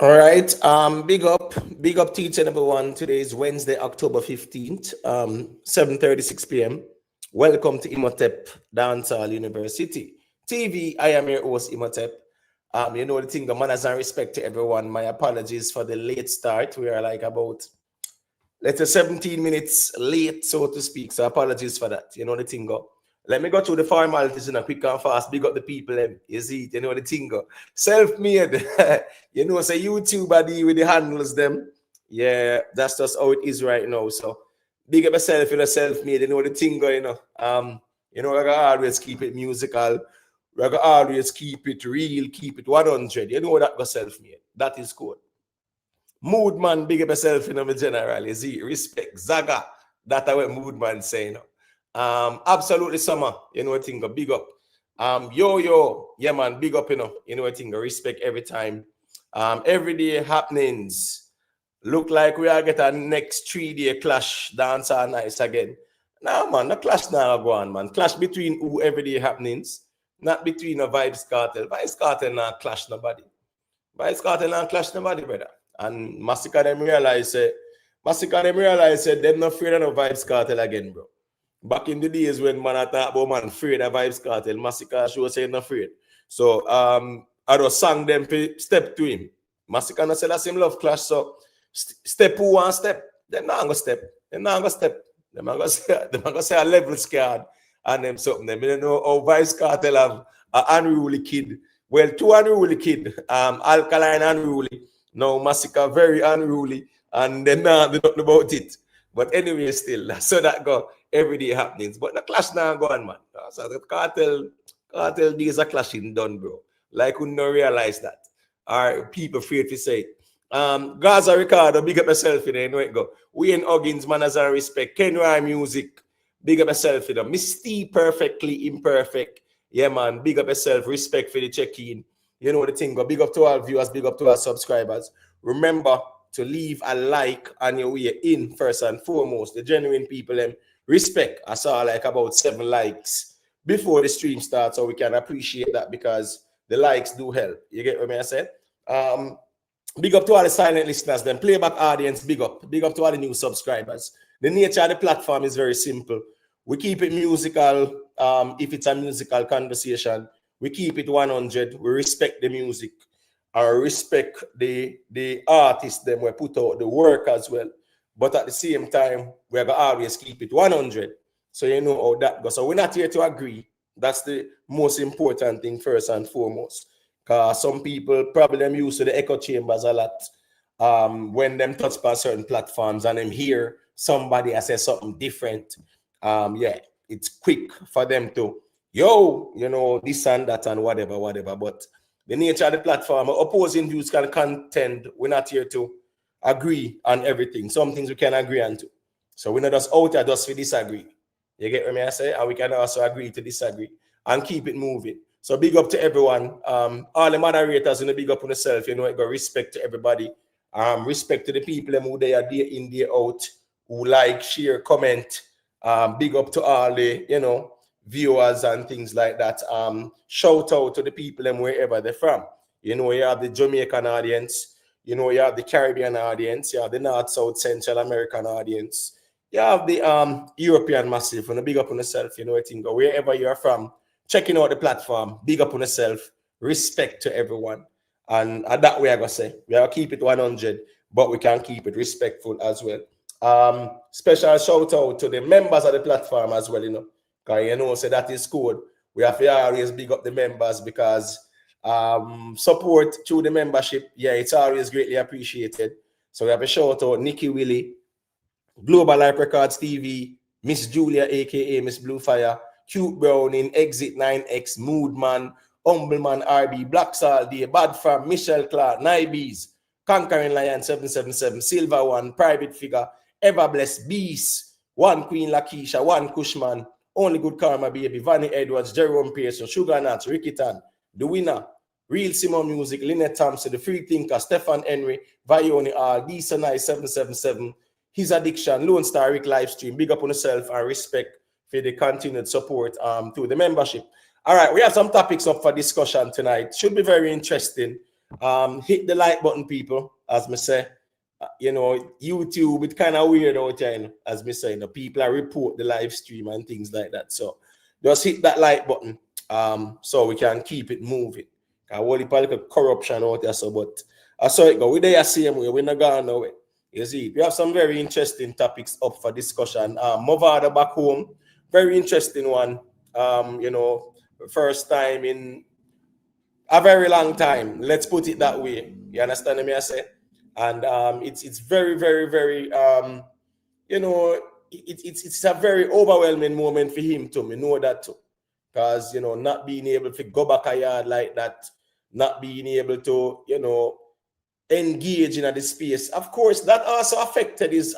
All right. Big up to each and everyone. Today is Wednesday, October 15th, 7:36 p.m. Welcome to Imhotep Dancehall University TV. I am your host, Imhotep. You know the thing, the manners and respect to everyone. My apologies for the late start. We are like about, let's say, 17 minutes late, so to speak. So apologies for that. You know the thing go. Let me go through the formalities in a quick and fast. Big up the people. You see, you know the thing go. Self-made. You know, say YouTube buddy with the handles them. Yeah, that's just how it is right now. So big up yourself, you know, self-made. You know the thing go, you know. I gotta always keep it musical. We gotta always keep it real, keep it 100. You know that go self-made. That is cool. Mood man, big up yourself, you know, general. You see, respect. Zaga. That's what mood man saying. Absolutely summer, you know, I think a big up. Yo, yeah, man, big up, you know, I think a respect every time. Everyday happenings. Look like we are getting a next 3-day clash dance all nice again. Nah, man, the clash now go on, man. Clash between who everyday happenings, not between a Vybz Kartel. Vybz Kartel not clash nobody. Vybz Kartel not clash nobody, brother. And Masicka them realize them not afraid of no Vybz Kartel again, bro. Back in the days when man I talk about man afraid of Vybz Kartel, Masicka show say not afraid. So I just sang them for step to him. Masicka not say that's him love clash. So step who one step, them not gonna step. Them not gonna step. Them gonna say a level scared and them something. Them don't know how Vybz Kartel have an unruly kid. Well, two unruly kid, alkaline unruly. Now Masicka very unruly, and they don't know about it. But anyway, still, so that go everyday happenings. But the clash now gone, man. So the cartel days are clashing done, bro. Like we don't realize that. Or people afraid to say it. Gaza Ricardo, big up yourself, you know, you know it go. Wayne Huggins, manners and respect. Ken Rye Music, big up yourself, you know. Miss T, perfectly imperfect. Yeah, man, big up yourself. Respect for the check-in. You know the thing go. Big up to our viewers, big up to our subscribers. Remember to leave a like on your way in first and foremost. The genuine people, respect. I saw like about 7 likes before the stream starts, so we can appreciate that because the likes do help. You get what I said? Big up to all the silent listeners, then playback audience, big up. Big up to all the new subscribers. The nature of the platform is very simple. We keep it musical. If it's a musical conversation, we keep it 100. We respect the music. I respect the artists, them we put out the work as well. But at the same time, we're going to always keep it 100. So you know how that goes. So we're not here to agree. That's the most important thing first and foremost. Because some people probably them used to the echo chambers a lot when them touch on certain platforms and them hear somebody has said something different. Yeah, it's quick for them to, you know, this and that and whatever. But the nature of the platform, opposing views can contend. We're not here to agree on everything. Some things we can agree on to. So we're not just out there just to disagree. You get what I say? And we can also agree to disagree and keep it moving. So big up to everyone. All the moderators, you know, big up on yourself. You know, I got respect to everybody. Respect to the people who they are day in, day out, who like, share, comment. Big up to all the, you know, viewers and things like that. Shout out to the people and wherever they're from. You know, you have the Jamaican audience, you know, you have the Caribbean audience, you have the North, South, Central American audience, you have the European massive. And big up on yourself, you know, I think wherever you're from, checking out the platform, big up on yourself, respect to everyone. And that way I gotta say, we gotta keep it 100, but we can keep it respectful as well. Special shout out to the members of the platform as well, you know. Because you know, so that is cool. We have to always big up the members because support through the membership, yeah, it's always greatly appreciated. So we have a shout out Nikki Willie, Global Life Records TV, Miss Julia, aka Miss Bluefire, Cute Brown in Exit 9X, Moodman, Humbleman RB, Black Salt Day, Bad Farm, Michelle Clark, Nibes, Conquering Lion 777, Silver One, Private Figure, Everblessed Beast, One Queen Lakeisha, One Cushman, Only Good Karma Baby, Vanny Edwards, Jerome Pearson, Sugar Nuts, Ricky Tan, The Winner, Real Simon Music, Lynette Thompson, The Free Thinker, Stefan Henry, Vioni R, Decent Nice 777, His Addiction, Lone Star Rick Livestream. Big up on yourself and respect for the continued support to the membership. All right, we have some topics up for discussion tonight. Should be very interesting. Hit the like button, people, as me say. You know, YouTube, it's kind of weird out here, you know, as me say, you know, people are report the live stream and things like that. So just hit that like button, so we can keep it moving. I want political corruption out there, so but I saw it go. We there same way, we're not going nowhere. You see, we have some very interesting topics up for discussion. Mavado back home, very interesting one. You know, first time in a very long time. Let's put it that way. You understand me? I say, and it's very, very, very you know, it's a very overwhelming moment for him too. Me know that too, because you know, not being able to go back a yard like that, not being able to, you know, engage in the space. Of course, that also affected his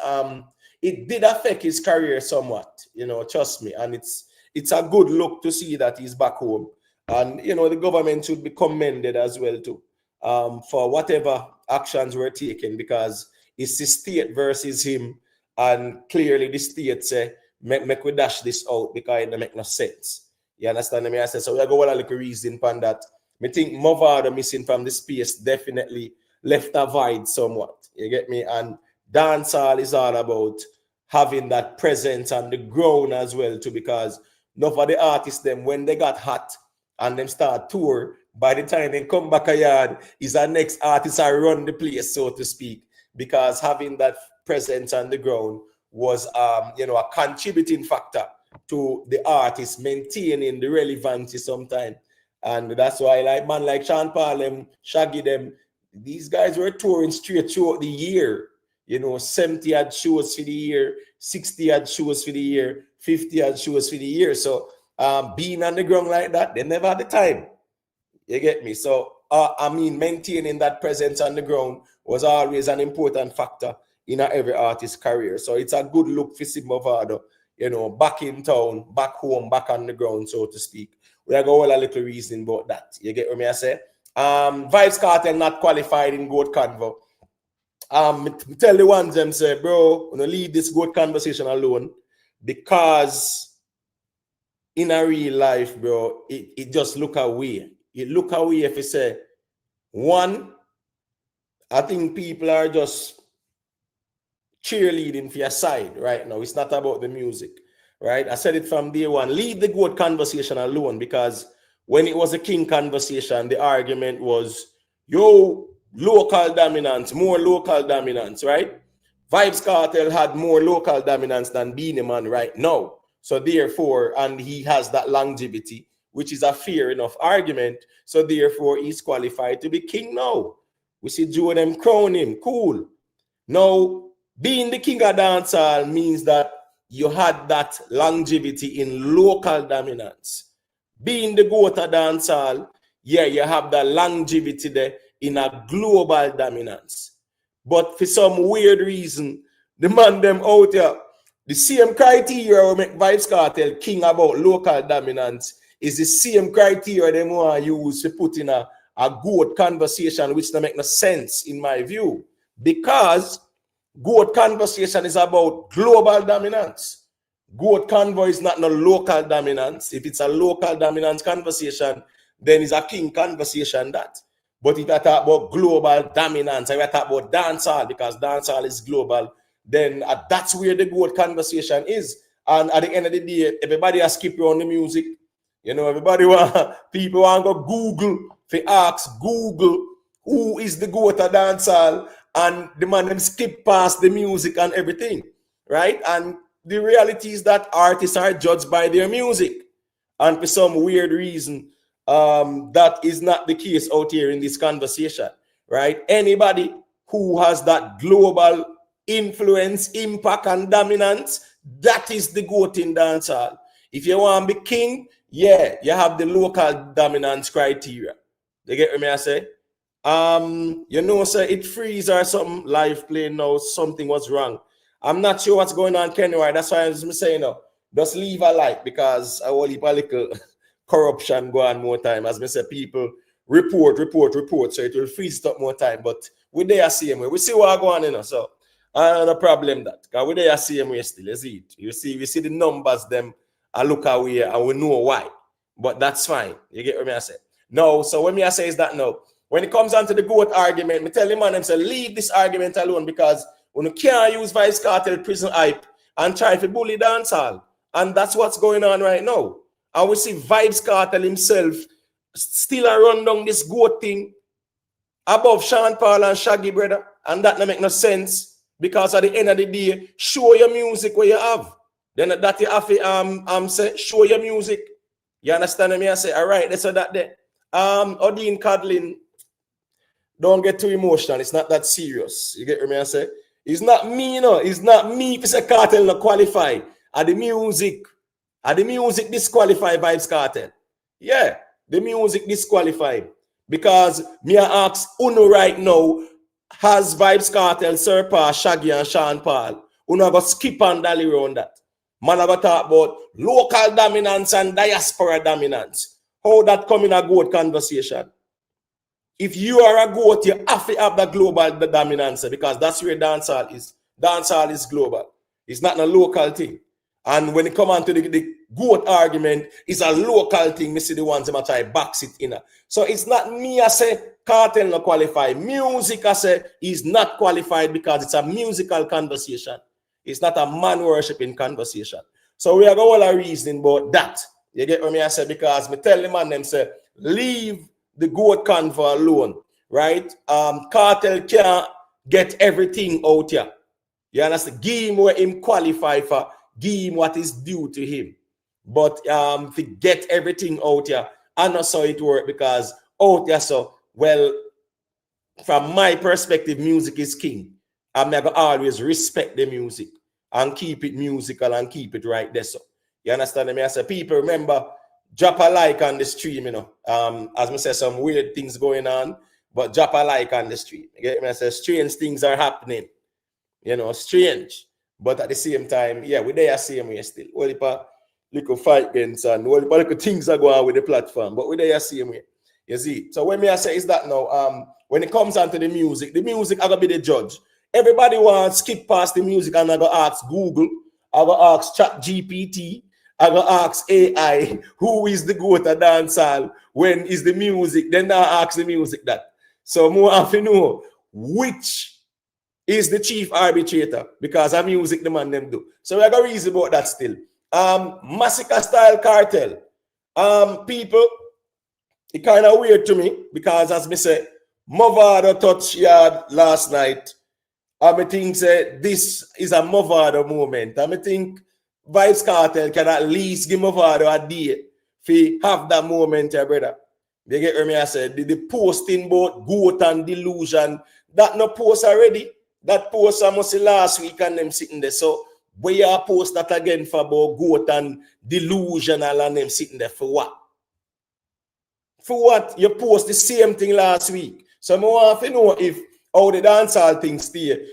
it did affect his career somewhat, you know, trust me. And it's a good look to see that he's back home. And you know, the government should be commended as well too, for whatever actions were taken, because it's the state versus him, and clearly the state say make we dash this out because it don't make no sense. You understand me? I say so. We go a little reason for that. I think Mavado missing from the space definitely left a void somewhat. You get me? And dancehall is all about having that presence on the ground as well too, because enough of the artists them, when they got hot and them start tour, by the time they come back a yard, is our next artist I run the place, so to speak, because having that presence on the ground was you know, a contributing factor to the artist maintaining the relevancy sometimes. And that's why like man like Sean Paul, them, Shaggy, them, these guys were touring straight throughout the year. You know, 70 had shows for the year, 60 had shows for the year, 50 had shows for the year. So being on the ground like that, they never had the time. You get me? So I mean, maintaining that presence on the ground was always an important factor in every artist's career. So it's a good look for Sid Mavado, you know, back in town, back home, back on the ground, so to speak. We have got all a little reason about that. You get what I say? Vybz Kartel not qualified in GOAT Convo. Tell the ones them say, bro, gonna leave this GOAT conversation alone, because in a real life, bro, it just look away. It look away if you say, one, I think people are just cheerleading for your side right now. It's not about the music, right? I said it from day one. Leave the GOAT conversation alone, because when it was a King conversation, the argument was, yo, local dominance, more local dominance, right? Vybz Kartel had more local dominance than Beenie Man right now. So therefore, and he has that longevity, which is a fair enough argument. So therefore, he's qualified to be king now. We see Joe them crown him, cool. Now, being the king of dancehall means that you had that longevity in local dominance. Being the GOAT of dancehall, yeah, you have the longevity there in a global dominance. But for some weird reason, the man them out here, the same criteria will make Vybz Kartel king about local dominance is the same criteria they want to use to put in a GOAT conversation, which doesn't make no sense in my view. Because GOAT conversation is about global dominance. GOAT convo is not no local dominance. If it's a local dominance conversation, then it's a king conversation that. But if I talk about global dominance, if I talk about dancehall, because dancehall is global, then that's where the GOAT conversation is. And at the end of the day, everybody has skip around the music. You know, people want to go Google, for ask Google, who is the GOAT of dancehall, and the man them skip past the music and everything, right? And the reality is that artists are judged by their music. And for some weird reason, that is not the case out here in this conversation, right? Anybody who has that global influence, impact, and dominance, that is the GOAT in dancehall. If you want to be king, yeah, you have the local dominance criteria. You get what I say? You know, sir, it freeze or something live playing now, something was wrong. I'm not sure what's going on, Kenny. That's why I'm saying, no, just leave a like, because I will leave a little corruption go on more time. As I said, people report, so it will freeze up more time. But we there same way. We see what going on, you know. So no problem that. Because we there same way still, is it? You see the numbers them I look away and we know why. But that's fine. You get what I say? No, so what I say is that no. when it comes down to the GOAT argument, me tell the man them say leave this argument alone because you can't use Vybz Kartel prison hype and try to bully dancehall. And that's what's going on right now. And we see Vybz Kartel himself still a run down this GOAT thing above Sean Paul and Shaggy, brother. And that don't make no sense because at the end of the day, show your music where you have. Then that you have to say, show your music. You understand me? I say, all right, that's that there. Odin Cadlin, don't get too emotional. It's not that serious. You get me? I say, it's not me, you know. It's not me if it's a Kartel not qualify. Are the music disqualified Vybz Kartel? Yeah, the music disqualified. Because me ask Uno right now, has Vybz Kartel surpassed Shaggy and Sean Paul? Uno go skip and dally around that. Man go talk about local dominance and diaspora dominance. How that come in a GOAT conversation? If you are a GOAT, you have to have the global dominance because that's where dancehall is. Dancehall is global. It's not a local thing. And when it come on to the GOAT argument, it's a local thing. Me see the ones that try box it in. So it's not me I say Kartel not qualified. Music I say is not qualified because it's a musical conversation. It's not a man worshipping conversation. So we are going to reason about that. You get what me I say? Because me tell the man them say leave the GOAT Convo alone, right? Kartel can't get everything out here. You understand? Give him where him qualify for. Give him what is due to him. But to get everything out here, I know how it work because out here, so, well, from my perspective, music is king. I'm going to always respect the music and keep it musical and keep it right there. So, you understand me? I say, people, remember, drop a like on the stream, you know. As I say, some weird things going on, but drop a like on the stream. You get me? I say, strange things are happening. You know, strange. But at the same time, yeah, we're there same way still. All the little fight against and all the little things are going on with the platform, but we're there same way. You see? So when me I say is that now, when it comes down to the music are gonna be the judge. Everybody wants to skip past the music and I go ask Google, I go ask ChatGPT, I go ask AI, who is the GOAT of dancehall? When is the music? Then I ask the music that. So more have to know which is the chief arbitrator because of music the man them do. So we got reason about that still. Masicka style Kartel. People, it kind of weird to me because as me say, Mavado touch yard last night. I think say this is a Mavado moment. I think Vybz Kartel can at least give Mavado a day to have that moment, yeah, brother. They get me I said the posting about GOAT and delusion. That no post already. That post I must say last week and them sitting there. So where you post that again for about GOAT and delusional and them sitting there for what? For what? You post the same thing last week. So I want to know if how the dancehall thing stay.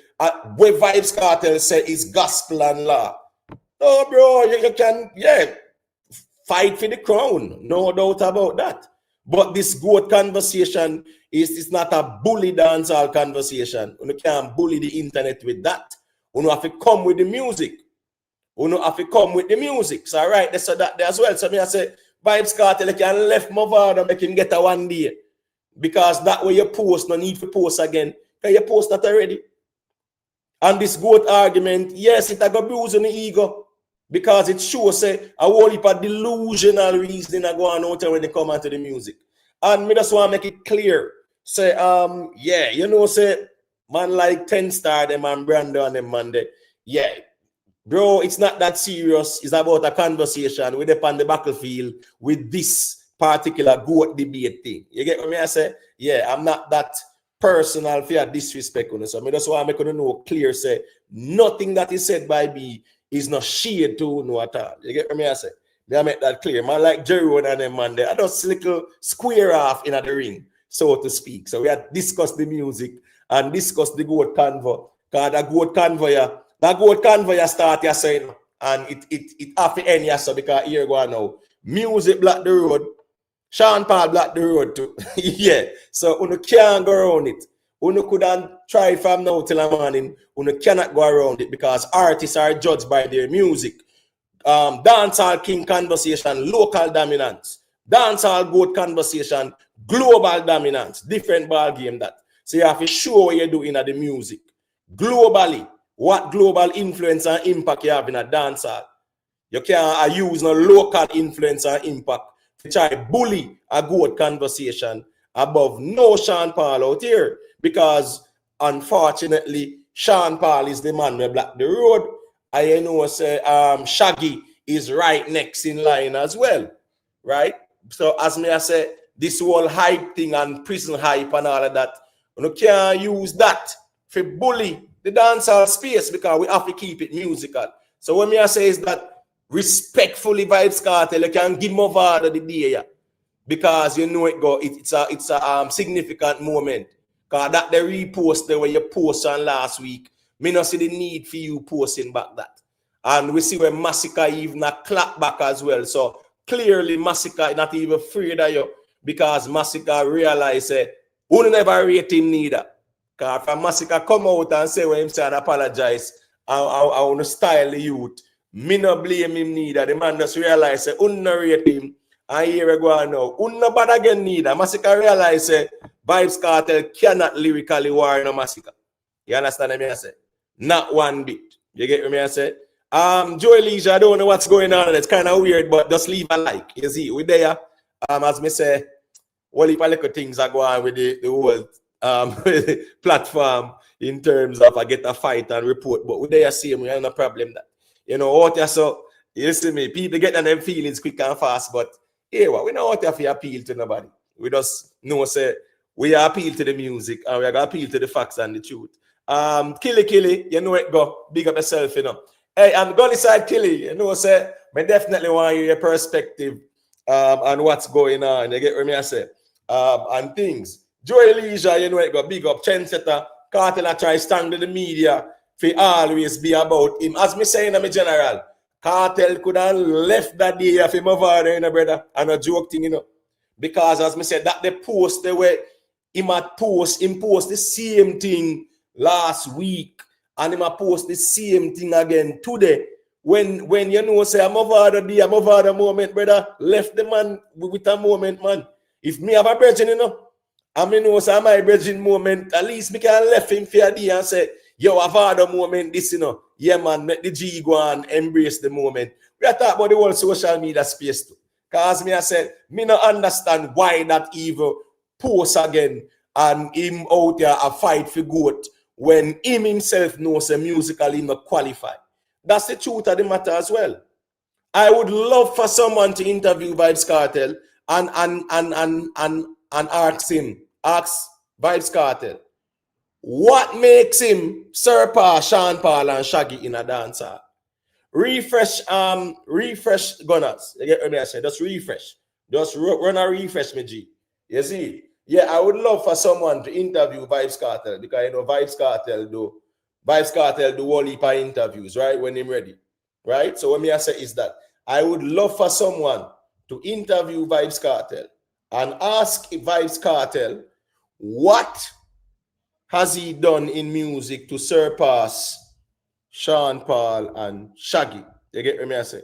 Where Vybz Kartel say is gospel and law. No, bro, you can, yeah, fight for the crown. No doubt about that. But this GOAT conversation is not a bully dancehall conversation. You can't bully the internet with that. You have to come with the music. You have to come with the music. So all right, that's that there as well. So me I say Vybz Kartel can left Mavado and make him get a one day. Because that way you post, no need to post again. Can you post that already? And this GOAT argument, yes, it a go bruising the ego. Because it shows say a whole heap of delusional reasoning are going out there when they come onto the music. And me just want to make it clear. Say, yeah, you know, say, man like 10 Star them and Brando and them man they, yeah. Bro, it's not that serious. It's about a conversation with on the battlefield with this particular GOAT debate thing. You get what I say? Yeah, I'm not that personal for disrespect. So I just want to make you know clear, say, nothing that is said by me is not shade to no at all. You get what I say? They make that clear. Man like Jerry Road and them man there, I just little square off in the ring, so to speak. So we had discussed the music and discussed the GOAT Convo. Because the GOAT Convo, yeah, that GOAT Convo start here saying, and it have to end here, so because here go on now. Music block the road. Sean Paul block the road too. Yeah. So you can't go around it. You couldn't try from now till the morning. You cannot go around it because artists are judged by their music. Dancehall king conversation, local dominance. Dancehall GOAT conversation, Global dominance, different ball game that. So you have to show what you're doing at the music. Globally, what global influence and impact you have in a dancehall. You can't use no local influence and impact to try to bully a good conversation above no Sean Paul out here. Because unfortunately, Sean Paul is the man who block the road. I know say Shaggy is right next in line as well. Right? So as me I say, this whole hype thing and prison hype and all of that, you can't use that for bully the dancehall space because we have to keep it musical. So what me I say is that respectfully Vybz Kartel, you can give Mavado the day, yeah, because you know it's a significant moment. Because that the repost the way you post on last week, me not see the need for you posting back that. And we see where Masicka even a clap back as well. So clearly Masicka not even afraid of you because Masicka realize who never rate him neither. Because if Masicka come out and say when him say and apologize, I want to style the youth. Me no blame him neither. The man just realize say rate him. And here we go now. Not bad again neither. Masicka realize say Vybz Kartel cannot lyrically war no Masicka. You understand what I say? Not one bit. You get what I say? Joy Leisure, I don't know what's going on. It's kind of weird, but just leave a like. You see, we there. As me say, all heap of little things are going on with the whole platform in terms of I get a fight and report. But we there same, we have no problem that. You know, out there, so you see me, people get on them feelings quick and fast, but hey, what we know out there for appeal to nobody. We just know say we appeal to the music and we are gonna appeal to the facts and the truth. Killy, you know it go. Big up yourself, you know. Hey, I'm going inside Killy, you know, say, I definitely want to hear your perspective on what's going on. You get what I say? And things. Joy Leisure, you know it go. Big up. Trendsetter, Kartel, I try stand in the media for always be about him. As me saying, I'm a general. Kartel could have left that day for Mavado, you know, brother. And a joke thing, you know. Because as me said, that they post the way him post the same thing last week. And him post the same thing again today. When you know say I'm Mavado moment, brother, left the man with a moment, man. If me have a bridging, you know, I mean know say my bridging moment, at least me can left him for a day and say, yo, Mavado moment, this, you know. Yeah, man, make the G go and embrace the moment. We are talking about the whole social media space too. Because me I said, me not understand why that evil post again and him out there a fight for goat. When him himself knows a musical him not qualified. That's the truth of the matter as well. I would love for someone to interview Vybz Kartel and ask Vybz Kartel, what makes him surpass Sean Paul and Shaggy in a dancer? Refresh Gunners. You get what I say? Just refresh. Just run a refresh, me G. You see? Yeah, I would love for someone to interview Vybz Kartel because you know Vybz Kartel do all heap of interviews, right? When him ready, right? So what me I say is that I would love for someone to interview Vybz Kartel and ask Vybz Kartel what has he done in music to surpass Sean Paul and Shaggy. You get what me I say?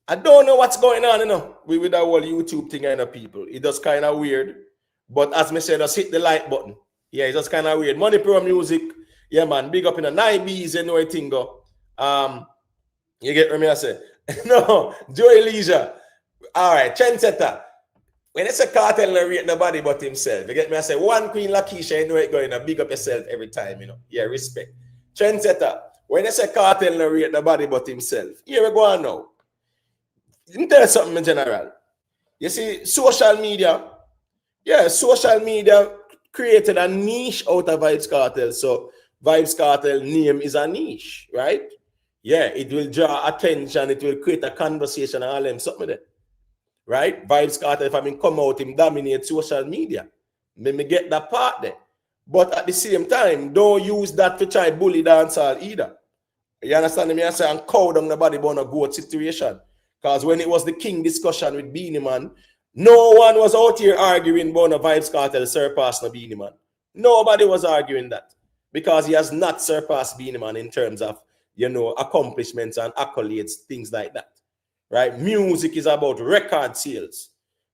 I don't know what's going on, you know, with that whole YouTube thing, you know, people. It just kind of weird. But as me said, just hit the like button. Yeah, it's just kind of weird. Money Pro Music, yeah, man. Big up in the 9Bs, you know, I think go. You get what me I say? No, Joey Leisure. All right, Trendsetter. When it's a Kartel, no rate nobody but himself. You get me I say? One Queen Lakeisha, you know it going to big up yourself every time, you know. Yeah, respect. Trendsetter. When it's a Kartel, no rate nobody but himself. Here we go on now. Let me tell you something in general. You see, social media created a niche out of Vybz Kartel. So Vybz Kartel name is a niche, right? Yeah, it will draw attention, it will create a conversation and all them something there. Right? Vybz Kartel, if I mean come out, him dominate social media. Let me get that part there. But at the same time, don't use that to try bully dancehall either. You understand me? I say and cow down nobody about a goat situation. Because when it was the king discussion with Beanie Man, no one was out here arguing about a Vybz Kartel surpass no Beanie Man. Nobody was arguing that. Because he has not surpassed Beanie Man in terms of, you know, accomplishments and accolades, things like that. Right? Music is about record sales.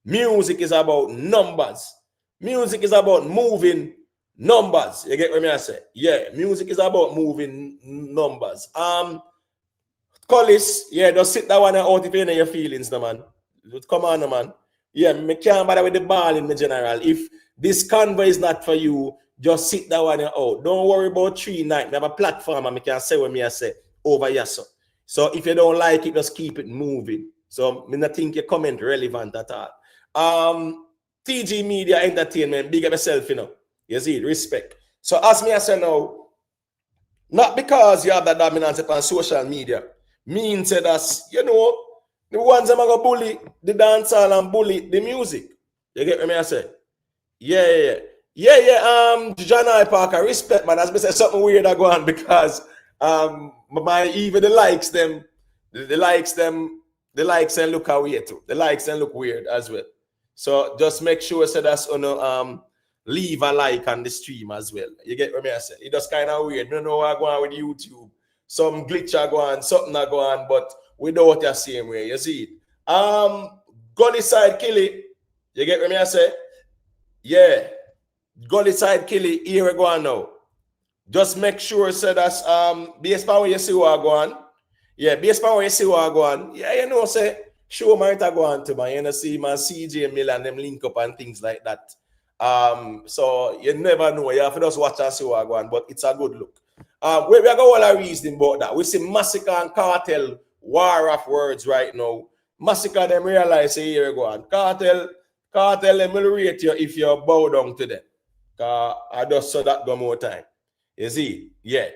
Music is about numbers. Music is about moving numbers. You get what I say? Yeah, music is about moving numbers. Collis, yeah, just sit that one out if you know your feelings, no man. Come on, no man. Yeah, me can't bother with the ball in the general. If this convo is not for you, just sit that one out. Don't worry about 3 nights. We have a platform and I can say what me I say over here. So if you don't like it, just keep it moving. So I think your comment relevant at all. TG Media Entertainment, big up yourself, you know. You see, respect. So as me I say now, not because you have that dominance upon social media, means that, you know, the ones that are going to bully the dancehall and bully the music. You get what I say? Yeah. John Parker, respect, man. As me say, something weird that go on because even the likes them look weird too. The likes them look weird as well. So just make sure so that's leave a like on the stream as well. You get what I say? It just kind of weird. You know what I go on with YouTube. Some glitch are going, something are going, but we do it the same way. You see it. Gully side killie. You get what I say? Yeah. Gully side killie. Here we go on now. Just make sure so that's based on where you see what go on. Yeah, based on where you see what go on. Yeah, you know, say show might go on to man. You know, see man CJ Mill and them link up and things like that. So you never know. You have to just watch and see what go on, but it's a good look. We got all a reason about that. We see Masicka and Kartel war of words right now. Masicka them realize say here go on. Kartel them will rate you if you bow down to them. I just saw that go more time. You see? Yeah.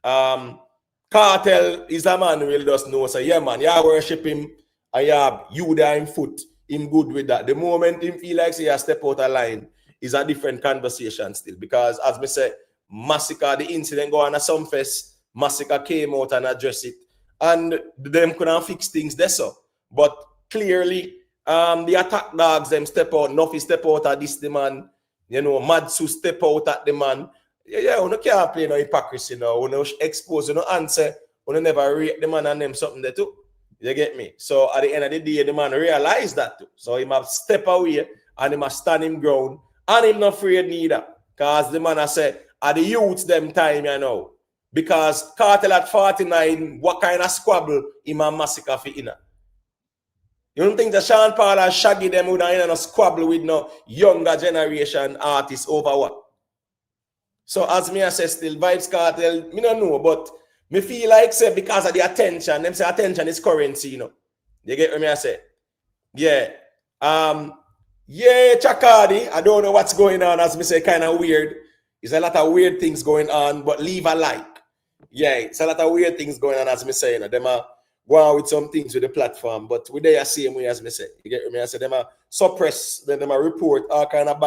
Kartel is a man who will just know. So yeah, man, you worship him and you there in foot. Him good with that. The moment him feel like say you step out of line is a different conversation still. Because as me say, Masicka, the incident go on at some fest, Masicka came out and addressed it. And them couldn't fix things there so. But clearly, the attack dogs, them step out, Nuffy step out at this the man, you know, Madsu step out at the man. Yeah, you can't play no hypocrisy now. You know, expose, you know, answer, you never rate the man and them something there too. You get me? So at the end of the day, the man realized that too. So he must step away and he must stand him ground. And him not afraid neither. Because the man I said, at the youths them time, you know. Because Kartel at 49, what kind of squabble him and Masicka for inner? You don't think that Sean Paul and Shaggy them would have squabble with no younger generation artists over what? So as me I say still, Vybz Kartel, me don't know, but me feel like say because of the attention, them say attention is currency, you know. You get what me I say? Yeah. Yeah, Chakadi, I don't know what's going on, as me say, kind of weird. There's a lot of weird things going on, but leave a like. Yeah, it's a lot of weird things going on, as me say, you know. Them are go on with some things with the platform, but we they are same way as me say. You get me? I say them are suppress, then them are report all kind of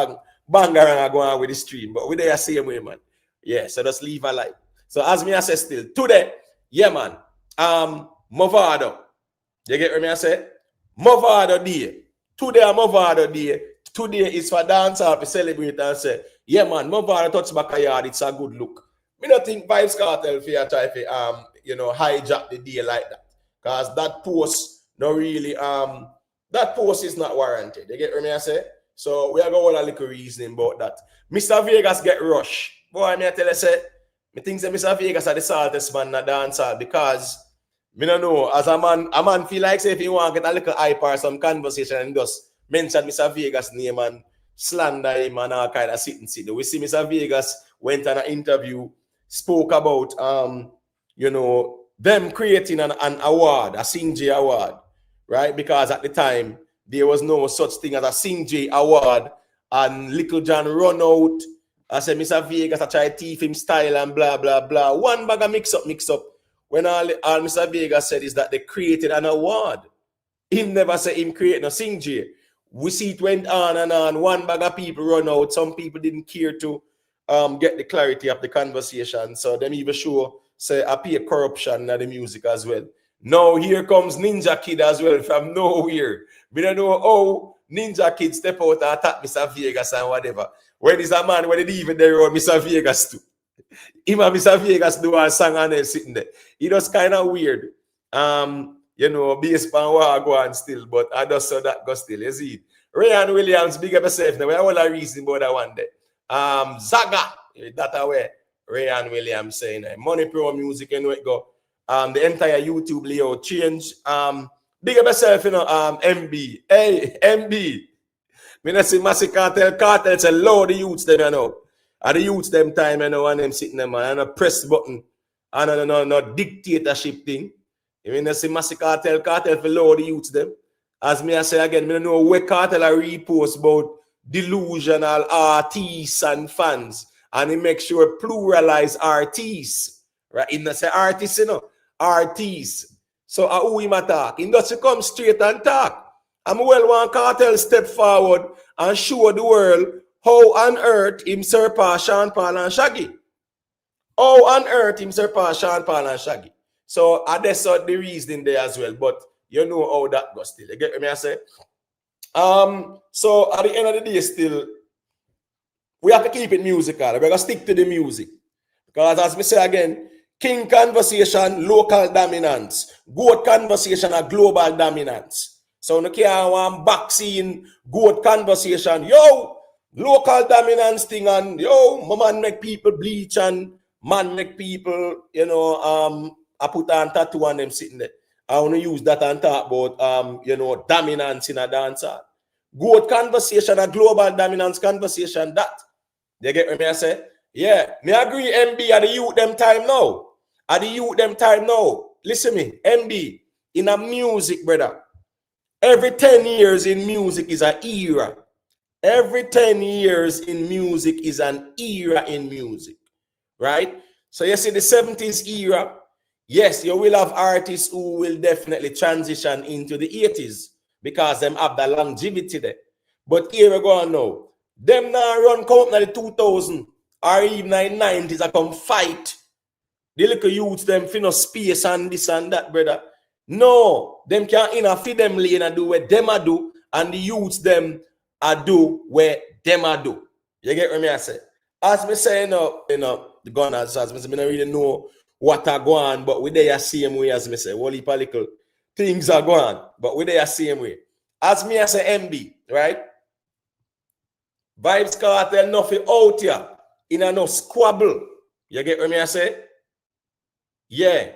banger and go on with the stream, but we they are same way, man. Yeah, so just leave a like. So as me I say still today, yeah, man. Mavado. You get me? I say Mavado day. Today Mavado day. Today is for dancehall to celebrate and say, yeah, man, Mavado touch back a yard. It's a good look. Me don't think Vybz Kartel for try to you know, hijack the day like that. Because that post no really that post is not warranted. You get what I say? So we have got all a little reasoning about that. Mr. Vegas get rushed. Boy, me I tell you say, me think that Mr. Vegas are the saltest man in the dancehall because me don't know, as a man feel like say if you want to get a little hype or some conversation and just mention Mr. Vegas name and slander him and all kind of sit. We see Mr. Vegas went on an interview, spoke about you know, them creating an award, a Sing J award, right? Because at the time there was no such thing as a Sing J award, and Little John run out. I said, Mr. Vegas, I try to thief him style and blah blah blah. One bag of mix up. When all Mr. Vegas said is that they created an award. He never said him create no Sing J. We see it went on and on. One bag of people run out. Some people didn't care to get the clarity of the conversation. So them even show say appear corruption in the music as well. Now here comes Ninja Kid as well from nowhere. We don't know how Ninja Kid step out and attack Mr. Vegas and whatever. When is a man when they even there on Mr. Vegas too? Him and Mr. Vegas do a song and then sitting there. It was kind of weird. You know, based on what I go on still, but I just saw that go still. You see it. Rayan Williams, big up yourself. Now, we have all a reason about that one day. Zaga, that way. Rayan Williams saying, Money Pro Music, and it go. The entire YouTube layout change. Big up yourself, MB. Hey, MB. Me not see Masicka Kartel say low the youths them, And the youths them time, and them sitting them, and a press button, and no dictatorship thing. You mean, I see Masicka Kartel for low the youths them. As me I say again, me don't know where Kartel a repost about delusional artists and fans. And he make sure pluralize artists. Right? He not say artists, artists. So who him attack? He doesn't come straight and talk. I'm well want Kartel step forward and show the world how on earth him surpass Sean Paul and Shaggy. How on earth him surpass Sean Paul and Shaggy. So that's the reason there as well. But you know how that goes still. You get me I say? So at the end of the day still, we have to keep it musical. We're going to stick to the music. Because as me say again, king conversation, local dominance. Goat conversation, a global dominance. So no care one vaccine, goat conversation. Yo, local dominance thing and yo, man make people bleach and man make people, I put on tattoo on them sitting there. I want to use that and talk about, dominance in a dancer. Goat conversation, a global dominance conversation, that. You get what I say? Yeah, me agree, MB, at the youth them time now. At the youth them time now. Listen me, MB, in a music, brother. Every 10 years in music is an era. Every 10 years in music is an era in music. Right? So you see the 70s era, yes, you will have artists who will definitely transition into the 80s because them have the longevity there. But here we go now. Them now run come up in the 2000 or even in the 90s I come fight. The little youths them finna space and this and that, brother. No, them can't interfere them lane and do what them a do, and the youths them a do what them a do. You get what I say? As me say, the gunners, as me say, I don't really know what are going on, but we there same way as me say. Wally political things are going on, but we there same way. As me I say MB, right? Vybz Kartel nothing out here in a no squabble. You get what I say? Yeah.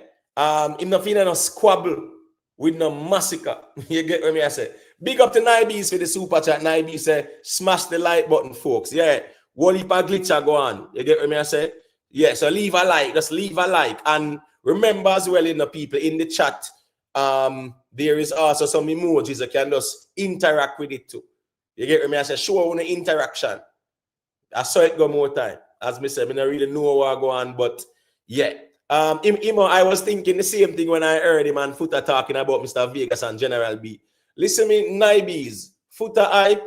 In nothing in a squabble with no Masicka. You get what I say? Big up to Vybz for the super chat. Vybz say, smash the like button, folks. Yeah. Wally pa glitch go on. You get what I say? Yeah. So leave a like. Just leave a like. And remember as well, people in the chat, there is also some emojis that can just interact with it too. You get what I say? Show on the interaction. I saw it go more time. As me said, I don't really know what go on, but yeah. I was thinking the same thing when I heard him and Foota talking about Mr. Vegas and General B. Listen me, Vybz, Foota hype,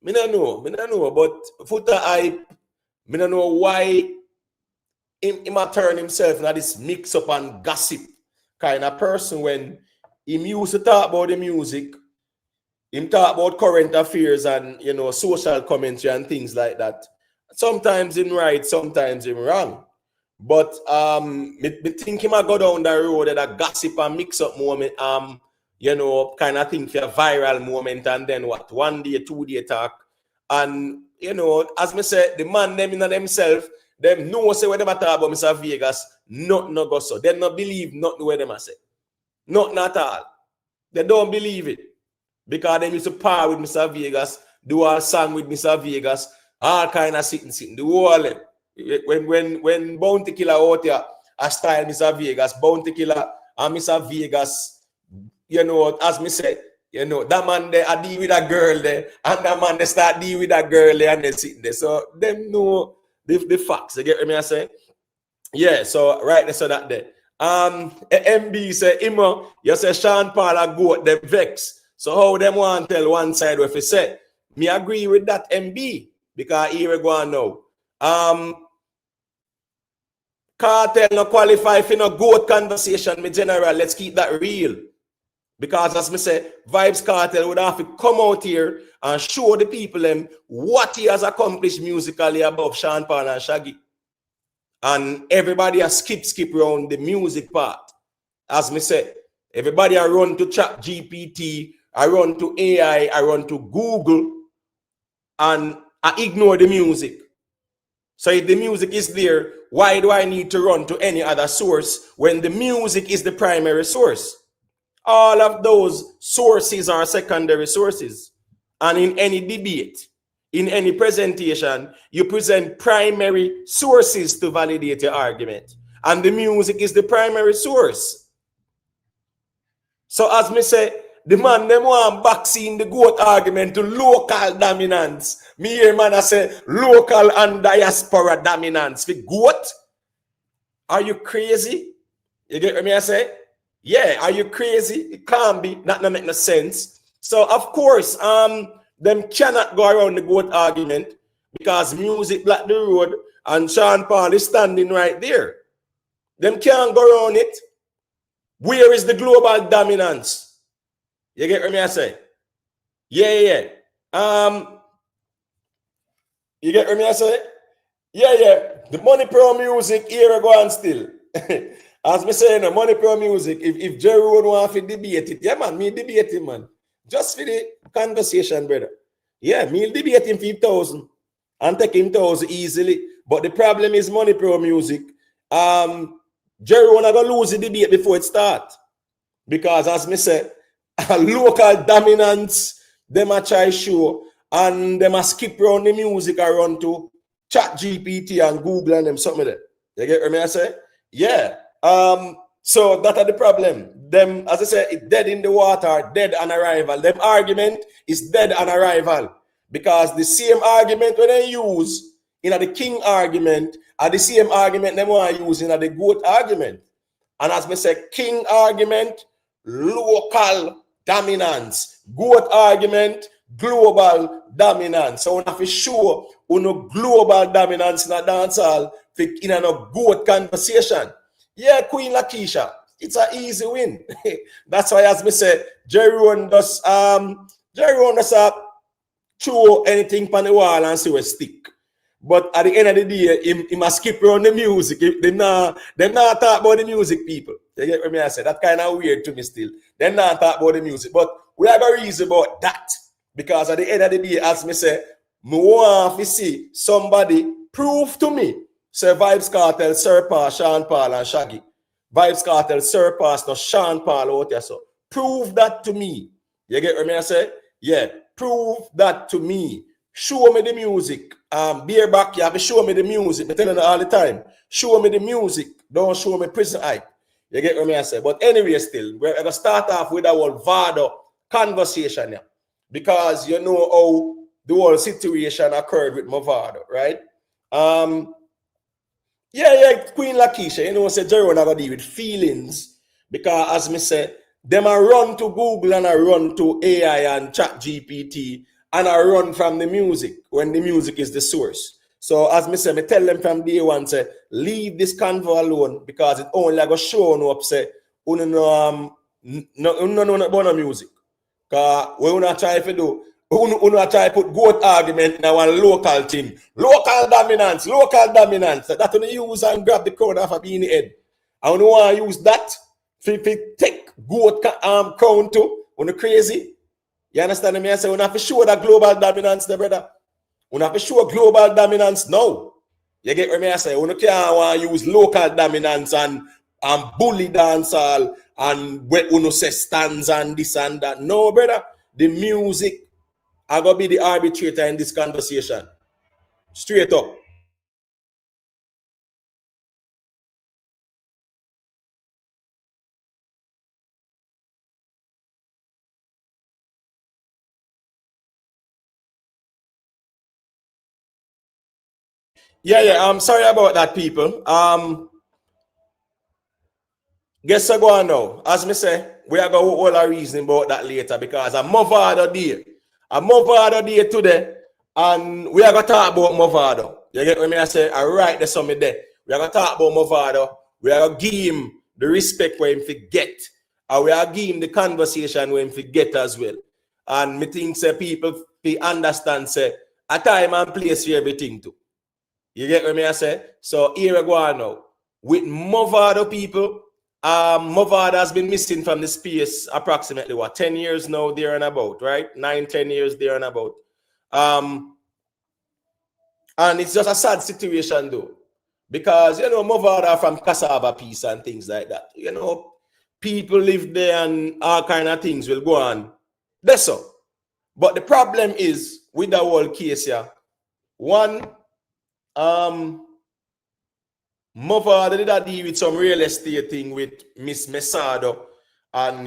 me don't know, but Foota hype, me don't know why he might turn himself into this mix up and gossip kind of person when he used to talk about the music, him talk about current affairs and social commentary and things like that. Sometimes him right, sometimes him wrong. But me think him I go down the road at a gossip and mix up moment, kind of thing for a viral moment, and then what, 1 day, 2 day talk. And as me say, the man them in themselves, them know say what them talk about Mr. Vegas, nothing no go so. They not believe nothing what them say. Nothing at all. They don't believe it. Because they used to par with Mr. Vegas, do a song with Mr. Vegas, all kind of sitting, the whole. When Bounty Killer out here, I style Mr. Vegas, Bounty Killer and Mr. Vegas, as me say, that man there, I deal with a girl there, and that man they start deal with a girl there, and they sitting there. So them know the facts. You get what I say? Yeah. So right there, so that there. MB say, you say Sean Paul a goat, them vex. So how them want to tell one side what you say? Me agree with that, MB, because here we go on now. Kartel no qualify for no goat conversation, me general. Let's keep that real. Because as me say, Vybz Kartel would have to come out here and show the people them what he has accomplished musically above Sean Paul and Shaggy. And everybody has skip around the music part. As me say, everybody are run to chat GPT, I run to AI, I run to Google, and I ignore the music. So if the music is there, why do I need to run to any other source when the music is the primary source? All of those sources are secondary sources. And in any debate, in any presentation, you present primary sources to validate your argument. And the music is the primary source. So as me say, the man them want vaccine the goat argument to local dominance. Me hear man I say local and diaspora dominance. For goat? Are you crazy? You get what me I say? Yeah, are you crazy? It can't be. That don't make no sense. So of course, them cannot go around the goat argument because music block the road and Sean Paul is standing right there. Them can't go around it. Where is the global dominance? You get what me I say? Yeah. You get what me I say? Yeah. The Money Pro music here go on still. As me say, Money Pro music. If Jerry would want to debate it, yeah, man, me debate him, man. Just for the conversation, brother. Yeah, me debate him for 1,000 and take him 1,000 easily. But the problem is Money Pro music. Jerry wanna go lose the debate before it starts. Because as me say, a local dominance, them a try show, and them a skip around the music around to Chat GPT and Google and them something like that. You get what I say? Yeah. So that are the problem. Them, as I say, it's dead in the water, dead on arrival. Them argument is dead on arrival. Because the same argument when they use in the king argument are the same argument they want to use in the goat argument. And as I say, king argument, local dominance. Goat argument, global dominance. So we have to show no global dominance in a dancehall in a goat conversation. Yeah, Queen Lakeisha, it's an easy win. That's why, as me say, Jerry Rowan does throw anything on the wall and see where stick. But at the end of the day, he must skip around the music. They not talk about the music, people. You get what I say? That kind of weird to me still. They not talk about the music. But we have a reason about that. Because at the end of the day, as me say, I want to see somebody prove to me. Say Vybz Kartel surpass Sean Paul and Shaggy. Vybz Kartel surpass no Sean Paul out there. So prove that to me. You get what I say? Yeah, prove that to me. Show me the music. Beer back, you have to show me the music. I tell you all the time. Show me the music. Don't show me prison hype. You get what I say? But anyway, still, we're going to start off with our Vybz conversation here. Because you know how the whole situation occurred with Mavado, right? Yeah, Queen Lakeisha, you know, say Jerry not gonna deal with feelings because as me say, them a run to Google and I run to AI and Chat GPT and I run from the music when the music is the source. So as me say, me tell them from day one, say, leave this Convo alone because it only like a show no up say, no about music. Because we not try to do, we not try to put goat argument in our local thing. Local dominance. That when you use and grab the crown off of being head. And we want to use that to take goat crown too. When you crazy. You understand me? I say we have to show that global dominance, the brother. We have to show global dominance now. You get what I say? We can't want to use local dominance and bully dancehall and we say stands and this and that. No, brother. The music I gonna be the arbitrator in this conversation. Straight up. Yeah. I'm sorry about that, people. Guess I go on now. As me say, we are going to hold a reason about that later because I'm Mavado day. I'm Mavado day today, and we are going to talk about Mavado. You get what I say? I write the summit there. We are going to talk about Mavado. We are going to give him the respect where him forget. And we are give him the conversation where him forget as well. And me think say people understand say a time and place for everything too. You get what I say? So here we go on now. With Mavado people, Mavado has been missing from the space approximately 10 years now, there and about, right? 9-10 years there and about. And it's just a sad situation though, because Mavado from cassava piece and things like that. People live there and all kind of things will go on. That's so. But the problem is with the whole case here, one, Mavado did a deal with some real estate thing with Miss Mavado, and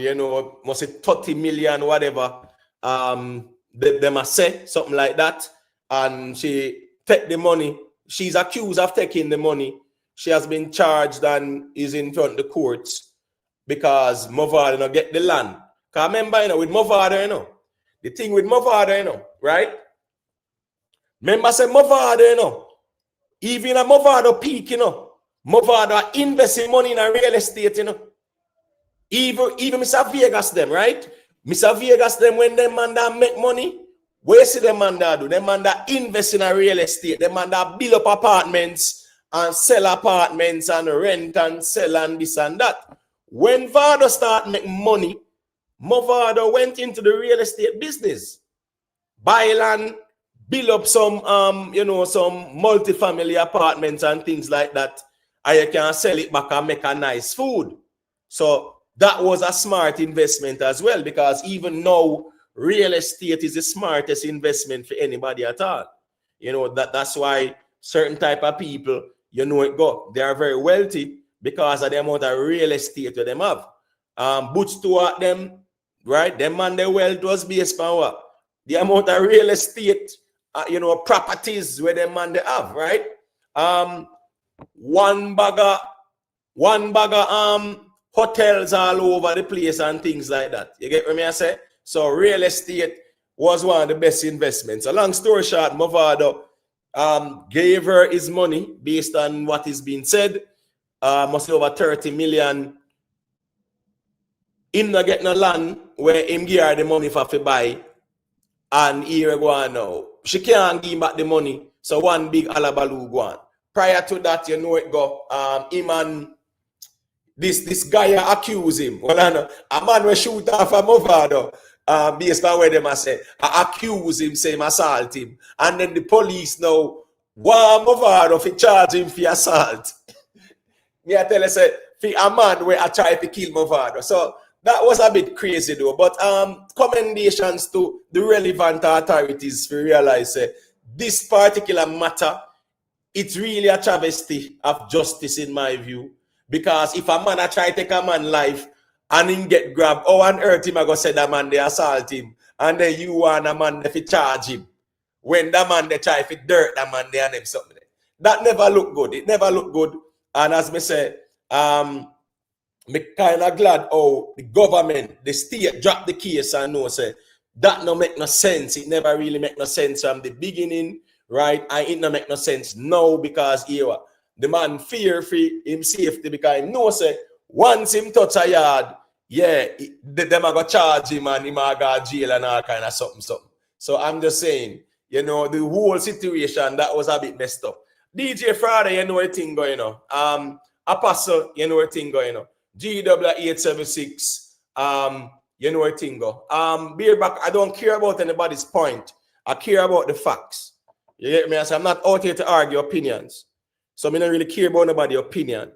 must say 30 million, whatever. They must say something like that, and she take the money. She's accused of taking the money. She has been charged and is in front of the courts because Mavado not get the land. Cause remember, with Mavado, the thing with Mavado, right? Remember, say Mavado, even a Mavado peak, Mavado investing money in a real estate, Even Mr. Vegas them, right? Mr. Vegas them, when them man that make money, where see them man that do? Them man that invest in a real estate. Them man that build up apartments and sell apartments and rent and sell and this and that. When Vado start making money, Mavado went into the real estate business. Buy land, build up some some multi-family apartments and things like that. And you can sell it back and make a nice food. So that was a smart investment as well, because even now, real estate is the smartest investment for anybody at all. That's why certain type of people, it go. They are very wealthy because of the amount of real estate that them have. Butch Stewart them, right? Them man, their wealth was based on what? The amount of real estate, properties where them man they have, right? One bagger, hotels all over the place and things like that. You get what I say? So real estate was one of the best investments. A long story short, Mavado gave her his money based on what is being said. Must be over 30 million. Him not get no land where him give her the money for to buy. And here go on now. She can't give him back the money. So one big alabaloo go on. Prior to that, it go. Him and this guy accuse him. Well, I know a man will shoot off a Mavado. Based on where them say, I accuse him, say assault him, and then the police now want Mavado to charge him for assault. Me I tell you, say, for a man where I try to kill Mavado. So that was a bit crazy though. But commendations to the relevant authorities to realize this particular matter, it's really a travesty of justice in my view. Because if a man I try to take a man life and him get grabbed, oh, on earth him I go say that man they assault him, and then you want a man they charge him. When that man they try to dirt that man they and them something. That never look good. It never look good. And as me say, me kind of glad the government, the state dropped the case and know say that no make no sense. It never really make no sense from the beginning, right? And it no make no sense now because here the man fear for him safety because he know say once him touch a yard, them are going to charge him and him are go jail and all kind of something. So I'm just saying, the whole situation, that was a bit messed up. DJ Friday, what thing going on. Apostle, what thing going on. GW876, what thing go. Beer back, I don't care about anybody's point. I care about the facts. You get me? I say, I'm not out here to argue opinions. So I don't really care about nobody's opinion.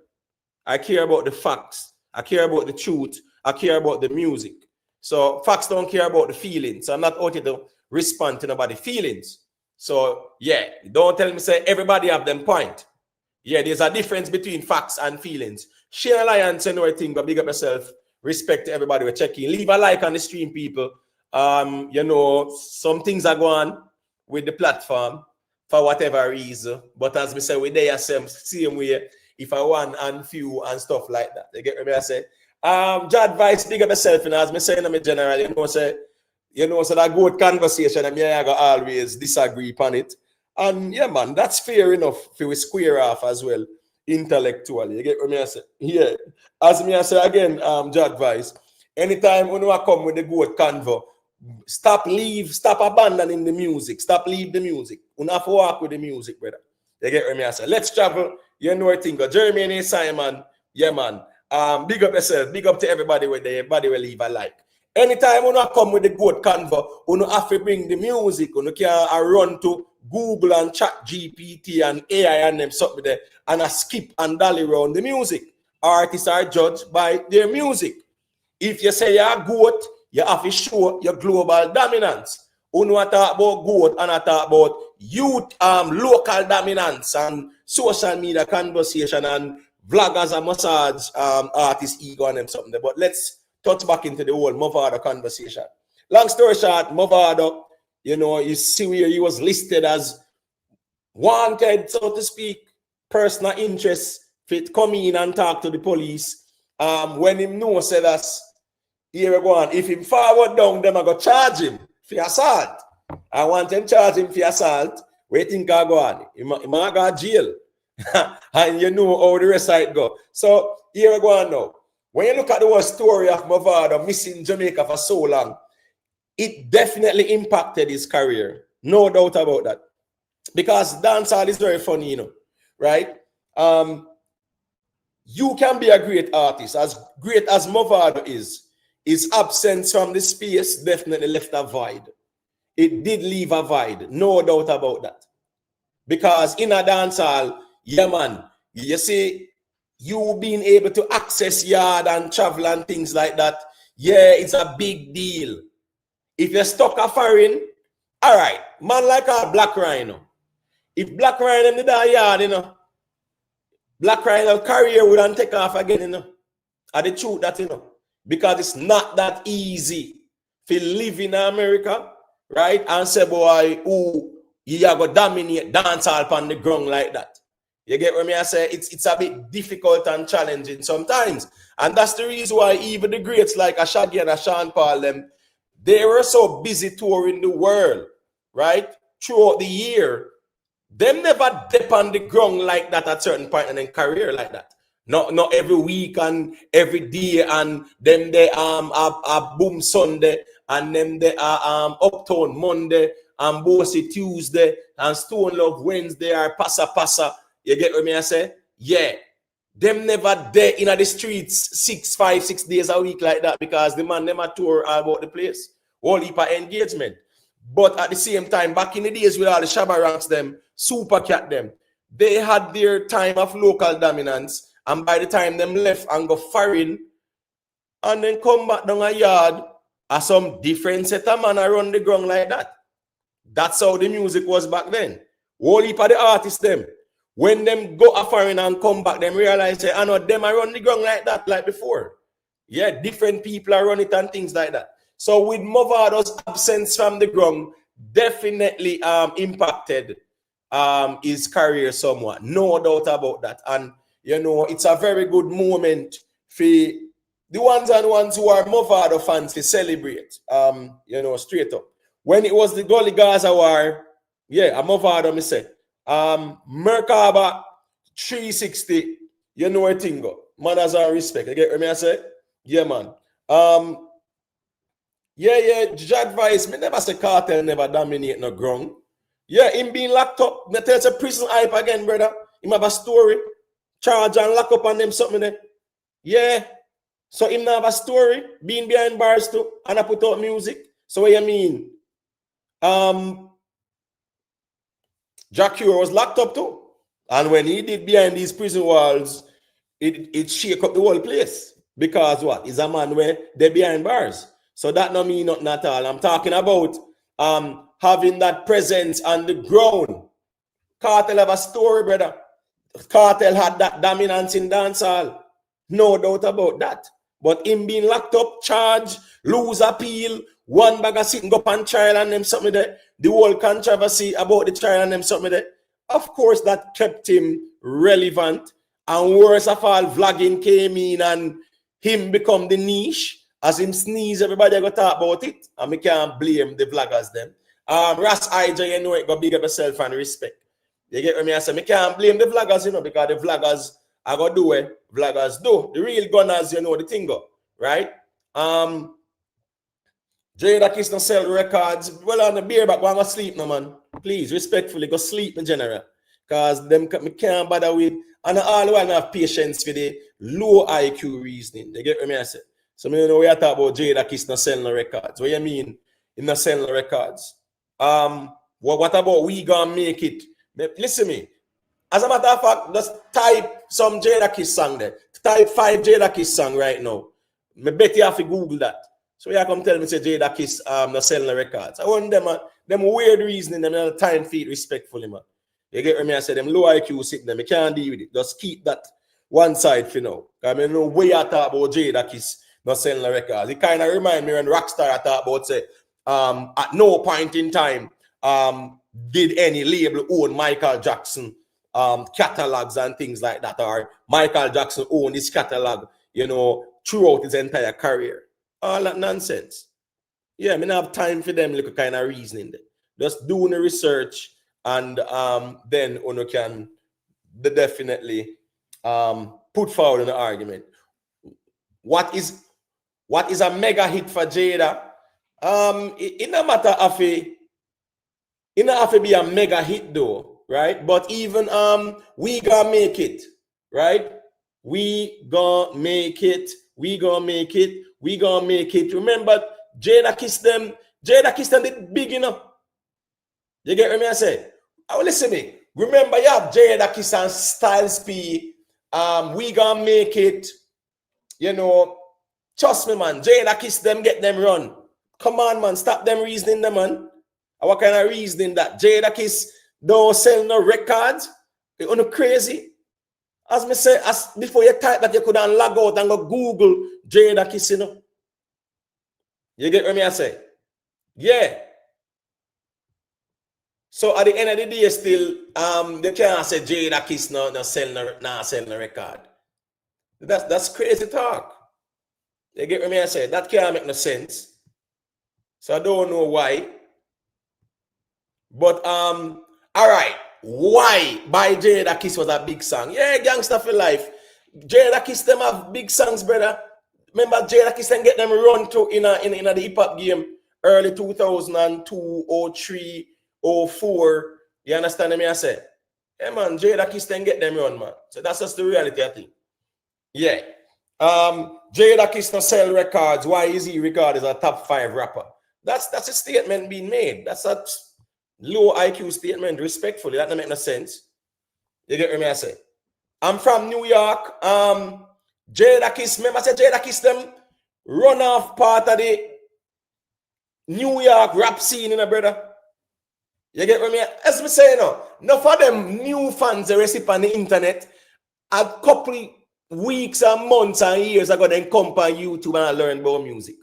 I care about the facts. I care about the truth. I care about the music. So facts don't care about the feelings. So I'm not out here to respond to nobody's feelings. So don't tell me say everybody have them point. There's a difference between facts and feelings. Share Alliance and everything, but big up yourself. Respect to everybody we're checking. Leave a like on the stream, people. Some things are going on with the platform for whatever reason. But as we say, we there same way. If I want and few and stuff like that. You get what I say? Jad Vice, big up yourself, as me saying in general, so that good conversation, and I go always disagree upon it. And man, that's fair enough if we square off as well, intellectually. You get what I say? Yeah. As me I say again, Jad Vice, anytime when I come with the good convo, stop abandoning the music. Stop leave the music. You have to walk with the music, brother. You get what I say? Let's travel. You know what I think. Jeremy and Simon, man. Big up yourself. Big up to everybody where everybody will leave a like. Anytime you come with the good Convo, you have to bring the music. You can run to Google and Chat GPT and AI and them something there, and a skip and dolly around the music. Artists are judged by their music. If you say you're good, you have to show your global dominance. You talk about good and I talk about youth local dominance and social media conversation and vloggers and massage artists ego and them something there. But let's touch back into the whole Mavado conversation. Long story short, Mavado, you see where he was listed as wanted, so to speak, personal interest, fit come in and talk to the police. When him know said that, here we go on, if him forward down, them I go charge him for assault. I want them charge him for assault. Where you think I go on? He might go to jail. And you know how the rest of it go. So here we go on now. When you look at the whole story of Mavado missing Jamaica for so long, it definitely impacted his career. No doubt about that. Because dancehall is very funny, right? You can be a great artist, as great as Mavado is. His absence from the space definitely left a void. It did leave a void, no doubt about that. Because in a dancehall, yeah man, you see, you being able to access yard and travel and things like that, yeah, it's a big deal. If you're stuck a foreign, all right, man like a Black Rhino. If Black Rhino in the yard, Black Rhino career wouldn't take off again, And the truth that, because it's not that easy to live in America, right? And say, boy, you are going to dominate dancehall on the ground like that. You get what I say? It's a bit difficult and challenging sometimes. And that's the reason why even the greats like Shaggy and Sean Paul, they were so busy touring the world, right? Throughout the year. Them never dip on the ground like that at certain point in their career like that. Not every week and every day, and them they are Boom Sunday, and them they are Uptown Monday, and Bossy Tuesday, and Stone Love Wednesday, or Passa. You get what I say? Yeah. Them never there in the streets 6 days a week like that, because the man never tour all about the place. Whole heap of engagement. But at the same time, back in the days with all the Shabba Ranks, them, Super Cat, them, they had their time of local dominance. And by the time them left and go foreign, and then come back down a yard, as some different set of man around the ground like that. That's how the music was back then. Whole heap of the artists, them, when them go a foreign and come back, them realize, I know them around the ground like that, like before. Yeah, different people are running it and things like that. So with Mavado's absence from the ground, definitely impacted his career somewhat. No doubt about that. And it's a very good moment for the ones who are Mavado fans to celebrate. Straight up. When it was the Gully Gaza War, yeah, a Mavado, me say. Merkaba 360, you know a thing go. Manners and respect. You get what I say? Yeah, man. Jack Vybz, me never say Kartel never dominate no ground. Yeah, him being locked up, me tell you prison hype again, brother. Him have a story. Charge and lock up on them something there. Yeah. So him have a story, being behind bars too, and I put out music. So what you mean? Jack Cure was locked up too. And when he did behind these prison walls, it shake up the whole place. Because what? He's a man where they're behind bars. So that don't mean nothing at all. I'm talking about having that presence on the ground. Kartel have a story, brother. Kartel had that dominance in dancehall. No doubt about that. But him being locked up, charged, lose appeal, one bag of sitting up on trial and them something there, the whole controversy about the trial and them something there, of course that kept him relevant. And worse of all, vlogging came in and him become the niche. As him sneeze, everybody go talk about it. And we can't blame the vloggers them. Ras IJ, it go big up yourself and respect. You get what I say? I can't blame the vloggers, because the vloggers are going to do what vloggers do. The real gunners, the thing go, right? Jada Kiss no sell records. Well, on the beer back, go sleep no, man. Please, respectfully, go sleep in general. Because them me can't bother with And all the while have patience for the low IQ reasoning. They get what I say? So me know we are talking about Jadakiss not selling no records. What you mean in not selling no records? What about we gonna make it? Listen to me. As a matter of fact, just type some Jadakiss song there. Type 5 Jadakiss song right now. Me bet you have to Google that. So you come tell me say Jadakiss not selling the records. I want them weird reasoning, them time feed respectfully, man. You get what I say? Them low IQ sitting them. You can't deal with it. Just keep that one side for now. I mean, no way I talk about Jadakiss not selling the records. It kind of remind me when Rockstar I talk about say at no point in time did any label own Michael Jackson catalogs and things like that, or Michael Jackson owned his catalog, you know, throughout his entire career. All that nonsense. Yeah, I mean, I have time for them little kind of reasoning there. Just doing the research and then you can definitely put forward an argument. What is a mega hit for Jada? It no matter if it not have to be a mega hit though, right? But even we gonna make it, right? We gonna make it. We gonna make it. We gonna make it. Remember, Jadakiss them did big enough. You get what I say? Oh, listen to me. Remember, you have Jadakiss and Styles P. We gonna make it. You know, trust me, man. Jadakiss them get them run. Come on, man. Stop them reasoning, them, man. What kind of reasoning that Jadakiss don't sell no records? You know, crazy. As me say, as before you type that, you could log out and go Google Jadakiss, you know. You get what I say? Yeah. So at the end of the day, still, they can't say Jadakiss not sell no record. That's crazy talk. You get what I say? That can't make no sense. So I don't know why. But all right, why by Jadakiss was a big song? Yeah, Gangsta for Life. Jadakiss them have big songs, brother. Remember Jadakiss then get them run to in the hip hop game early 2002, 03, 04. You understand me? I say, yeah, man, Jadakiss then get them run, man. So that's just the reality, I think. Yeah. Jadakiss no sell records. Why is he regarded as a top 5 rapper? That's a statement being made. That's a low IQ statement, respectfully. That don't make no sense. You get what I say? I'm from New York. Jadakiss, remember I said Jadakiss them run off part of the New York rap scene, brother. You get what I mean? As we say, enough of them new fans they receive on the internet a couple weeks and months and years ago, then come on YouTube and learn about music.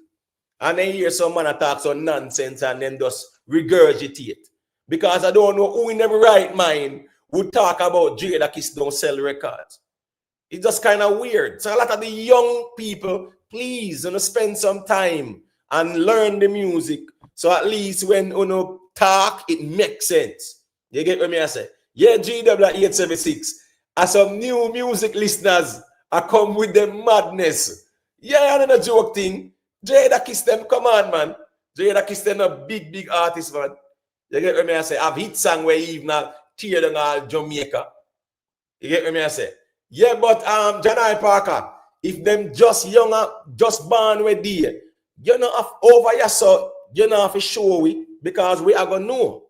And then hear some man talk some nonsense and then just regurgitate. Because I don't know who in their right mind would talk about Jadakiss don't sell records. It's just kind of weird. So a lot of the young people, please, spend some time and learn the music. So at least when talk, it makes sense. You get what I say? Yeah, GW876. As some new music listeners, I come with the madness. Yeah, and a joke thing. Jadakiss them, come on, man. Jadakiss them a big artist, man. You get what I say? I've hit song where even tear down all Jamaica. You get what I say? Yeah, but Janai Parker, if them just younger, just born with there, you know over here, so you know have to show we because we are gonna know.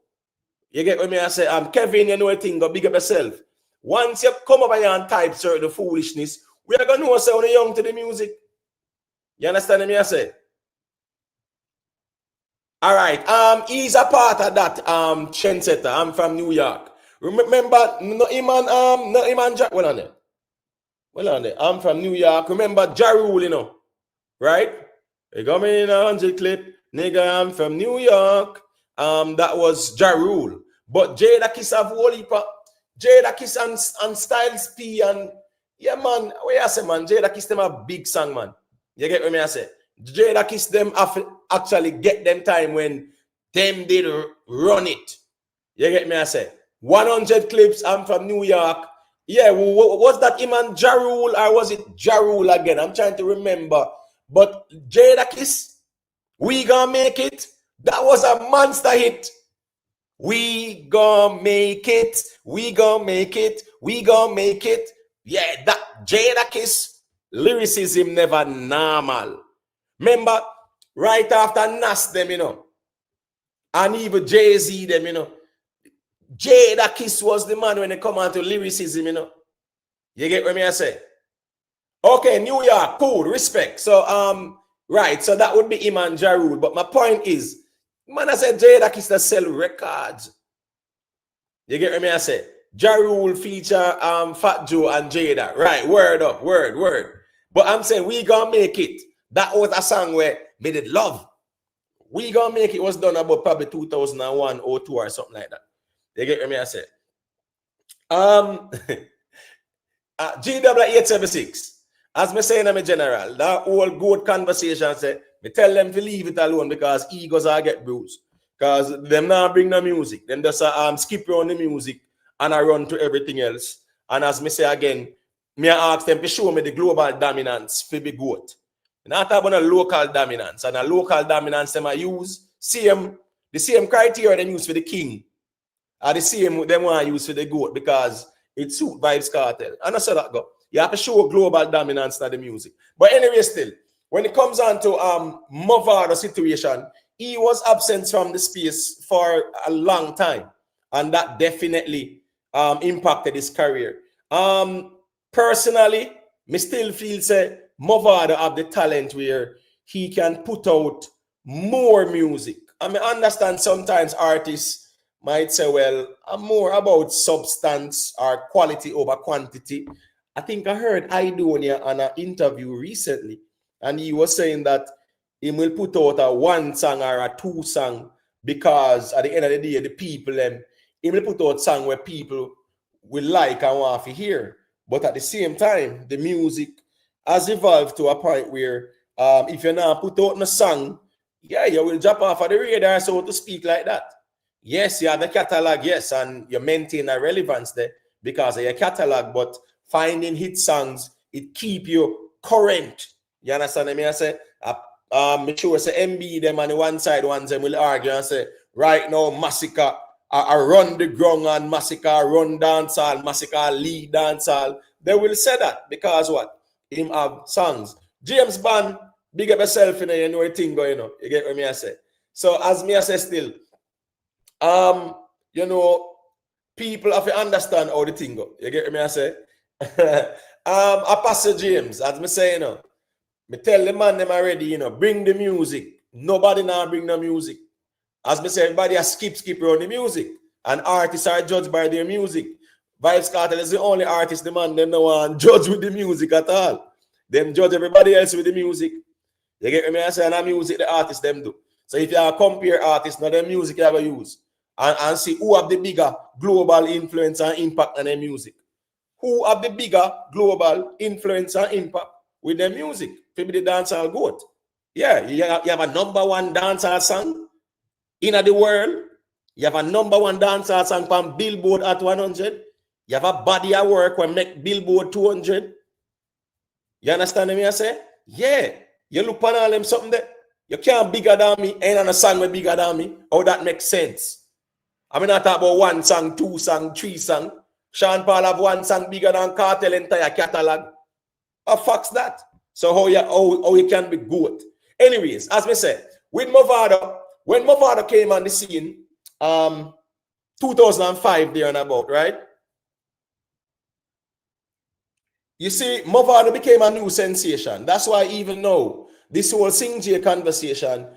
You get what I say? Kevin, you know a thing, go big up yourself. Once you come over here and type certain foolishness, we are gonna know say when you're young to the music. You understand me? I say? All right. He's a part of that trendsetter. I'm from New York. Remember, no Iman Jack. Well on there. I'm from New York. Remember Ja Rule, right? You got me in 100 clip, nigga. I'm from New York. That was Ja Rule. But Jadakiss have whole heap of Jadakiss and Styles P and yeah, man. What I say, man? Jadakiss them a big song, man. You get what I say? Jadakiss them actually get them time when them did run it. You get me? I say 100 clips. I'm from New York. Yeah, was that Iman Ja Rule or was it Ja Rule again? I'm trying to remember. But Jadakiss, we gonna make it. That was a monster hit. We gonna make it. We gonna make it. We gonna make it. Yeah, that Jadakiss lyricism never normal. Remember, right after Nas them, you know, and even Jay-Z them, you know, Jadakiss was the man when they come on to lyricism, you know. You get what I say? Okay, New York, cool, respect. So, right, so that would be him and Ja Rule. But my point is, man, I said Jadakiss that sell records. You get what I say? Ja Rule feature Fat Joe and Jada. Right, word up, word. But I'm saying we gonna make it. That was a song where me did love. We gonna make it was done about probably 2001 or 2 or something like that. You get what I say? GW876. As me saying in general, that whole good conversation say, me tell them to leave it alone because egos are get bruised. Because them now bring the music. Them just skip around the music and I run to everything else. And as me say again, me ask them to show me the global dominance for be good. Not about a local dominance. And a local dominance them I use the same criteria they use for the king. Are the same them want to use for the goat because it suit Vybz Kartel. And I said that go. You have to show global dominance to the music. But anyway, still, when it comes on to Mavado situation, he was absent from the space for a long time. And that definitely impacted his career. Personally, me still feel say Mavado have the talent where he can put out more music. I mean, I understand sometimes artists might say, well, I'm more about substance or quality over quantity. I think I heard Idonia on an interview recently, and he was saying that he will put out a 1 song or a 2 song because at the end of the day, the people, he will put out song where people will like and want to hear. But at the same time, the music has evolved to a point where if you're not put out a song, yeah, you will drop off of the radar, so to speak, like that. Yes, you have the catalog, yes, and you maintain a relevance there because of your catalog, but finding hit songs, it keep you current. You understand what I say? I'm sure say MB them on the one side, ones them will argue and say, right now, Masicka, I run the ground and Masicka run dancehall, Masicka lead dancehall. They will say that because what? Him have songs. James Bond, big up yourself, you know what thing going on. You get what I say? So as me I say still, you know, people have to understand how the thing go. You get me I say? Apostle James, as me say, you know, me tell the man them already, you know, bring the music. Nobody now bring the music. As me say, everybody has skip around the music. And artists are judged by their music. Vybz Kartel is the only artist, the man, them no one judge with the music at all. Them judge everybody else with the music. You get me I say? And the music the artists them do. So if you compare artists, now the music you ever use. And see who have the bigger global influence and impact on their music. Who have the bigger global influence and impact with their music? Maybe the dancehall goat. Yeah, you have a #1 dancehall song in the world. You have a #1 dancehall song from Billboard at 100. You have a body of work when make Billboard 200. You understand me I say? Yeah. You look on all them something that you can't bigger than me, ain't on a song with bigger than me. How that makes sense? I mean, I talk about 1 song, 2 song, 3 song. Sean Paul have 1 song bigger than Kartel entire catalog. How fuck's that? So how you can be good? Anyways, as we said, with Mavado, when Mavado came on the scene, 2005 there and about, right? You see, Mavado became a new sensation. That's why even now, this whole Sing J conversation,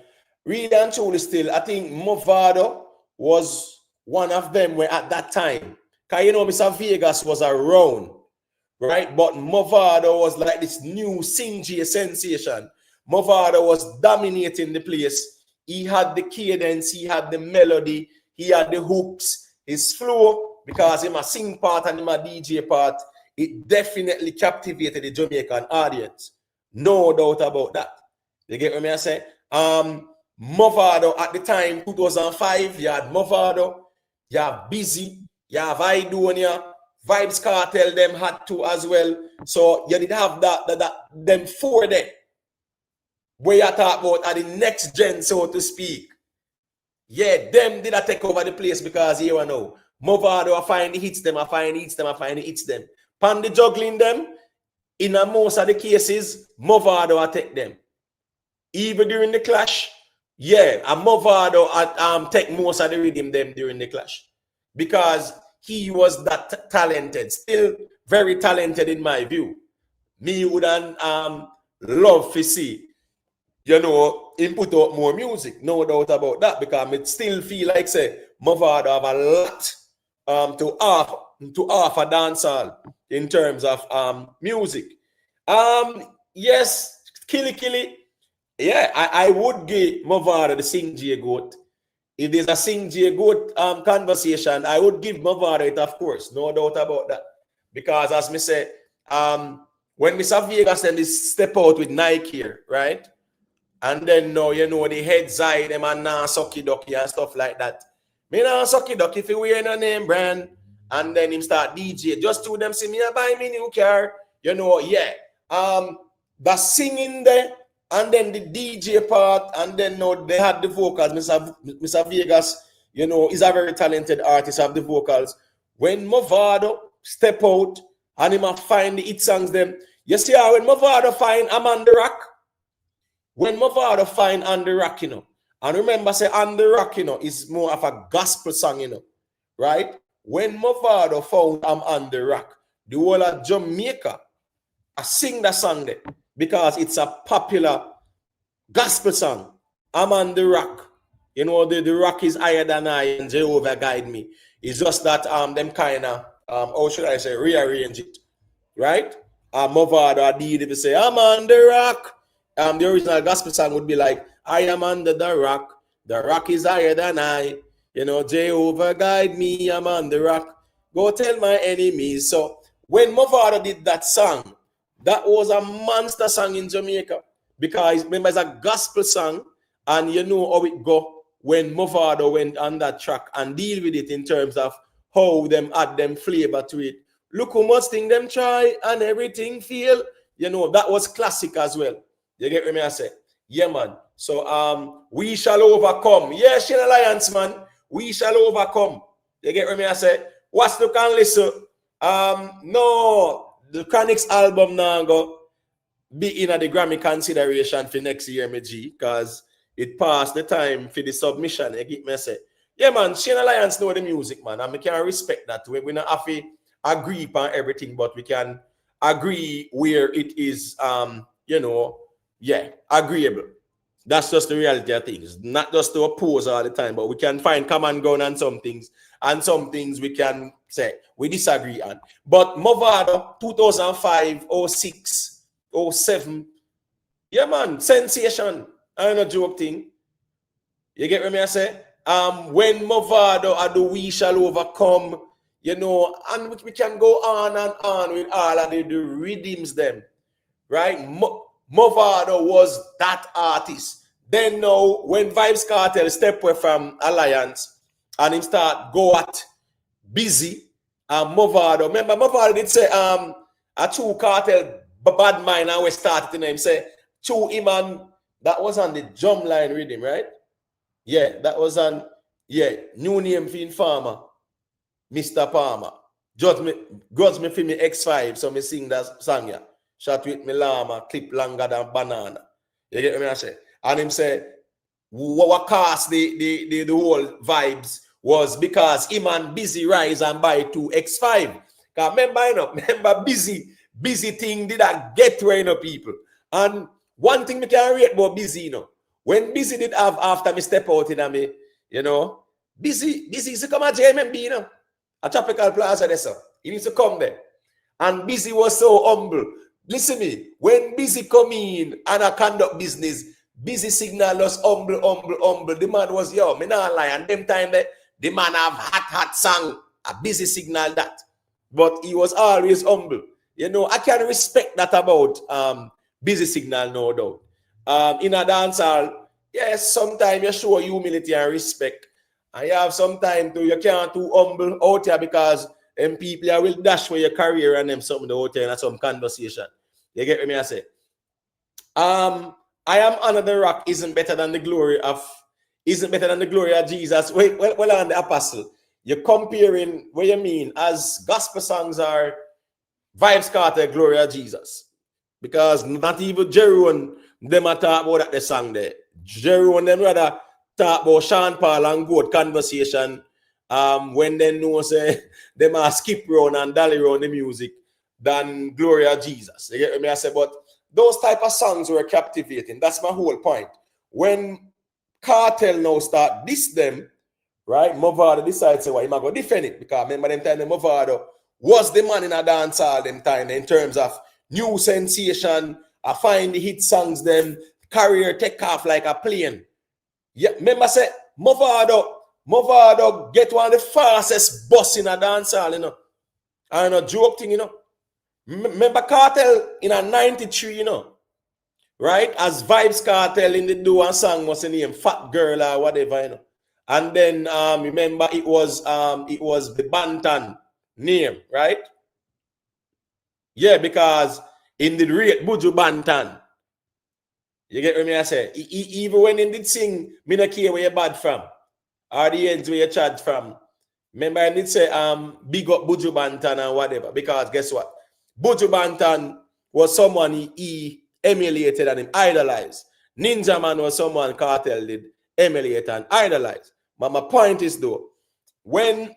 really and truly still, I think Mavado was one of them where at that time, because you know, Mr. Vegas was around, right? But Mavado was like this new Sing J sensation. Mavado was dominating the place. He had the cadence, he had the melody, he had the hooks, his flow, because him a sing part and him a DJ part, it definitely captivated the Jamaican audience. No doubt about that. You get what I say? Mavado at the time, 2005, you had Mavado, you have Busy, you have Idonia, Vybz Kartel, them had to as well. So you did have them 4 there. Where you talk about at the next gen, so to speak. Yeah, them did not take over the place because here I know. Mavado, I find the hits them, I find the hits them. Pan the juggling them, in a most of the cases, Mavado attack them. Even during the clash, yeah, and Mavado take most of the rhythm them during the clash. Because he was that talented, still very talented in my view. Me wouldn't love to see, him put out more music, no doubt about that, because it still feel like say Mavado have a lot to offer dancehall in terms of music. Yes, Killy. Yeah, I would give Mavado the Sing J Goat. If there's a Sing J Goat conversation, I would give Mavado it, of course, no doubt about that. Because as me say, when Mr. Vegas then step out with Nike here, right? And then now the heads eye them and now sucky ducky and stuff like that. Me now sucky ducky if you wear a name brand and then him start DJ. Just to them see me buy me new car. Yeah. The singing there and then the DJ part and then now they had the vocals. Mr. Vegas, is a very talented artist of the vocals. When Mavado step out and him find the hit songs them. You see how when Mavado find I'm on the rock. When Mavado find on the rock, and remember say on the rock, is more of a gospel song, right? When Mavado found I'm on the rock, the whole of Jamaica, I sing that song there because it's a popular gospel song. I'm on the rock. The rock is higher than I and Jehovah guide me. It's just that them kind of how should I say rearrange it, right? Mavado did if say I'm on the rock. The original gospel song would be like, I am under the rock is higher than I, Jehovah guide me, I'm on the rock, go tell my enemies. So when Mavado did that song, that was a monster song in Jamaica, because remember it's a gospel song, and you know how it go when Mavado went on that track and deal with it in terms of how them add them flavor to it. Look how much thing them try and everything feel, that was classic as well. You get what I say? Yeah, man. So we shall overcome. Yeah, Shin Alliance, man. We shall overcome. You get what I say? What's the can listen? No, the Chronix album now go be in the Grammy consideration for next year, my G, because it passed the time for the submission. You get me say? Yeah, man. Shin Alliance know the music, man, and we can respect that. We not have to agree upon everything, but we can agree where it is, yeah, agreeable. That's just the reality of things. Not just to oppose all the time, but we can find common ground on some things, and some things we can say we disagree on. But Mavado, 2005, 06, 07, yeah, man, sensation. I don't joke thing. You get what I say? When Mavado and the We Shall Overcome, and we can go on and on with all of the rhythms them, right? Mavado was that artist. Then now, when Vybz Kartel step away from Alliance and him start go at Busy and Mavado. Remember, Mavado did say a two Kartel bad mind and we started him say two him and that was on the drum line rhythm, right? Yeah, that was on new name for Informer, Mr. Palmer. Judge me for me X5, so me sing that song here. Shot with me llama, clip longer than banana. You get what I say? And him say, what caused the whole vibes was because him and Busy rise and buy 2 X5. Because remember busy thing did that get to people. And one thing me can rate about Busy, when Busy did have after me step out in me, Busy is to come at JMB, a Tropical Plaza there, sir. He needs to come there. And Busy was so humble. Listen me, when Busy come in and I conduct business, Busy signal us humble. The man was, me not lie. And them time that the man have hot song, a Busy signal that. But he was always humble. I can respect that about Busy signal, no doubt. In a dancehall, yes, sometimes you show humility and respect. And you have sometimes you can't too humble out here because people will dash for your career and them something out here in some conversation. You get what I say? I am under the rock isn't better than the glory of Jesus. Well, on the apostle. You're comparing what you mean as gospel songs are Vybz Kartel, Gloria Jesus. Because not even Jerry them a talk about that the song there. Jerry and them rather talk about Sean Paul and Goat conversation when they know say them a skip round and dolly round the music than Gloria Jesus. You get me? I say, but those type of songs were captivating. That's my whole point. When Kartel now start diss them, right? Mavado decides say, well, he might go defend it because remember them time Mavado was the man in a dancehall them time in terms of new sensation, I find the hit songs, them career take off like a plane. Yeah, remember say Mavado get one of the fastest bus in a dancehall, you know. I know joke thing, you know. Remember Kartel in a 93, you know. Right? As Vybz Kartel in the do one song was the name Fat Girl or whatever, you know. And then remember it was the Bantan name, right? Yeah, because in the rate Buju Bantan. You get what I say? Even when he did sing, me no care where you bad from. Or the ends where you charge from. Remember I did say big up Buju Bantan and whatever. Because guess what? Buju Bantan was someone he emulated and him idolized. Ninja Man was someone Kartel did emulate and idolize. But my point is though, when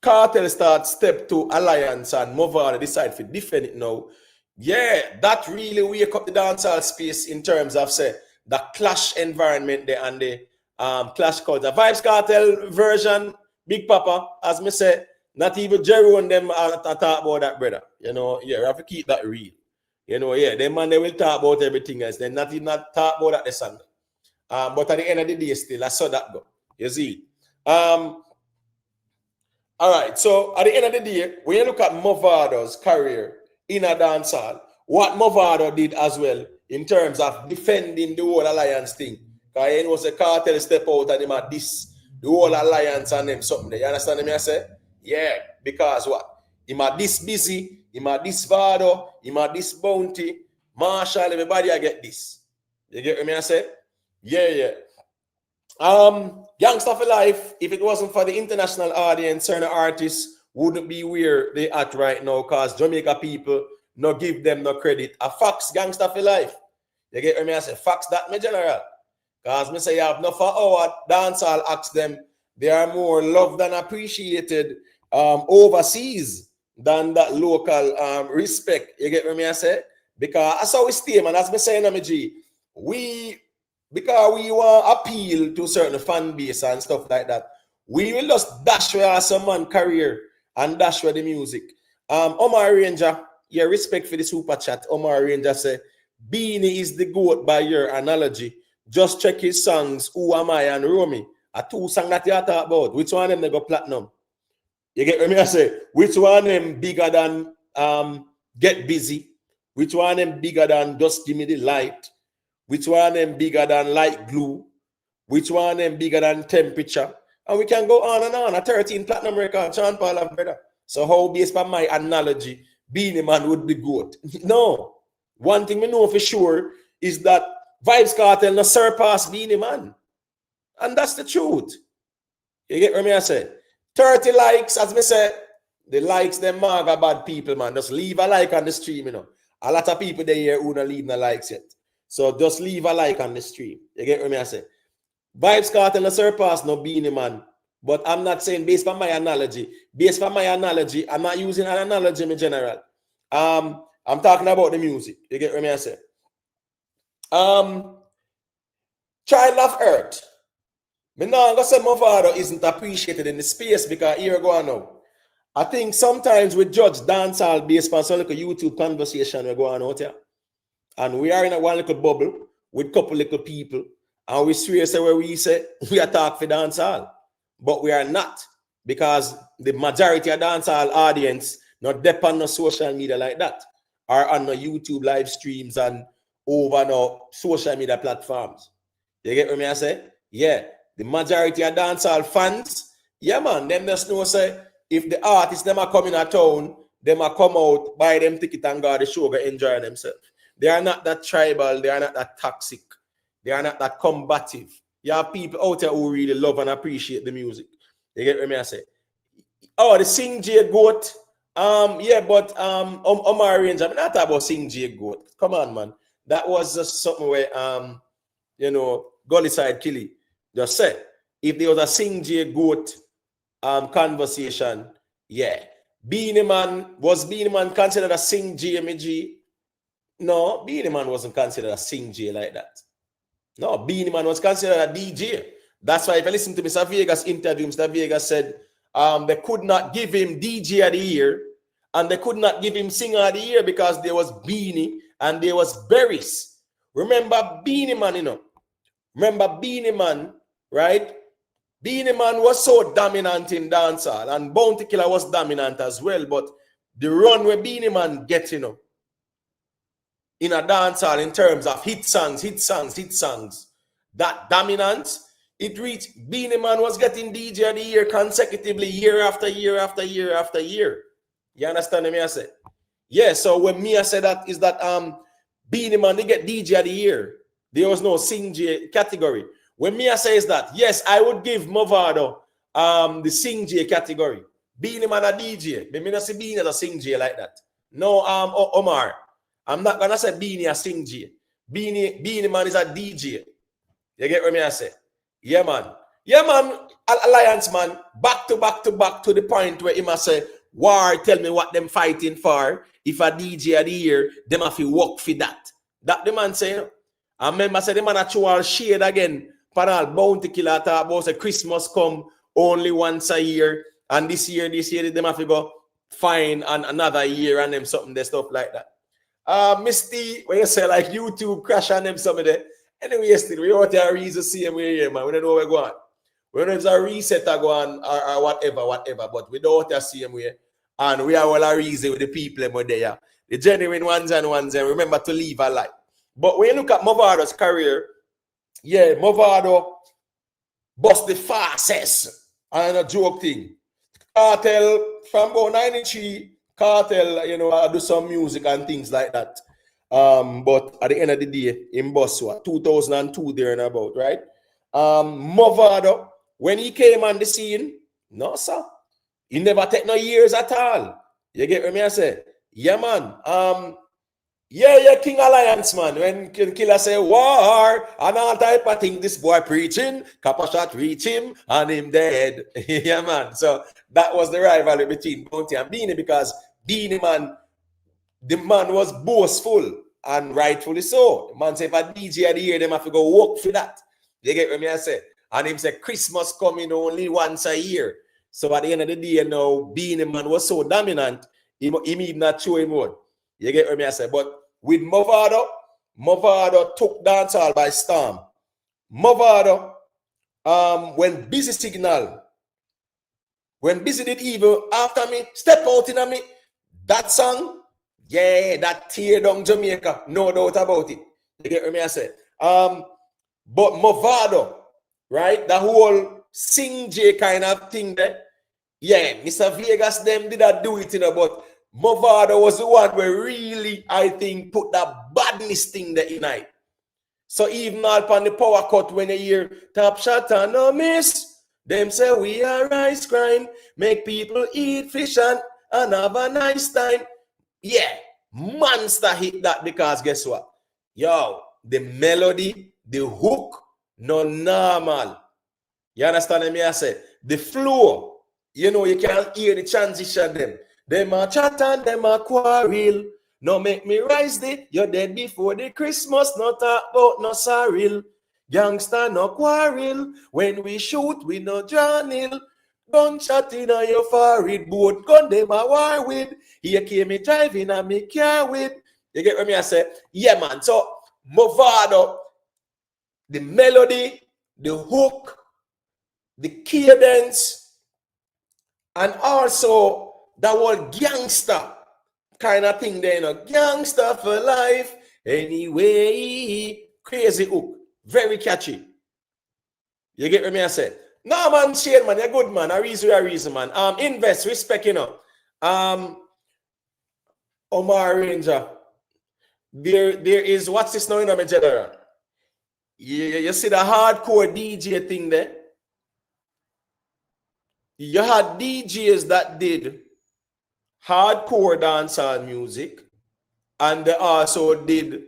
Kartel starts step to alliance and Mavado decide to defend it now, yeah, that really wake up the dancehall space in terms of say the clash environment there and the clash culture. Vybz Kartel version, Big Papa, as me say, not even Jerry and them talk about that, brother. You know, yeah, we have to keep that real. You know, yeah, them man they will talk about everything else. They not even talk about that the song. But at the end of the day, still I saw that go. You see. All right, so at the end of the day, when you look at Mavado's career in a dancehall, what Mavado did as well in terms of defending the whole alliance thing. Because he was a Kartel step out and him at this, the whole alliance and them something there. You understand me? I say? Yeah, because what? Him at this busy, him at this Vado, him at this Bounty, Marshall, everybody I get this. You get me? I say? Yeah. Gangsta for Life, if it wasn't for the international audience, certain artists wouldn't be where they at right now because Jamaica people no give them no credit. A facts Gangsta for Life. You get me? I say facts that me general. Because me say you have no for our dancehall acts them. They are more loved and appreciated overseas than that local respect. You get me? I say? Because that's how we stay, man. As me saying, because we want to appeal to certain fan base and stuff like that, we will just dash where someone career and dash where the music. Omar Ranger, yeah, respect for the super chat. Omar Ranger say, Beanie is the goat by your analogy. Just check his songs, Who Am I and Romy. A two songs that you talk about. Which one of them they go platinum? You get me? I say, which one of them bigger than Get Busy? Which one of them bigger than Just Give Me the Light? Which one of them bigger than Light Glue? Which one of them bigger than Temperature? And we can go on and on. A 13 platinum record, Sean Paul have better. So how, based on my analogy, Beanie Man would be good? No. One thing we know for sure is that Vybz Kartel no surpass Beanie Man. And that's the truth. You get what I say? 30 likes, as me say, the likes, them maga bad people, man. Just leave a like on the stream, you know. A lot of people there here who don't leave no likes yet. So just leave a like on the stream. You get what I say? Vybz Kartel no surpass no Beanie Man. But I'm not saying based on my analogy. Based on my analogy, I'm not using an analogy in general. I'm talking about the music. You get what I say? Child of Earth. Me now I'm gonna say Mavado isn't appreciated in the space because here we go now. I think sometimes we judge dancehall based on some little YouTube conversation we're going out here. And we are in a one little bubble with couple little people. And we swear say where we say we are talk for dancehall. But we are not. Because the majority of dancehall audience not depend on social media like that. Or on the YouTube live streams and over no social media platforms. You get what I say? Yeah. The majority of dancehall fans, yeah man, them just know say if the artists them are coming to town, them are come out, buy them ticket and go to the show, go enjoy themselves. They are not that tribal, they are not that toxic, they are not that combative. You have people out there who really love and appreciate the music. You get what I say? Oh, the Sing J Goat Yeah, but Omar Range, I'm not talking about Sing J Goat. Come on, man. That was just something where you know, Gully Side Killy just said if there was a Sing J Goat conversation, yeah. Beanie Man considered a Sing J MG? No, Beanie Man wasn't considered a Sing J like that. No, Beanie Man was considered a DJ. That's why if I listen to Mr. Vegas interview, Mr. Vegas said they could not give him DJ of the year and they could not give him singer of the year because there was Beanie and there was Berries. Remember Beanie Man, you know? Remember Beanie Man, right? Beanie Man was so dominant in dancehall and Bounty Killer was dominant as well, but the run where Beanie Man get, you know, in a dancehall in terms of hit songs, that dominance, it reached Beanie Man was getting DJ of the year consecutively year after year after year after year. You understand me? I say, yeah. So when me I say that is that Beanie Man they get DJ of the year. There was no Sing J category. When me I say is that yes, I would give Mavado the Sing J category. Beanie Man a DJ. Me not see Beanie as a Sing J like that. No, Omar. I'm not gonna say Beanie a Sing J. Beanie Man is a DJ. You get what me I say? Yeah, man. Yeah, man. Alliance, man. Back to the point where he must say, War, tell me what them fighting for. If a DJ of the year, them have to work for that. That the man say, I remember say the man actual shade again. Panel Bounty Killer talk about say Christmas come only once a year. And this year, them have to go find another year and them something, they stuff like that. Misty, when you say like YouTube crash on them some of the anyway, still we out there reason the same way here, man. We don't know where we're going. We don't know if it's a reset or go on or whatever, but we don't the same way. And we are all a reason with the people who are there. The genuine ones and remember to live a life. But when you look at Mavado's career, yeah, Mavado bust the fastest and a joke thing. Kartel from about 93. Kartel, you know, I do some music and things like that. But at the end of the day, in Boswa, 2002 there and about, right? Mavado, when he came on the scene, no, sir. He never take no years at all. You get what I say? Yeah, man. Yeah, King Alliance, man. When Killer say war and all type of thing, this boy preaching, couple shot reach him and him dead. Yeah, man. So that was the rivalry between Bounty and Beanie because Beanie Man, the man was boastful and rightfully so. The man say if a DJ of the year, them have to go work for that. You get what I say? And him say Christmas coming only once a year. So at the end of the day, now Beanie Man was so dominant, he need not show him more. You get what I say? But with Mavado took dancehall by storm. Mavado, when Busy Signal, when Busy did evil after me, step out in me, that song, yeah, that tear down Jamaica, no doubt about it. You get what I say? But Mavado, right, the whole Sing J kind of thing there, yeah, Mr. Vegas them did not do it, you know, but Mavado was the one where really, I think, put that badness thing there in night. So even all upon the power cut when you hear top shot and no miss, them say we are ice crime, make people eat fish and have a nice time. Yeah, monster hit that because guess what? Yo, the melody, the hook, no normal. You understand me? I say the flow, you know, you can't hear the transition them. Them a chat and them a quarrel. No make me rise the, you're dead before the Christmas, not talk about no sorrel. Gangster no quarrel. When we shoot, we no draw nil. Gunshot in a your forehead, boat gun them a war with. Here came me driving and me car with. You get what I say? Yeah, man. So Mavado, the melody, the hook, the cadence, and also that whole gangster kind of thing there, you know, gangster for life. Anyway, crazy hook, very catchy. You get what I say? No, man, Shane, man, you're good, man. A reason, man. Invest, respect, you know. Omar Ranger. There is, what's this now in my general? You see the hardcore DJ thing there? You had DJs that did hardcore dancehall music, and they also did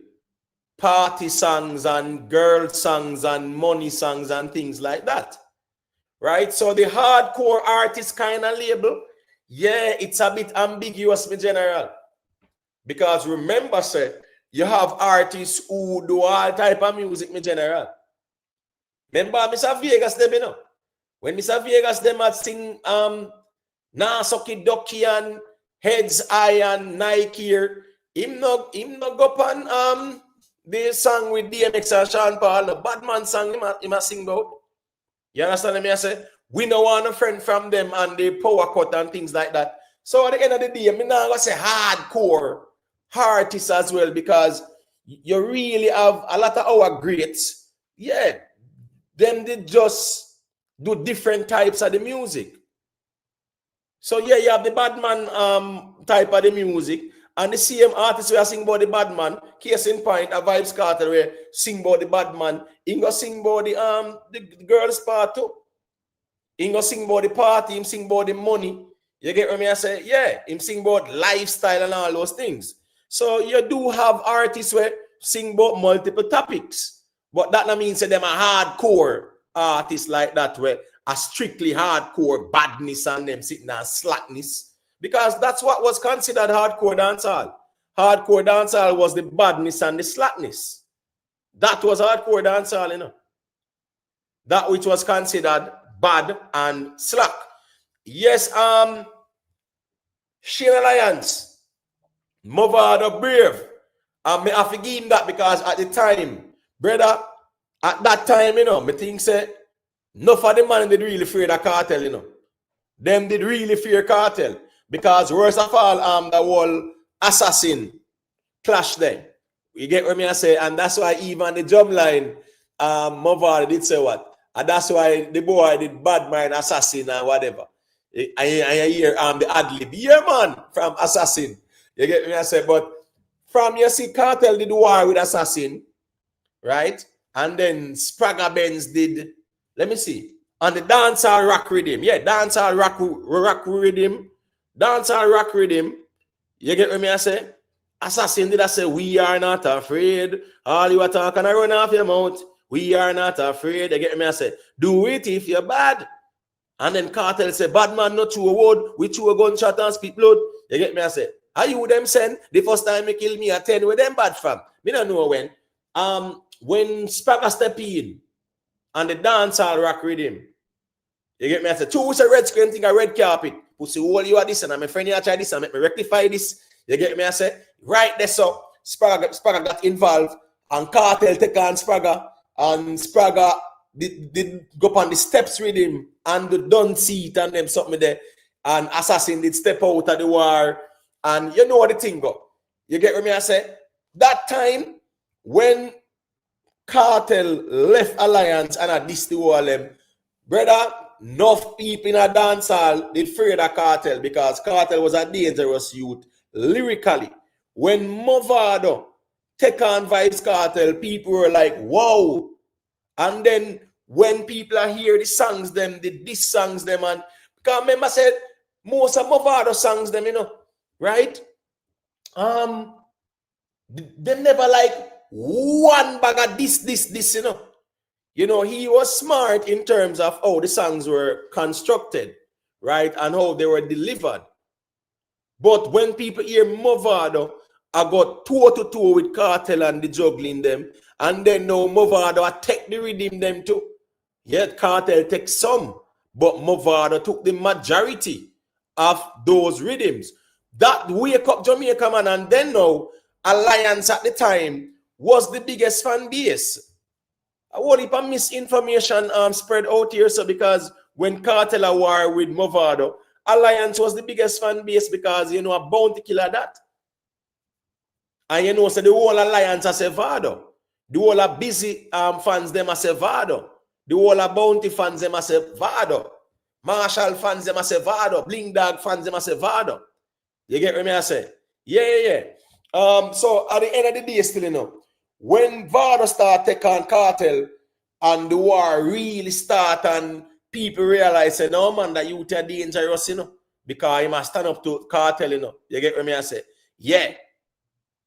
party songs and girl songs and money songs and things like that. Right? So the hardcore artist kind of label, yeah, it's a bit ambiguous, my general. Because remember, sir, you have artists who do all type of music, my general. Remember, Mr. Vegas, them, you know. When Mr. Vegas, them had sing Nasoki Doki and Heads Eye and Nike here, him no go on the song with DMX and Sean Paul, the Badman song him a sing about. You understand me? I say, we no want a friend from them and the power cut and things like that. So at the end of the day, I'm not gonna say hardcore artists as well, because you really have a lot of our greats. Yeah, them they just do different types of the music. So yeah, you have the Badman type of the music, and the same artist who sing about the Badman, case in point, a Vybz Kartel where sing about the Badman, he go sing about the girls part too. He go sing about the party, him sing about the money. You get what I say? Yeah, him sing about lifestyle and all those things. So you do have artists where sing about multiple topics, but that not means that them a hardcore artists like that where a strictly hardcore badness and them sitting and slackness, because that's what was considered hardcore dancehall. Hardcore dancehall was the badness and the slackness. That was hardcore dancehall, you know. That which was considered bad and slack. Yes, Shane Alliance, Mavado Brave. I have to give him that, because at the time, brother, at that time, you know, me think say, enough of the man did really fear the Kartel, you know. Them did really fear Kartel, because worst of all, the whole assassin clash them. You get what I say? And that's why even the drum line, Mavado did say what? And that's why the boy did bad mind assassin and whatever. I hear the ad-lib. Yeah, man, from assassin. You get me? I say, but from you see Kartel did war with assassin, right? And then Spragga Benz did, let me see, on the dancehall rock rhythm. Yeah, dancehall rock rhythm. Dancehall rock rhythm. You get what I say? Assassin did I say, we are not afraid. All you are talking, I run off your mouth. We are not afraid. You get me? I say, do it if you're bad. And then Kartel say, bad man not through a word, we through a gunshot and spit blood. You get me? I say, are you them send? The first time you kill me at 10 with them bad fam. Me don't know when. When Spragga step in and the dancehall rock rhythm, you get me? I say, two is a red screen thing, a red carpet. Pussy, all you are this, and my friend here try this, and make me rectify this. You get me? I say, right there, so Spragga got involved, and Kartel take on Spragga, and Spragga did go up on the steps with him, and the done seat and them something there, and Assassin did step out of the war, and you know what the thing go. You get what I say? That time, when Kartel left Alliance and I dissed the whole them, brother, enough people in a dancehall did fear the Kartel, because Kartel was a dangerous youth lyrically. When Mavado take on Vybz Kartel, people were like, wow. And then when people are hear the songs them, the diss songs them, and because remember I said most of Mavado songs them, you know, right? They never like one bag of this, you know. You know, he was smart in terms of how the songs were constructed, right? And how they were delivered. But when people hear Mavado, I got toe-to-toe with Kartel and the juggling them. And then now Mavado I take the rhythm them too. Yet Kartel take some. But Mavado took the majority of those rhythms. That wake up Jamaica, man. And then now, Alliance at the time was the biggest fan base. A whole heap of misinformation spread out here. So because when Kartel war with Mavado, Alliance was the biggest fan base, because you know a bounty killer that. And you know, so the whole Alliance as a Vado. The whole of busy fans them as a Vado. The whole of bounty fans them as a Vado. Marshall fans them as a Vado. Bling Dog fans them as a Vado. You get what I say? Yeah. So at the end of the day, still, you know, when Vado start taking on Kartel and the war really start and people realize, say, no man, that you are dangerous, you know. because he must stand up to Kartel, you know. You get what me I say? Yeah.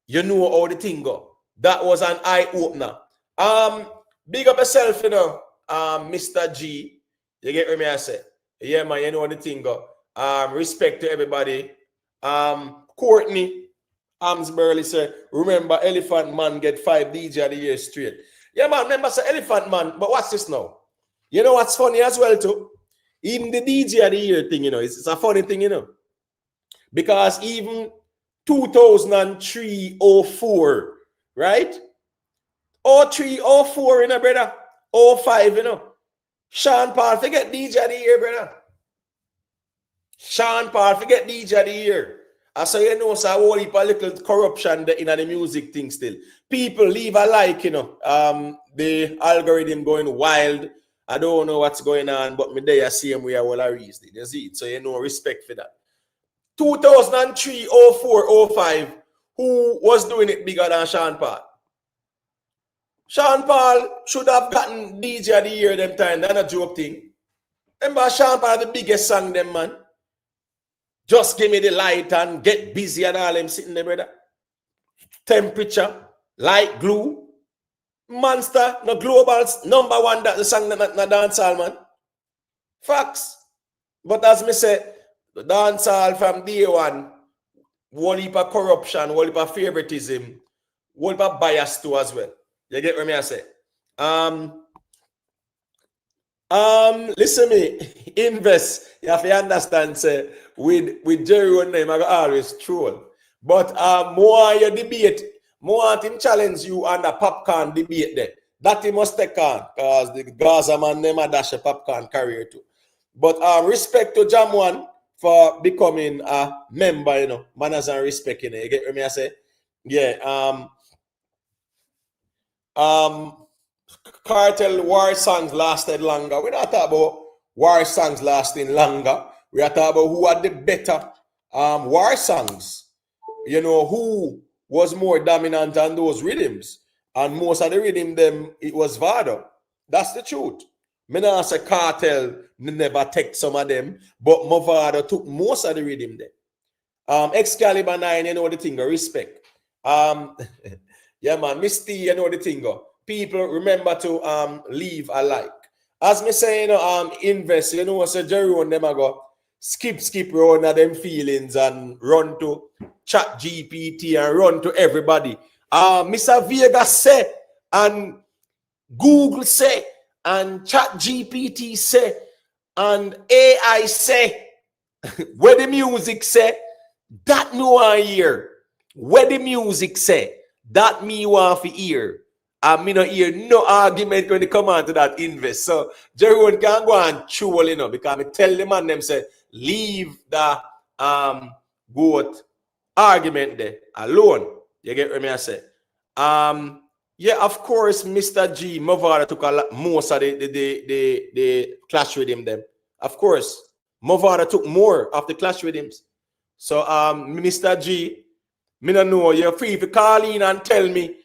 You know how the thing go. That was an eye-opener. Big up yourself, you know, Mr. G. You get what me I say? Yeah, man, you know how the thing go. Respect to everybody. Courtney Amsburley said, remember, Elephant Man get 5 DJ of the year straight. Yeah, man, remember, say Elephant Man, but what's this now? You know what's funny as well, too? Even the DJ of the year thing, you know, it's a funny thing, you know. Because even 2003, 04, right? 03, 04, you know, brother. 05, you know. Sean Paul, forget DJ of the year, brother. Sean Paul, forget DJ of the year. I say, you know, so a whole heap of little corruption in the music thing still. People leave a like, you know. The algorithm going wild. I don't know what's going on, but me there I see him where I will raise it. You see it? So you know, respect for that. 2003, 04, 05, who was doing it bigger than Sean Paul? Sean Paul should have gotten DJ of the year them time. That's a joke thing. Remember Sean Paul the biggest song them, man. Just give me the light and get busy and all them sitting there, brother. Temperature, light glue, monster, no globals, number one that the song na dancehall, man. Facts. But as me say, the dancehall from day one, one heap of corruption, one heap of favoritism, one heap of bias too as well. You get what me I say? Listen me, invest. You have to understand, say, with Jerry on name, I go always troll. But more you debate, more him challenge you on the popcorn debate there. That he must take on, because the Gaza man never dash a popcorn career too. But respect to Jam1 for becoming a member, you know, manners and respect, you know. You get what me I say? Yeah. Kartel war songs lasted longer. We're not talking about war songs lasting longer. We are talking about who had the better war songs. You know, who was more dominant on those rhythms. And most of the rhythm them, it was Vybz. That's the truth. Me not say Kartel never take some of them, but Mavado took most of the rhythm there. Excalibur 9, you know the thing, respect. Yeah, man, Misty, you know the thing. People remember to leave a like. As me say, you know, invest, you know, what say Jerry on them I go skip round of them feelings and run to Chat GPT and run to everybody. Mr. Vega say and Google say and Chat GPT say and AI say where the music say that no one hear. Where the music say that me want to hear. And me not hear no argument when they come on to that invest. So Jerry can go and chew, you know, because I tell the man them say leave the goat argument there alone. You get what me I say? Yeah, of course, Mr. G, Mavado took a lot, most of the clash with him them. Of course, Mavado took more of the clash with him. So Mr. G, me don't know, you're free to call in and tell me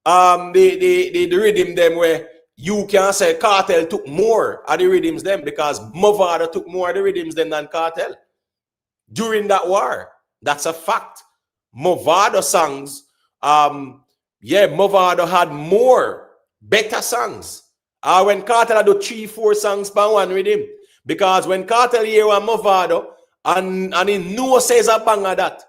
the rhythm them where you can say Kartel took more of the rhythms them because Mavado took more of the rhythms them than Kartel during that war. That's a fact. Mavado songs, yeah, Mavado had more better songs. When Kartel had do 3-4 songs per one rhythm, because when Kartel hear one Mavado and he know says a banger that.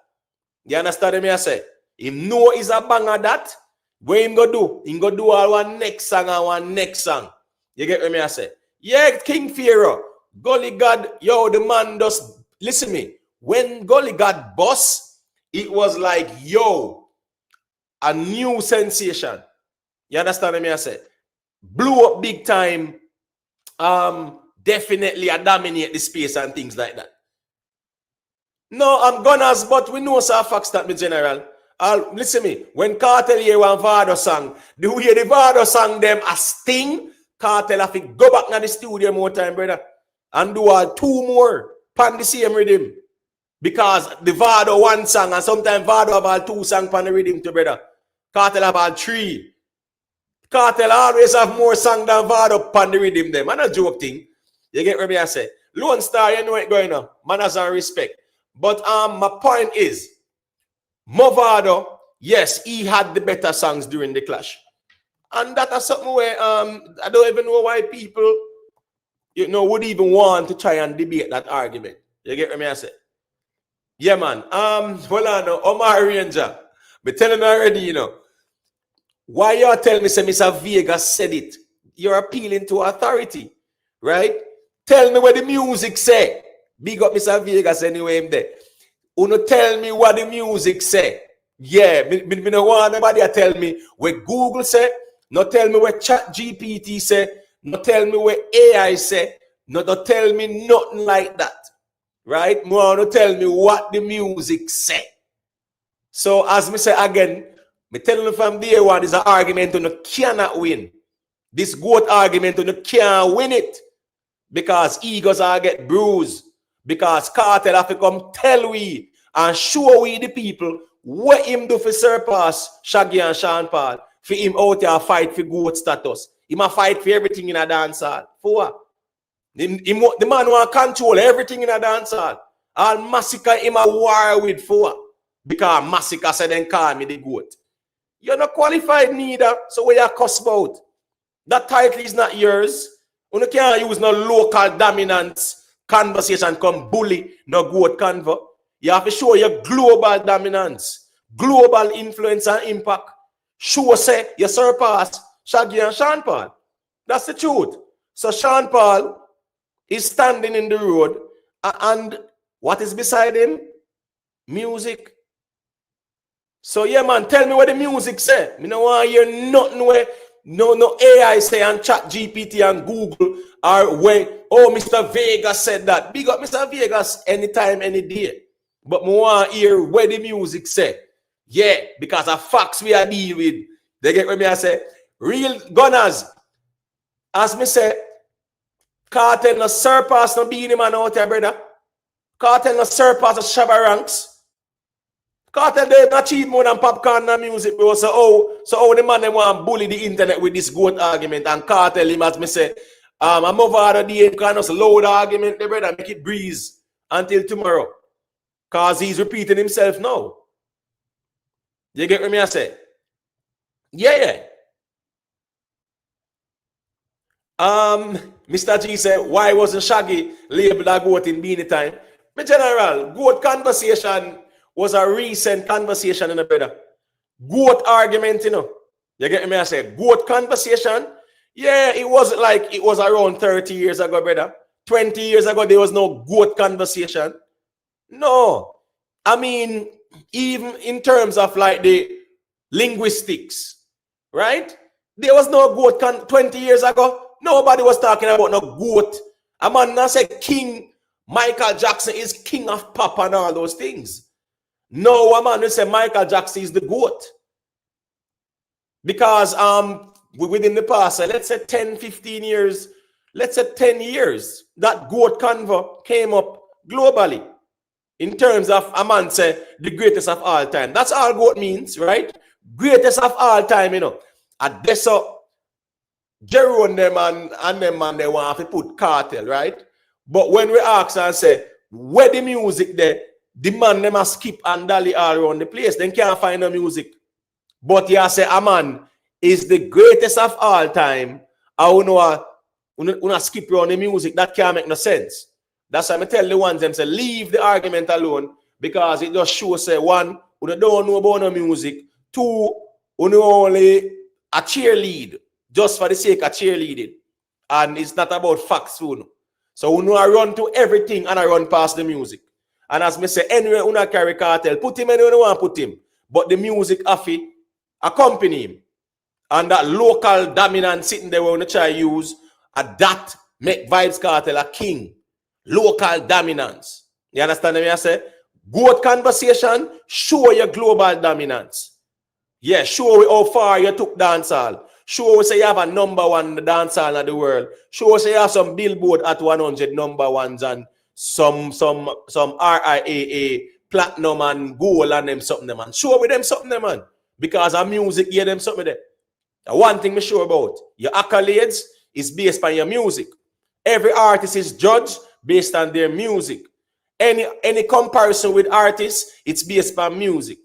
You understand me I say? He know is a banger that. What him go do? Him go do all one next song and one next song. You get what me I say? Yeah, King Pharaoh, Gully God, yo, the man does, listen me, when Gully God boss, it was like, yo, a new sensation. You understand me I say? Blew up big time, definitely a dominate the space and things like that. No, I'm gunners, but we know some facts that me general. Listen me, when Kartel hear one Vybz song, the way the Vybz song them a sting, Kartel have to go back to the studio more time, brother, and do 2 more pan the same rhythm. Because the Vybz one song, and sometimes Vybz have all 2 songs pan the rhythm too, brother. Kartel have all 3. Kartel always have more song than Vybz pan the rhythm them. I'm not joke thing. You get what me I say? Lone Star, you know it going on. Manners and respect. But my point is, Mavado, yes, he had the better songs during the clash. And that is something where I don't even know why people, would even want to try and debate that argument. You get what I say? Yeah, man. Hold on now. Omar Ranger. But telling you already, why you telling me say Mr. Vegas said it? You're appealing to authority, right? Tell me what the music say. Big up Mr. Vegas anyway, I'm there. Uno tell me what the music say. Yeah, me no want nobody to tell me what Google say. No tell me what Chat GPT say. No tell me what AI say. No tell me nothing like that. Right? Me want to tell me what the music say. So as me say again, me telling you from day one, is an argument you cannot win. This GOAT argument you can't win it. Because egos are get bruised. Because Kartel have to come tell we and show we the people what him do for surpass Shaggy and Sean Paul. For him out here fight for GOAT status. He must fight for everything in a dancehall. For what? The man want control everything in a dancehall. All Masicka him a war with for what? Because Masicka said then call me the GOAT. You're not qualified neither. So what you cuss about? That title is not yours. You can't use no local dominance conversation come bully no GOAT convo. You have to show your global dominance, global influence and impact. Show say you surpass Shaggy and Sean Paul. That's the truth. So Sean Paul is standing in the road and what is beside him? Music. So yeah, man, tell me what the music say. Me no want to hear nothing where no AI say and Chat GPT and Google or where, oh, Mr. Vegas said that. Big up Mr. Vegas anytime, any day. But me want to hear where the music say. Yeah, because of facts we are dealing with. They get what me I say. Real gunners. As me say, Kartel no surpass no beanie man out there, brother. Kartel no surpass the Shabba ranks. Kartel they not achieve more than popcorn and music, bro. So the man they want to bully the internet with this GOAT argument and Kartel him as me say, I'm over the day kind of load argument, the brother, make it breeze until tomorrow. Cause he's repeating himself now. You get what me I say? Yeah. Mr. G said, why wasn't Shaggy labeled a GOAT in Beanie Time? My general, GOAT conversation was a recent conversation in the brother. GOAT argument, You get me I say? GOAT conversation? Yeah, it wasn't like it was around 30 years ago, brother. 20 years ago, there was no GOAT conversation. No. I mean, even in terms of like the linguistics, right? There was no GOAT 20 years ago. Nobody was talking about no GOAT. A man now said King Michael Jackson is king of pop and all those things. No, a man will say Michael Jackson is the GOAT. Because within the past, let's say 10, 15 years, let's say 10 years, that GOAT convo came up globally. In terms of a man say the greatest of all time. That's all GOAT means, right? Greatest of all time, And that's so Jerome them and them man they want to put Kartel, right? But when we ask and say, where the music there, the man them must skip and dally all around the place. They can't find no music. But you say a man is the greatest of all time. I wanna skip around the music. That can't make no sense. That's why I tell the ones them say leave the argument alone because it just shows say one, you don't know about no music. Two, you only a cheerlead just for the sake of cheerleading. And it's not about facts. So you run to everything and I run past the music. And as me say, anyway, you carry Kartel, put him anywhere you want to put him. But the music afi accompany him. And that local dominant sitting there when you try to use, that make Vybz Kartel a king. Local dominance. You understand what I say? GOAT conversation, show your global dominance. Yeah, show how far you took dancehall. Show say you have a number one dancehall in the world. Show say you have some Billboard at 100 number ones and some RIAA platinum and gold and them something, man. Show with them something, man. Because our music give them something there. Now, one thing me sure about, your accolades is based on your music. Every artist is judged based on their music. Any comparison with artists, it's based on music.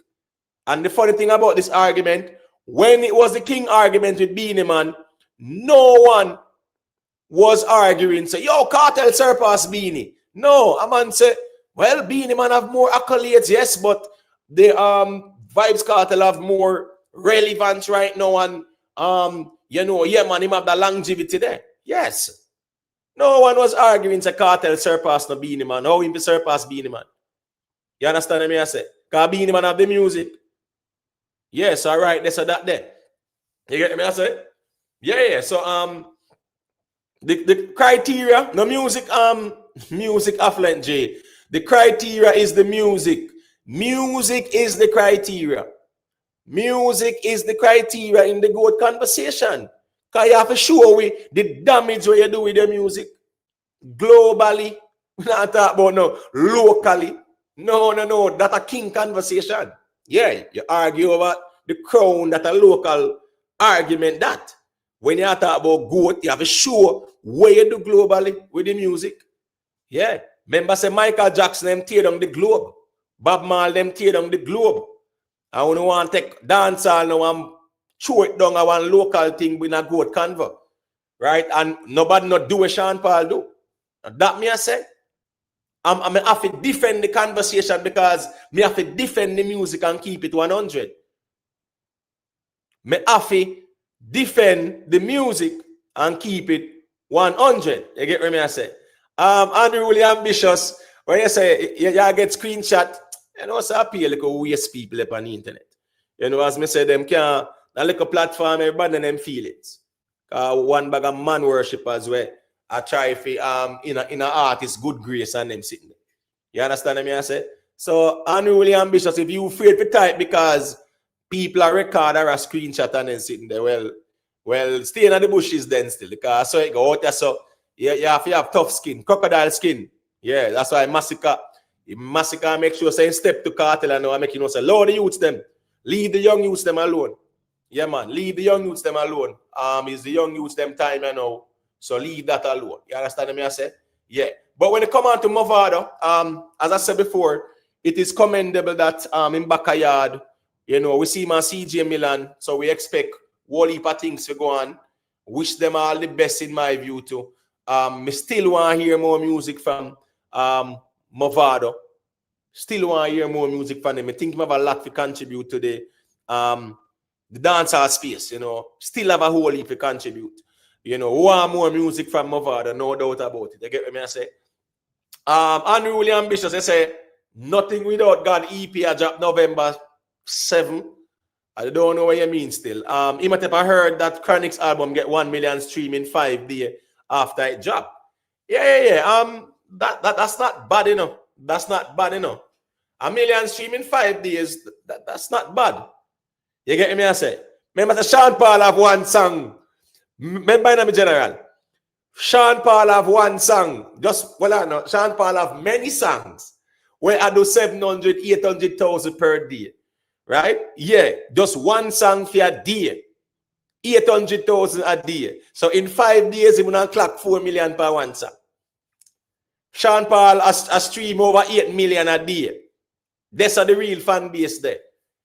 And the funny thing about this argument, when it was the King argument with Beenie Man, no one was arguing, say, yo, Kartel surpass Beenie. No, a man say, well, Beenie Man have more accolades, yes, but the Vybz Kartel have more relevance right now, and you know, yeah, man, him have the longevity there. Yes. No one was arguing say Kartel surpass no Beenie Man. How him surpass Beenie Man? You understand what I say? Because Beenie Man have the music. Yes, all right, this or that there. You get me? I say? Yeah. So the criteria, no music, music affluent J. The criteria is the music. Music is the criteria. Music is the criteria in the good conversation. Because you have to show we the damage what you do with your music. Globally. We're not talking about no locally. No. That's a king conversation. Yeah, you argue over the crown, that a local argument that. When you talk about goat, you have to show what you do globally with the music. Yeah. Remember say Michael Jackson them tear down the globe. Bob Marley them tear down the globe. I don't want to take dancehall now and throw it down a one local thing with a goat Convo. Right? And nobody not do what Sean Paul do. That me I say. I have to defend the conversation because me have to defend the music and keep it 100. Me have to defend the music and keep it 100. You get what me I say? Andrew really ambitious. When you say you get screenshot, you know, so appeal like waste people up on the internet. You know, as me say, them can a little platform, everybody them feel it. One bag of man worshippers where I try for in a artist good grace and them sitting there. You understand what I say? So unruly ambitious. If you afraid to type because people are record or a screenshot and then sitting there, well, stay in the bushes then still. Because so it go out there, so you have to have tough skin, crocodile skin. Yeah, that's why Masicka make sure say step to Kartel and now I make you know say, Lord the youths them, leave the young youths them alone. Yeah, man, leave the young youths them alone. Is the young youths them time you know. So leave that alone. You understand what I say? Yeah. But when it come on to Mavado, as I said before, it is commendable that in backyard, you know, we see my CJ Milan, so we expect whole heap of things to go on. Wish them all the best in my view too. Me still want to hear more music from Mavado. Still want to hear more music from them. I think I have a lot to contribute to the dancehall space, you know. Still have a whole heap to contribute. You know, want more music from Mavado, no doubt about it. You get what I say? Unruly ambitious, I say, nothing without God EP I dropped November 7. I don't know what you mean still. You might have heard that Chronic's album get 1 million stream in 5 days after it dropped. Yeah. That's not bad enough. That's not bad enough. 1 million stream in 5 days, that's not bad. You get me I say? Remember Sean Paul have one song. Remember in general. Sean Paul have one song. Sean Paul have many songs where I do 700, 800,000 per day. Right? Yeah. Just one song for a day. 800,000 a day. So in 5 days, he will clock 4 million per one song. Sean Paul has stream over 8 million a day. That's the real fan base there.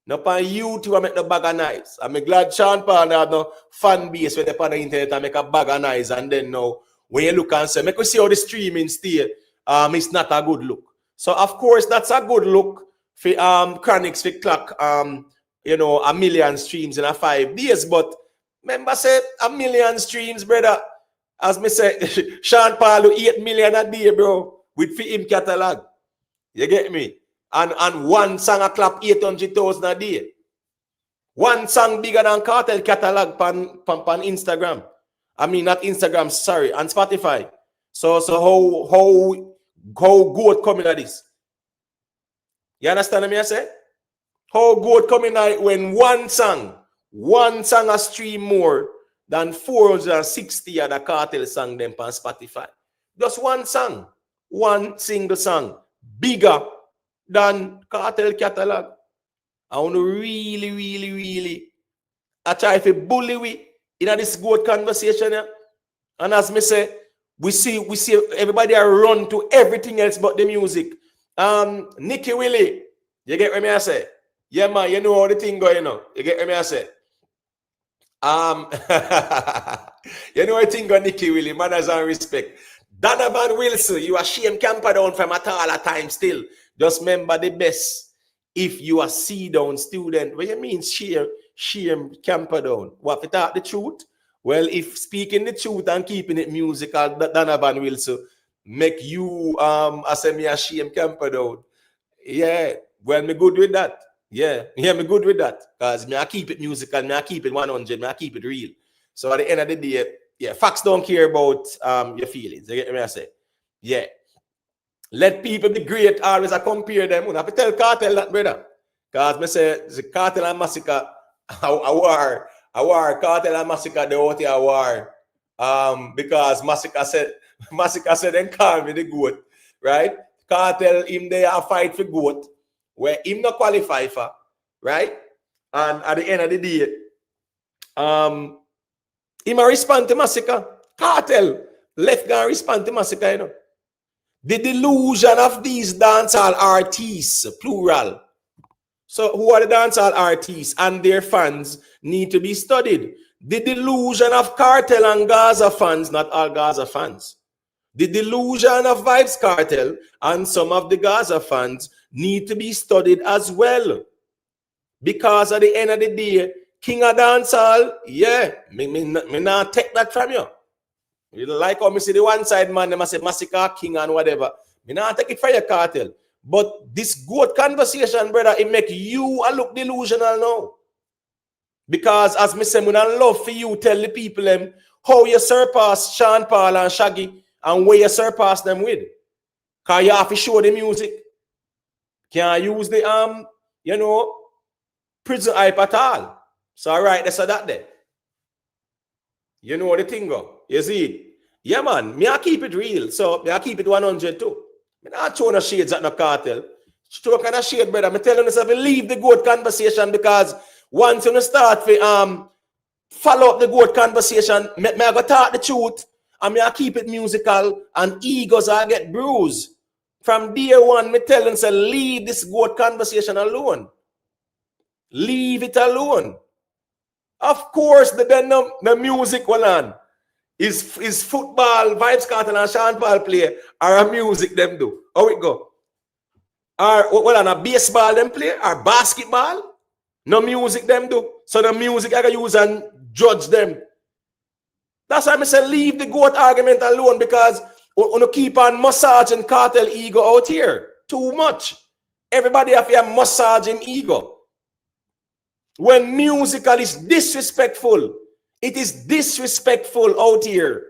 Now, on YouTube, I make the bag of nice. I'm glad Sean Paul have no fan base when they on the internet and make a bag of nice. And then now, when you look and say, make you see how the streaming stay, it's not a good look. So, of course, that's a good look for Chronix for clock, you know, 1 million streams in a 5 days. But remember, say, 1 million streams, brother. As me say, Sean Paul 8 million a day, bro, with for him catalog. You get me? And one song a clap 800,000 a day. One song bigger than Kartel catalog pan Instagram. I mean not Instagram, sorry, and Spotify. So how good coming at this? You understand what I say? How good coming at when one song a stream more than 460 other Kartel song them on Spotify. Just one song, one single song, bigger than Kartel catalog. I want to really I try to bully we in this good conversation here. And as me say, We see everybody are run to everything else but the music. Nicky Willie, you get what me I say? Yeah, man, you know how the thing going on. You get what me I say? You know what I think of Nicky Willie, manners and respect. Donovan Wilson, you are shame camper down from at all at time still. Just remember the best. If you are C-down student, what you mean shame camper down? What, if you talk the truth? Well, if speaking the truth and keeping it musical, Donovan Wilson, make you I say me a shame camper down. Yeah, well, me good with that. Yeah, me good with that. Because me I keep it musical, me I keep it 100, me I keep it real. So at the end of the day, yeah, facts don't care about your feelings. You get me I say? Yeah. Let people be great, always I compare them. I have to tell Kartel that, brother. Because me say the Kartel and Masicka a war. Kartel and Masicka they out here a war. Because Masicka said then call me the goat, right? Kartel him they are fight for goat where him not qualify for, right? And at the end of the day, him a respond to Masicka. Kartel left gonna respond to Masicka, you know. The delusion of these dancehall artists, plural. So who are the dancehall artists and their fans need to be studied. The delusion of Kartel and Gaza fans, not all Gaza fans. The delusion of Vybz Kartel and some of the Gaza fans need to be studied as well. Because at the end of the day, King of Dancehall, yeah, me not take that from you. You like how me see the one side man, they must say Masicka, King and whatever. Me not take it for your Kartel. But this good conversation, brother, it make you look delusional now. Because as me say, I love for you tell the people them how you surpass Sean Paul and Shaggy and where you surpass them with. Because you have to show the music. Can't use the prison hype at all. So alright, that's that there. You know the thing go. You see it? Yeah, man. Me I keep it real. So me I keep it 100 too. Me not show no shades at no Kartel. Show kind of shade, brother. Me tell you to leave the good conversation because once you start to follow up the good conversation, me I go talk the truth and me I keep it musical and egos I get bruised. From day one, me tell them to leave this good conversation alone. Leave it alone. Of course, the music will on. Is football, Vybz Kartel and Sean Paul play, or a music them do? How it go? Or on a baseball them play, or basketball? No music them do. So the music I can use and judge them. That's why I say leave the goat argument alone because you keep on massaging Kartel ego out here. Too much. Everybody have to massage him ego. When musical is disrespectful, it is disrespectful out here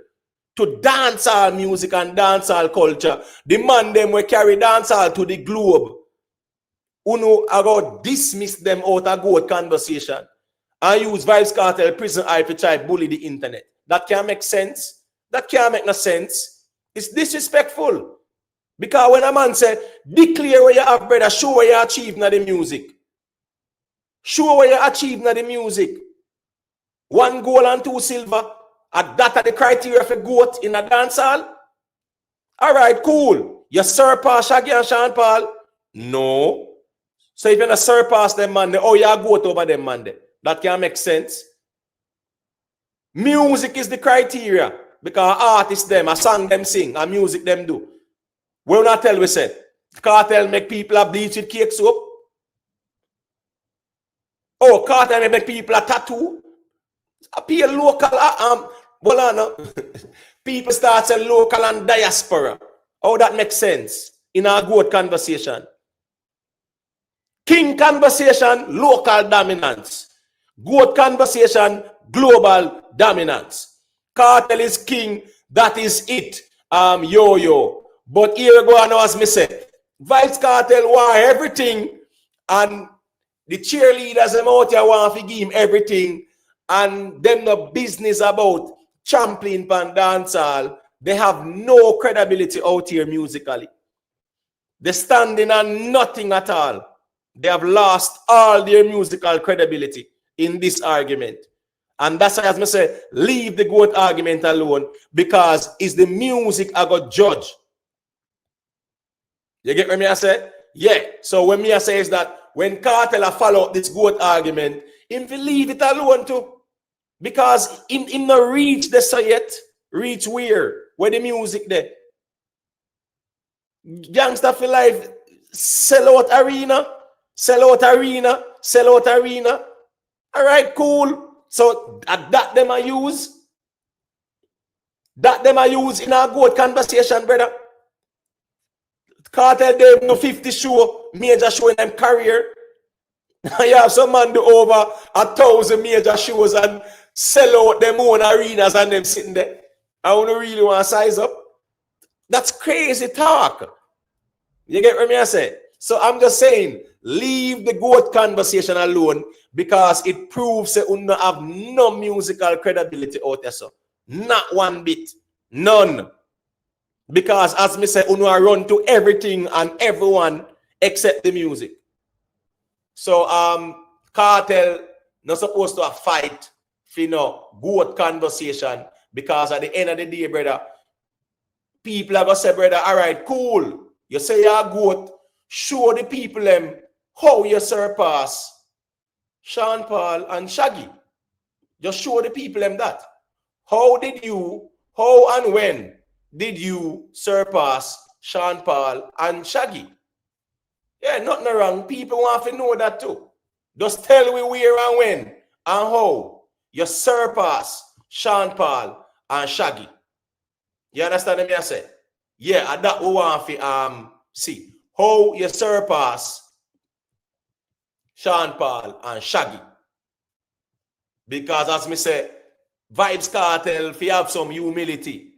to dancehall music and dancehall culture. The man them will carry dancehall to the globe. Uno about dismiss them out of good conversation and use Vybz Kartel prison hype to try bully the internet. That can't make sense. That can't make no sense. It's disrespectful. Because when a man say, declare what you have, brother, show what you achieved in the music. Show what you achieved in the music. 1 gold and 2 silver. That are the criteria for goat in a dancehall. All right, cool. You surpass Shaggy and Sean Paul? No. So if you not surpass them man, oh you goat over them man. That can't make sense. Music is the criteria. Because artists them, a song them sing, a music them do. We'll not tell we said. Kartel make people a bleach with cake soap. Oh, Kartel make people a tattoo. Appeal local, people start saying local and diaspora. How that makes sense in our good conversation? King conversation, local dominance. Good conversation, global dominance. Kartel is king, that is it. Yo. But here we go now as me say. Vybz Kartel want everything and the cheerleaders them out here want to give him everything. And them no business about trampling pan dancehall. They have no credibility out here musically. They're standing on nothing at all. They have lost all their musical credibility in this argument. And that's why, as I say, leave the goat argument alone, because it's the music I got judge. You get what me I say? Yeah. So when me I say is that when Kartel follow up this goat argument, him will leave it alone too. Because him no reach the so yet. Reach where the music there. Gangster for life, sell out arena. All right, cool. So that them I use. That them I use in our goat conversation, brother. Kartel them no 50 show, major show in them career. You have some man do over 1,000 major shows and sell out them own arenas and them sitting there. I don't really want to size up. That's crazy talk. You get what I say? So I'm just saying, leave the goat conversation alone, because it proves that you have no musical credibility out there. So not one bit. None. Because as me say, you run to everything and everyone except the music. So Kartel not supposed to fight for goat conversation, because at the end of the day, brother, people are gonna say, brother, all right, cool. You say you're goat, show the people them how you surpass Sean Paul and Shaggy. Just show the people them that. How and when did you surpass Sean Paul and Shaggy? Yeah, nothing wrong. People want to know that too. Just tell me where and when and how you surpass Sean Paul and Shaggy. You understand what I say? Yeah, and that we want to see how you surpass Sean Paul and Shaggy. Because as me say, Vybz Kartel, if you have some humility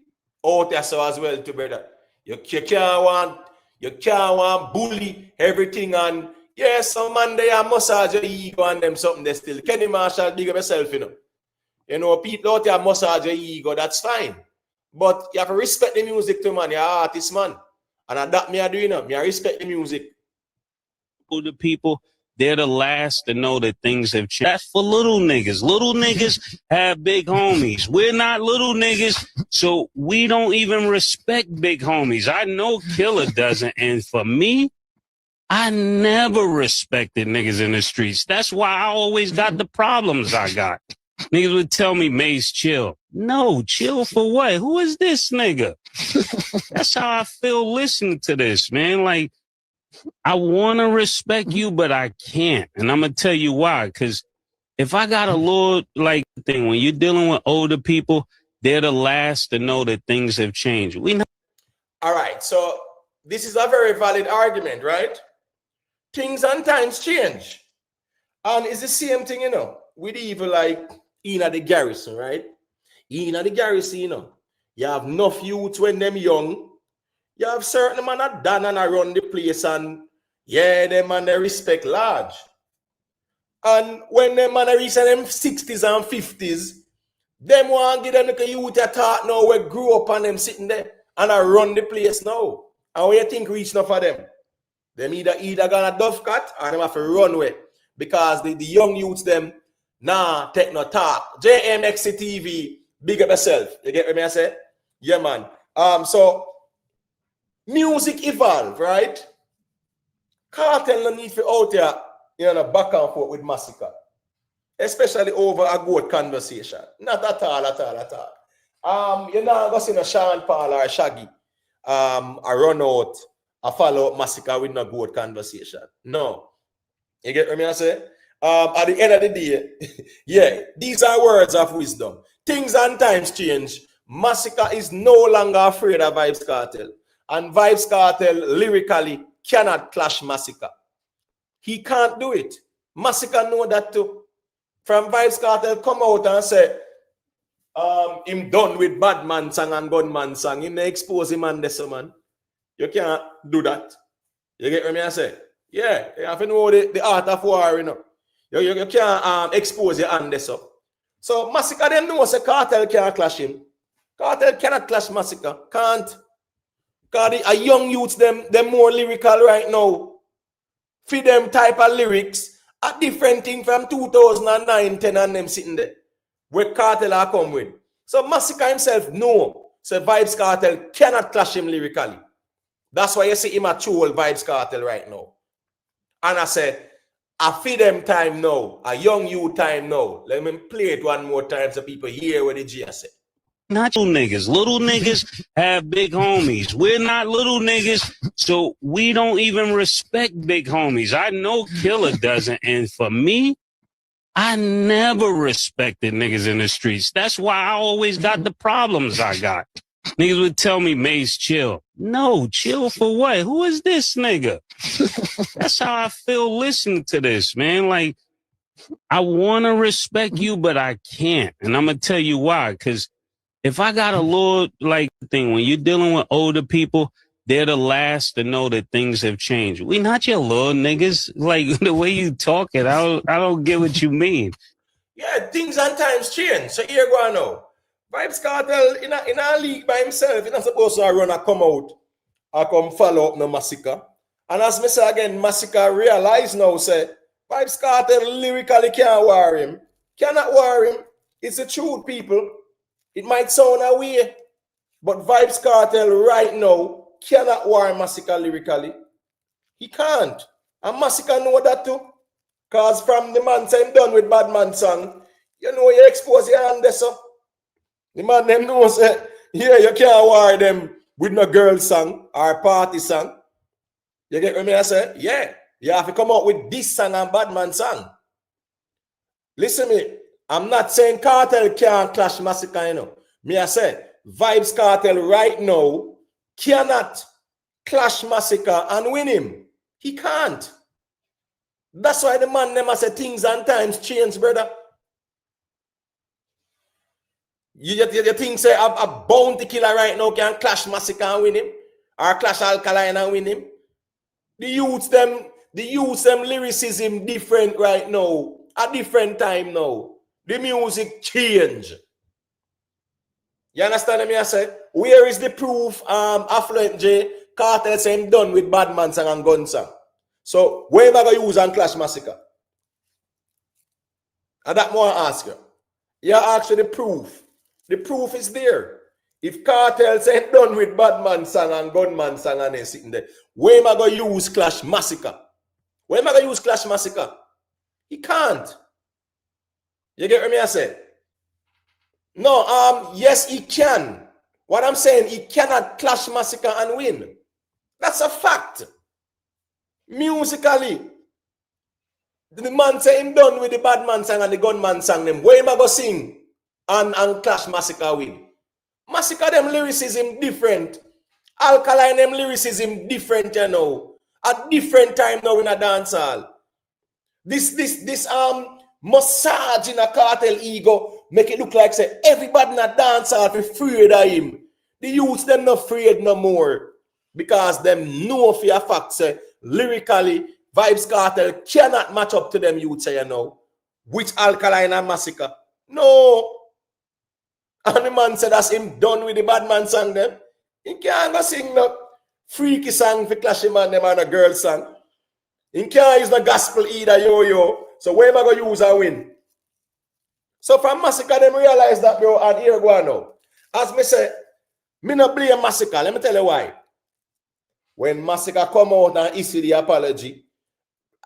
out there so as well, to brother. You can't want bully everything, and yes, some man they are massage your ego and them something they still. Kenny Marshall, big up yourself, people out there massage your ego, that's fine. But you have to respect the music too, man. You're an artist, man. And that me I do, me I respect the music. The people, they're the last to know that things have changed. That's for little niggas. Little niggas have big homies. We're not little niggas, so we don't even respect big homies. I know Killer doesn't, and for me, I never respected niggas in the streets. That's why I always got the problems I got. Niggas would tell me, Mace, chill. No, chill for what? Who is this nigga? That's how I feel listening to this, man. Like, I want to respect you, but I can't. And I'm going to tell you why. Because if I got a little, like, thing, when you're dealing with older people, they're the last to know that things have changed. We know. All right. So this is a very valid argument, right? Things and times change. And it's the same thing, with even like in the garrison, right? In the garrison, you have enough youth when them young. You have certain man that done and run the place, and yeah, them man they respect large. And when them man reach them 60s and 50s, them want to give them the youth a thought now we grew up and them sitting there and I run the place now. And what you think reach enough for them? Them either gonna duff cut or them have to run away. Because the young youths them take no talk. JMXC TV, big up yourself. You get what I say? Yeah, man. So music evolve, right? Kartel no need for out there, back and forth with Masicka. Especially over a good conversation. Not at all. You're not going to see no Sean Paul or Shaggy a run out, a follow up Masicka with no good conversation. No. You get what I say? At the end of the day, yeah, these are words of wisdom. Things and times change. Masicka is no longer afraid of Vybz Kartel. And Vybz Kartel lyrically cannot clash Masicka. He can't do it. Masicka know that too. From Vybz Kartel come out and say, him done with bad man song and gunman song. Him expose him and this man. You can't do that. You get what I say? Yeah, you have to know the art of war, You can't expose your hand this up. So Masicka them know say Kartel can't clash him. Kartel cannot clash Masicka. Can't. Because a young youths them more lyrical right now. For them type of lyrics, a different thing from 2009, 10 and them sitting there. where Kartel are come with. So Masicka himself know, so Vybz Kartel cannot clash him lyrically. That's why you see him a troll Vybz Kartel right now. And I said, I feed them time now, a young you time now. Let me play it one more time so people hear what the G said. Not little niggas. Little niggas have big homies. We're not little niggas, so we don't even respect big homies. I know Killer doesn't, and for me, I never respected niggas in the streets. That's why I always got the problems I got. Niggas would tell me, Mace, chill. No, chill for what? Who is this nigga? That's how I feel listening to this, man. Like, I want to respect you, but I can't. And I'm going to tell you why. Because if I got a little, like, thing, when you're dealing with older people, they're the last to know that things have changed. We not your little niggas. Like, the way you talk it, I don't get what you mean. Yeah, things and times change. So here go on now. Vybz Kartel in a league by himself. He's not supposed to run and come out or come follow up no Masicka. And as I say again, Masicka realize now, say, Vybz Kartel lyrically can't war him. Cannot war him. It's the truth, people. It might sound a way, but Vybz Kartel right now cannot war Masicka lyrically. He can't. And Masicka know that too. Because from the man saying done with Bad Man song, you know you expose your hand there, so. The man them knows, yeah, you can't war them with no girl song or party song. You get what I say? Yeah. You have to come out with this song and Bad Man song. Listen to me. I'm not saying Kartel can't clash Masicka, you know. Me I say, Vybz Kartel right now cannot clash Masicka and win him. He can't. That's why the man them say things and times change, brother. You think say a bounty killer right now can clash Masicka and win him? Or clash Alkaline and win him? The youths them lyricism different right now. A different time now. The music change. You understand me? I said, where is the proof? Affluent J Kartel saying done with Bad Man song and gun song. So where am I gonna use and clash Masicka? And that more I ask you. You ask you the proof. The proof is there. If Kartel saying done with Bad Man song and Gunman song and they're sitting there, where am I gonna use clash Masicka? Where am I gonna use clash Masicka? He can't. You get what I say? No, yes, he can. What I'm saying, he cannot clash Masicka and win. That's a fact. Musically, the man say him done with the Bad Man song and the Gunman song them. Where am I go sing and clash Masicka win? Masicka them lyricism different. Alkaline them lyricism different, you know. At different time now in a dancehall. This massage in a Kartel ego make it look like say everybody in a dancehall be afraid of him. The youths them not afraid no more because them know for a fact say lyrically Vybz Kartel cannot match up to them youths, you know. Which Alkaline and Masicka? No. And the man said that's him done with the Bad Man song them. He can't go sing no freaky song for clash him and them and a girl song. He can't use no gospel either, yo. So where am I going to use and win? So from Masicka, them realize that, bro, and here go on now. As me say, me not blame Masicka. Let me tell you why. When Masicka come out and issue the apology,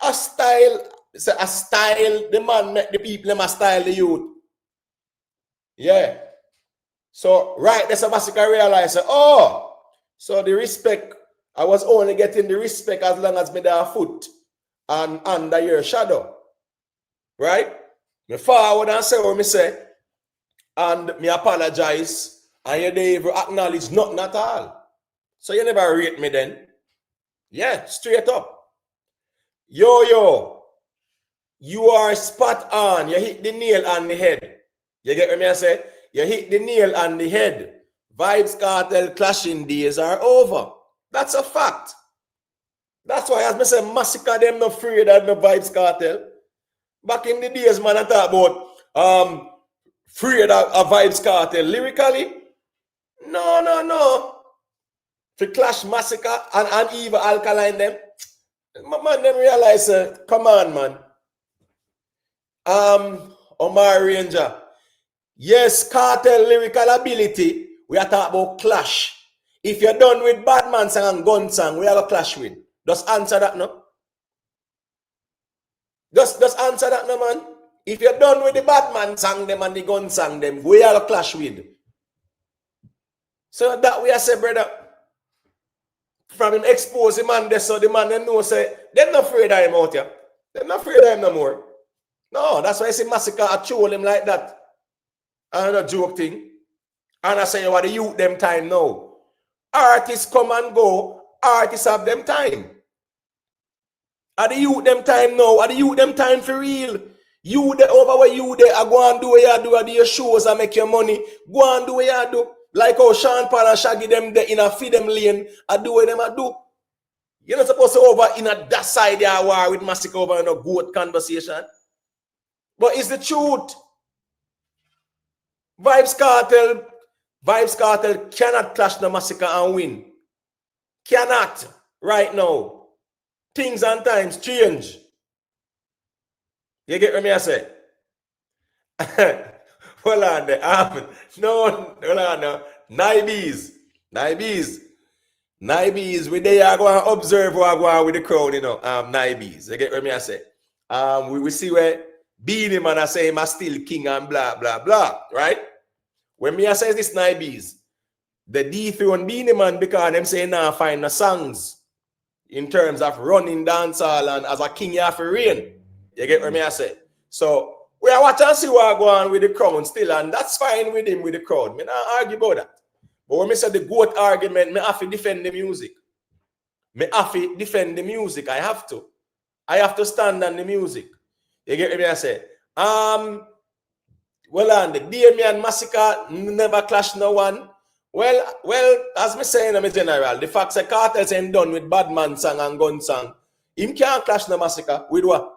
a style, the man make the people, them a style the youth. Yeah. So, right, there's a Masicka realize, oh, so the respect, I was only getting the respect as long as me there foot and under your shadow. Right? Me forward and say what me say, and me apologize, and you never acknowledge nothing at all. So you never rate me then. Yeah, straight up. Yo, you are spot on. You hit the nail on the head. You get what me I say? You hit the nail on the head. Vybz Kartel clashing days are over. That's a fact. That's why, as I say, Masicka them not afraid of no Vybz Kartel. Back in the days, man, I talk about afraid of Vybz Kartel lyrically. No. To clash Masicka and even Alkaline them. Man, them realize, come on, man. Omar Ranger. Yes, Kartel lyrical ability. We are talking about clash. If you're done with Batman song and gun song, we have a clash with. Just answer that, no? Just answer that, no, man. If you're done with the Batman song them and the gun song them, we have a clash with. So that we are say, brother, from him expose the man there, so the man them know say, they're not afraid of him out here. They're not afraid of him no more. No, that's why I say Masicka, I troll him like that. And a joke thing. And I say, what the youth them time now. Artists come and go. Artists have them time. Are the youth them time now? Are the youth them time for real? You there over where you there, I go and do what you do, I do your shows and make your money. Go and do what you do. Like how Sean Paul and Shaggy them there in a feed them lane, I do what them I do. You're not supposed to over in a that side of war with Masicka over in a goat conversation. But it's the truth. Vybz Kartel cannot clash the Masicka and win. Cannot right now. Things and times change. You get what me I say? Hold on there. No, hold on now. Vybz, we there are going to observe what go on with the crowd, you know. Vybz. You get what me I say? We will see where Beanie Man I say him is still king and blah blah blah, right? When me I say this Vybz, the dethrone Beanie Man because them say now find the songs in terms of running dancehall and as a king you have to reign. You get what me I say? So we are watching and see what go on with the crowd still, and that's fine with him with the crowd. Me not argue about that. But when me say the goat argument, me have to defend the music. Me have to defend the music. I have to. I have to stand on the music. You get what me I say? Well, and the Damien Masicka never clash no one. Well, as me saying in general, the fact that Kartel's ain't done with Badman song and gun song, him can't clash no Masicka. With what?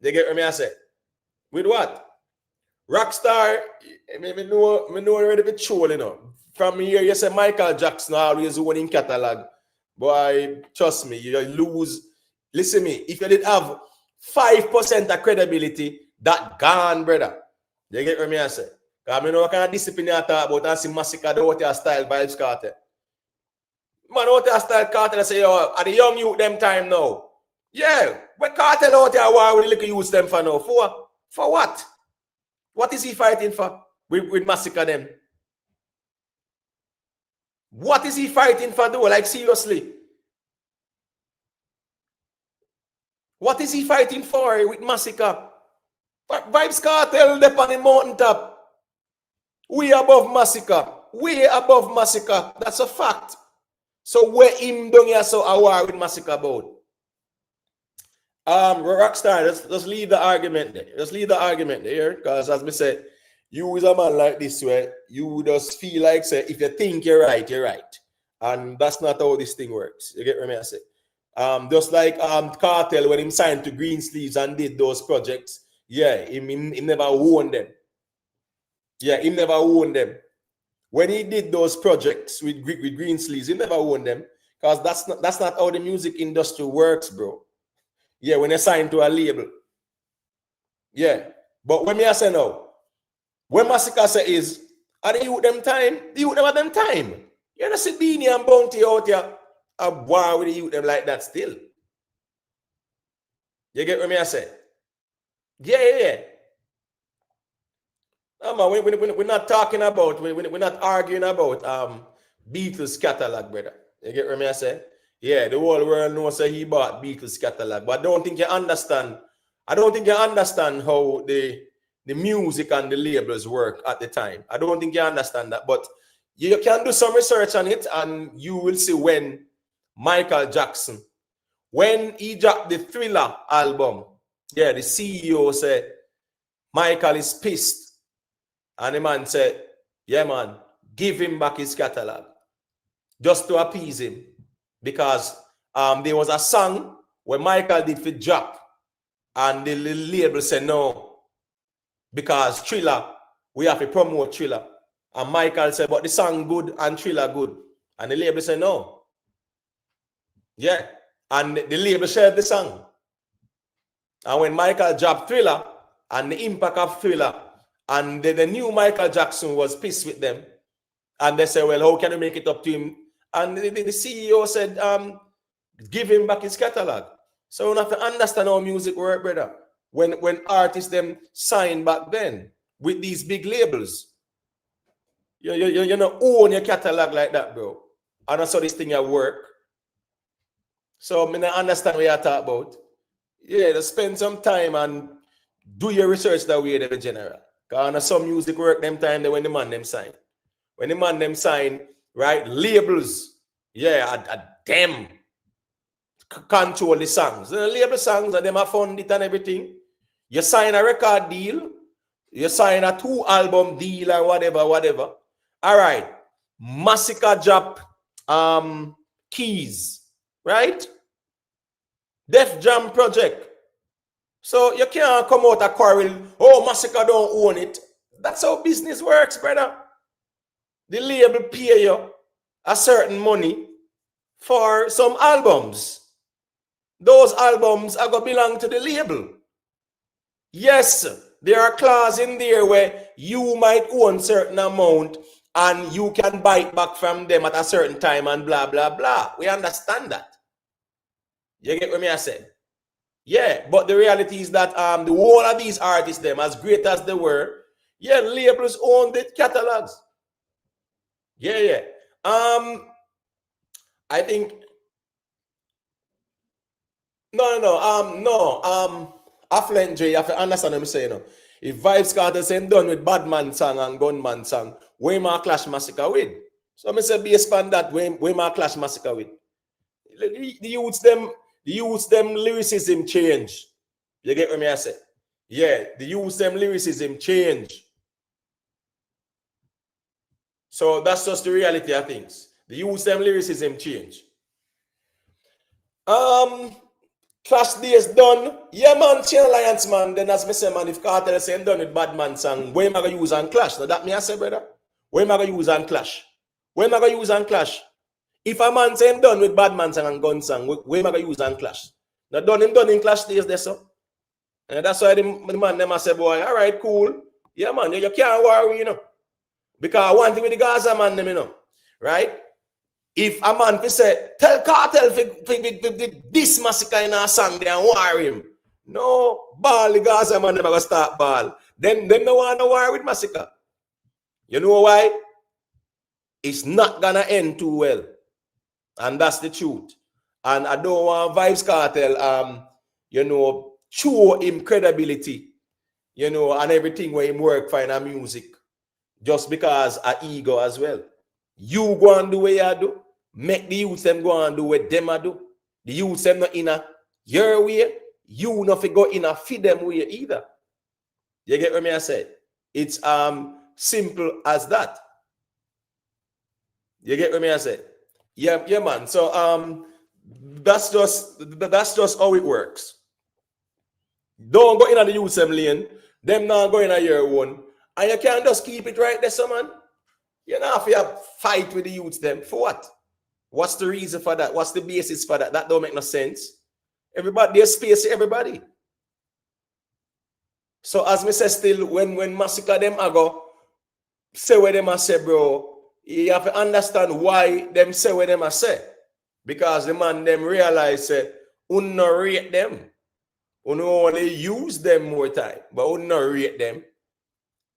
You get what me I say? With what? Rockstar, me know already be troll, you know. From here, you say Michael Jackson always won in catalog. Boy, trust me, you lose. Listen me, if you did have 5% of credibility, that gone, brother. You get what me I say? Because I know what kind of discipline you talk about and see Masicka do what your style Vybz Kartel. Man, what your style Kartel say, yo, are the young youth them time now? Yeah, but Kartel out here war with the little youths them for now. For what? What is he fighting for with Masicka them? What is he fighting for though? Like seriously? What is he fighting for with Masicka? Vybz Kartel up on the mountaintop. We above Masicka. Way above Masicka. That's a fact. So where him down here so a war with Masicka about? Rockstar, let's leave the argument there. Let's leave the argument there. Because as me said, you is a man like this where you just feel like say if you think you're right, you're right. And that's not how this thing works. You get what I say? Just like Kartel when he signed to Greensleeves and did those projects. Yeah, he never won them. Yeah, he never won them. When he did those projects with Greensleeves, he never won them. Because that's not how the music industry works, bro. Yeah, when you sign to a label. Yeah. But when me I say no, when Masicka say is, are the youth them time? The youth them at them time. You know, see Beanie and Bounty out here a war with the youth them like that still. You get what me I say? Yeah. We're not talking about, we're not arguing about Beatles catalog, brother. You get what me I say? Yeah, the whole world knows that he bought Beatles catalog, but I don't think you understand how the music and the labels work at the time. I don't think you understand that, but you can do some research on it and you will see when Michael Jackson, when he dropped the Thriller album, yeah, the CEO said, Michael is pissed. And the man said, yeah, man, give him back his catalog just to appease him. Because there was a song where Michael did for drop and the label said no, because Thriller, we have to promote Thriller. And Michael said, but the song good and Thriller good. And the label said no. Yeah. And the label shared the song. And when Michael dropped Thriller and the impact of Thriller And the new Michael Jackson was pissed with them. And they said, well, how can you make it up to him? And the CEO said, give him back his catalog. So you have to understand how music works, brother. When artists them sign back then with these big labels, you don't own your catalog like that, bro. And that's how this thing at work. So I don't understand what you're talking about. Yeah, to spend some time and do your research that way in general. Because some music work them time when the man them sign. When the man them sign, right, labels, yeah, them control the songs. The label songs and them have fund it and everything. You sign a record deal, you sign a 2-album deal or whatever. All right, Masicka drop keys, right? Def Jam project. So you can't come out a quarrel, oh, Masicka don't own it. That's how business works, brother. The label pay you a certain money for some albums. Those albums are going to belong to the label. Yes, there are clauses in there where you might own certain amount and you can buy it back from them at a certain time and blah, blah, blah. We understand that. You get what I said? Yeah, but the reality is that the whole of these artists, them, as great as they were, yeah, labels own the catalogs. Yeah. I think Affluent J, you have to understand what I'm saying. No? If Vybz Kartel saying done with Badman song and Gunman song, where my Clash Masicka with? So I say based on that, where my Clash Masicka with? The youths them lyricism change. You get what I say? Yeah, the youths them lyricism change. So that's just the reality of things. The youths them lyricism change. Clash days done. Yeah, man, Chain Alliance, man. Then as me say, man, if Kartel saying done with Badman song, where am I going to use and clash? Now that me I say, brother. Where am I going to use and clash? Where am I going to use and clash? If a man saying done with Badman song and Gun song, where am I going to use and clash? Now done in clash days there, so. And that's why the man them I say, boy, all right, cool. Yeah, man, you can't worry, you know. Because one thing with the Gaza man, them, you know, right? If a man fi say, tell Kartel this Masicka in a song there and war him. No, ball the Gaza man never gonna start ball. Then no want to war with Masicka. You know why? It's not gonna end too well. And that's the truth. And I don't want Vybz Kartel, you know, show him credibility, you know, and everything where him work for in a music. Just because of ego as well. You go and do what you do. Make the youths them go and do what them do. The youths them not in a your way. You not go in a feed them way either. You get what I said? It's simple as that. You get what I said? Yeah, man. So that's just how it works. Don't go in the youths them lane. Them not go in your own. And you can't just keep it right there, so man. You know, if you have fight with the youths them, for what? What's the reason for that? What's the basis for that? That don't make no sense. Everybody, there's space for everybody. So as me say still, when Masicka them I go say what them I say, bro, you have to understand why them say what them I say. Because the man them realize not rate them. Only use them more time, but not rate them.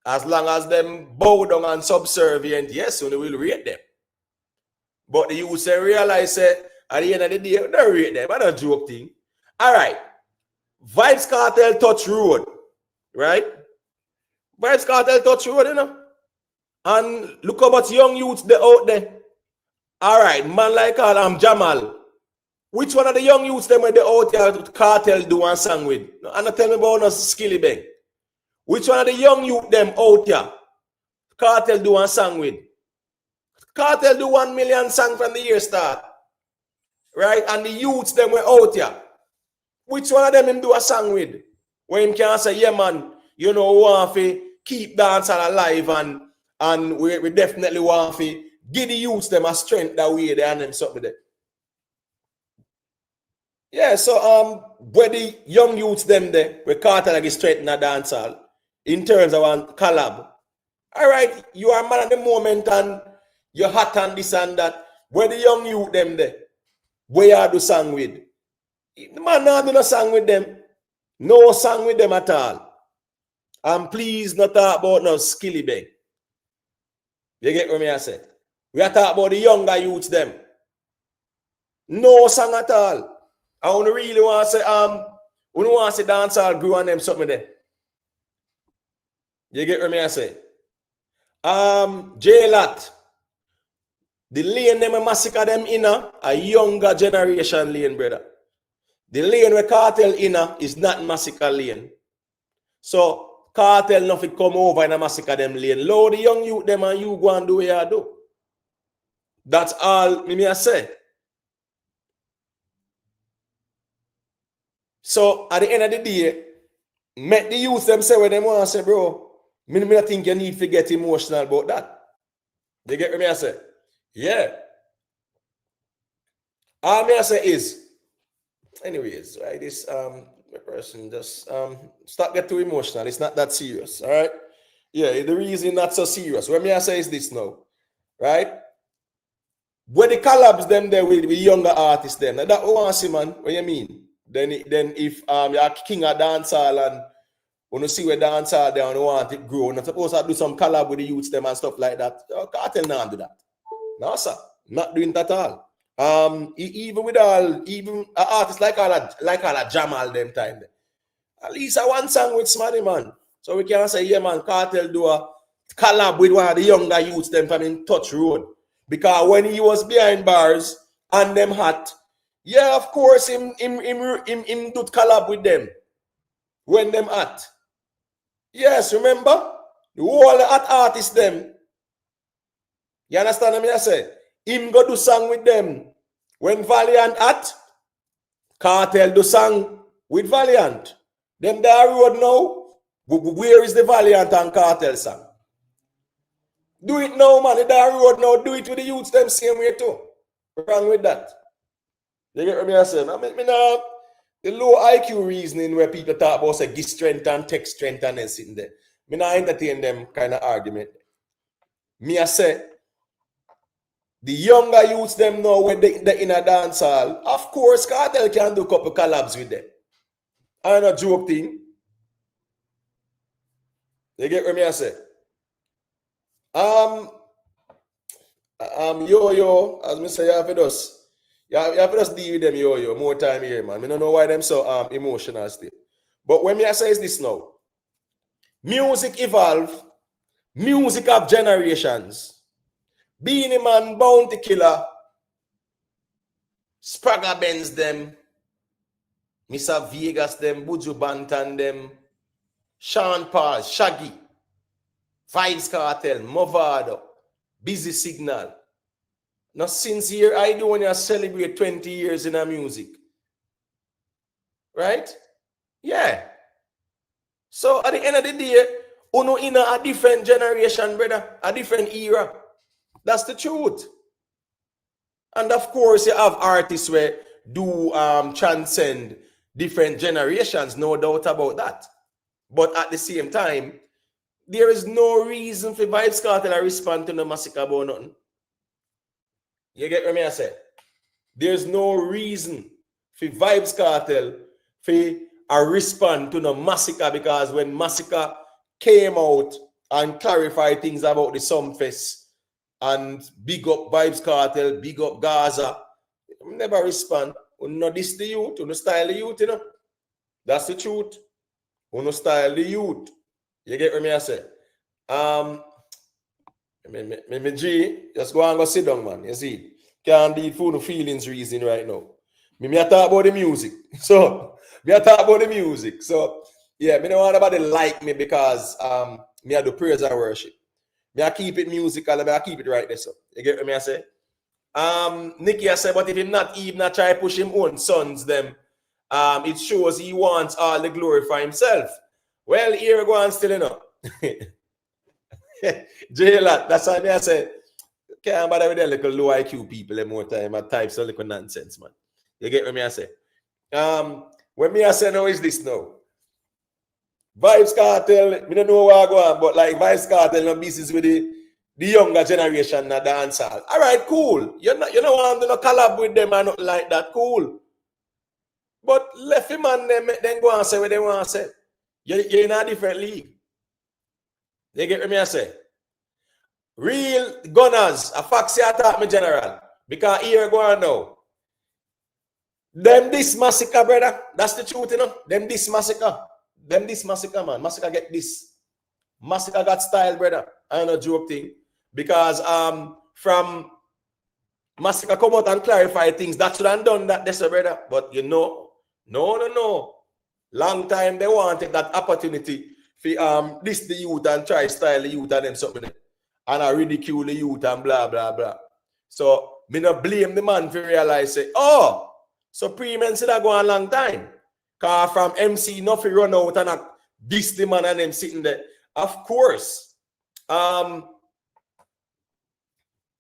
As long as them bow down and subservient, yes, we will rate them. But the youth say realize at the end of the day, don't rate them. I don't joke thing. All right. Vybz Kartel touch road. Right? Vybz Kartel touch road, you know. And look about young youths they out there. All right, man like Jamal. Which one of the young youths them when they out there Kartel do one song with? And I tell me about no Skilly Bang. Which one of the young youth them out here Kartel do one song with? Kartel do 1 million song from the year start. Right? And the youths them were out here. Which one of them him do a song with? Where him can say, yeah man, you know, we want to keep dancehall alive and we definitely want to give the youths them a strength that way they and them something there. Yeah, so where the young youths them there, where Kartel like strength in a dancehall, in terms of a collab. All right, you are man at the moment and you're hot and this and that. Where the young youth them there? Where you do song with? The man not do no song with them. No song with them at all. And please not talk about no skilly bang. You get what me I say? We are talking about the younger youths them. No song at all. I only really want to say we don't want to say dancehall grew on them something there. You get what me I say? J-Lot. The lane them a Masicka them inna a younger generation lane, brother. The lane where Kartel inna is not Masicka lane. So Kartel nothing come over in a Masicka them lane. Load the young youth them and you go and do what you do. That's all me I say. So at the end of the day, make the youth them say what they want to say, bro. Me not think you need to get emotional about that. You get what I say? Yeah. All me I say is, anyways, right? This person just stop get too emotional. It's not that serious, all right? Yeah, the reason not so serious. What me I say is this now, right? Where the collabs them there with younger artists them. Now that we want to see, man. What you mean? Then if you're king of dancehall and when you see where dancehall there and you want it grow, not supposed to do some collab with the youths them and stuff like that. Kartel not do that. No, sir. Not doing that at all. Even with even artists like all a Jamal them time there. At least I one song with Smarty man. So we can say, yeah, man, Kartel do a collab with one of the younger youths them from in Touch Road. Because when he was behind bars and them hot, yeah, of course, him do collab with them. When them hot. Yes, remember? The whole hot artists them. You understand what I say? Him go do song with them. When Valiant hot, Kartel do song with Valiant. Them there road now. Where is the Valiant and Kartel song? Do it now, man. The there road now. Do it with the youths them same way too. Wrong with that. You get what I say? I mean, the low IQ reasoning where people talk about say give strength and take strength and then sitting there. Me not entertain them kind of argument. Me I say the younger youths them know when they in a dance hall. Of course, Kartel can do a couple collabs with them. I not joke thing. You get what I say? Yo, as me say, you have to just deal with them yo more time here, man. I don't know why them so emotional still. But when me I say is this now, music evolve, music of generations. Beanie Man, Bounty Killer, Spragga Benz them, Mr. Vegas them, Buju Bantan them, Sean Paul, Shaggy, Vybz Kartel, Mavado, Busy Signal. Now since here I do when you celebrate 20 years in a music. Right? Yeah. So at the end of the day, uno in a different generation, brother, a different era. That's the truth. And of course, you have artists where do transcend different generations, no doubt about that. But at the same time, there is no reason for Vybz Kartel to respond to the Masicka about nothing. You get what I say? There's no reason for Vybz Kartel to respond to the Masicka because when Masicka came out and clarified things about the Sumfest and big up Vybz Kartel, big up Gaza, never respond. No this the youth, no style the youth, you know. That's the truth. No style the youth. You get what I say? Me G, just go and go sit down, man. You see, can't deal for the feelings reason right now. Me I talk about the music. So, me I talk about the music. So, yeah, me don't want nobody like me because me I do praise and worship. Me I keep it musical, me I keep it right there. So, you get what I say? Nicky I say, but if he not even try push him own sons, them, it shows he wants all the glory for himself. Well, here we go and still, you know. J-Lot, that's why I say, can't bother with them little low IQ people any more time. I type some little nonsense, man. You get what I say? When me I say now is this now. Vybz Kartel, we don't know where I go on, but like Vybz Kartel no business with the younger generation na dancehall. All right, cool. You know want to no collab with them and nothing like that. Cool. But left him and then go and say what they want to say. You're in a different league. You get what me I say? Real gunners, a foxy attack me general. Because here go on now. Them this Masicka, brother. That's the truth, you know. Them this Masicka. Them this Masicka, man. Masicka get this. Masicka got style, brother. I know joke thing. Because from Masicka come out and clarify things. That should have done that, that's a brother. But you know, no. Long time they wanted that opportunity for this the youth and try style the youth and them something. And I ridicule the youth and blah blah blah. So me not blame the man for realize say, oh, so pre-men said that go a long time. Cause from MC nothing run out and this the man and them sitting there. Of course.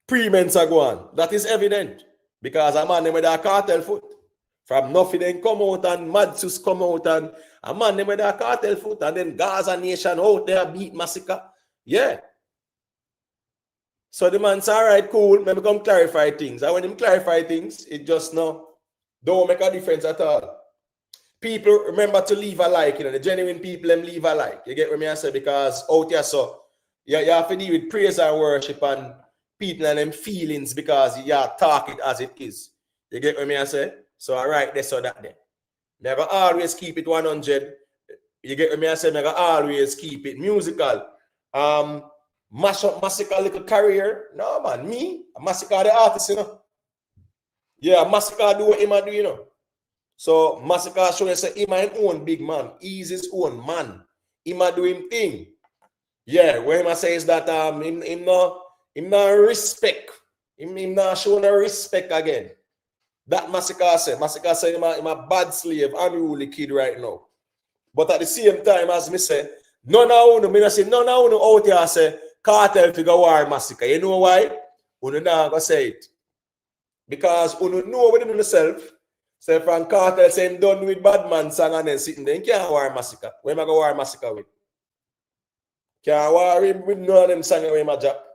Pre-men are go on. That is evident. Because a man with a cartel foot. From nothing then come out and Madsus come out and a man with a cartel foot and then Gaza Nation out there beat Masicka. Yeah. So the man's all right, cool. Maybe come clarify things. And when him clarify things, it just don't make a difference at all. People remember to leave a like, you know, the genuine people them leave a like. You get what I say? Because out here, so you have to deal with praise and worship and people and them feelings because you talk it as it is. You get what I say? So all right, this or that then. Never always keep it 100. You get what I say? Never always keep it musical. Mash up Masicka little career. No man, me, Masicka the artist, you know. Yeah, Masicka do what him do, you know. So Masicka show you say him his own big man. He's his own man. Him do him thing. Yeah, what him say is that him no respect. Him not show no respect again. That Masicka say him a bad slave, unruly kid right now. But at the same time, as me say, none of you out here say Kartel figure war Masicka. You know why? You not gonna say it. Because you know within yourself, say from Kartel say him done with bad man song and then sitting there, you can't war Masicka. Where am I gonna war Masicka with? Can't war him with none of them songs where him a drop.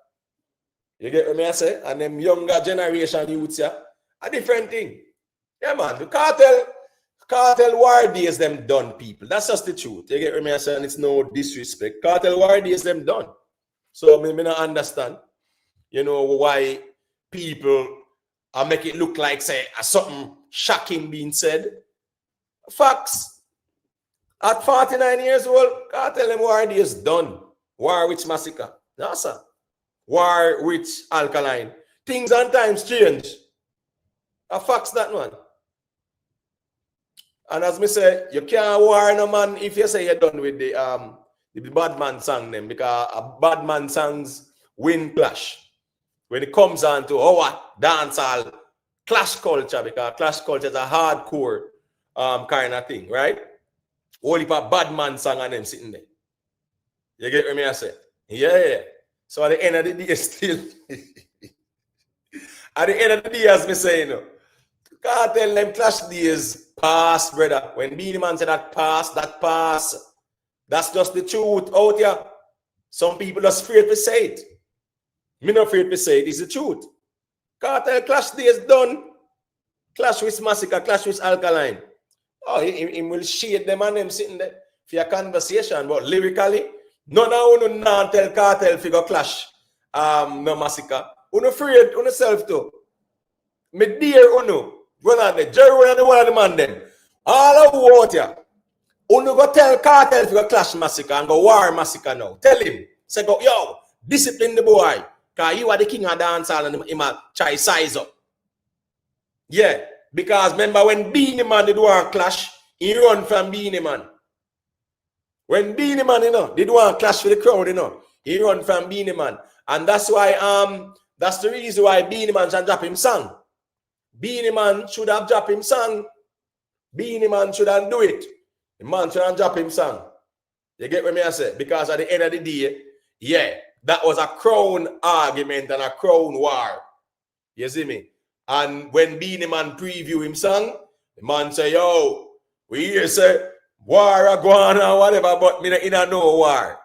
You get what I say? And them younger generation youths, yeah, a different thing. Yeah, man. The Kartel war days them done, people. That's just the truth. You get what I say? And it's no disrespect. Kartel war days them done. So me not understand, you know, why people make it look like say something shocking being said. Facts. At 49 years old, Kartel them war days done. War with Masicka. No, sir. War with Alkaline. Things and times change. A facts that one. And as me say, you can't war no man if you say you're done with the bad man song them, because a bad man songs win clash. When it comes on to what dancehall clash culture, because clash culture is a hardcore kind of thing, right? Only for bad man song and them sitting there. You get what I say? Yeah. So at the end of the day, still at the end of the day, as me say, you know, Kartel them clash days pass, brother. When Beenie Man said that pass. That's just the truth out here. Some people are afraid to say it. Me not afraid to say it. It's the truth. Kartel clash days done. Clash with Masicka, clash with Alkaline. Oh, he will shade them and them sitting there for a conversation. But lyrically, none of you not tell Kartel figure clash. No Masicka. Uno afraid, uno self too. Me dear uno. One on the Jerry and the one of the man then. All of water. Uno go tell Kartel figure clash Masicka and go war Masicka now. Tell him. Say go, yo, discipline the boy. Because you are the king of dancehall and him a try size up. Yeah. Because remember when Beenie Man did one clash, he run from Beenie Man. When Beenie Man, you know, did one clash for the crowd, you know, he run from Beenie Man. And that's why, that's the reason why Beenie Man should drop him song. Beenie Man should have dropped him song. Beenie Man shouldn't do it. The man shouldn't drop him song. You get what I say? Because at the end of the day, yeah, that was a crown argument and a crown war. You see me? And when Beenie Man preview him song, the man say, yo, we here say, war a go on or whatever, but me in a no war.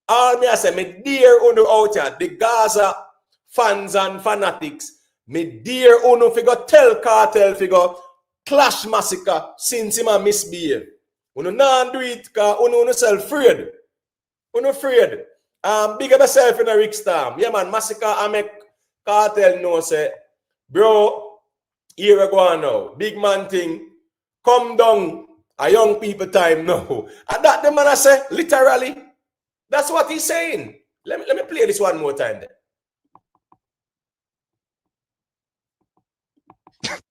All me I say, me dear uno out here, the Gaza fans and fanatics, me dear uno figure tell Kartel figure clash Masicka since him a misbehave. Uno not do it because uno self afraid. Uno afraid. Big up yourself in a Rick Storm. Yeah man, Masicka I make Kartel know say, bro, here we go on now. Big man thing, come down a young people time now. And that the man I say, literally. That's what he's saying. Let me play this one more time then.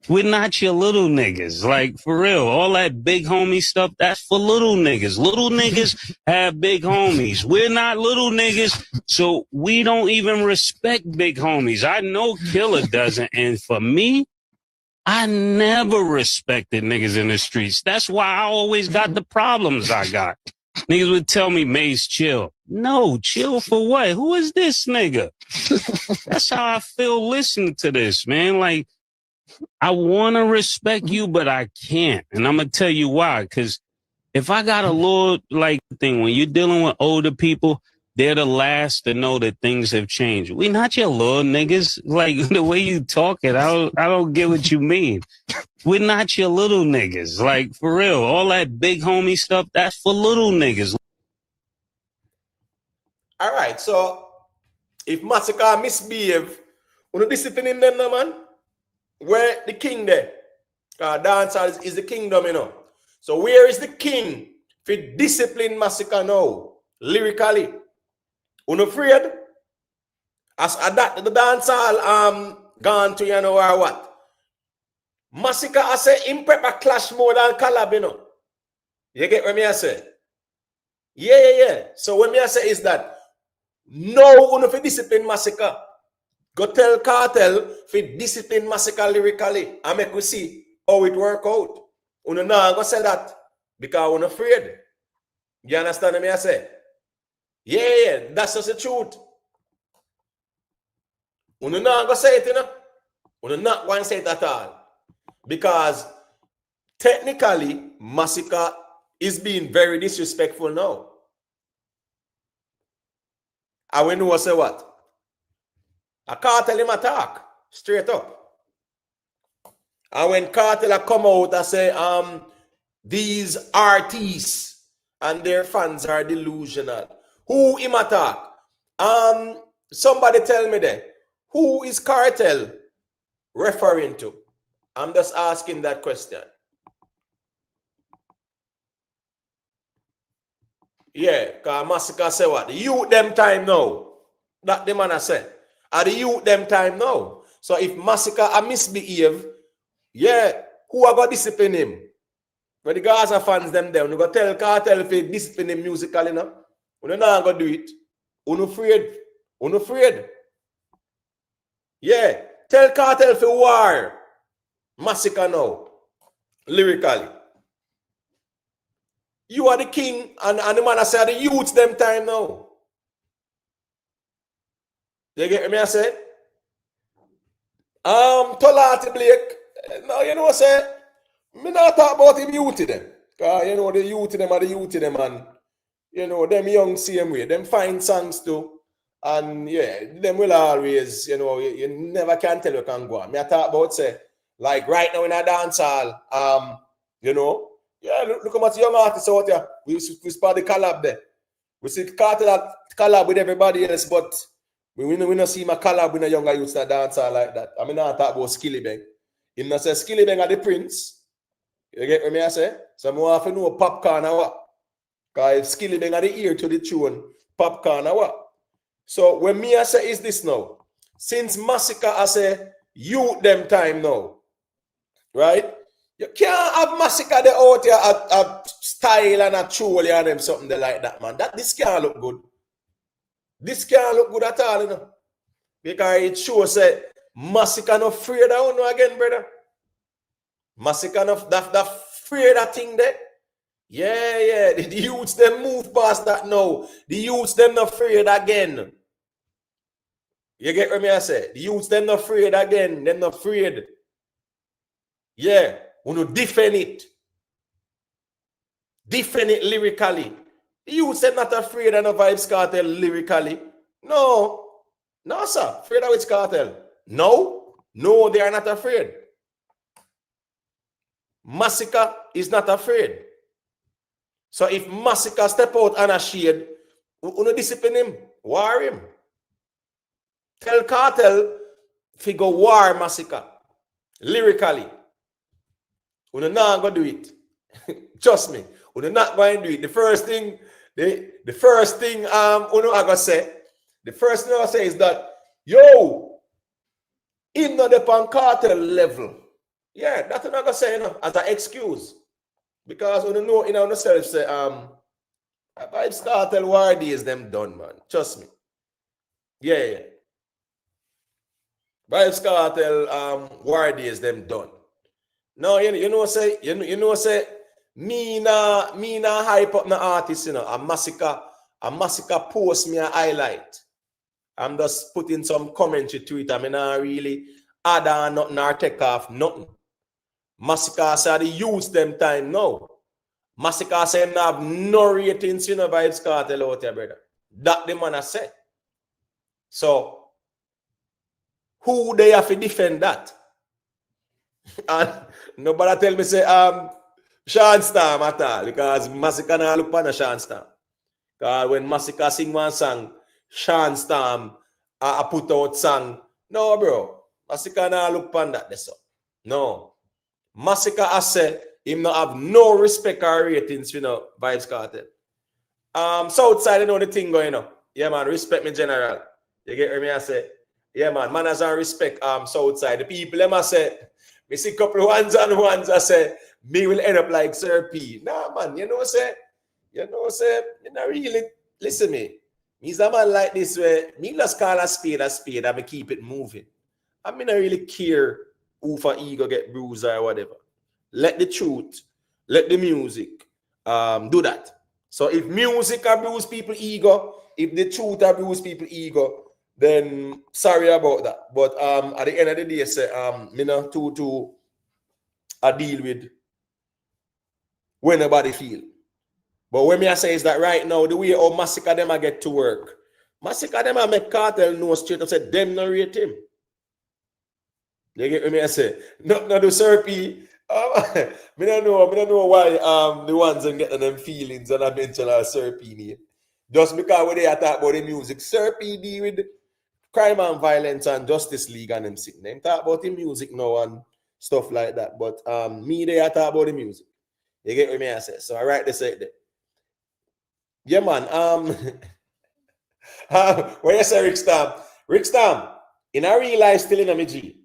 We're not your little niggas. Like, for real. All that big homie stuff, that's for little niggas. Little niggas have big homies. We're not little niggas, so we don't even respect big homies. I know Killer doesn't. And for me, I never respected niggas in the streets. That's why I always got the problems I got. Niggas would tell me, Mace, chill. No, chill for what? Who is this nigga? That's how I feel listening to this, man. Like, I want to respect you, but I can't. And I'm going to tell you why. Because if I got a little, like, thing, when you're dealing with older people, they're the last to know that things have changed. We not your little niggas. Like, the way you talk it, I don't get what you mean. We're not your little niggas. Like, for real. All that big homie stuff, that's for little niggas. All right, so if Masicka misbehave, you discipline him then, no, man. Where the king there? Dancehall is the kingdom, you know. So where is the king for discipline Masicka now? Lyrically. You not afraid? As that the dancehall gone to, you know, or what? Masicka I say him prep a clash more than collab, you know. You get what me I say? Yeah. So what me I say is that no uno fi discipline Masicka. Go tell Kartel fi discipline Masicka lyrically. I make we see how it work out. Uno nah go say that because uno afraid. You understand what me I say? Yeah, that's just the truth. Uno nah go say it, you know. Uno not want to say it at all. Because technically, Masicka is being very disrespectful now. And we know say what? I can't tell him attack straight up. And when Kartel come out and say, these artists and their fans are delusional. Who him attack? Somebody tell me there. Who is Kartel referring to? I'm just asking that question. Yeah, because Masicka say what? The youth them time now. That the man I said. Are the youth them time now? So if Masicka a misbehave, yeah, who are going to discipline him? When the Gaza fans them there, you go tell Kartel if they discipline him musically, you know? You're not going to do it. You're afraid. You're afraid. Yeah, tell Kartel for war. Masicka now. Lyrically. You are the king, and the man I say the youths them time now. You get me I say? Tolati Blake. Now you know what I say? Me not talk about him youth to them. Because you know the youth to them are the youth to them, and you know them young same way. Them find songs too. And yeah, them will always, you know, you never can tell you can go on. Me I talk about say, like right now in a dancehall, you know, yeah, look how much young artists out there. We spot the collab there. We see Kartel collab with everybody else, but we don't see my collab with a younger youth that dancehall like that. I mean, I talk about Skilly Bang. Him not say Skilly Bang are the prince. You get what me I say? So I have to know Popcorn or what. Because if Skilly Bang are the ear to the tune, Popcorn or what. So when me I say is this now, since Masicka I say youth them time now, right? You can't have Masicka there out here a style and a troll and them something there like that, man. This can't look good. This can't look good at all, you know. Because it shows that Masicka not afraid of you again, brother. Masicka not that afraid of thing there. Yeah. The youths them move past that now. The youths them not afraid again. You get what me I say? The youths them not afraid again. Them not afraid. Yeah. We no defend it. defend it lyrically. You said not afraid of the Vybz Kartel lyrically. No. No, sir. Afraid of which cartel? No. No, they are not afraid. Masicka is not afraid. So if Masicka step out on a shade, you discipline him, war him. Tell Kartel figure war Masicka lyrically. You're not going to do it. Trust me. You're not going to do it. The first thing I'm gonna say is that yo, him not upon Kartel level. Yeah, that's what I'm gonna say, as an excuse. Because you know in ourselves say Vybz Kartel war days them done, man. Trust me. Yeah. Vybz Kartel war days them done. No, you know say me na hype up na artist, a Masicka post me a highlight. I'm just putting some commentary to it. I mean, not really add on nothing or take off nothing. Masicka said they use them time now. Masicka said have no ratings, Vybz Kartel out there, brother. That the man has said. So who they have to defend that? And nobody tell me say Sean Storm at all, because Masicka not look on a Sean Storm. Because when Masicka sing one song, Sean Storm I put out song. No, bro. Masicka not look on that. No. Masicka has said him not have no respect or ratings, Vybz Kartel. Southside, the thing going on. Yeah, man, respect me general. You get me? I say, yeah, man has a respect Southside. The people, them I say, me see a couple of ones I say, me will end up like Sir P. Nah, man, you not really listen me. Me's a man like this where me just call a spade and me keep it moving. I mean, I really care who for ego get bruised or whatever. Let the truth, let the music do that. So if music abuse people ego, if the truth abuse people ego, then sorry about that. But at the end of the day, say me not to deal with when nobody feel. But when me I say is that right now, the way how Masicka them I get to work, Masicka them I make Kartel know straight up say them not rate him. You get me I say? No do Sir P. Me don't know why the ones that get them feelings and I mention Sir P name. Just because when they talk about the music, Sir P deal with crime and violence and Justice League and them sitting. They talk about the music now and stuff like that. But me they talk about the music. You get me I say? So I write this out there. Yeah, man. When you say Rick Stam, in a real life still in a G.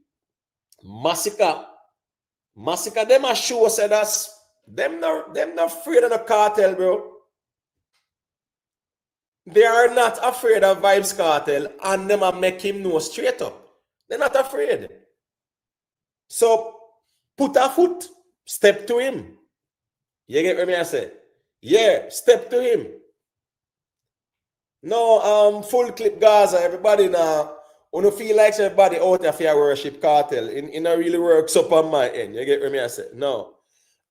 Masicka, them a show said that's them not afraid of the Kartel, bro. They are not afraid of Vybz Kartel, and them a make him know straight up. They're not afraid. So put a foot, step to him. You get what I say? Yeah, step to him. No, full clip Gaza, everybody now. I don't feel like everybody out there for worship Kartel. In a really works up on my end. You get what I say? No.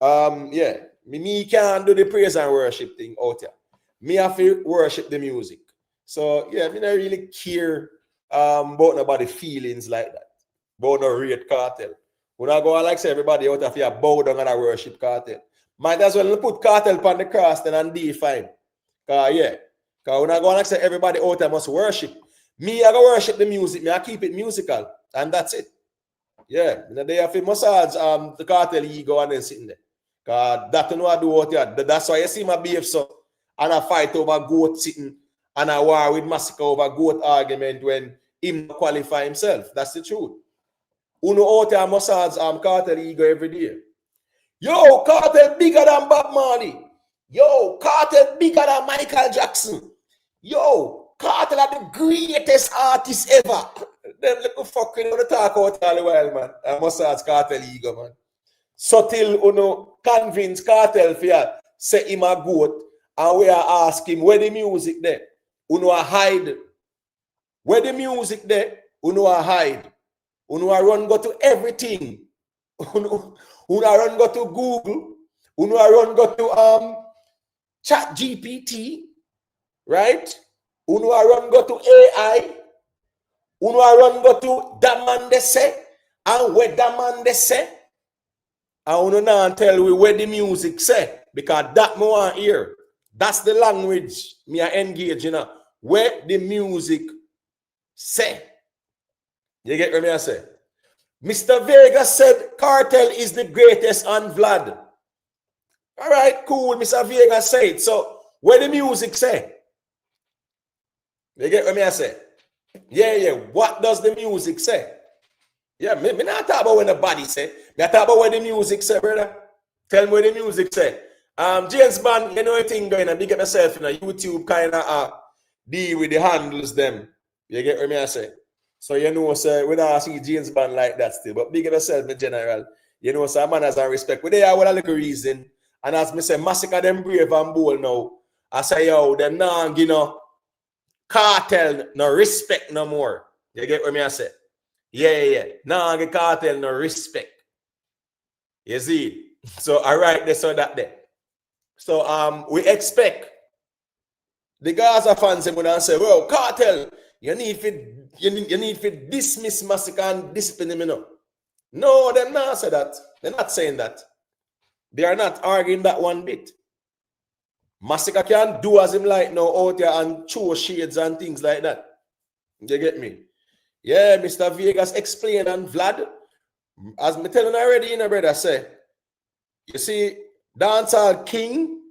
Yeah. Me can't do the praise and worship thing out here. Me have to worship the music. So yeah, me don't really care about nobody feelings like that. About no rate Kartel. When I go like say everybody out here bow down and worship Kartel. Might as well put Kartel on the cross then and define. Because when I go like say everybody out there must worship. Me, I go worship the music. Me, I keep it musical. And that's it. Yeah. They have to massage the Kartel ego and then sitting there. Because that's what I do out here. That's why you see my beef so. And I fight over goat sitting. And I war with Masicka over goat argument when him qualify himself. That's the truth. Uno out here massage Kartel ego every day. Yo, Kartel bigger than Bob Marley. Yo, Kartel bigger than Michael Jackson. Yo, Kartel are the greatest artist ever. Them little fucking on the talk out all the while, man. I must ask Kartel ego, man. So till convince Kartel for say him a goat, and we are ask him where the music there. A hide. Where the music there, a hide. A run go to everything. Run go to Google. A run go to Chat GPT, right? Uno a run go to AI, uno a run go to that man they say, and where that man they say, and uno now tell we where the music say, because that me want hear. That's the language me I engage, you know, where the music say. You get what me I say? Mr. Vega said Kartel is the greatest on Vlad. All right, cool. Mr. Vega said. So, where the music say? You get what me I say? Yeah. What does the music say? Yeah, me not talk about when the body say. Me talk about what the music say, brother. Tell me what the music say. James Bond, you know anything going on? Big up yourself, you know, YouTube kind of deal with the handles them. You get what me I say? So you know, sir, we don't see James Bond like that still. But big up yourself in general. You know, sir, man has a respect. We there with a little reason. And as me say, Masicka them brave and bold now. I say, yo, them now, you know, Kartel no respect no more. You get what me I say? Yeah. Now get Kartel no respect. You see? So I write this or that there. So we expect the Gaza fans them gonna say, well, Kartel, you need to dismiss Masicka and discipline him, you know. No, they're not say that. They're not saying that. They are not arguing that one bit. Masicka can do as him like now out there and show shades and things like that. You get me? Yeah, Mr. Vegas explain and Vlad, as me telling already, you know, brother, say, you see, dancehall king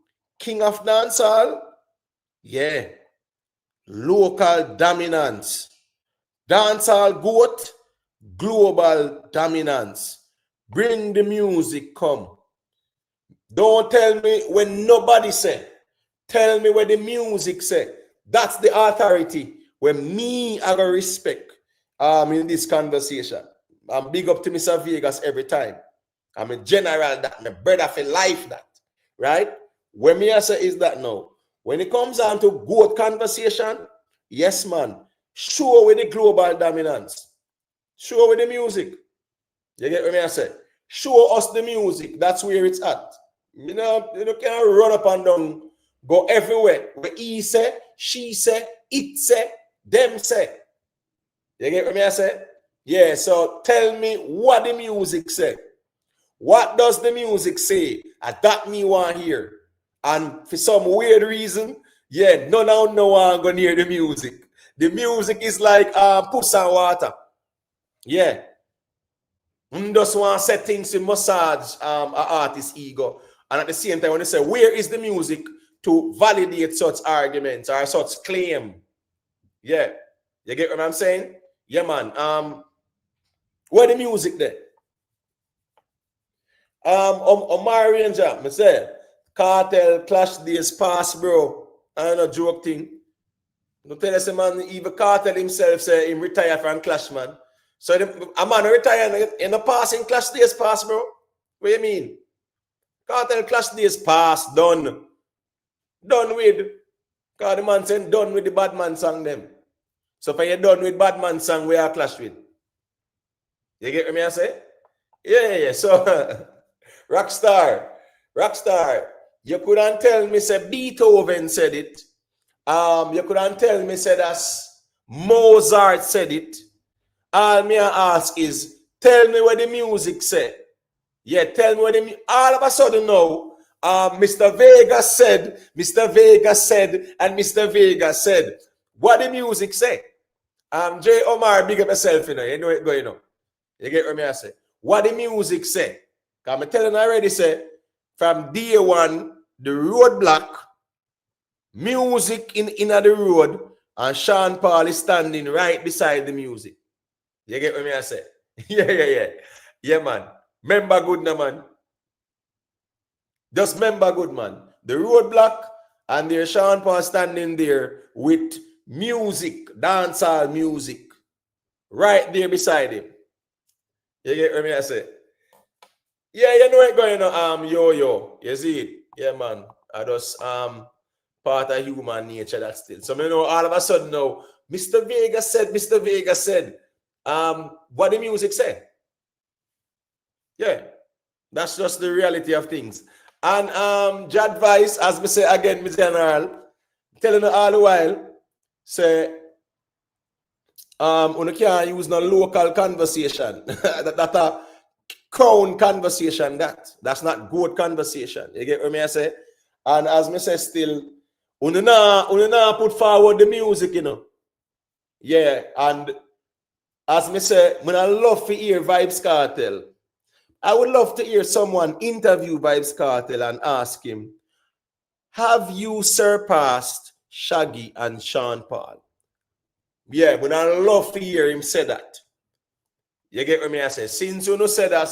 of dancehall, yeah, local dominance. Dancehall goat, global dominance. Bring the music, come. Don't tell me when nobody say. Tell me where the music say. That's the authority where me I go respect in this conversation. I'm big up to Mr. Vegas every time. I'm a general that, my brother for life that, right? Where me I say is that now. When it comes down to goat conversation, yes, man, show with the global dominance. Show with the music. You get what me I say? Show us the music. That's where it's at. You know, you can't run up and down, go everywhere. Where he say, she say, it say, them say. You get what me I say? Yeah, so tell me what the music say. What does the music say? That me want hear. And for some weird reason, yeah, no one gonna hear the music. The music is like puss and water. Yeah. Just want to set things to massage an artist's ego. And at the same time, when they say, where is the music to validate such arguments or such claim? Yeah. You get what I'm saying? Yeah, man. Where the music there? Omar Ranger, I say, Kartel clash days past, bro. I don't know, joke thing. Don't tell us, man, even Kartel himself say him retire from Clash, man. So a man retire in the passing Clash days past, bro. What do you mean? Kartel Clash days past, done. Done with. Because the man said done with the bad man song them. So if you're done with bad man song, we are clash with. You get what I say? Yeah. So Rockstar, you couldn't tell me say Beethoven said it. You couldn't tell me say that Mozart said it. All me ask is tell me what the music say. Yeah, tell me what the all of a sudden now. Mr. Vegas said, and Mr. Vegas said. What the music say? J. Omar, big up yourself, you know it going on. You get what I say? What the music say? Because I'm telling already say, from day one, the roadblock, music in the road, and Sean Paul is standing right beside the music. You get what I say? Yeah. Yeah, man. Remember good, no, man. Just remember good, man. The roadblock, and there's Sean Paul standing there with music, dancehall music, right there beside him. You get what I say? Yeah, you know it going on, yo. You see it? Yeah, man. I just part of human nature that still. So you know all of a sudden now, Mr. Vegas said, what the music said. Yeah, that's just the reality of things. And Jad Vice, as me say again, Mr. General, telling you all the while, say, you can't use no local conversation. that a crown conversation, that's not good conversation. You get what me I say? And as me say still, you na put forward the music, you know. Yeah, and as me say, I love to hear Vybz Kartel. I would love to hear someone interview Vybz Kartel and ask him, have you surpassed Shaggy and Sean Paul? Yeah, but I love to hear him say that. You get what I say? Since you know said that,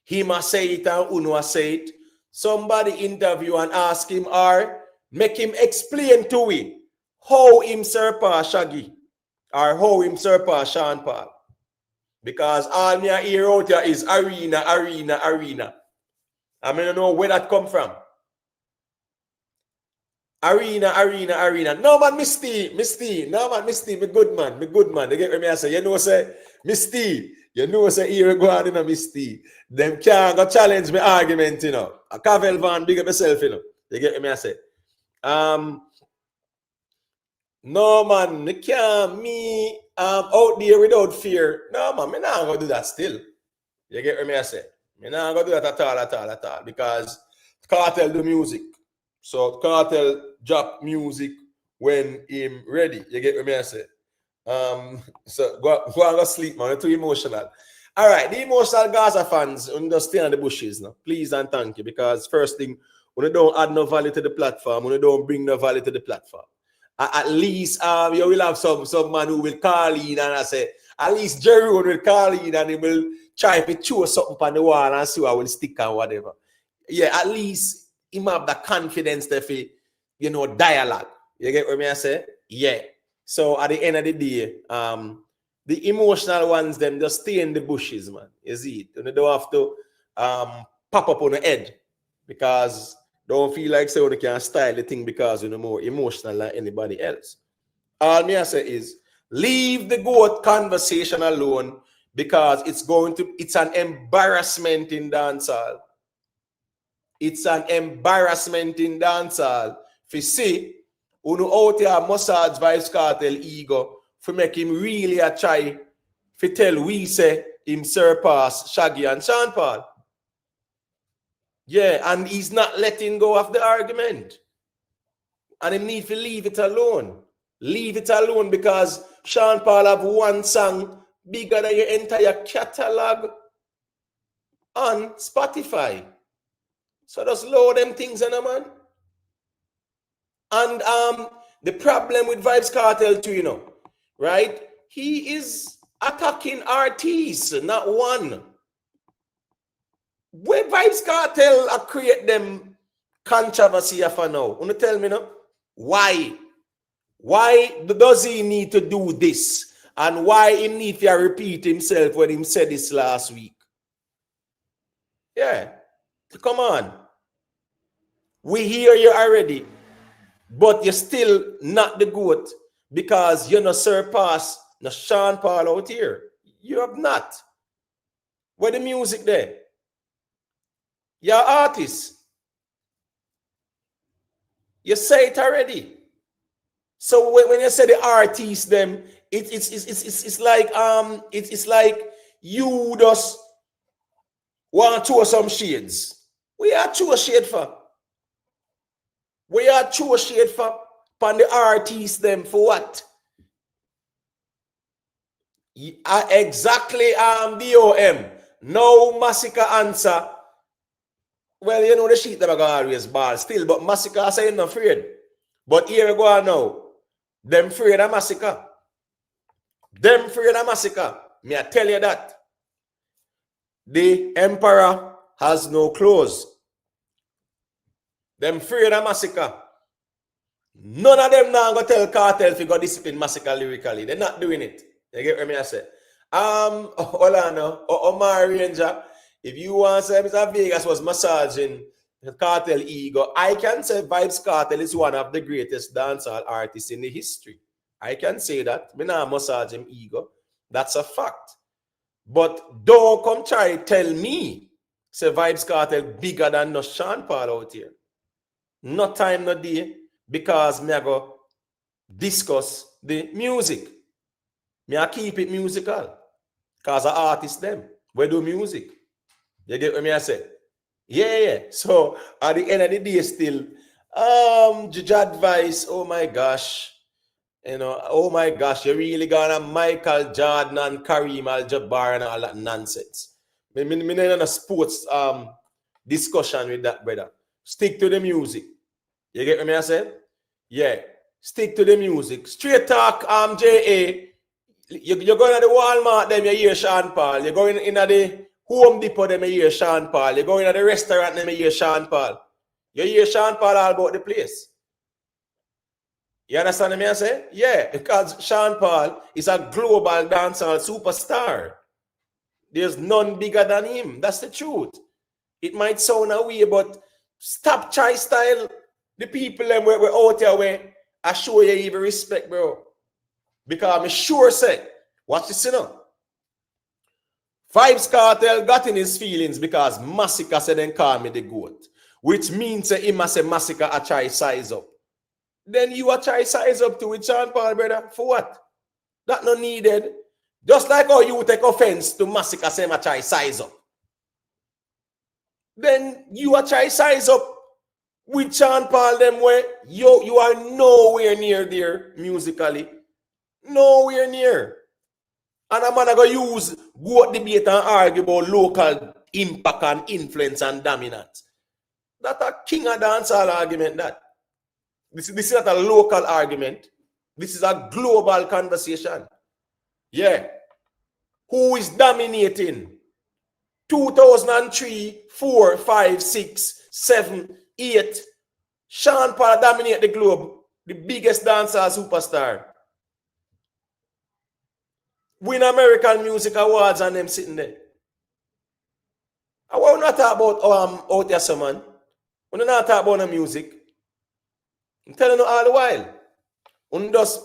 he must say it and Uno say it. Somebody interview and ask him or make him explain to we how him surpass Shaggy or how him surpass Sean Paul. Because all me hear out here is arena. I mean, I don't know where that come from. Arena. No man, Misty. No man, Misty, me good man. You get what I say? You know say, Misty. You know say here go on in a Misty. Them can't go challenge me argument, you know. A Cavel Van, big up yourself, you know. You get what I say? No man, you can't me out there without fear. No man, me not gonna do that still. You get what I say? Me not gonna do that at all. Because Kartel do music. So Kartel drop music when him ready. You get what I say? So go and go sleep, man. You're too emotional. All right, the emotional Gaza fans, understand the bushes now. Please and thank you. Because first thing, when you don't add no value to the platform, when you don't bring no value to the platform, at least you will have some man who will call in and I say, at least Jerry will call in and he will try to chew something on the wall and see what will stick and whatever. Yeah, at least he have the confidence to feel, you know, dialogue. You get what I say? Yeah. So at the end of the day, the emotional ones, them just stay in the bushes, man. You see it? And they don't have to pop up on the head because don't feel like someone can style the thing because you're more emotional than anybody else. All me I say is leave the goat conversation alone because it's an embarrassment in dancehall. It's an embarrassment in dancehall. If you see, who out here massage Vybz Kartel ego for make him really a try to tell we say him surpass Shaggy and Sean Paul. Yeah, and he's not letting go of the argument. And he need to leave it alone. Leave it alone because Sean Paul have one song bigger than your entire catalog on Spotify. So just load them things in, man. And the problem with Vybz Kartel too, you know, right? He is attacking artists, not one. Where Vybz Kartel create them controversy for now? You tell me now? Why? Why does he need to do this? And why he need to repeat himself when he said this last week? Yeah. Come on. We hear you already. But you're still not the GOAT because you're not surpass the Sean Paul out here. You have not. Where the music there? You're artists. You say it already. So when you say the artists, them it's like you just want to throw some shades. We are throw shade for. We are throw shade for upon the artists them for what? Exactly BOM. No Masicka answer. Well, you know the shit that I got always ball still, but Masicka saying not afraid. But here we go on now. Them afraid of Masicka. Them afraid of Masicka. Me I tell you that. The emperor has no clothes. Them afraid of Masicka. None of them now go tell Kartel if you go discipline Masicka lyrically. They're not doing it. You get what I say? Hold on now. Omar Ranger, if you want to say Mr. Vegas was massaging Kartel ego, I can say Vybz Kartel is one of the greatest dancehall artists in the history. I can say that. I'm not massaging ego. That's a fact. But don't come try to tell me Say Vybz Kartel bigger than no Sean Paul out here. No time, no day, because me I go discuss the music. Me I keep it musical. Because the artists them, we do music. You get what me I say? Yeah. So at the end of the day still, judge advice, oh my gosh. You know, oh my gosh, you really gonna Michael Jordan and Kareem Al-Jabbar and all that nonsense. Me not in a sports discussion with that, brother. Stick to the music. You get what me I say? Yeah. Stick to the music. Straight talk, J.A. You're going to the Walmart, them you hear Sean Paul. You're going in the Home Depot, them you hear Sean Paul. You're going to the restaurant, them you hear Sean Paul. You hear Sean Paul all about the place. You understand me I say? Yeah, because Sean Paul is a global dancehall superstar. There's none bigger than him. That's the truth. It might sound a way, but stop try style. The people them we're out here where I show you even respect, bro. Because I'm sure say, watch this, you know. Vybz Kartel got in his feelings because Masicka said then call me the goat. Which means that him say Masicka a try size up. Then you a try size up to with Sean Paul, brother. For what? That not needed. Just like how you take offense to Masicka say a try size up. Then you a try size up with Sean Paul them where you are nowhere near there musically. Nowhere near. And a man going to use goat debate and argue about local impact and influence and dominance. That's a king of dancehall argument, that. This is not a local argument. This is a global conversation. Yeah. Who is dominating? 2003, 4, 5, 6, 7, 8. Sean Paul dominate the globe. The biggest dancehall superstar. Win American Music Awards and them sitting there. I want to talk about out there, some man. We don't talk about the music. I'm telling you all the while. We just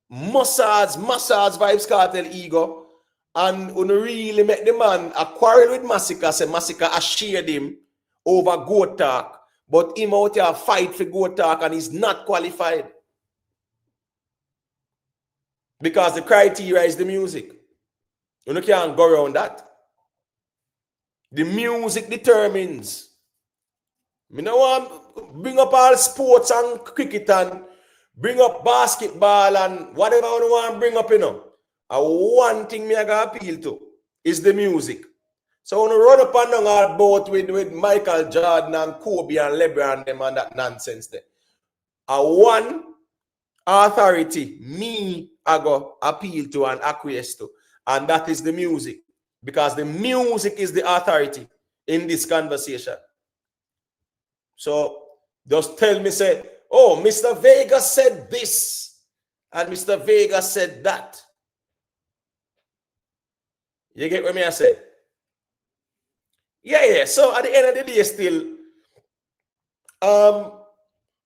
massage Vybz Kartel ego, and we really make the man a quarrel with Masicka. Say Masicka assured him over goat talk, but him out here fight for goat talk and he's not qualified. Because the criteria is the music. You can't go around that. The music determines. I don't want to bring up all sports and cricket and bring up basketball and whatever I want to bring up, you know. And one thing me I got appeal to is the music. So when you run up and down our boat with Michael Jordan and Kobe and LeBron them and that nonsense there. And one authority me I go appeal to and acquiesce to, and that is the music, because the music is the authority in this conversation. So just tell me, say, oh, Mr. Vegas said this and Mr. Vegas said that. You get what me I say? Yeah. So at the end of the day still,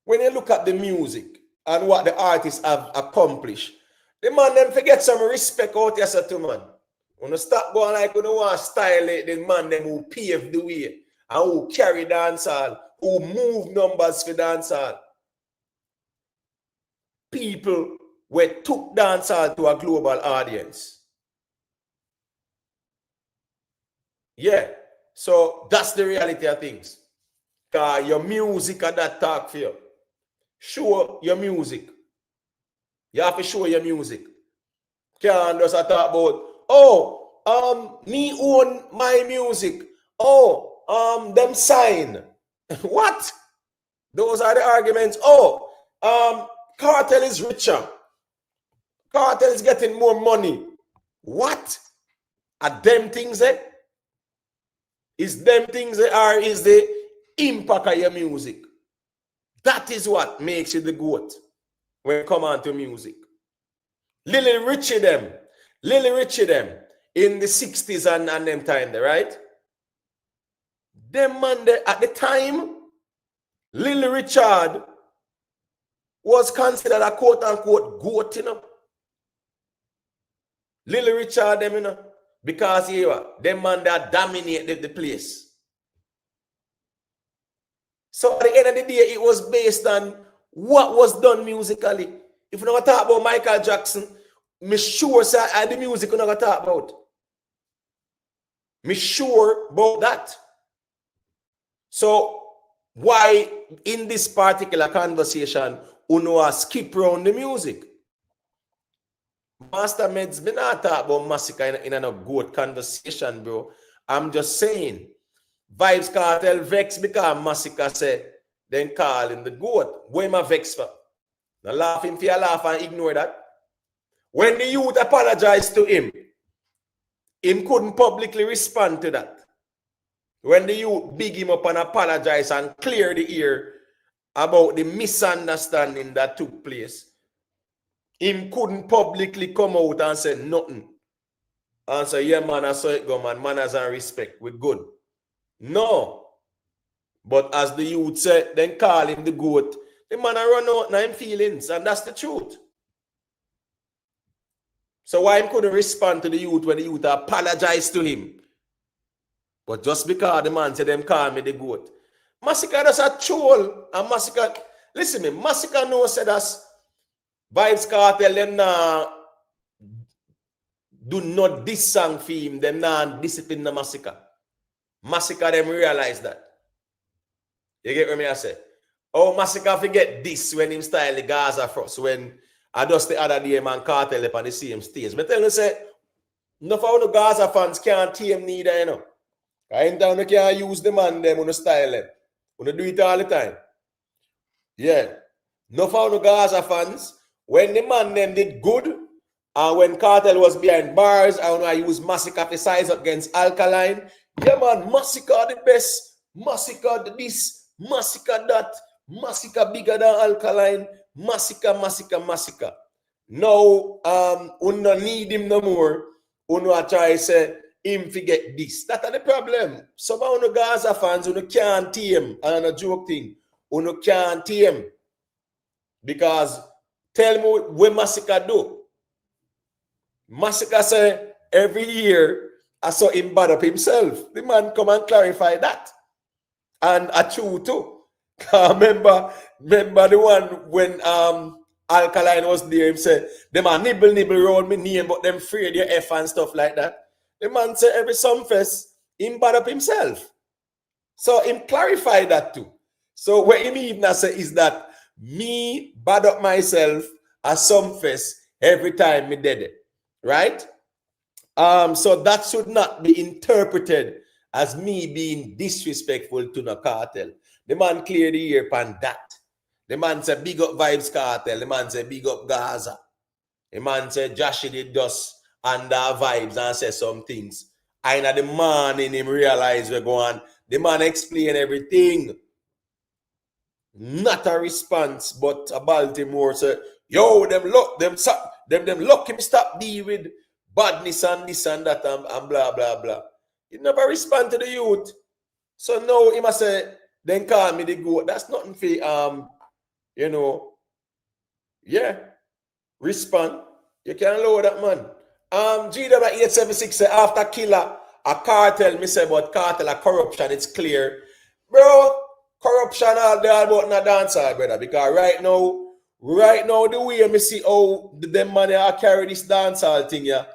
when you look at the music and what the artists have accomplished, the man them forget some respect out here, to man. When you stop going like you don't want to style it, the man them who pave the way and who carry dancehall, who move numbers for dancehall. People who took dancehall to a global audience. Yeah. So that's the reality of things. Because your music and that talk for you. Show your music. You have to show your music. Can't just talk about, oh, me own my music. Oh, them sign. What? Those are the arguments. Oh, Kartel is richer. Kartel is getting more money. What? Are them things there? Is them things there, or is the impact of your music? That is what makes you the GOAT when you come on to music. Lily Richie them in the 60s and them time there, right? Them man there, at the time, Lily Richard was considered a quote-unquote GOAT, you know. Lily Richard them, you know, because them man that dominated the place. So at the end of the day, it was based on what was done musically. If we're not talk about Michael Jackson, me sure say the music we're not talk about. Me sure about that. So why in this particular conversation, uno skip around the music? Master Meds, me not talk about Masicka in a good conversation, bro. I'm just saying, Vybz Kartel vex because Masicka say, then call him the goat. Where am I vex for? Now laugh him for your laugh and ignore that. When the youth apologized to him couldn't publicly respond to that. When the youth big him up and apologize and clear the ear about the misunderstanding that took place, him couldn't publicly come out and say nothing. And say, yeah, man, I saw it go, man. Manners and respect. We're good. No. But as the youth said, then call him the goat. The man I run out now him feelings, and that's the truth. So why him couldn't respond to the youth when the youth apologized to him? But just because the man said them call me the goat. Masicka does a troll. And Masicka, listen me, Masicka knows said us Vybz Kartel them now do not this song for him, them now discipline the Masicka. Masicka them realize that. You get what me I say? Oh, Masicka forget this when him style the Gaza first. When I just the other day man Kartel up on the same stage. But tell you say, enough of the Gaza fans can't team neither, you know. Right down you can't use the man them on the style them. You do it all the time. Yeah. Enough of the Gaza fans, when the man them did good, and when Kartel was behind bars, I want to use Masicka to size up against Alkaline. Yeah, man, Masicka the best. Masicka this, Masicka that, Masicka bigger than Alkaline, Masicka. Now, we don't need him no more. We don't try to say him forget this. That's the problem. Some of the Gaza fans, we can't team. And a joke thing, we can't team. Because tell me what Masicka do. Masicka say every year I saw him bad up himself. The man come and clarify that. And a true too. remember the one when Alkaline was there, him said, them a nibble around me name, but them afraid your F and stuff like that. The man said every Sumfest, him bad up himself. So him clarify that too. So what him even say is that me bad up myself at Sumfest every time me did it. Right? So that should not be interpreted as me being disrespectful to the Kartel. The man cleared the ear pan that. The man said big up Vybz Kartel. The man said big up Gaza. The man said Josh did dust under Vybz and said some things. And at the morning him realized we're going. The man explained everything. Not a response, but a Baltimore said, yo, them look him stop deal with badness and this and that and blah blah blah. He never respond to the youth. So now he must say, then call me the goat. That's nothing for you know. Yeah. Respond. You can lower that man. GW876 say after killer a Kartel, me say about Kartel a corruption, it's clear. Bro, corruption all there about na dancehall, brother. Because right now, the way me see how them man are carry this dancehall thing, yeah.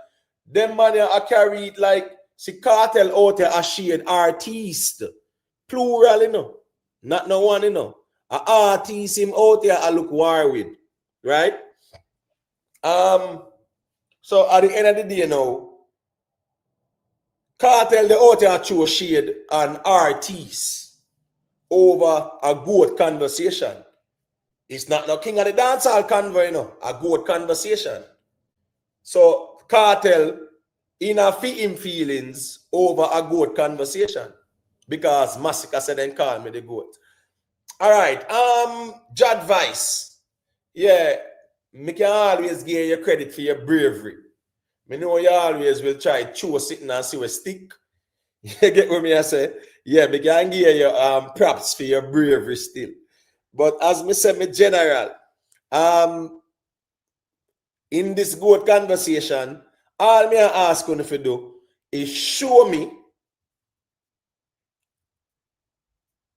Them man are carry it like see Kartel out there a shade artist. Plural, you know. Not no one, you know. A artist him out there I look war with. Right? So at the end of the day now, Kartel the out there show shade an artist over a good conversation. It's not no king of the dancehall convo, you know, a good conversation. So Kartel in a him feelings over a good conversation. Because Masicka said then call me the goat. All right, Jad Vice. Yeah, me can always give you credit for your bravery. Me know you always will try to chew sitting and see a stick. You get what me I say? Yeah, me can give you props for your bravery still. But as me say, me general, in this good conversation, all me ask you to do is show me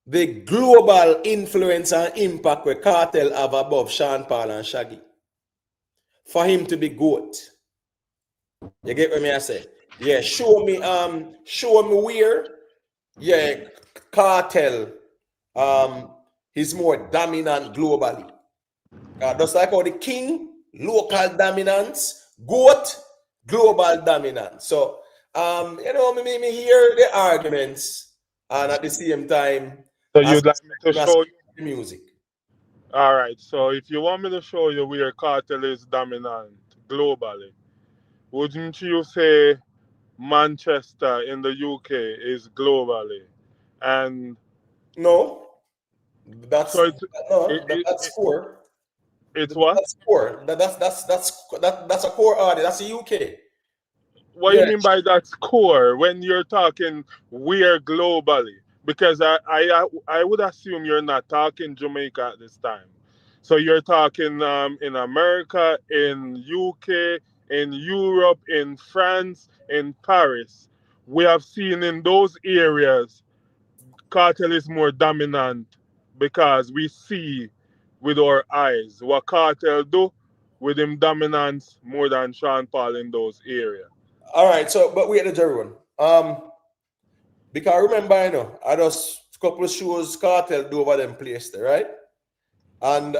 the global influence and impact where Kartel have above Sean Paul and Shaggy. For him to be GOAT. You get what me I say? Yeah, show me where, yeah, Kartel is more dominant globally. Just like how the king, local dominance, GOAT, global dominance. So me hear the arguments, and at the same time, So you'd like me to show you? the music. All right. So if you want me to show you where Kartel is dominant globally, wouldn't you say Manchester in the UK is globally? And No, that's so it's it, it, that's it, core. it's what? That's core. That's a core audience. That's the UK. What do Yeah. you mean by that score when you're talking we're globally? Because I would assume you're not talking Jamaica at this time. So you're talking in America, in UK, in Europe, in France, in Paris. We have seen in those areas Cartel is more dominant because we see with our eyes what Cartel do with him dominance more than Sean Paul in those areas. All right. So, but wait, the jury one. Because remember, I just couple of shows Cartel do over them place there, right? And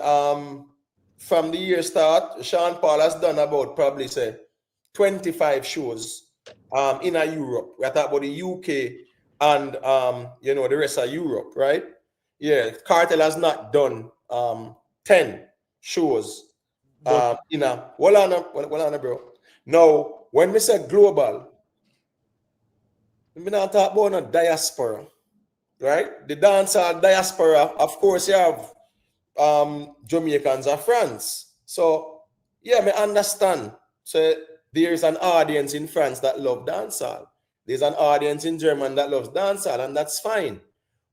from the year start, Sean Paul has done about probably say 25 shows in a Europe. We're talking about the UK and the rest of Europe, right? Yeah, Cartel has not done 10 shows in a hold on, bro. Now, when we say global, we not talk about a diaspora, right? The dancehall diaspora, of course, you have Jamaicans and France. So yeah, me understand. So there's an audience in France that love dancehall. There's an audience in Germany that loves dancehall, and that's fine.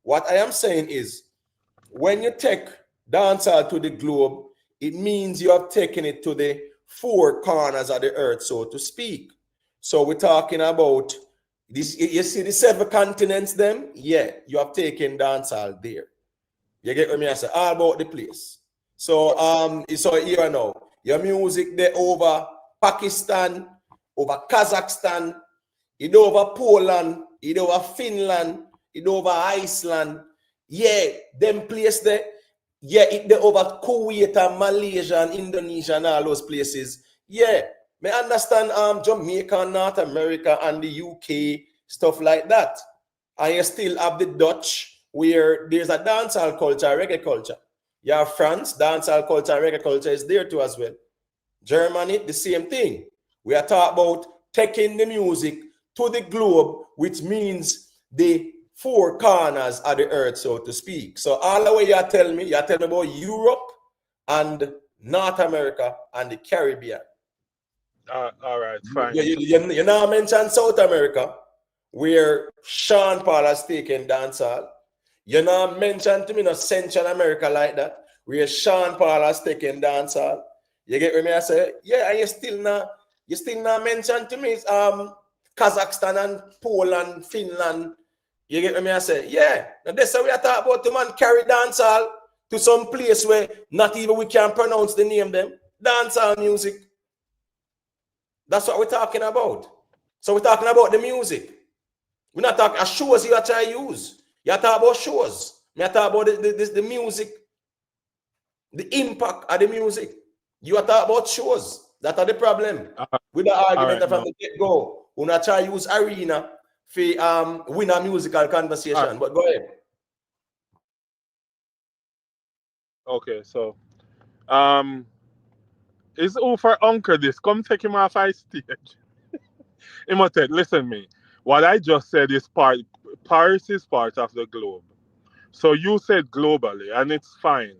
What I am saying is, when you take dancehall to the globe, it means you have taken it to the four corners of the earth, so to speak. So we're talking about this. You see the 7 continents, them? Yeah, you have taken dancehall there. You get what I say? All about the place. So so here now, your music there over Pakistan, over Kazakhstan, it over Poland, it over Finland, it over Iceland. Yeah, them place there. Yeah, it there over Kuwait and Malaysia and Indonesia and all those places. Yeah, me understand Jamaica, North America and the UK, stuff like that. And you still have the Dutch, where there's a dancehall culture, reggae culture. You have France, dancehall culture, reggae culture is there too as well. Germany, the same thing. We are talking about taking the music to the globe, which means the four corners of the earth, so to speak. So all the way you tell me about Europe and North America and the Caribbean. All right, fine. You now mention South America, where Sean Paul has taken dancehall. You now mention to me Central America like that, where Sean Paul has taken dancehall. You get what me I say? Yeah, and you still not mention to me Kazakhstan and Poland, Finland. You get what me I say? Yeah. Now that's how we are talking about the man carry dancehall to some place where not even we can pronounce the name them. Dancehall music. That's what we're talking about. So we're talking about the music. We're not talking shows you are trying to use. You are talking about shows. We are talking about the music, the impact of the music. You are talking about shows. That are the problem with the argument from the get-go. We not try to use arena for win a musical conversation. But go ahead. Okay, so it's all for Uncle this. Come take him off high stage. Imhotep, listen me. What I just said is Paris is part of the globe. So you said globally, and it's fine.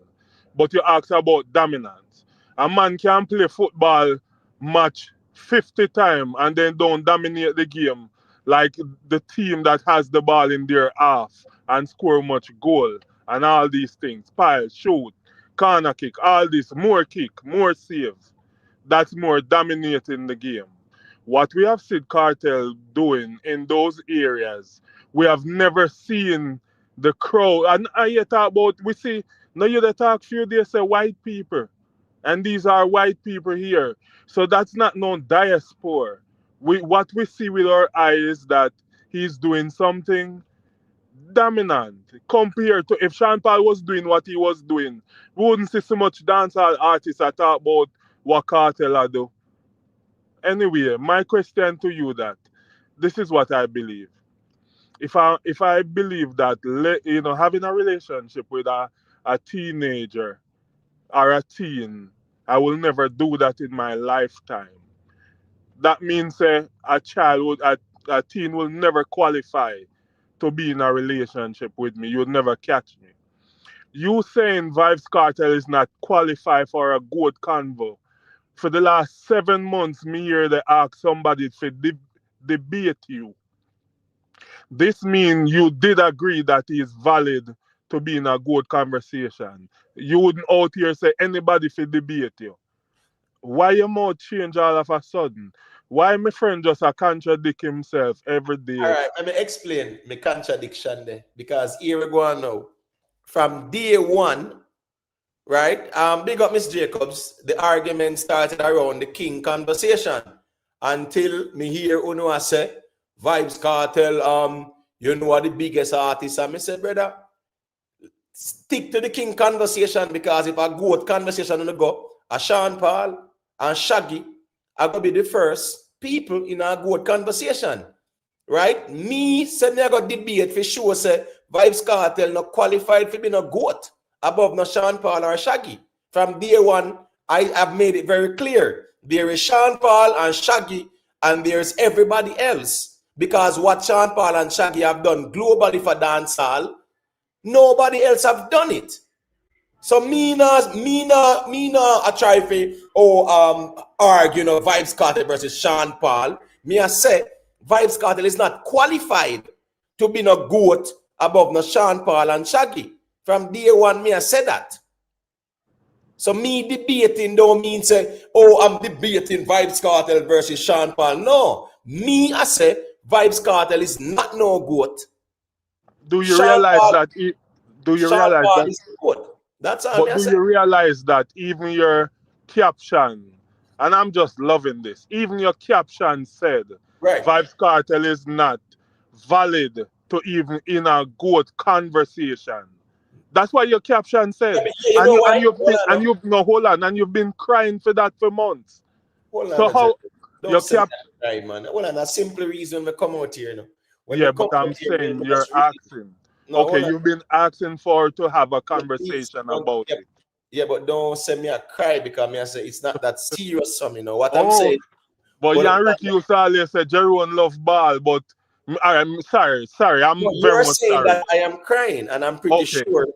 But you asked about dominance. A man can play football match 50 times and then don't dominate the game like the team that has the ball in their half and score much goal and all these things. Pile, shoot, corner kick, all this, more kick, more save. That's more dominating the game. What we have seen Cartel doing in those areas, we have never seen the crowd. And you talk about, we see, now you the talk few days say white people. And these are white people here. So that's not no diaspora. What we see with our eyes that he's doing something dominant compared to if Sean Paul was doing what he was doing. We wouldn't see so much dancehall artists that talk about what Kartel do. Anyway, my question to you that this is what I believe. If I believe that having a relationship with a teenager or a teen, I will never do that in my lifetime. That means a teen will never qualify to be in a relationship with me. You'll never catch me. You saying Vybz Kartel is not qualified for a good convo. For the last 7 months, me hear they ask somebody to debate you. This means you did agree that he is valid to be in a good conversation. You wouldn't out here say anybody for debate you. Why your mouth change all of a sudden? Why my friend just contradict himself every day? All right, let me explain my contradiction there. Because here we go on now. From day one, right? Big up Miss Jacobs, the argument started around the King conversation. Until me hear Uno say, Vybz Kartel, you know what the biggest artist. And I said, brother, stick to the King conversation, because if I go with conversation on the go, a Sean Paul and Shaggy are going to be the first people in a good conversation. Right? Me said me I got debate for sure say Vybz Kartel not qualified for being a goat above no Sean Paul or Shaggy. From day one, I have made it very clear. There is Sean Paul and Shaggy, and there's everybody else. Because what Sean Paul and Shaggy have done globally for dancehall, nobody else have done it. So me not I try to argue Vybz Kartel versus Sean Paul. Me I say Vybz Kartel is not qualified to be no goat above no Sean Paul and Shaggy. From day one, me I say that. So me debating don't mean say, I'm debating Vybz Kartel versus Sean Paul. No. Me I say Vybz Kartel is not no goat. Do you realize that is good? That's all. But do you realize that even your caption, and I'm just loving this, even your caption said Vybz Kartel is not valid to even in a good conversation. That's what your caption said. You've been crying for that for months. Don't say that, right, man. Well, and a simple reason we come out here, but I'm saying you're asking. No, okay, you've been asking to have a conversation about it. Yeah, but don't send me a cry, because me I say it's not that serious. What I'm saying. But Yanrick used to always say Jerome love ball, but I'm sorry. I'm very much saying sorry. That I am crying, and I'm pretty sure,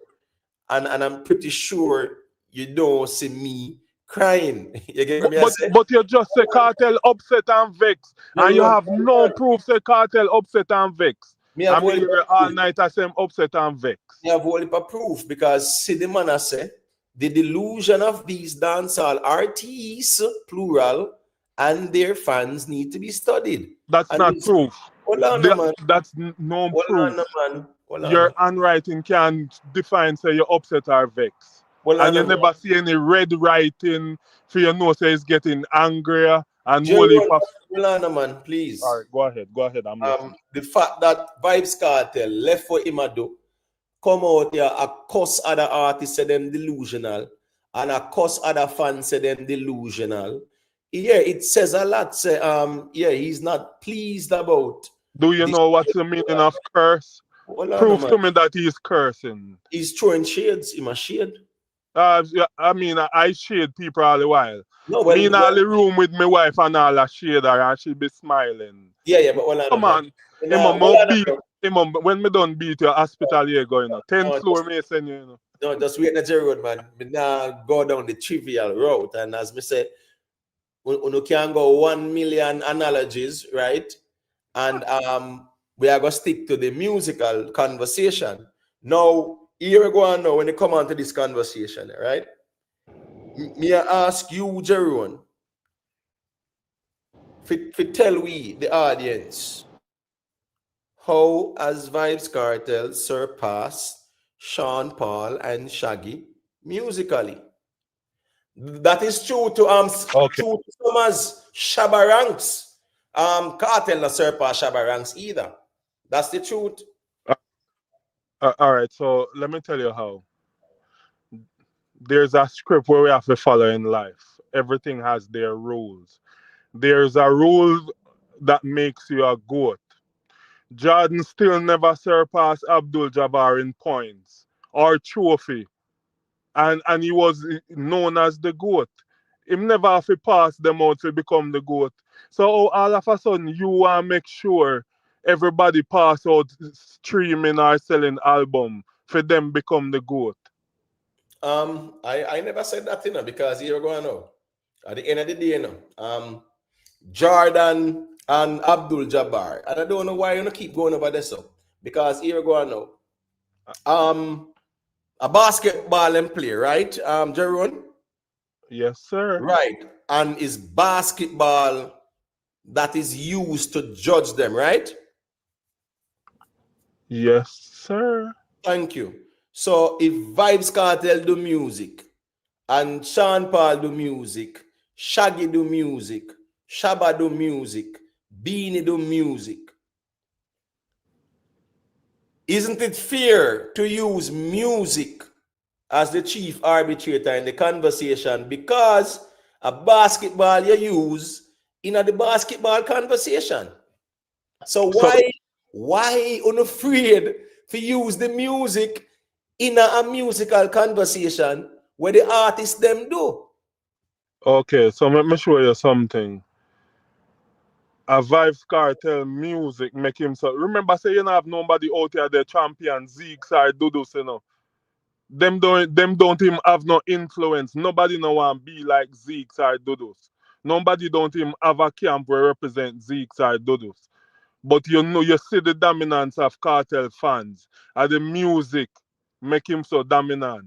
and I'm pretty sure you don't see me crying. You get me? But you just say Kartel upset and vex, and you have no proof say Kartel upset and vex. I mean, all night I say I'm upset and vex. You have only proof, because see the man I say, the delusion of these dancehall artists, plural, and their fans need to be studied. That's not proof. Hold on, man. That's no proof. Hold on, man. Your handwriting can define say you're upset or vex. And you never see any red writing for your nose say it's getting angrier and hold on, man, please. All right, go ahead. I'm listening. The fact that Vybz Kartel left for Imado, come out here, a cuss other artists say them delusional, and a cuss other fans say them delusional. Yeah, it says a lot. Say, he's not pleased about. Do you know what's the meaning of curse? Prove to me that he's cursing. He's throwing shades. He must shade. I mean, I shade people all the while. No, me in all the room with my wife and all a shade her, and she be smiling. Yeah, but come on. When me done beat your hospital here going 10th floor me send you, No, just wait at the road, man. Me now go down the trivial route, and as me say, you can go 1 million analogies, right? And we are gonna stick to the musical conversation. Now, here we go on now when you come on to this conversation, right? Me I ask you, Jeroen, for tell we, the audience, how has Vybz Kartel surpassed Sean Paul and Shaggy musically? That is true to Okay. true to some as Shabba Ranks. Kartel not surpass Shabba Ranks either. That's the truth. All right. So let me tell you how. There's a script where we have to follow in life. Everything has their rules. There's a rule that makes you a goat. Jordan still never surpassed Abdul Jabbar in points or trophy, and he was known as the GOAT. Him never have to pass them out to become the GOAT. So all of a sudden you want to make sure everybody pass out streaming or selling album for them become the GOAT. I never said that, because here we go now. At the end of the day, Jordan and Abdul Jabbar, and I don't know why you keep going over this, because here we go now. A basketball and play, right? Jeroen? Yes, sir. Right. And it's basketball that is used to judge them, right? Yes, sir. Thank you. So if Vybz Kartel do music, and Sean Paul do music, Shaggy do music, Shabba do music, Beanie do music, isn't it fair to use music as the chief arbitrator in the conversation, because a basketball you use in the basketball conversation? So why unafraid to use the music in a musical conversation where the artists them do? Okay, so let me show you something. A Vybz Kartel music make him so. Remember, say you don't have nobody out here the champion Zeke side Dudus, Them don't even have no influence. Nobody no want be like Zeke side Dudus. Nobody don't even have a camp where represent Zeke side Dudus. But you see the dominance of Kartel fans and the music make him so dominant.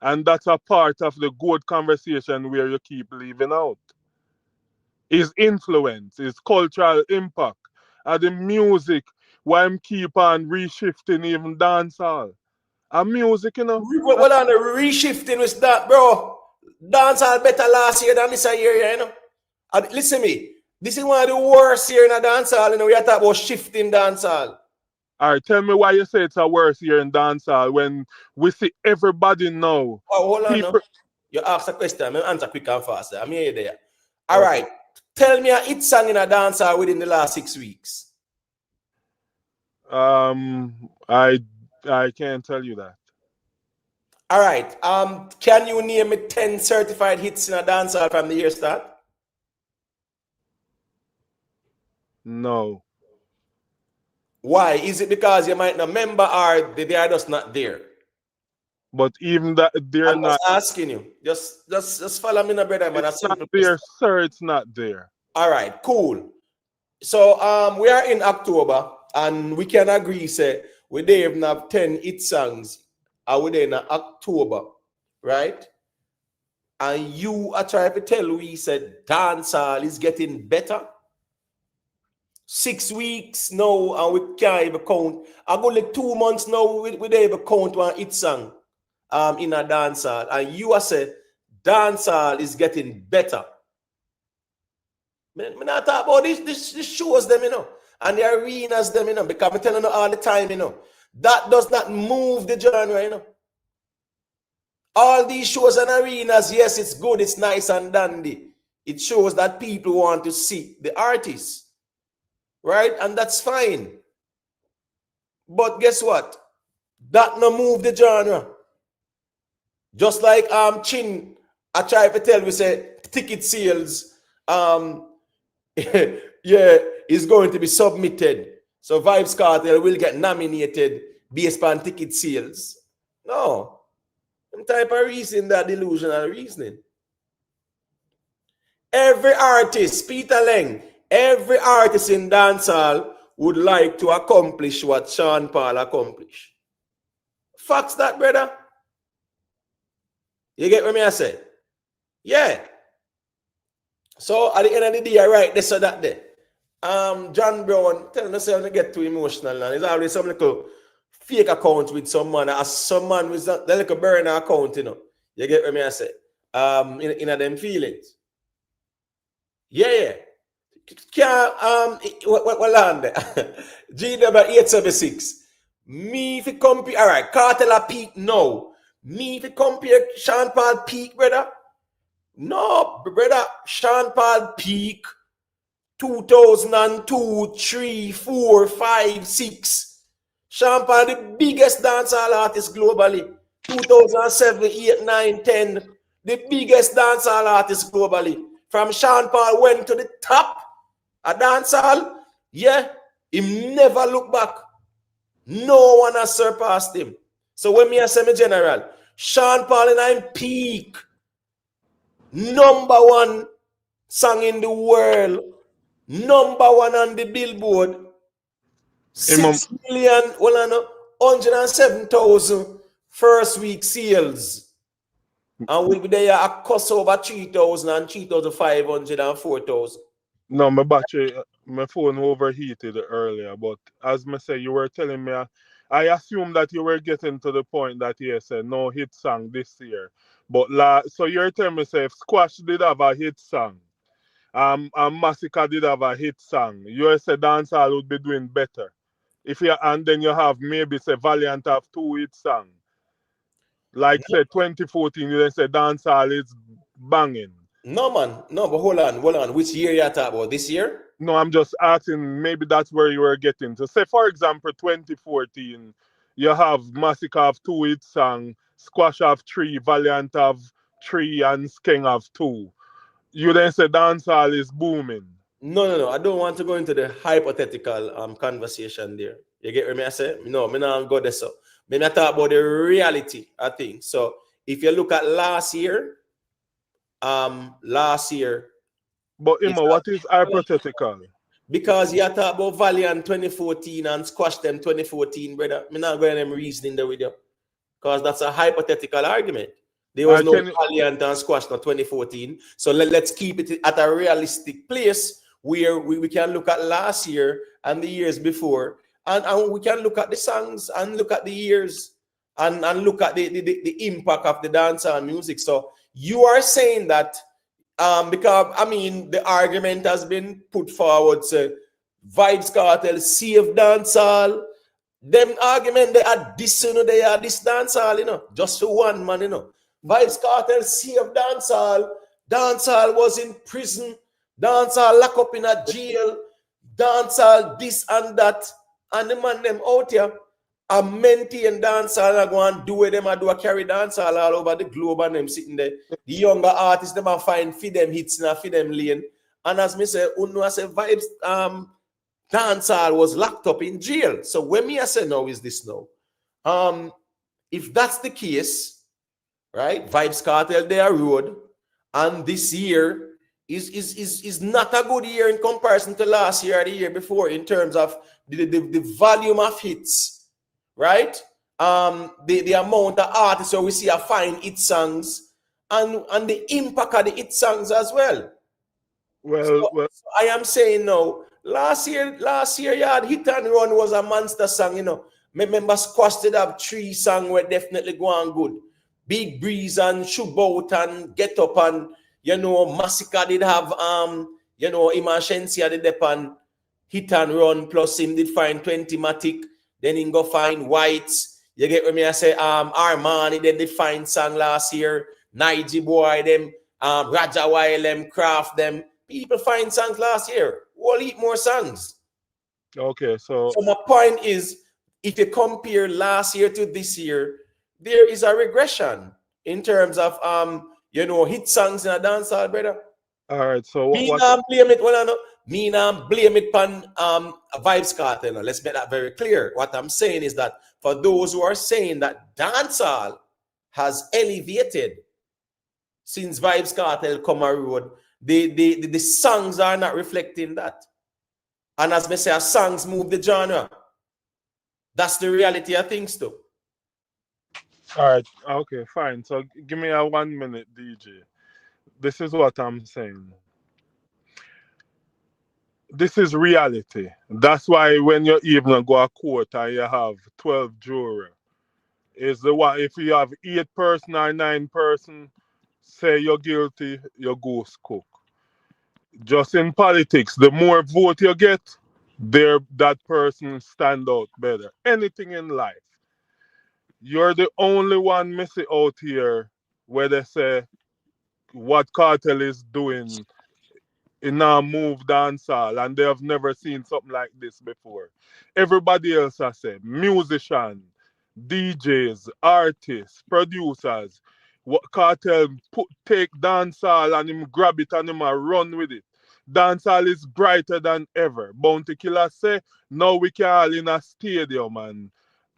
And that's a part of the good conversation where you keep leaving out. His influence, his cultural impact, and the music, why him keep on reshifting even dancehall. And music, Well, on the reshifting with that, bro. Dancehall better last year than this year, And listen to me. This is one of the worst year in a dancehall. We are talking about shifting dancehall. All right, tell me why you say it's a worse year in dancehall when we see everybody know. Oh, hold on. No. You ask a question. I'm answer quick and fast. I'm here there. All right. Tell me a hit song in a dancehall within the last 6 weeks. I can't tell you that. All right. Can you name me 10 certified hits in a dancehall from the year start? No. Why? Is it because you might not remember, or they are just not there? But even that they're I'm not just asking you. Just follow me, brother, man. it's not there, sir. It's not there. All right, cool. So we are in October, and we can agree, say we don't even have 10 hit songs. Are we in October, right? And you are trying to tell we said dancehall is getting better. 6 weeks now, and we can't even count. I go like 2 months now, we don't even count one hit song in a dancehall. And you are saying dancehall is getting better. I'm not talking about this shows them, and the arenas them, because I'm telling you all the time, that does not move the genre, All these shows and arenas, yes, it's good, it's nice and dandy. It shows that people want to see the artists, right? And that's fine. But guess what? That no move the genre. Just like Chin, I try to tell we say ticket sales, yeah, is going to be submitted. So Vybz Kartel will get nominated based on ticket sales. No. Some type of reason, that delusional reasoning. Every artist, Peter Leng, every artist in dancehall would like to accomplish what Sean Paul accomplished. Facts that, brother. You get what I say? Yeah. So at the end of the day, right, this or that there. John Brown, tell us to get too emotional now. There's always some little fake account with some man, as some man with that little burner account, you know. You get what I say? In them feelings. Yeah. What land there? G number 876. Me if you compare, all right, Kartel a peak no. Me if you compare Sean Paul peak, brother. No, brother, Sean Paul peak 2002, 3, 4, 5, 6. Sean Paul, the biggest dancehall artist globally. 2007, 8, 9, 10. The biggest dancehall artist globally. From Sean Paul went to the top. A dancehall, yeah, he never look back. No one has surpassed him. So when me say me general, Sean Paul and I'm peak. #1 song in the world. #1 on the Billboard. 6,107,000 first week sales. And we there a cost over 3,000 and 3,500 and 4,000. No, my battery, my phone overheated earlier. But as I say, you were telling me, I assume that you were getting to the point that you said no hit song this year. But so you're telling me, say, if Squash did have a hit song, and Masicka did have a hit song, you said dancehall would be doing better. And then you have maybe say Valiant have 2 hit songs. Like say 2014, you then say dancehall is banging. No, man. No, but hold on. Which year you talking about? This year? No, I'm just asking, maybe that's where you were getting to. Say, for example, 2014, you have Masicka have 2 hit songs, Squash have 3, Valiant have 3, and Skeng have 2. You then say dancehall is booming. No. I don't want to go into the hypothetical conversation there. You get what I say? No, me not go there. So, me not talk about the reality, I think. So, if you look at last year. But Emma, what is hypothetical? Because you talk about Valiant 2014 and Squash them 2014, brother. I'm not going to them reasoning there with you. Because that's a hypothetical argument. There was no Valiant and Squash in 2014. So let's keep it at a realistic place where we can look at last year and the years before. And we can look at the songs and look at the years and look at the impact of the dancehall music. So you are saying that because I mean the argument has been put forward, say Vybz Kartel save dancehall. Them argument they are this, you know, they are this dancehall, you know, just for one man, you know. Vybz Kartel save dancehall. Dancehall was in prison. Dancehall lock up in a jail. Dancehall this and that. And the man them out here. A maintain dancehall and go and do it. Them and do a carry dancehall all over the globe and them sitting there. The younger artists them and find feed them hits and feed them lane. And as me say, I say Vybz dancehall was locked up in jail. So when me I say now is this now. If that's the case, right? Vybz Kartel their road, and this year is not a good year in comparison to last year or the year before in terms of the volume of hits. Right? The amount of artists where we see a fine hit songs and the impact of the hit songs as well. Well, so I am saying now, last year, you had Hit and Run was a monster song, you know. Remember Squash did have 3 songs were definitely going good. Big Breeze and Shubout and Get Up and, you know, Masicka did have, you know, Emergency did depend Hit and Run, plus him did find 20-matic. Then he go find Whites. You get what me I say? Armani, then they find song last year. Nige Boy, them, Raja Wild, them, Craft, them. People find songs last year. We'll eat more songs. Okay, so my point is, if you compare last year to this year, there is a regression in terms of you know, hit songs in a dancehall, brother. All right, so Me not blame it. Well, I know. Me not blame it on Vybz Kartel. Let's make that very clear. What I'm saying is that for those who are saying that dancehall has elevated since Vybz Kartel come a road, the songs are not reflecting that. And as me say, songs move the genre. That's the reality of things too. all right, okay, fine. So give me a 1 minute, DJ. This is what I'm saying. this is reality. That's why when you even go a court and you have 12 jurors, is the one if you have 8 person or 9 person say you're guilty, you go cook. Just in politics, the more vote you get, there that person stand out better. Anything in life. You're the only one missing out here where they say what Kartel is doing in our move dancehall, and they have never seen something like this before. Everybody else has said musician, DJs, artists, producers. What Kartel take dancehall and him grab it and him a run with it. Dancehall is brighter than ever. Bounty Killer say now we can all in a stadium and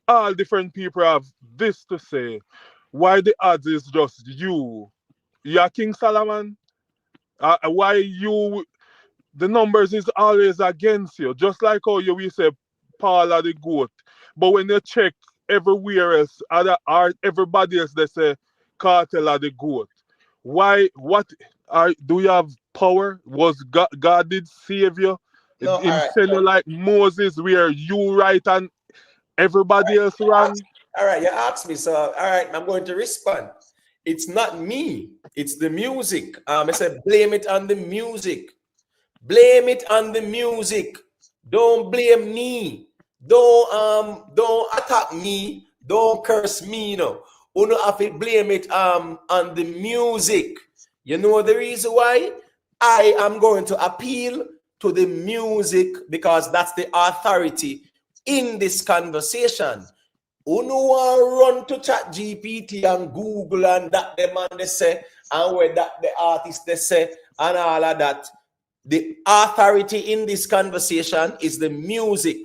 all different people have this to say. Why the odds is just you? You're King Solomon? Why you the numbers is always against you, just like how you will say Paul are the goat. But when you check everywhere else, other art, everybody else they say Kartel are the goat. Why? What are? Do you have power? Was God did save you? No, In all send you right. like Moses, where you right and everybody else wrong? All right, you asked me, so all right, I'm going to respond. It's not me, it's the music. I said blame it on the music. Blame it on the music. Don't blame me. Don't attack me. Don't curse me. No. You know, have to blame it on the music. You know the reason why? I am going to appeal to the music because that's the authority in this conversation. You know, run to Chat GPT and Google and that the man they say and where that the artist they say and all of that. The authority in this conversation is the music.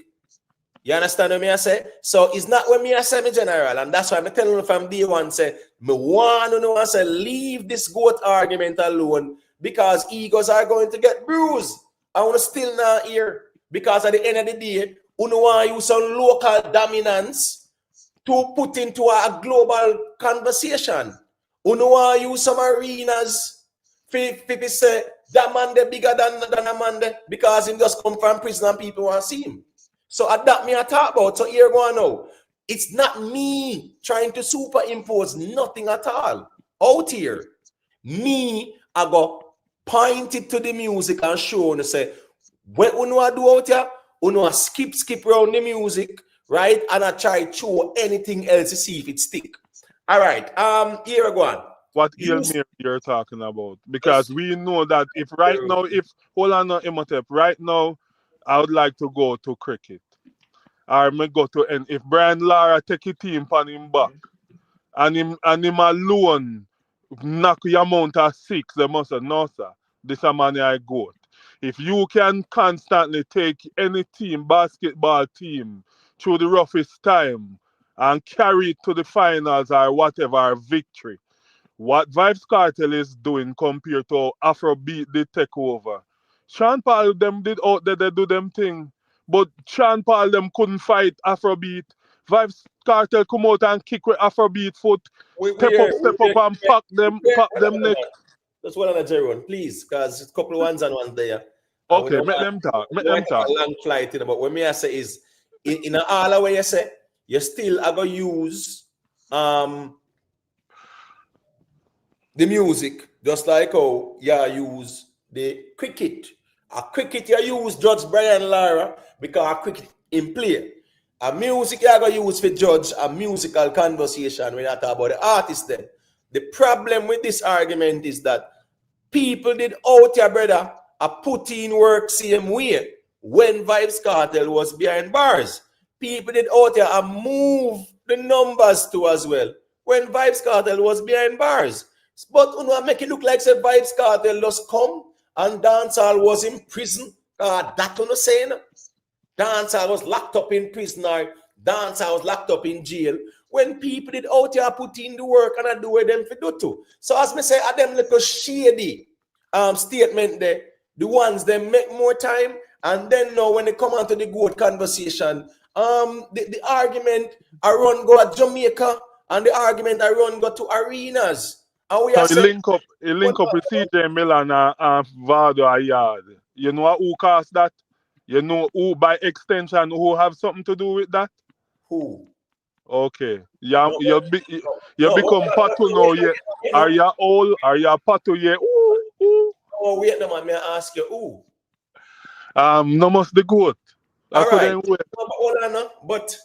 You understand what I say? So it's not when I say me general, and that's why I'm telling you from day one, say, me want to know, say, leave this goat argument alone because egos are going to get bruised. I want to still not hear because at the end of the day, you know want to use some local dominance to put into a global conversation. You know want to use some arenas people say that man they bigger than a man there because he just come from prison and people want to see him. So at that me I talk about. So here go on now. It's not me trying to superimpose nothing at all out here. Me, I go point it to the music and show and say, what you do out here, you skip around the music, right? And I try to show anything else to see if it stick. All right. Here I go on. What Mary you're talking about? Because we know that if right now, hold on, Imhotep, right now, I would like to go to cricket. Or may go to and if Brian Lara take a team on him back and him alone knock your amount of 6, they must have no sir. This a man I go. If you can constantly take any team, basketball team, through the roughest time and carry it to the finals or whatever victory. What Vybz Kartel is doing compared to Afrobeat did take over. Sean Paul them did out there they do them thing. But Sean Paul them couldn't fight Afrobeat. Vybz Kartel come out and kick with Afrobeat foot. Step up and pack them neck. That's one on a Jerome, please, because it's a couple of ones and ones there. Okay, make them talk. Make them talk. A long flight, you know, but when me I say is in all the way you say, you still are gonna use the music, just like how you use the cricket. A cricket you use Judge Brian Lara because a cricket in play. A music you gonna use for judge a musical conversation when I talk about the artist then. The problem with this argument is that people did out here, brother, a put in work same way when Vybz Kartel was behind bars. People did out here and move the numbers too as well when Vybz Kartel was behind bars. But you know, make it look like say Vybz Kartel just come and Dancehall was in prison. That you know saying. Dancehall was locked up in prison or Dancehall was locked up in jail. When people did out here put in the work and I do what them for do too. So as me say, at them little shady statement there, the ones they make more time, and then now when they come onto the good conversation, the argument I run go at Jamaica and the argument I run go to arenas. And we so are he link up with CJ Milan and Vado Ayad. You know who caused that? You know who, by extension, who have something to do with that? Who? Okay. Yeah, No, you hold become on, patu now. Yeah. wait, Are you old? Are you patu? Yeah. Ooh, ooh. no, wait, no, man. May I ask you who? No must the goat. I All right. couldn't wait. No, but hold on, no. But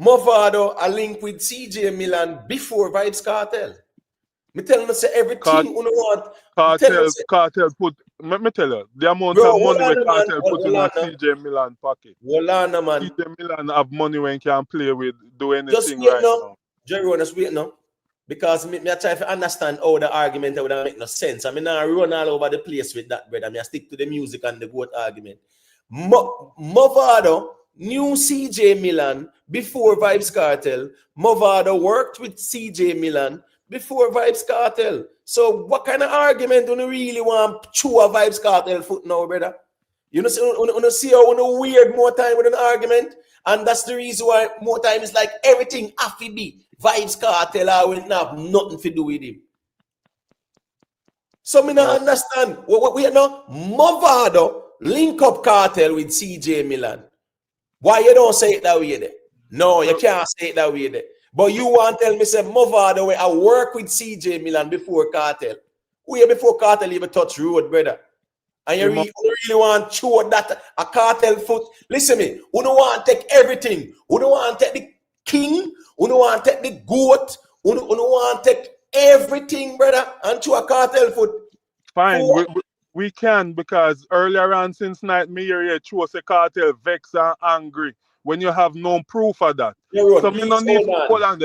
Mavado a link with CJ Milan before Vybz Kartel. Me telling you say everything you want. Me tell you say, Cartel put. Let me tell you, the amount bro, of hold money on, where man. Cartel put in a Hold on, CJ Milan pocket. hold on, man. CJ Milan have money when can play with, do Just anything wait right now. now. Jerry, just wait now. Because me I try to understand how the argument that would make no sense. I mean, I run all over the place with that, brother. I mean, I stick to the music and the goat argument. Mavado knew CJ Milan before Vybz Kartel. Mavado worked with CJ Milan before Vybz Kartel. So what kind of argument do you really want to chew a Vybz Kartel foot now, brother? You know, see how weird more time with an argument? And that's the reason why more time is like everything have to be Vybz Kartel. I will not have nothing to do with him. So me not understand. We know Mavado link up Kartel with CJ Milan. Why you don't say it that way there? No, you can't say it that way there. But you want to tell me say Mavado way I work with CJ Milan before Kartel. Who before Kartel even touch road, brother? And you really want to show that a Kartel foot. Listen me, who don't want to take everything. Who don't want to take the king. Who don't want to take the goat. Who don't want to take everything, brother, and to a Kartel foot. Fine, we can, because earlier on since night, me hear you chose a Cartel vex and angry when you have no proof of that. Jerome, So me no need hold on.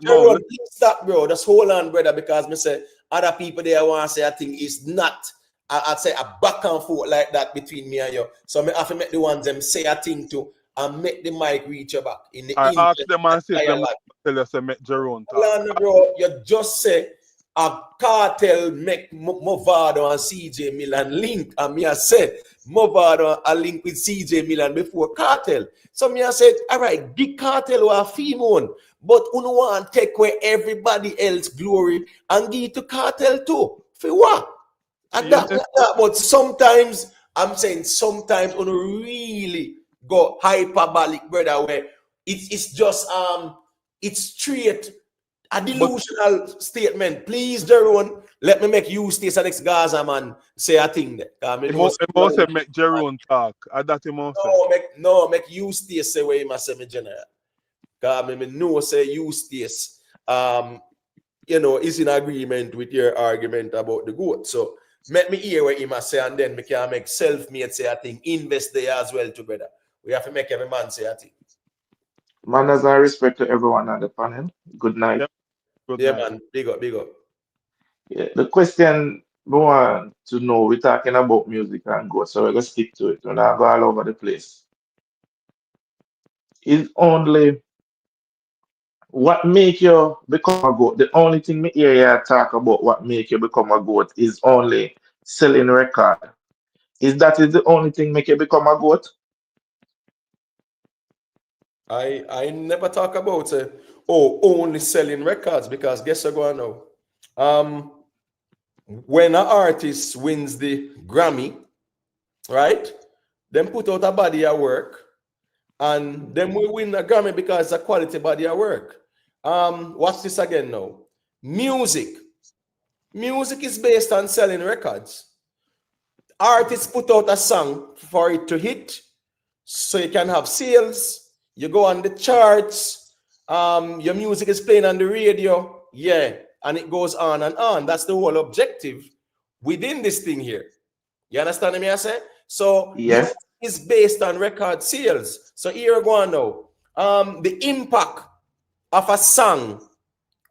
Jerome, please stop, bro. Just hold on, brother, because me say other people there want to say I think it's not. I'd say a back and forth like that between me and you. So I have to make the ones them say a thing to and make the mic reach your back. In the I ask them and say them tell us make Jerome talk. Hold on, bro. You just say a Cartel make Mavado and CJ Milan link. And me I said Mavado a link with CJ Milan before Cartel. So me I said, all right, big Cartel or a female, but you want to take away everybody else glory and give it to Cartel too. For what? But sometimes, I'm saying sometimes on really go hyperbolic, brother, where it's just it's straight a delusional statement. Please, Jerome, let me make you stay next Gaza man say a thing there. It must make Jerome talk. That him make you stay say where he must say me general. Because I know say you stay you know, is in agreement with your argument about the goat. So let me hear what he must say, and then we can make self-made say a thing, invest there as well together. We have to make every man say a thing. Manners and respect to everyone on the panel. Good night. Yep. Good night. Man. Big up. Yeah, the question we want to know, we're talking about music and go, so we're going to stick to it. We're not go all over the place. It's only what make you become a goat. The only thing me hear you talk about what make you become a goat is only selling record. Is the only thing make you become a goat? I never talk about only selling records, because guess what going now? When an artist wins the Grammy, right? Then put out a body of work, and then we win a Grammy because it's a quality body of work. Watch this again now. Music is based on selling records. Artists put out a song for it to hit, so you can have sales. You go on the charts. Your music is playing on the radio. Yeah, and it goes on and on. That's the whole objective within this thing here. You understand me? I say so. Yes, it's based on record sales. So here we go now. The impact of a song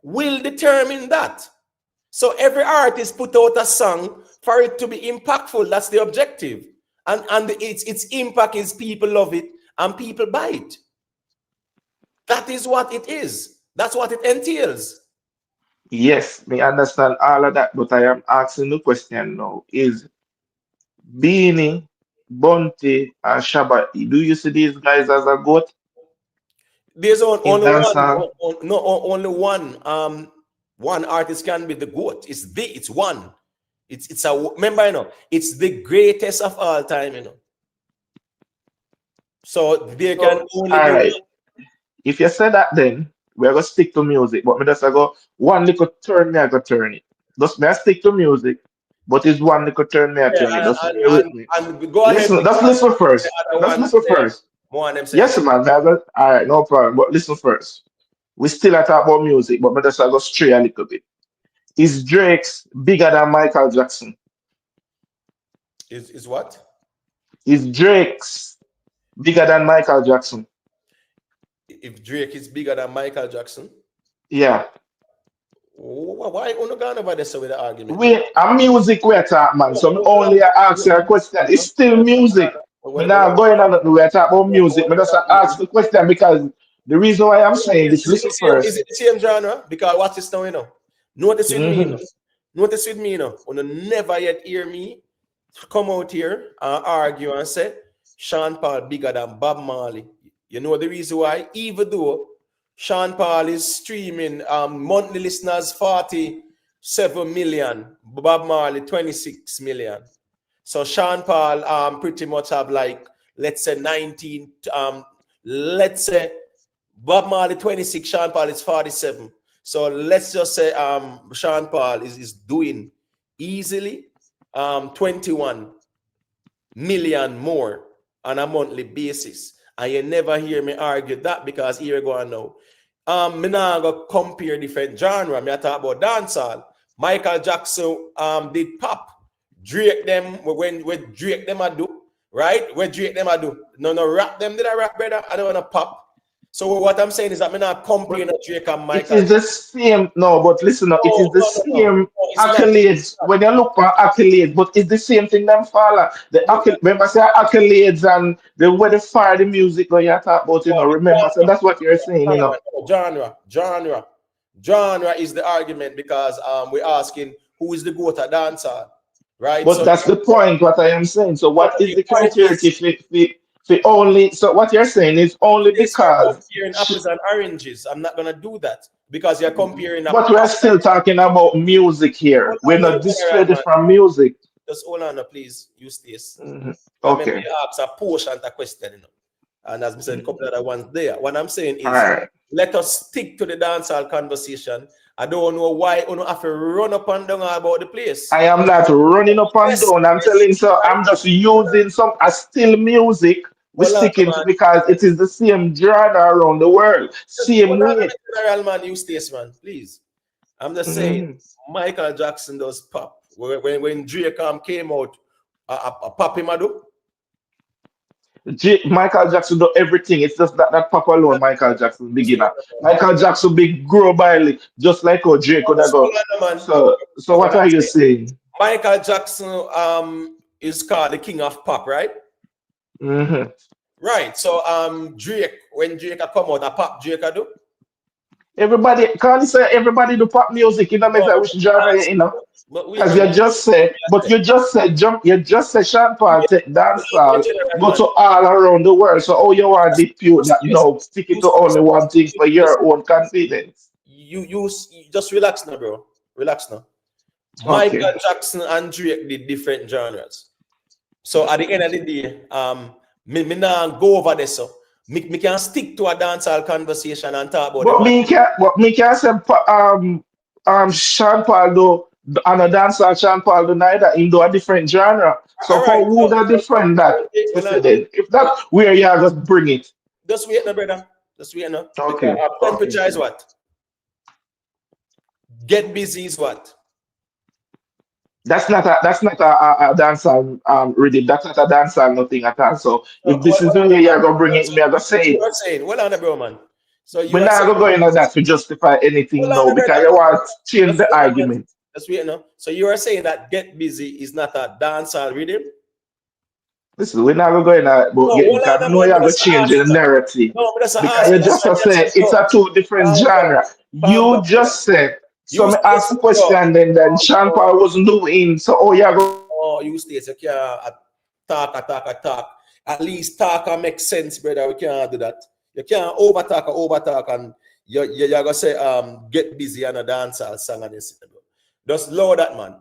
will determine that. So every artist put out a song for it to be impactful. That's the objective. And its impact is people love it and people buy it. That is what it is. That's what it entails. Yes, me understand all of that, but I am asking the question now. Is Beanie, Bunty, and Shabba, do you see these guys as a goat? There's only dancehall? only one. One artist can be the goat. It's one. It's a remember, you know, it's the greatest of all time, you know. So they can only All do right. If you say that, then we're gonna stick to music. But me just I go one little turn me, I go turn it. Just me I stick to music, but it's one little turn me, I turn it. Just bear with me. and go ahead Listen, because just listen the first. other Just one listen say first. more of them say Yes, shit. man. All right, no problem. But listen first. We still at talk about music, but me just I go stray a little bit. Is Drake's bigger than Michael Jackson? Is what? Is Drake's bigger than Michael Jackson? If Drake is bigger than Michael Jackson, Yeah. why you not gone over this with the argument? A music we talk, man. So me only ask you a question. It's still music. Me not going on nothing. We talk about music. Me just ask the question because the reason why I'm saying this, listen Is first. it the same genre? Because watch this now, you know. Notice with me, you Mhm. know. Notice with me, you know. When you never yet hear me come out here and argue and say Sean Paul bigger than Bob Marley. You know the reason why? Even though Sean Paul is streaming monthly listeners 47 million, Bob Marley 26 million. So Sean Paul pretty much have like let's say 19 let's say Bob Marley 26, Sean Paul is 47. So let's just say Sean Paul is doing easily 21 million more on a monthly basis. And you never hear me argue that because here we go on now. Me now go compare different genre. Me I talk about dancehall. Michael Jackson did pop. Drake them when Drake them I do, right? When Drake them I do. No rap them did I rap brother? I don't wanna pop. So what I'm saying is that me not comparing Drake and It Michael is the Jackson. same. No, but listen, no, it is the No. same It's not. accolades. When you look for accolades, but it's the same thing them follow. Remember say accolades and the way they fire the music when you talk about, you know, remember. So that's what you're saying, you know. Genre is the argument because we're asking who is the GOAT at dancer, right? But So that's the point, what I am saying. So what is the the point criteria is if only so what you're saying is only you're because comparing apples and oranges. I'm not gonna do that because you're comparing a but we're still talking about music here. hold We're on, not general distracted man. from music. Just hold on, please. Eustace. Mhm. Remember, Okay. you asked a portion of question, you know. And as we said, a couple of other ones there. What I'm saying All is, right. let us stick to the dancehall conversation. I don't know why you have to run up and down about the place. I am not running up and Yes, down. I'm yes, telling so right. I'm just using some still music. We're Hold on, sticking to man. because it is the same genre around the world. Just Same hold on, way. general man, Eustace, man, please. I'm just saying, Mhm. Michael Jackson does pop. When Drake came out, a pop him, I do. Michael Jackson do everything. It's just that pop alone, Michael Jackson Just wait beginner. a minute. Michael Jackson big globally, just like how Drake could have Just hold go. on, man. So What what I'm are you saying, saying? Michael Jackson is called the king of pop, right? Hmm. Right. So Drake, when Drake come out, a pop Drake do. Everybody can't you say everybody do pop music, you know No, matter which genre you know. but wait Because now. you just said jump, you just said Sean Paul take dancehall, General go man. to all around the world. So oh you want to dispute that no, stick it to only one thing for your own confidence. You just relax now, bro. Relax now. Okay. Michael Jackson and Drake did different genres. So at the end of the day, me nah go over this. So me can stick to a dancehall conversation and talk about the man. But me can say Sean Paul do and a dancer Sean Paul do neither in do a different genre. So All right. how would a different that Hold say on. then? If that where you are just bring it. Just wait now, brother. Just wait now. Because Okay. Okay. temperature is what? Get busy is what? That's not a dancer rhythm. That's not a dancer nothing at all. So So, if this is the what way you're gonna bring it, so me I gonna say you it. are saying, well on, bro, man. So you We're are not saying, gonna go into that to justify anything well now on, because brother. you want to change Just the wait a minute. argument. Just wait now. So you are saying that get busy is not a dancehall rhythm? Listen, we're not gonna go in about No, getting hold because I on, know man. you're But gonna that's a change the ask. narrative. No, but that's a Because ask. you That's just why I say said it's no. a two different Calm down. genre. Calm You down, brother. just said so. You Me stay ask the no, question, then Sean Paul wasn't doing. So oh, you're going. you stay. You can't talk. At least talk and make sense, brother. We can't do that. You can't over talk, and you're gonna say get busy and a dancehall song and this. Just lower that, man.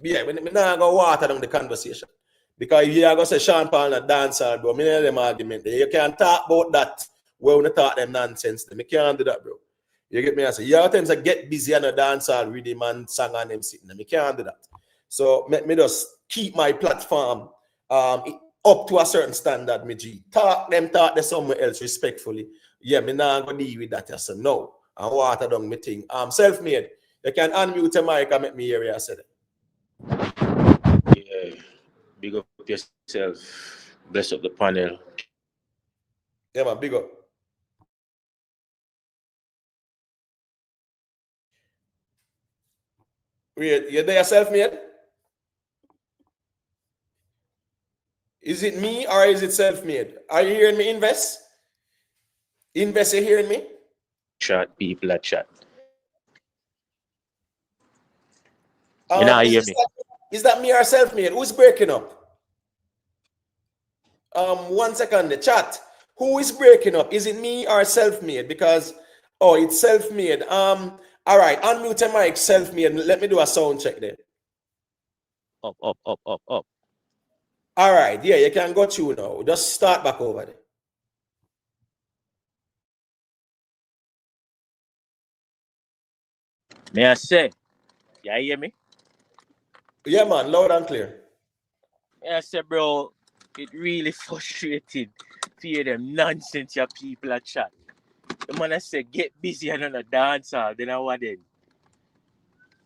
Yeah, we not go water down the conversation. Because you are going to say Sean Paul not dancehall, bro. Me know them argument there. You can't talk about that where we talk them nonsense. Me can't do that, bro. You get me? I say, you have to get busy on a dancehall rhythm and song and them sitting. Me can't do that. So me just keep my platform up to a certain standard, me G. Talk them somewhere else respectfully. Yeah, me not gonna deal with that. I say no. And water down me thing. Self-made. You can unmute your mic and make me hear you. I said it. Yeah. Big up yourself. Bless up the panel. Yeah, man, big up. Wait, you there self-made? Is it me or is it self-made? Are you hearing me, Invest? Invest, you hearing me? Chat, people at chat. You know, hear me. Is that me or self-made? Who's breaking up? 1 second, the chat. Who is breaking up? Is it me or self-made? Because, oh, it's self-made. All right, unmute your mic, self-made. Let me do a sound check there. Up. All right, yeah, you can go through now. Just start back over there. May I say, you hear me? Yeah, man, loud and clear. May I say, bro, it really frustrating to hear them nonsense your people at chat. The man I say, get busy and on a dancehall, then I want them.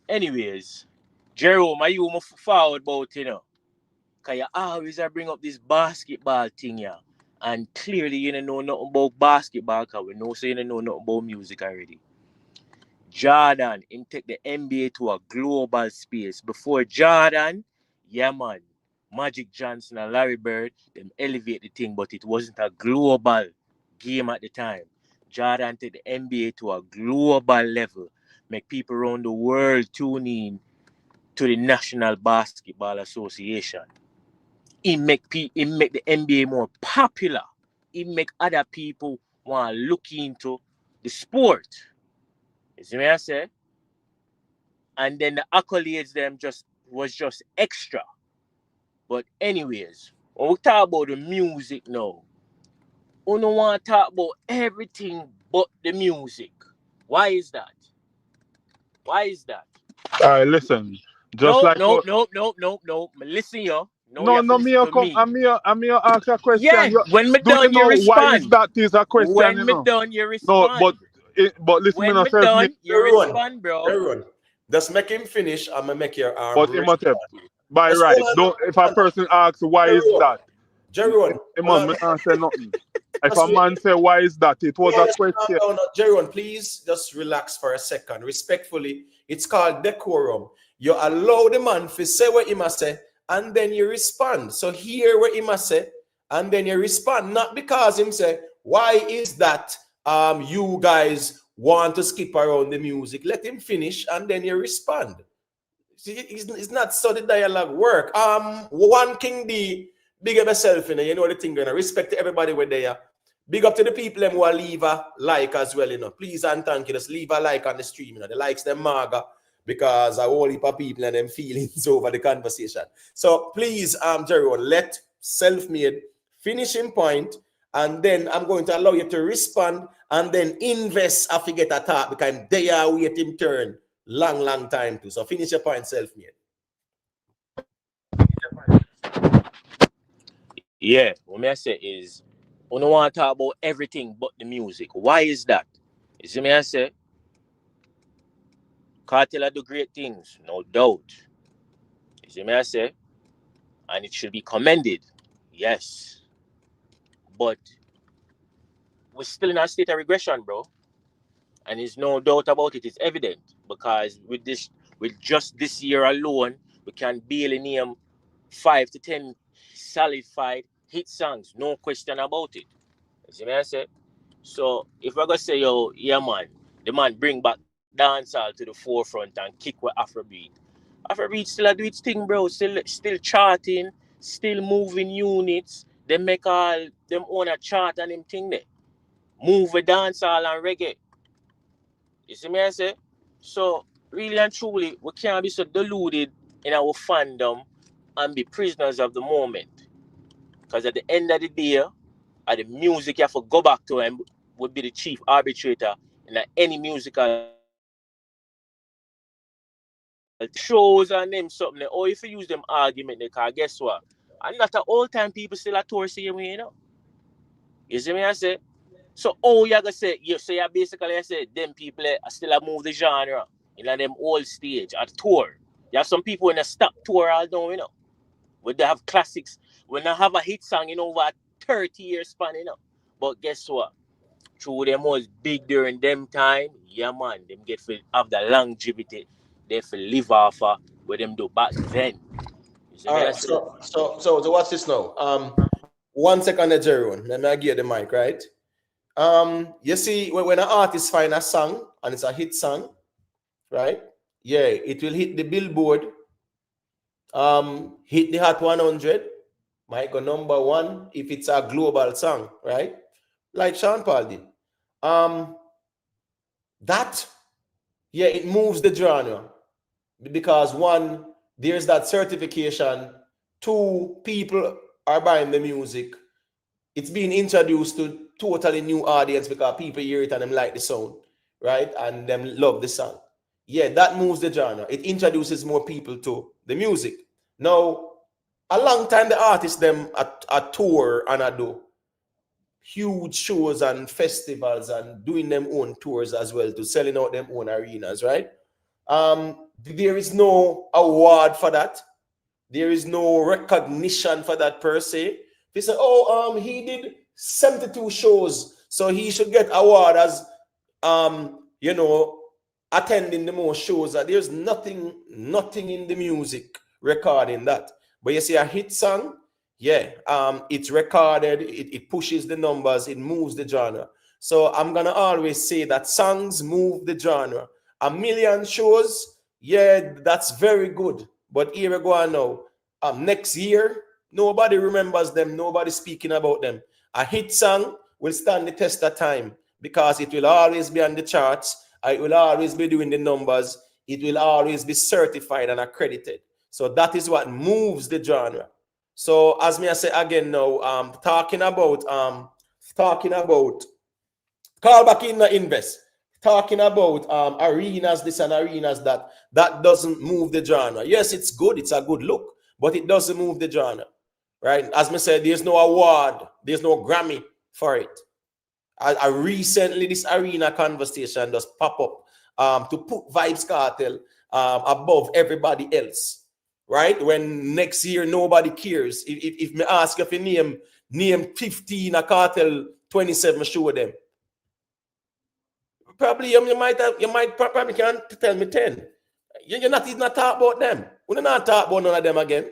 Anyways, Jerome, are you move forward about, you know? Because you always bring up this basketball thing, yeah. And clearly you don't know nothing about basketball because we know so you don't know nothing about music already. Jordan, him take the NBA to a global space. Before Jordan, yeah man, Magic Johnson and Larry Bird, them elevate the thing, but it wasn't a global game at the time. Jordan take the NBA to a global level, make people around the world tune in to the National Basketball Association. He make the NBA more popular. He make other people want to look into the sport. You see what I say? And then the accolades them was just extra. But anyways, when we talk about the music now, we don't want to talk about everything but the music. Why is that? Why is that? All right, listen. Just No. Listen, yo. No, you have to me listen to come. me. I'm here ask a question. Yeah, when me Do you done, you know why is respond. that is a question? When you me know? done, you No, respond. but listen, When me me self done, you respond, bro. Everyone, just make him finish. I'm gonna make your arm. But Imhotep, by Just right, hold on, don't. If a person asks why is that, Jerry, man, me can't say nothing. If a man say why is that, it was a question. Jerry, please just relax for a second. Respectfully, it's called decorum. You allow the man to say what he must say, and then you respond. So hear what he must say, and then you respond. Not because him say, why is that you guys want to skip around the music? Let him finish, and then you respond. See, it's not so the dialogue work. One King D, big up yourself, you know the thing, respect to everybody where they are. Big up to the people who are leave a like as well, Please and thank you. Just leave a like on the stream, The likes them maga because I whole heap of people and them feelings over the conversation. So please, Jerry, let self-made finishing point, and then I'm going to allow you to respond and then invest after get a talk because they are waiting turn long time too. So finish your point, self-made. Yeah, what I say is, we don't want to talk about everything but the music. Why is that? You see me I say? Kartel do great things, no doubt. You see me I say? And it should be commended. Yes. But we're still in a state of regression, bro. And there's no doubt about it. It's evident. Because with just this year alone, we can barely name 5 to 10 solidified hit songs. No question about it. You see me I say? So if we're gonna say, yo, yeah man, the man bring back dancehall to the forefront and kick with Afrobeat. Afrobeat still do its thing, bro. Still charting, still moving units. They make all them own a chart and them thing there. Move with dancehall and reggae. You see me I say? So really and truly, we can't be so deluded in our fandom and be prisoners of the moment. Because at the end of the day, the music you have to go back to and would be the chief arbitrator in any musical shows and them something. Or if you use them argument, because guess what? And not all time people still a tour same way, you know. You see me I say? So you gonna say you basically say them people still a move the genre in them old stage at tour. You have some people in a stop tour all down, you know. Where they have classics, when they have a hit song in over 30 years span, you know. But guess what? Through them was big during them time, yeah man, them get to have the longevity, they for live off what them do back then. You see All me I right, say? so watch this now. 1 second, Jerome. Let me give the mic, right? You see, when an artist find a song and it's a hit song, right? Yeah, it will hit the Billboard, hit the Hot 100, might go number 1 if it's a global song, right? Like Sean Paul did. It moves the genre because 1, there's that certification. 2, people are buying the music. It's being introduced to totally new audience because people hear it and them like the sound, right? And them love the song. Yeah, that moves the genre. It introduces more people to the music. Now, a long time the artists them a tour and a do huge shows and festivals and doing them own tours as well to selling out them own arenas, right? There is no award for that. There is no recognition for that per se. They say, he did 72 shows, so he should get award as, attending the most shows. There's nothing in the music recording that. But you see a hit song, it's recorded, it pushes the numbers, it moves the genre. So I'm gonna always say that songs move the genre. 1 million shows, that's very good. But here we go on now. Next year, nobody remembers them, nobody speaking about them. A hit song will stand the test of time because it will always be on the charts, it will always be doing the numbers, it will always be certified and accredited. So that is what moves the genre. So as me I say again now, talking about call back in the invest. Talking about arenas, this and arenas that doesn't move the genre. Yes, it's good, it's a good look, but it doesn't move the genre, right? As me said, there's no award, there's no Grammy for it. I recently this arena conversation just pop up to put Vybz Kartel above everybody else, right? When next year nobody cares. If me ask if you name 15 a Kartel 27 show them. Probably you might probably can't tell me 10. You're not even talk about them. We're not talk about none of them again.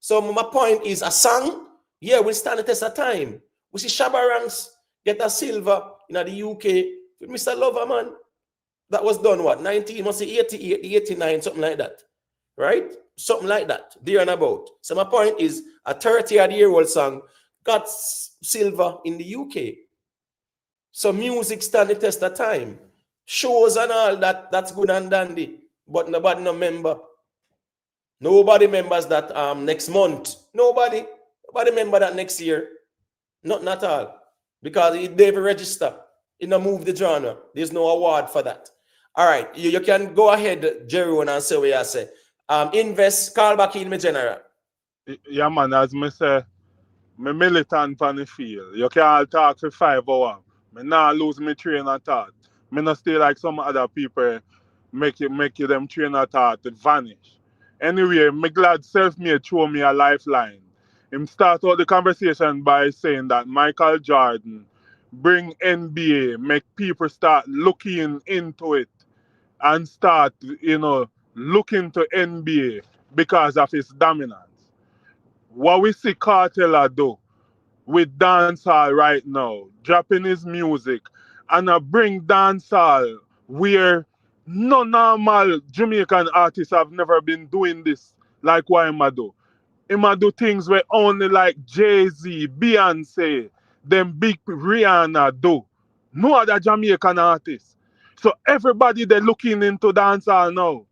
So my point is a song, we stand the test of time. We see Shabba Ranks get a silver in the UK with Mr. Loverman. That was done what? 88, 89, something like that. Right? Something like that. There and about. So my point is a 30-year-old song got silver in the UK. So music stand the test of time. Shows and all that, that's good and dandy. But nobody member. Nobody members that next month. Nobody member that next year. Not at all. Because it never register. It don't move the genre. There's no award for that. All right. You can go ahead, Jerome, and say what you say. Invest, call back in my general. Yeah, man, as me say, me militant on the field. You can't talk for 5 hours. Me not lose my train of thought. Me not stay like some other people make you them train of thought to vanish. Anyway, me glad self-made throw me a lifeline. Him start out the conversation by saying that Michael Jordan bring NBA, make people start looking into it and start, looking to NBA because of his dominance. What we see Kartel do with dancehall right now, dropping his music, and bring dancehall where no normal Jamaican artists have never been doing this like what I'ma do. I'ma do things where only like Jay-Z, Beyonce, them big Rihanna do. No other Jamaican artists. So everybody they're looking into dancehall now.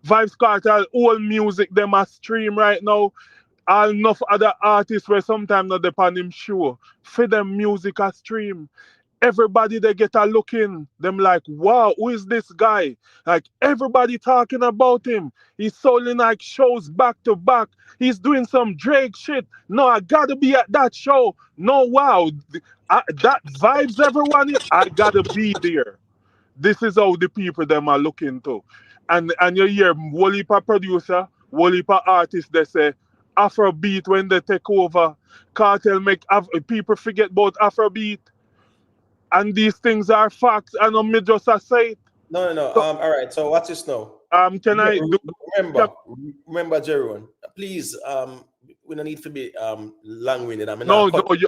Vybz Kartel, old music, them a stream right now. All enough other artists where sometimes not depend him show. For them music a stream. Everybody they get a look in. Them like, wow, who is this guy? Like everybody talking about him. He's selling like shows back to back. He's doing some Drake shit. No, I gotta be at that show. No, wow. That Vybz everyone, I gotta be there. This is how the people them are looking to. And you hear whole heap of producer, whole heap of artists they say Afrobeat when they take over. Cartel make people forget about Afrobeat. And these things are facts, and I'm just a say it. No. So, All right. So what's this now? can I do? Remember, Jeroen. Please, we don't need to be long-winded. I mean, No,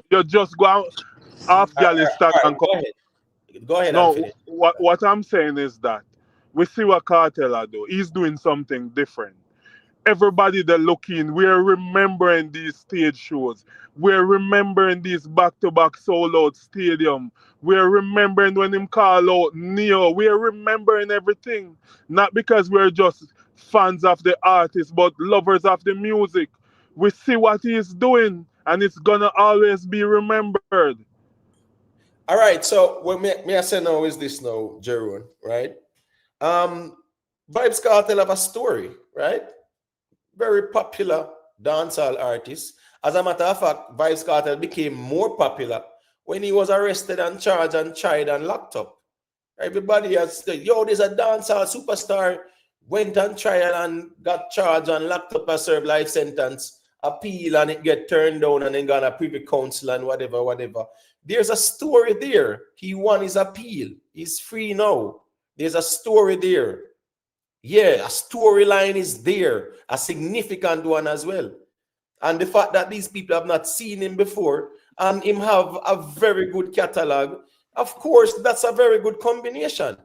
you just go out off Gallistan and come. go ahead. Go ahead. No, and finish. what I'm saying is that we see what Cartel are doing. He's doing something different. Everybody that looking, we're remembering these stage shows. We're remembering these back-to-back sold-out stadium. We're remembering when him call out Neo. We're remembering everything. Not because we're just fans of the artist, but lovers of the music. We see what he's doing, and it's gonna always be remembered. All right. So what me I say now is this now, Jeroen, right? Vybz Kartel have a story, right? Very popular dancehall artist. As a matter of fact, Vybz Kartel became more popular when he was arrested and charged and tried and locked up. Everybody has said, yo, there's a dancehall superstar, went on trial and got charged and locked up and served life sentence, appeal and it get turned down and then gone a privy council and whatever. There's a story there. He won his appeal. He's free now. There's a story there. Yeah, a storyline is there, a significant one as well. And the fact that these people have not seen him before and him have a very good catalog, of course, that's a very good combination.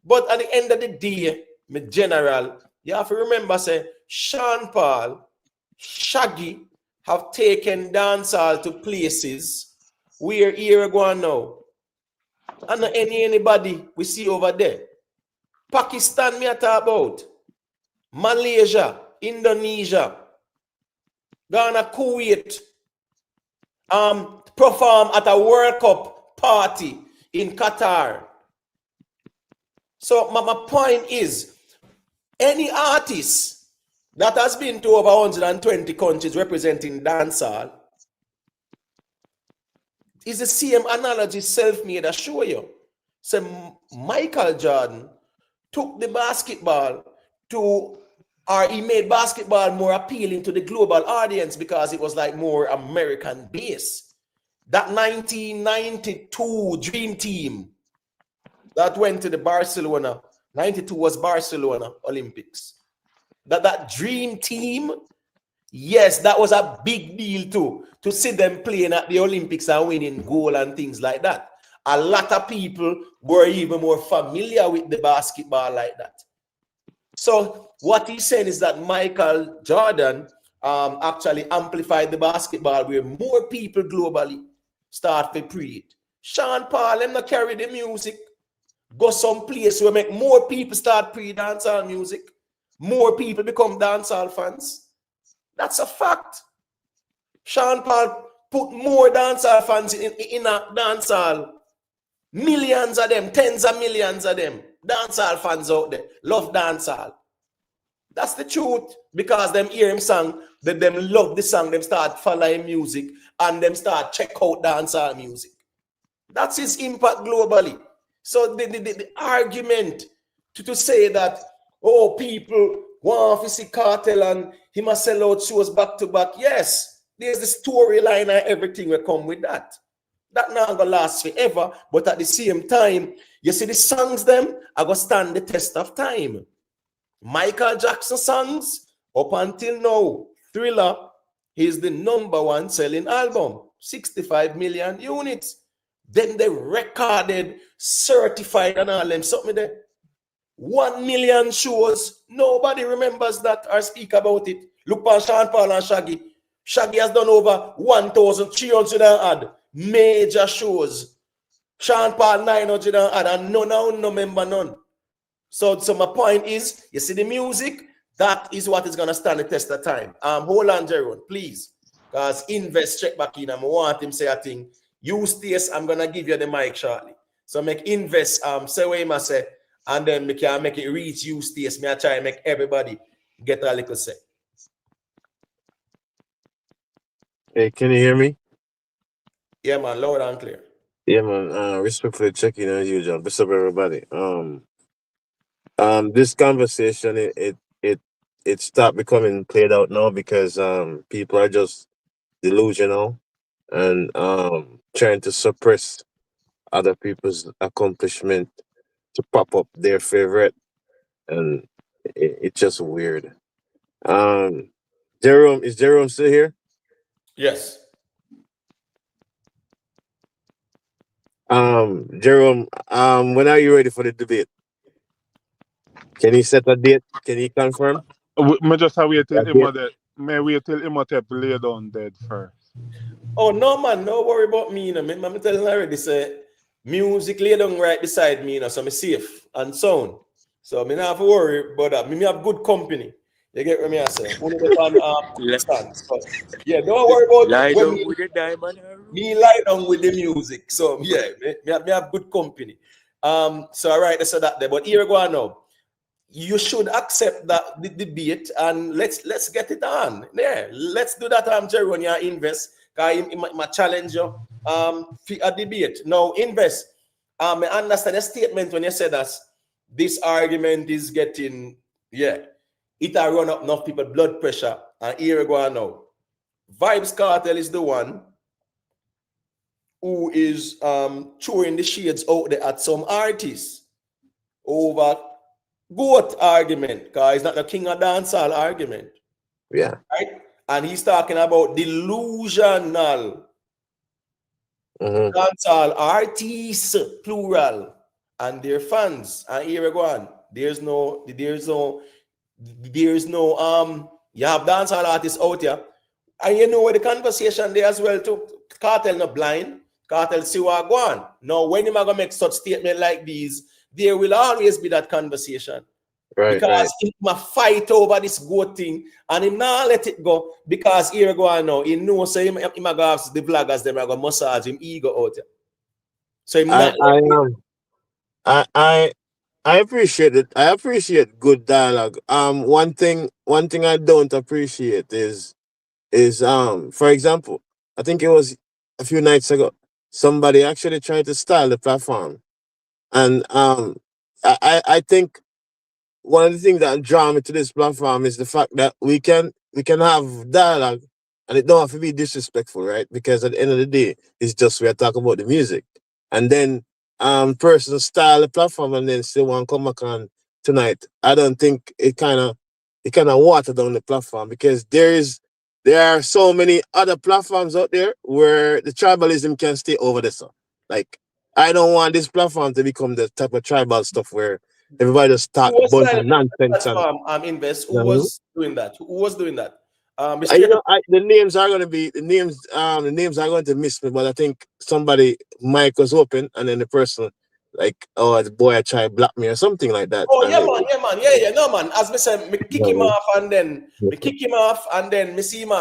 But at the end of the day, my general, you have to remember, say, Sean Paul, Shaggy have taken dancehall to places where here go now. And not anybody we see over there. Pakistan, me I talk about. Malaysia, Indonesia, Ghana, Kuwait, perform at a World Cup party in Qatar. So my point is, any artist that has been to over 120 countries representing dancehall is the same analogy self-made, I show you. So Michael Jordan took the basketball to, or he made basketball more appealing to the global audience because it was like more American based. That 1992 Dream Team that went to the Barcelona, 92 was Barcelona Olympics. That Dream Team, yes, that was a big deal too, to see them playing at the Olympics and winning gold and things like that. A lot of people were even more familiar with the basketball like that. So what he's saying is that Michael Jordan actually amplified the basketball where more people globally start to play it. Sean Paul, them not carry the music. Go some place where make more people start playing dancehall music. More people become dancehall fans. That's a fact. Sean Paul put more dancehall fans in a dancehall. Millions of them, tens of millions of them, dancehall fans out there, love dancehall. That's the truth, because them hear him song, them love the song, them start following music, and them start check out dancehall music. That's his impact globally. So the argument to say that, oh, people want to see Kartel and he must sell out shows back to back, yes, there's the storyline and everything will come with that. That not gonna last forever, but at the same time, you see the songs them are gonna stand the test of time. Michael Jackson songs, up until now, Thriller is the #1 selling album, 65 million units. Then they recorded, certified and all them, something there. 1 million shows, nobody remembers that or speak about it. Look on Sean Paul and Shaggy. Shaggy has done over 1,300 odd major shows. Sean Paul 900 and no remember none. So my point is, you see the music, That is what is going to stand the test of time. Hold on, Jerome, please. Because Invest check back in. I want him say a thing. You Stace, I'm going to give you the mic shortly. So make Invest say what him say, and then we can make it reach you Stace. Me I try and make everybody get a little say. Hey, can you hear me? Yeah, man, loud and clear. Yeah, man. Respectfully checking as usual. What's up, everybody? This conversation it stopped becoming played out now because people are just delusional and trying to suppress other people's accomplishment to pop up their favorite, and it's just weird. Jerome, is Jerome still here? Yes. Jerome, when are you ready for the debate? Can you set a date? Can you confirm Me just wait till that him date? dead. Me wait till him lay down dead first. Oh no, man, no worry about me. I'm telling you already. Say music lay down right beside me, so I'm safe and sound. So me not have to worry about that. Me have good company. You get what me I say? Only the on stands. But yeah, don't worry about Lie when down with the diamond. me lie down with the music. So yeah, me have good company. So all right, so that there. But here we go now. You should accept that the debate and let's get it on. Yeah, let's do that. Jerry, you Invest. My challenge you for a debate. Now, Invest. I understand a statement when you said that this argument is getting, it will run up enough people blood pressure. And here we go now. Vybz Kartel is the one who is throwing the shades out there at some artists over goat argument, because it's not the king of dancehall argument. Yeah. Right? And he's talking about delusional dancehall artists, plural, and their fans. And here we go on. There's no, you have dancehall artists out here. And you know where the conversation there as well too. Kartel not blind. Kartel see what go on. Now, when you gonna make such statement like these, there will always be that conversation. Right, because he might fight over this goat thing and he not let it go because here we go on now. He knows so he might go have the vloggers, them are going to massage him ego out there. So him not I appreciate it. I appreciate good dialogue. One thing I don't appreciate is for example, I think it was a few nights ago, somebody actually tried to style the platform. And I think one of the things that draw me to this platform is the fact that we can have dialogue and it don't have to be disrespectful, right? Because at the end of the day, it's just we are talking about the music. And then person style the platform and then still want to come back on tonight. I don't think it kinda water down the platform because there are so many other platforms out there where the tribalism can stay over this. Like I don't want this platform to become the type of tribal stuff where everybody just talk a bunch of nonsense and Invest. Who was doing that? Who was doing that? the names are going to be the names are going to miss me, but I think somebody mic was open and then the person like, oh, the boy I tried block me or something like that. Oh yeah, man. Yeah. No, man. As me say, me kick him off and then me see him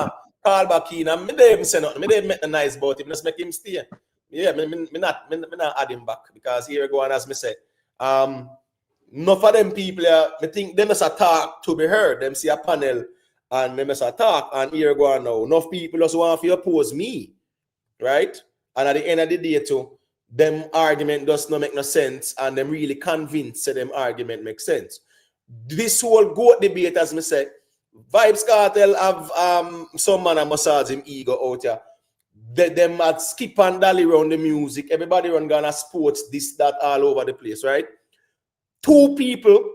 call back in and me don't even say nothing. Me don't make the nice about him. Just make him stay. Yeah, me not add him back because here we go on as me say. Enough of them people, I think they must talk to be heard. Them see a panel and they must talk. And here go on now. Enough people just want to oppose me, right? And at the end of the day, too, them argument does not make no sense, and them really convinced that them argument makes sense. This whole goat debate, as me say, Vybz Kartel have some man a massage him ego out here. Them at skip and dally around the music. Everybody run gonna sports, this, that, all over the place, right? Two people,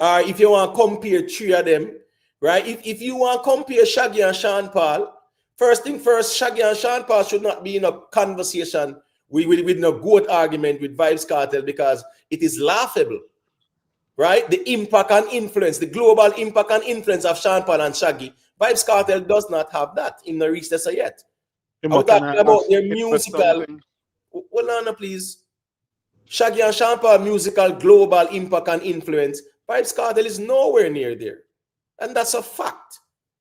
if you want to compare three of them, right? If you want to compare Shaggy and Sean Paul, first thing first, Shaggy and Sean Paul should not be in a conversation with no goat argument with Vybz Kartel because it is laughable, right? The impact and influence, the global impact and influence of Sean Paul and Shaggy, Vybz Kartel does not have that in the reach this yet. I'm talking about their musical. Hold on, please. Shaggy and Sean Paul musical global impact and influence. Vybz Kartel is nowhere near there. And that's a fact.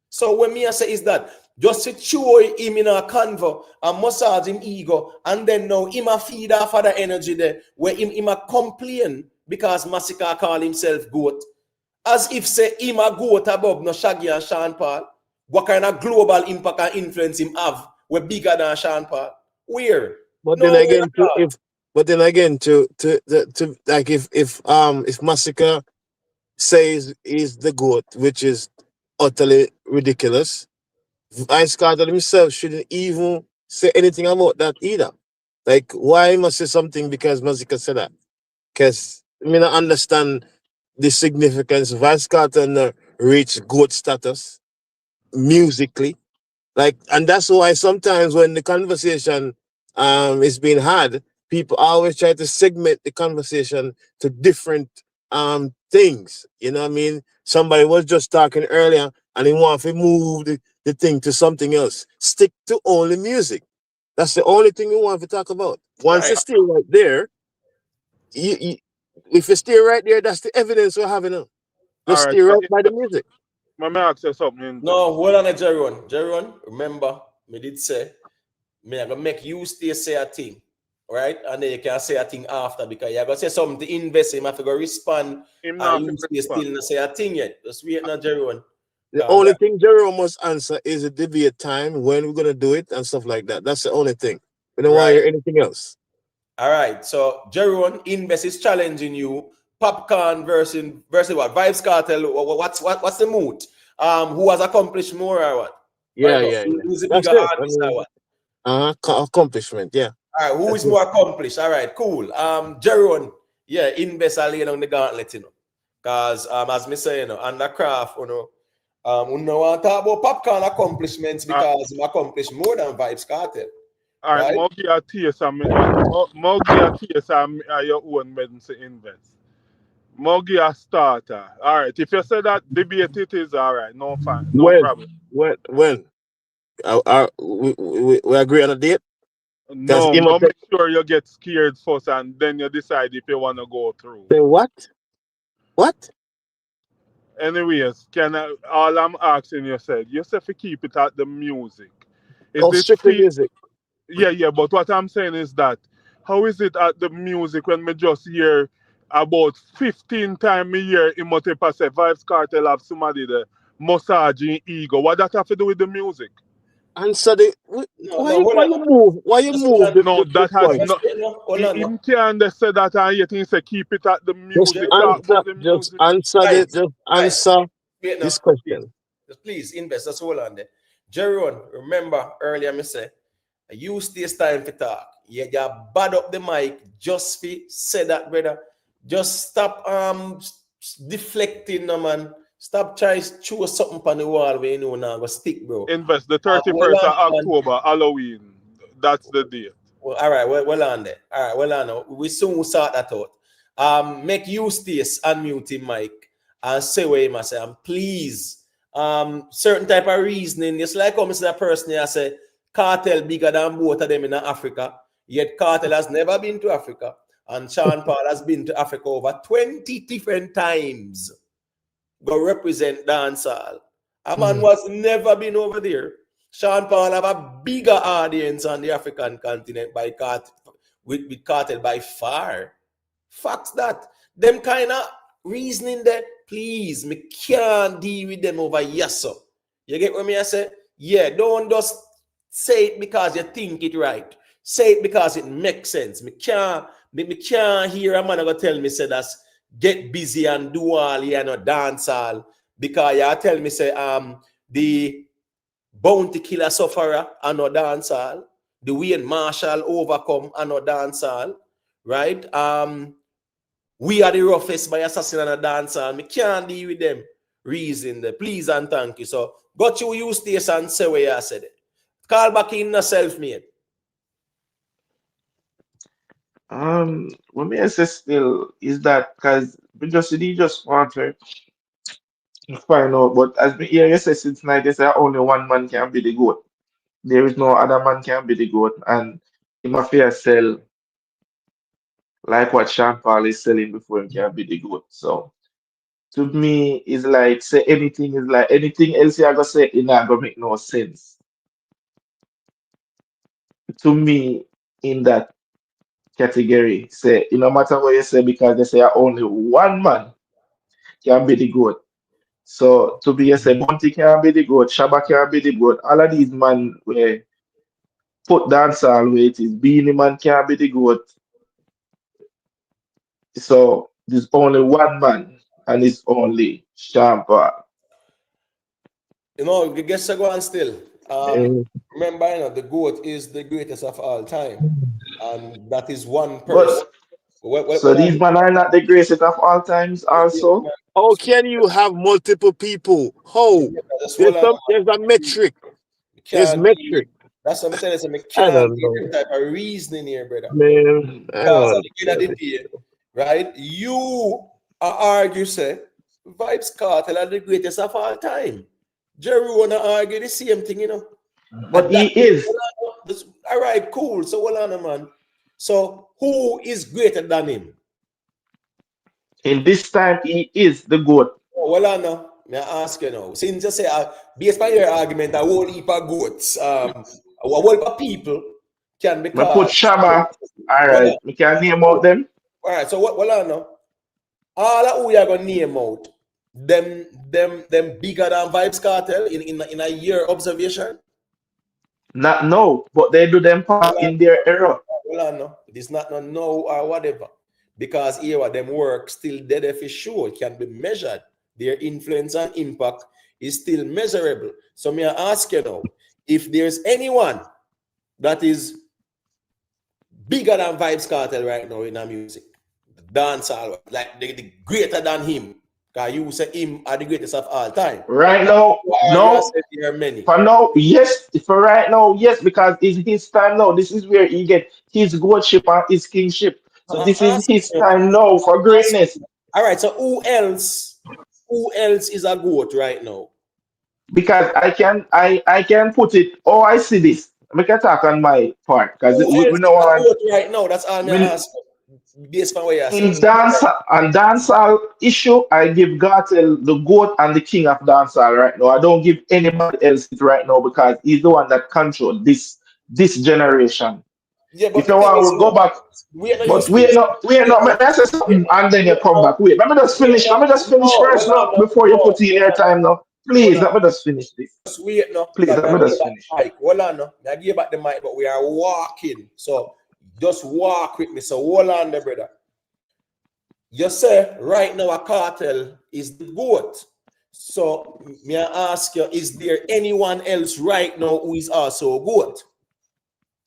So when me I say is that just to show him in a convo and massage him ego, and then now him a feed off of the energy there, where him a complain because Masicka call himself goat. As if say him a goat above no Shaggy and Sean Paul. What kind of global impact and influence him have? We're bigger than Sean Paul. Where? But then No, we're again, not. to like if Masicka says he's the goat, which is utterly ridiculous, Ice Carter himself shouldn't even say anything about that either. Like, why must say something because Masicka said that? Because I mean, I understand the significance. Vice Carter reached goat status musically. Like, and that's why sometimes when the conversation is being had, people always try to segment the conversation to different things. You know what I mean? Somebody was just talking earlier and he want to move the thing to something else. Stick to only music. That's the only thing you want to talk about. Once Right. it's still right there, you if it's still right there, that's the evidence we're having now. Just All right, stay so right by the music. let me ask you something. No, hold on, Jeron. Jeron, remember, me did say, me I gonna make you stay say a thing, right? And then you can say a thing after because you're gonna say something to invest in, I have to go respond, Him and not you fit stay respond. still not say a thing yet. Just wait now, Jeron. The only thing Jerome must answer is a debate time, when we're gonna do it and stuff like that. That's the only thing. We don't want to Right. hear anything else. All right. So Jeron, Invest is challenging you. Popcorn versus what? Vybz Kartel. What's the mood? Who has accomplished more or what? Yeah, Right now, yeah, yeah. who's the That's bigger it. I artist or mean, what? accomplishment. Yeah, All right, who that's is it. more accomplished? All right, cool. Jeron, yeah, Invest are laying on the gauntlet, you know. Because as me say, you know, and the craft, we don't want to talk about popcorn accomplishments Uh, because he accomplished more than Vybz Kartel, all right, right? Mogi a taste and Mogi a taste and your own medicine invest. Mogi a starter. All right, if you say that debate it is all right, no fine, no When, problem. when? We agree on a date. Because No, go Imhotep make sure you get scared first and then you decide if you want to go through. say what? What? Anyways, all I'm asking you said to keep it at the music. Is Oh, it strictly feel music. yeah, but what I'm saying is that how is it at the music when me just hear about 15 times a year in Motepa say Vibes Cartel have somebody there massaging ego. What that have to do with the music? Answer the. No, no, hold Why on. you move? Why you Just hold move on. No, the that has point? no. Hold on, no. Him can't say that and yet he say keep it at the Just music. Jeron, Talk answer. about the Just music. answer guys, Just guys, answer wait now. this Please, question. please invest. Just hold on there. Jeron, remember earlier me say, use this time for talk. You bad up the mic just for say that, brother. Just stop deflecting, no man. Stop trying to chew something on the wall where you know now go stick, bro. Invest the Well 31st on, of man. October, Halloween. That's the date. Well, all right, well on there. All right, well on now. We soon will sort that out. Make use this unmute him mic and say what him I say. And please, certain type of reasoning. It's like almost that person I say, Cartel bigger than both of them in Africa. Yet Cartel has never been to Africa. And Sean Paul has been to Africa over 20 different times. Go represent dancehall. A man was never been over there. Sean Paul have a bigger audience on the African continent by with Cartel by far. Facts that. Them kind of reasoning there, please, me can't deal with them over yes, sir. You get what me I say? Yeah, don't just say it because you think it right. Say it because it makes sense. Me can't hear a man gonna tell me say that's get busy and do all you know dance all because you tell me say the bounty killer sufferer and no dance all, the Wayne Marshall overcome and no dance all, right? We are the roughest by assassin and a dancer. Me can't deal with them. Reason the please and thank you. So got you use this and say where you said it. Call back in the self-made. What me I say still is that because we just want to find out, but as me hear you say since night, they say only one man can be the goat. There is no other man can be the goat, and him a fair sell like what Sean Paul is selling before him can be the goat. So to me is like say anything is like anything else you gonna say it not gonna make no sense to me in that category. Say no matter what you say because they say only one man can be the goat. So to be you say Bunty can be the goat, Shabba can be the goat. All of these man where put dancehall where it is. Beanie Man can be the goat. So there's only one man and it's only Sean Paul. You know, the guests are going still. Mm. Remember, you know, the GOAT is the greatest of all time. And that is one person. But so these men are not the greatest of all times also. How can you have multiple people? How? There's a metric. There's metric. That's what I'm telling you. I I can't don't get know. any type of reasoning here, brother. Man, I Because at don't the end of the day, right, you argue, say, Vybz Kartel are the greatest of all time. Jerry wanna argue the same thing, you know. But he is. All right, cool. So hold on, man. So who is greater than him? In this time, he is the GOAT. Oh, well, I know. May I ask you now? Since you say, based on your argument, a whole heap of goats, a whole heap of people can be I put called. Shabba. All right, we can name out them. All right. So what? Well, I know. All of who you are gonna name out, them bigger than Vybz Kartel in a year observation. Not no, but they do them part in their era. Well, I know. It is not no or whatever. Because here what them work still dead for sure. It can be measured. Their influence and impact is still measurable. So may I ask you now, if there's anyone that is bigger than Vybz Kartel right now in our music, dancehall, like the greater than him, because you say him are the greatest of all time. Right now, no. There are many. For now, yes. For right now, yes, because it's his time now. This is where he get his goatship and his kingship. So this is his time now for greatness. All right. So who else is a goat right now? Because I can put it. Oh, I see this. I can talk on my part because we know right now. That's all I'm asking. Based on what you're saying. In dancehall issue, I give Kartel the goat and the king of dancehall right now. I don't give anybody else it right now because he's the one that controls this generation. Yeah, but if you want to go back, but we're not. Let me say something and then you come back. Wait, let me just finish. Let me just finish first now before you put in your time now. Please, let me just finish this. Just wait now. Please, let me just finish. Hold on now. I give back the mic, but we are walking. So just walk with me. So hold on there, brother. You say right now a Kartel is the GOAT. So may I ask you, is there anyone else right now who is also a GOAT?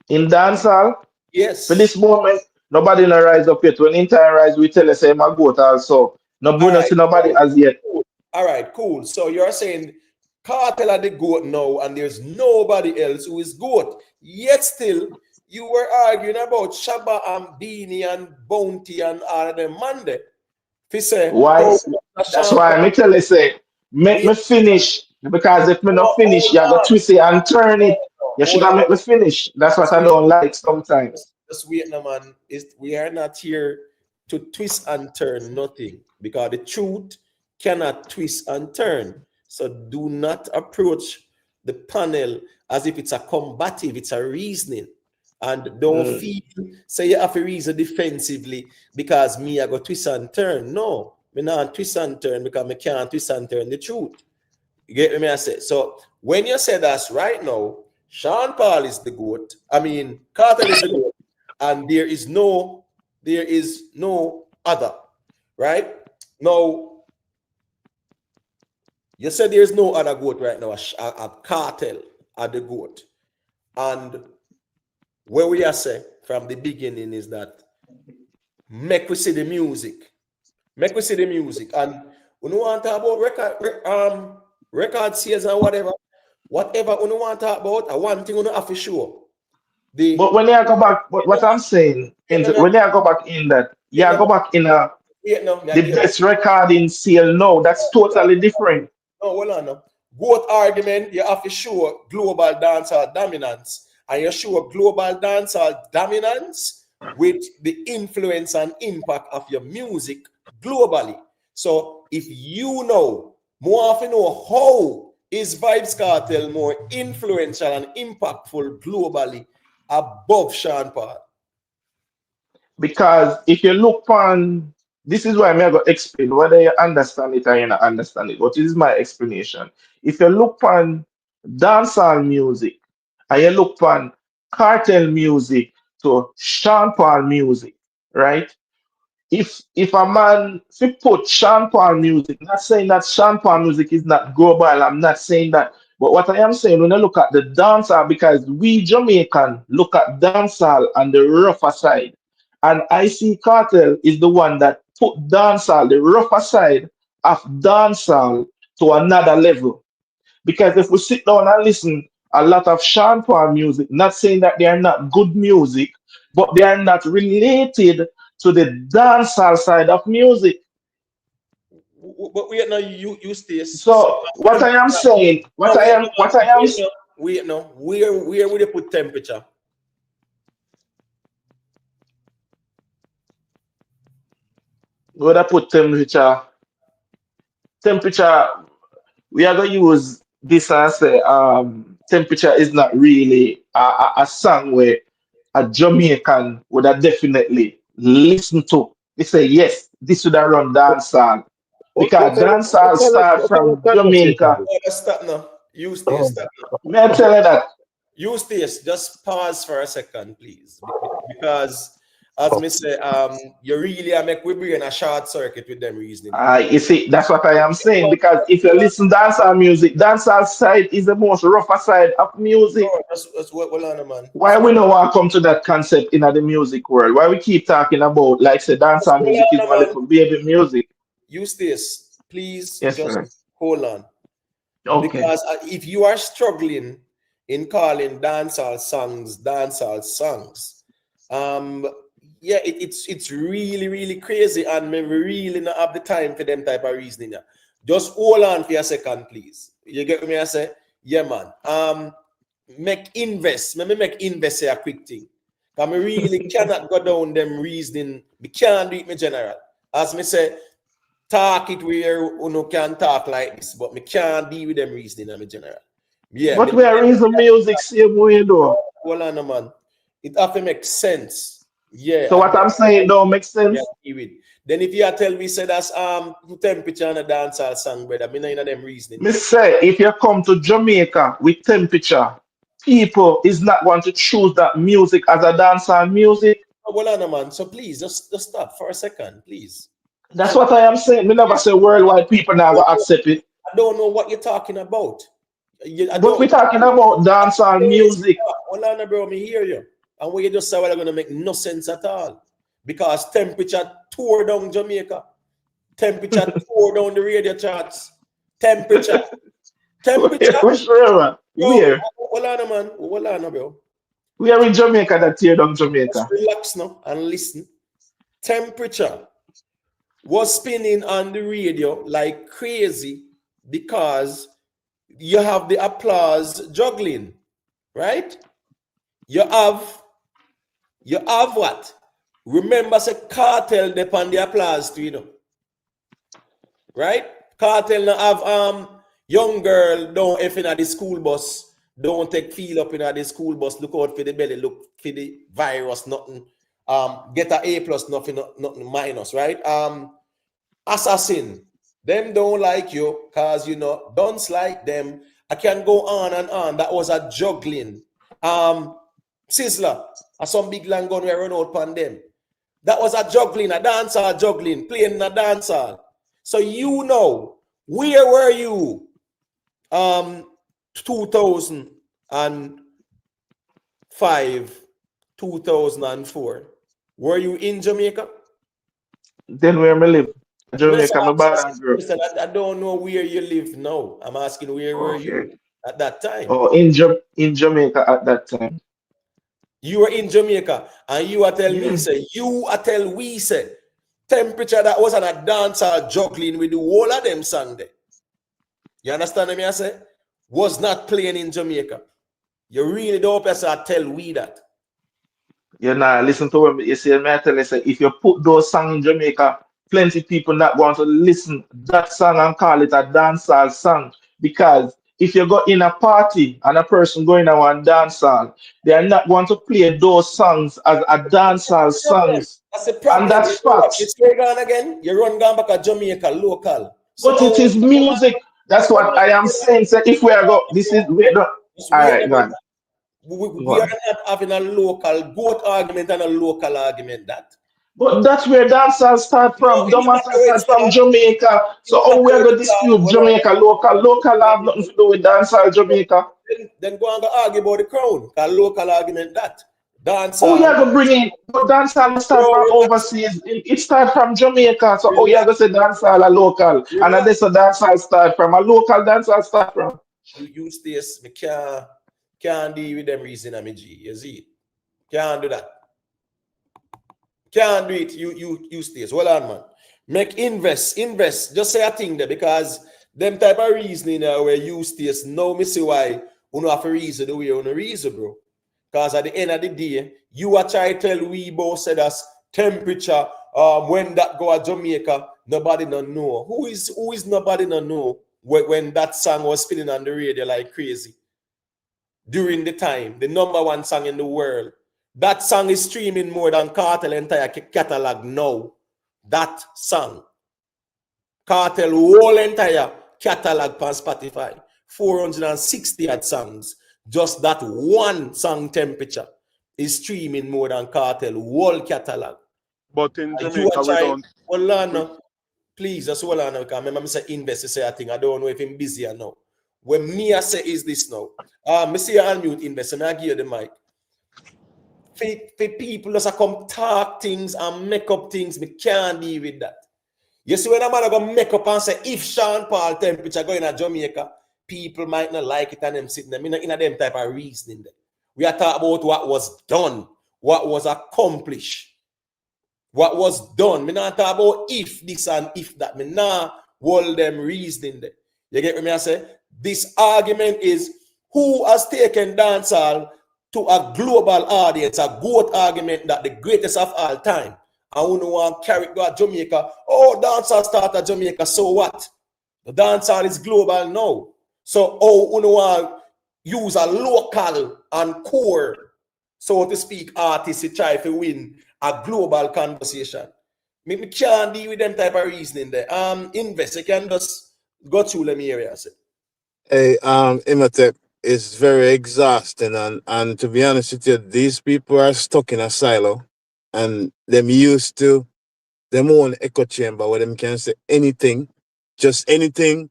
In dancehall? Yes. For this moment, nobody no rise up yet. When in time rise, we tell us say my GOAT also. Nobody see nobody as yet. All right, cool. So you're saying Kartel are the GOAT now, and there's nobody else who is GOAT. Yet still, you were arguing about Shabba and Beanie and Bounty and all of them Monday. Why? That's why I tell you say, make me finish. Because if me not finish, you got to twist it and turn it. You should have make me finish. That's what I don't like sometimes. Just wait now, man. We are not here to twist and turn nothing. Because the truth cannot twist and turn. So do not approach the panel as if it's a combative, it's a reasoning. And don't feel, say you have to reason defensively because me, I go twist and turn. No, me not twist and turn because me can't twist and turn the truth. You get me, I say? So when you say that's right now, Sean Paul is the GOAT. I mean, Kartel is the GOAT. And there is no other, right? Now, you said there's no other GOAT right now. A Kartel are the GOAT. And where we are saying from the beginning is that make we see the music. Make we see the music. And we don't want to talk about record sales and whatever we don't want to talk about, one thing we don't have to show. But when you go back, what I'm saying, when you go back in that, go back in the best recording sale no, that's totally different. No, hold on now. GOAT argument, you have to show global dancehall dominance. And you show global dancehall dominance with the influence and impact of your music globally. So if you know, more often know how is Vybz Kartel more influential and impactful globally above Sean Paul? Because if you look on, this is why I'm going to explain whether you understand it or you not understand it. But this is my explanation. If you look on dancehall music and you look on cartel music to Sean Paul music, right? If a man if put Sean Paul music, not saying that Sean Paul music is not global, I'm not saying that. But what I am saying, when I look at the dancehall, because we Jamaican look at dancehall on the rougher side, and I see Cartel is the one that put dancehall, the rougher side of dancehall, to another level. Because if we sit down and listen a lot of Sean Paul music, not saying that they are not good music, but they are not related to the dancehall side of music. But wait now, you stay. So what I am saying, No, wait no. Where would you put temperature? would I put temperature, we are going to use this and say temperature is not really a song where a Jamaican would have definitely listened to. They say, yes, this would have run dancehall. Because dancehall start from Jamaica. Stop now. You stay. Stop now. May I tell you that? You stay. Just pause for a second, please, because as me say, you really are make we bring a short circuit with them reasoning. You see, that's what I am saying. Because if you listen dancehall music, dancehall side is the most rougher side of music. That's what on, man. Why we don't want to come to that concept in the music world? Why we keep talking about, like say, dancehall music is one little baby music? You stay, please. Yes, just sir. hold on. Okay. Because if you are struggling in calling dancehall songs, yeah, it's really crazy, and we really not have the time for them type of reasoning. Just hold on for a second, please. You get me? I say, yeah, man. Make invest a quick thing. Because we really cannot go down them reasoning. We can't do it, me general. As me say, talk it where you can talk like this, but me can't deal with them reasoning, me general. Yeah. But where is the music same way though? Hold on, man. It have to make sense. Yeah. So what I'm saying don't make sense. Yeah, then if you tell me say that's temperature on a dancehall song, brother, me know them reasoning. Me say if you come to Jamaica with temperature, people is not going to choose that music as a dancehall music. Hold on, man. So please just stop for a second, please. That's what I am saying. We never say worldwide people now will accept it. I don't know what you're talking about. But we're talking about dancehall music. Hold on, bro. Me hear you. And what you just said was going to make no sense at all. Because temperature tore down Jamaica. Temperature tore down the radio charts. Temperature. Where? Hold on, man. Hold on, bro. We are in Jamaica that tear down Jamaica. Just relax now and listen. Temperature was spinning on the radio like crazy because you have the applause juggling, right? You have what? Remember, say Cartel depend the applause too, you know. Right? Cartel now have young girl don't F in at the school bus, don't take feel up in at the school bus, look out for the belly, look for the virus, nothing. Get a A plus, nothing minus, right? Assassin, them don't like you, cause you know, don't like them. I can go on and on. That was a juggling. Sizzler, some big land gun we run out on them. That was a juggling, a dancer juggling, playing a dancer. So you know, where were you 2005, 2004? Were you in Jamaica? Then where me live? Jamaica, my bad. I don't know where you live now. I'm asking where were you at that time? Oh, in Jamaica at that time. You were in Jamaica, and you are tell me, say, we say, temperature that was on a dancer juggling with the whole of them song there. You understand me? I say, was not playing in Jamaica. You really don't tell we that. You know, listen to what you say, me I tell you, say, if you put those songs in Jamaica, plenty people not want to listen that song and call it a dancehall song because if you go in a party and a person going to one dancehall, they are not going to play those songs as a dancehall Problem. songs, That's the and problem. that's facts. It's where gone again. You run down back at Jamaica local. So But it is music. That's what I am saying. So if we are go, this is we don't. just All wait right, a go minute. on. Go We are on. not having a local goat argument and a local argument. That But that's where dancehall start no, from. it's not Dancehall where it start from start. Jamaica. It's So not how we where are it going to start. dispute Hold on. Jamaica local? Local have nothing to do with dancehall Jamaica. Then go and go argue about the crown. Cause local argument that. Oh, you Dancehall. are going to bring in, but dancehall start Bro, from relax. overseas. It start from Jamaica. So oh, you are going to Relax. say dancehall a local. And Relax. this a dancehall start from. A local dancehall start from. You stay. Me can't deal with them reason I'm G. You see it? Can't do that. Can't do it. You stay. Hold on, man. Make invest. Just say a thing there because them type of reasoning where you stay. Now me see why you know have a reason the way you reason, bro. Because at the end of the day, you are trying to tell Weibo said us temperature when that go to Jamaica, nobody don't know. Who is nobody don't know when that song was spinning on the radio like crazy during the time, the #1 song in the world. That song is streaming more than Kartel entire catalog now. That song. Kartel whole entire catalog on Spotify. 460 odd songs. Just that one song temperature is streaming more than Kartel whole catalog. But in And you are Jamaica, we trying, don't. hold on now. Please, just hold on now. Because remember, I say invest, say a thing. I don't know if I'm busy or no. When me I say is this now. Me see you unmute invest, and I give you the mic. For people just come talk things and make up things, me can't deal with that. You see, when a man go make up and say, if Sean Paul temperature going to Jamaica, people might not like it and them sitting them in a them type of reasoning there. We are talking about what was done, what was accomplished, what was done. Me not talk about if this and if that. Me not hold them reasoning there. You get what me I say? This argument is who has taken dancehall to a global audience, a goat argument that the greatest of all time. I want to carry it go to Jamaica. Oh, dancehall start at Jamaica. So what? The dancehall is global now. So oh, you want to use a local and core, so to speak, artist to try to win a global conversation. Me can't deal with them type of reasoning there. Invest. You can just go through them areas. Hey, Imhotep, it's very exhausting, and to be honest with you, these people are stuck in a silo, and them used to them own echo chamber where them can say anything, just anything,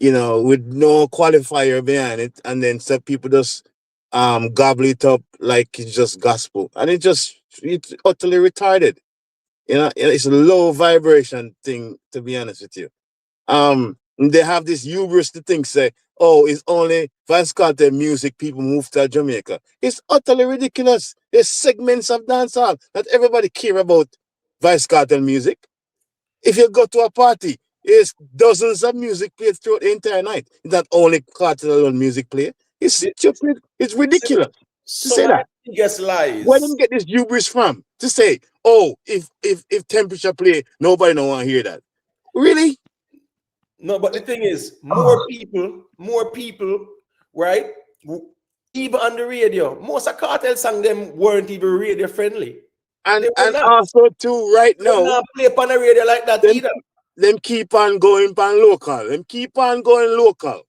with no qualifier behind it, and then some people just gobble it up like it's just gospel, and it's utterly retarded. It's a low vibration thing, to be honest with you. They have this hubris to think, say, oh, it's only Vybz Kartel music people move to Jamaica. It's utterly ridiculous. There's segments of dancehall that everybody care about Vybz Kartel music. If you go to a party, there's dozens of music played throughout the entire night. It's not only Kartel alone music play. It's stupid. It's ridiculous to Some say of the that. biggest Where them lies. get this hubris from? To say, oh, if temperature play, nobody don't want to hear that. Really? No, but the thing is, more people, right? Even on the radio, most of Kartel song them weren't even radio friendly. And They were not. also too right They were now, not play on the radio like that them either. them keep on going pan local. Them keep on going local.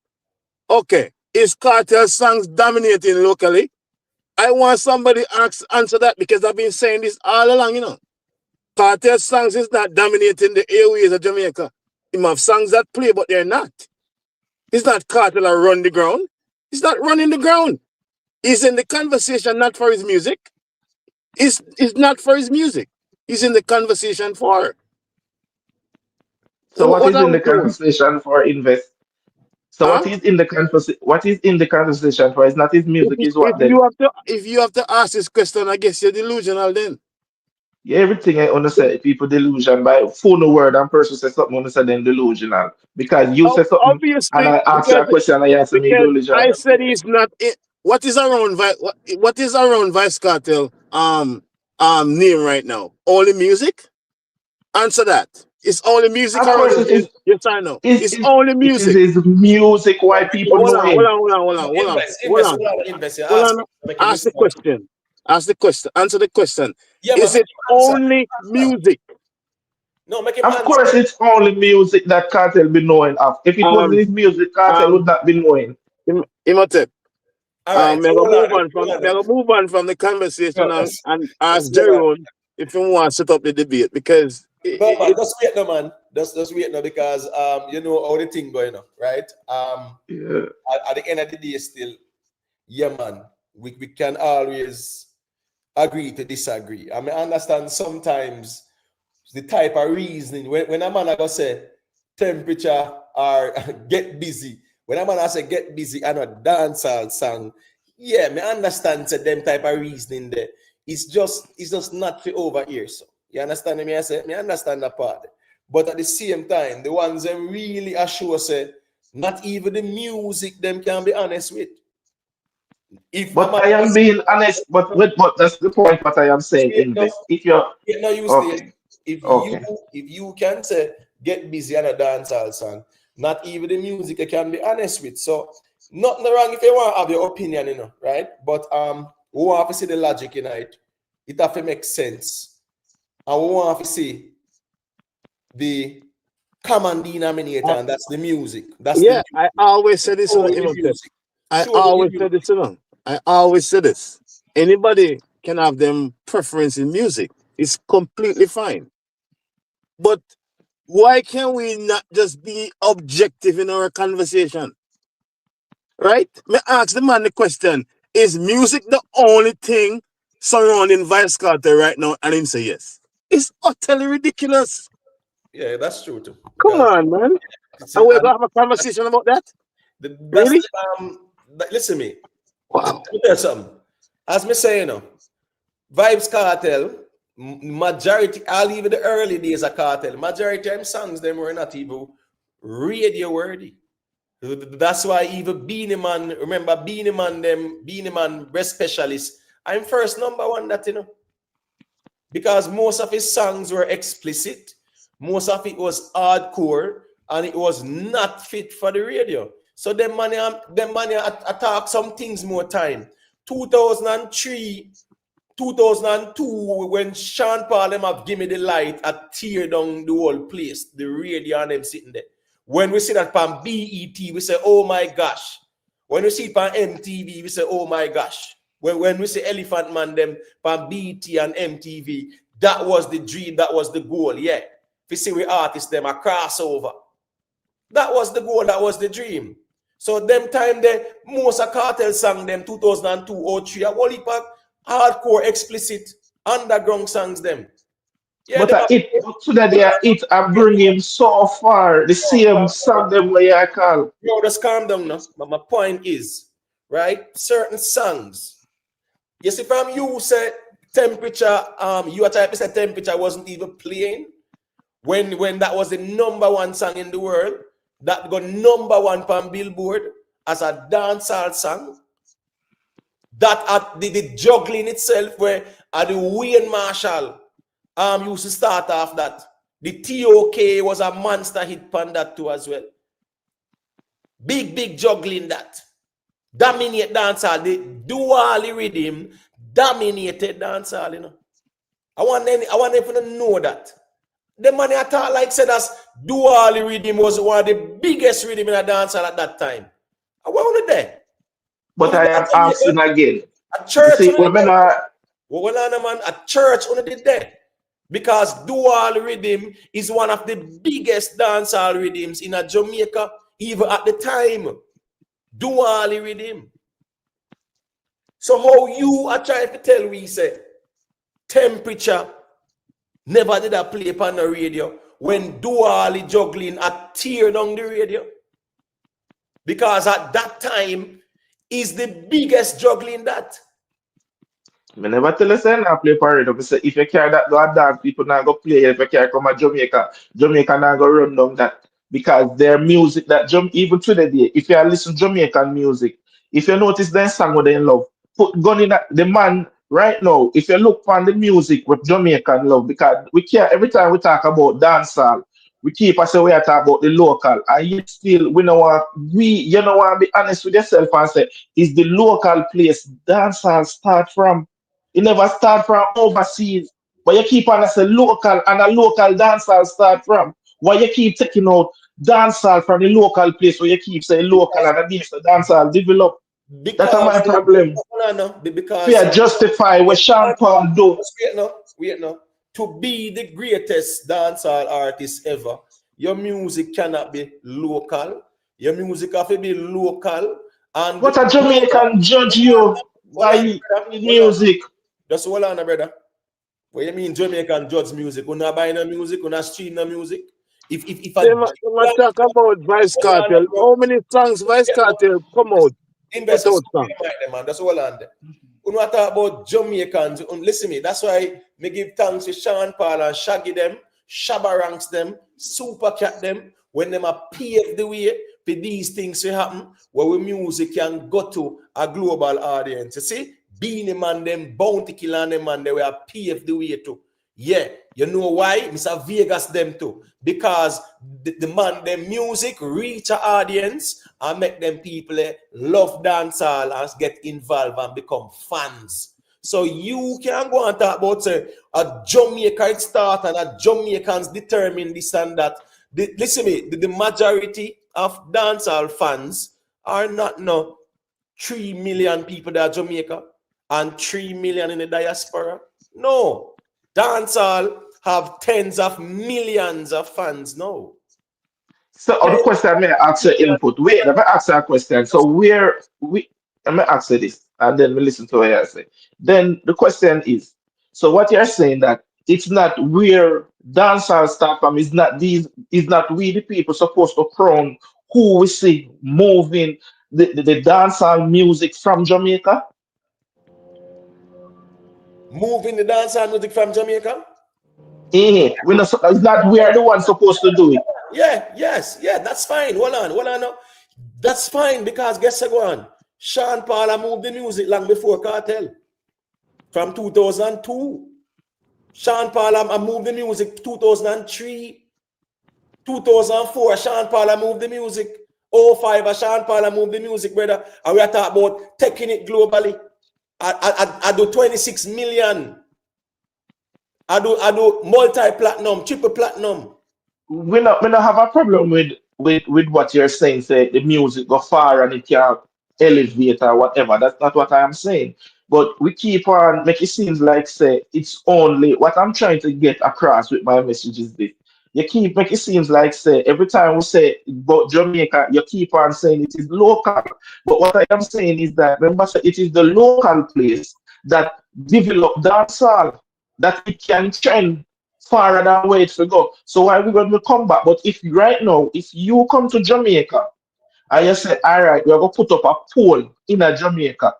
Okay, is Cartel songs dominating locally? I want somebody answer that because I've been saying this all along. Cartel songs is not dominating the airways of Jamaica. You have songs that play, but they're not. It's not Cartel that run the ground. He's not running the ground. He's in the conversation not for his music. It's not for his music. He's in the conversation for. So what What is are in we the doing? conversation for invest? So Huh? what is in the conversation for? It's not his music, is If what then? you have to ask this question, I guess you're delusional then. Yeah, everything I understand people delusion by phone word and person say something understand then delusional. Because you say something and Obviously, I ask you because a question and you answer me because delusional. I said he's not. What is around what is around Vice Cartel name right now? Only music. Answer that. It's only music Of or course, it is. yes or no? It It's is. only It is music. his music. Why people Hold know on, hold him? on, hold on, hold on, hold on, hold on, Invest. You hold ask on. him, make him Ask the respond. question. Ask the question. Answer the question. Yeah, man, Is make it him answer. only music? No, make him Of answer. course, it's only music that Cartel be knowing of. If it wasn't Um, his music, Cartel um, would not be knowing. Imhotep. All right, Me so go hold on. me go move on from the conversation No, let's, and let's ask hold on. Jerome if he want to set up the debate because No, man, just wait no, man. Just wait no, because you know how the thing going on, right? Yeah. At the end of the day, still, yeah, man, we can always agree to disagree. I mean, I understand sometimes the type of reasoning when a man I go say temperature or get busy. When a man I say get busy and a dancehall song, yeah, me understand say them type of reasoning there. It's just not for over here. So you understand me? I say me understand that part. But at the same time, the ones that really assure say not even the music them can be honest with. If a But man I am being honest. But that's the point. What I am saying, invest. If you're no, you stay. okay, If okay. you can say get busy on a dancehall song, not even the music you can be honest with. So nothing wrong if you want to have your opinion, right? But we want to see the logic in it. It have to make sense. And we want to see the common denominator, and that's the music. That's the yeah, music. I always say this Show on me the Imhotep. music. I Show me the always say music. this on. I always say this. Anybody can have them preference in music. It's completely fine. But why can we not just be objective in our conversation? Right? Me ask the man the question: is music the only thing surrounding Vybz Kartel right now? And him say yes. It's utterly ridiculous. Yeah, that's true too. Come Because on, man. it's, And we're and gonna have a conversation about that? that's Really? listen me. Wow. Let me tell you something. As me say, Vybz Kartel, majority, I'll leave the early days of Kartel, majority of them songs, them were not even radio worthy. That's why even Beanie Man, remember Beanie Man, breast specialist, I'm first number one that, because most of his songs were explicit, most of it was hardcore, and it was not fit for the radio. So them money attack some things more time. 2003, 2002, when Sean Paul them have Give Me the Light, I tear down the whole place, the radio and them sitting there. When we see that on BET, we say, oh my gosh. When we see it on MTV, we say, oh my gosh. When we see Elephant Man them on BET and MTV, that was the dream, that was the goal, yeah. If you see we artists them a crossover, that was the goal, that was the dream. So them time there, most of Kartel sang them 2002 or 3, a whole heap of hardcore, explicit, underground songs them. Yeah, But them have, but today they are it I bring him so far. The same song them way I call. yo, just calm down now. But my point is, right? Certain songs. You see, from you say temperature, you are type say temperature wasn't even playing when that was the number one song in the world, that got number one on Billboard as a dancehall song. That at the juggling itself, where at the Wayne Marshall used to start off that. The TOK was a monster hit on that too as well. Big juggling that. Dominate dancehall. The dual rhythm dominated dancehall, I want them to know that. The man I thought like said as dual rhythm was one of the biggest rhythm in a dancehall at that time. I want there. But I am asking again. A You church see, on when man, a church on the dead. Because dual rhythm is one of the biggest dancehall rhythms in a Jamaica, even at the time. Dual rhythm. So how you are trying to tell we say temperature never did I play upon the radio when dual juggling a tear down the radio? Because at that time is the biggest juggling that. I never tell us I play parade. I say if you care that go a dance, people now go play. If you care come a Jamaica, Jamaica now go run down that because their music that even to the day. If you listen Jamaican music, if you notice their song what they love, put gun in that the man right now. If you look on the music with Jamaican love, because we care every time we talk about dancehall, we keep us away talk about the local, and yet still we know what you know what, be honest with yourself and say, is the local place dancehall start from? It never start from overseas. But you keep on say local and a local dancehall start from. Why you keep taking out dancehall from the local place where you keep saying local and a dancehall develop? That's my Because problem. because Fear justify what Sean Paul do. wait now. To be the greatest dancehall artist ever, your music cannot be local. Your music have to be local. And What a Jamaican judge you by his music. Just hold on, brother. What you mean Jamaican judge music? We're not buying no music, we're not streaming no music. If They might talk about Vybz Kartel. How many songs Vybz Kartel come out? investors, man, that's all on there. We not talk about Jamaicans. Listen me, that's why me give thanks to Sean Paul and Shaggy them, Shabba ranks them, Super Cat them, when them are paved the way for these things to happen, where we music can go to a global audience. You see, Beanie Man them, Bounty Killer and them man, they were paved the way to. Yeah, you know why? Mr. Vegas them too. Because the man, their music reach an audience and make them people love dancehall and get involved and become fans. So you can go and talk about a Jamaican start and a Jamaicans determine this and that. Listen to me, the majority of dancehall fans are not 3 million people that are Jamaica and 3 million in the diaspora. No. Dancehall have tens of millions of fans now. So the question may ask your input. Wait, let me ask you a question. So let me ask you this, and then we listen to what you say. Then the question is, so what you're saying that it's not where dancehall start from, is not we the people supposed to crown who we see moving the dancehall music from Jamaica? Moving the dancehall music from Jamaica? It's not we are the ones supposed to do it. Yeah, that's fine. Hold on. No. That's fine because guess what? Sean Paul moved the music long before Kartel. From 2002. Sean Paul moved the music 2003. 2004, Sean Paul moved the music. 05, Sean Paul moved the music, brother. And we are talking about taking it globally. I do 26 million. I do multi-platinum, triple platinum. We not have a problem with what you're saying. Say the music go far and it can elevate or whatever. That's not what I am saying. But we keep on make it seems like say it's only what I'm trying to get across with my message is this. You keep make it seems like say every time we say about Jamaica, you keep on saying it is local. But what I am saying is that remember say it is the local place that develop dancehall that it can trend farther than where it to go. So why we going to come back? But if right now, if you come to Jamaica and you say, all right, we're going to put up a poll in a Jamaica,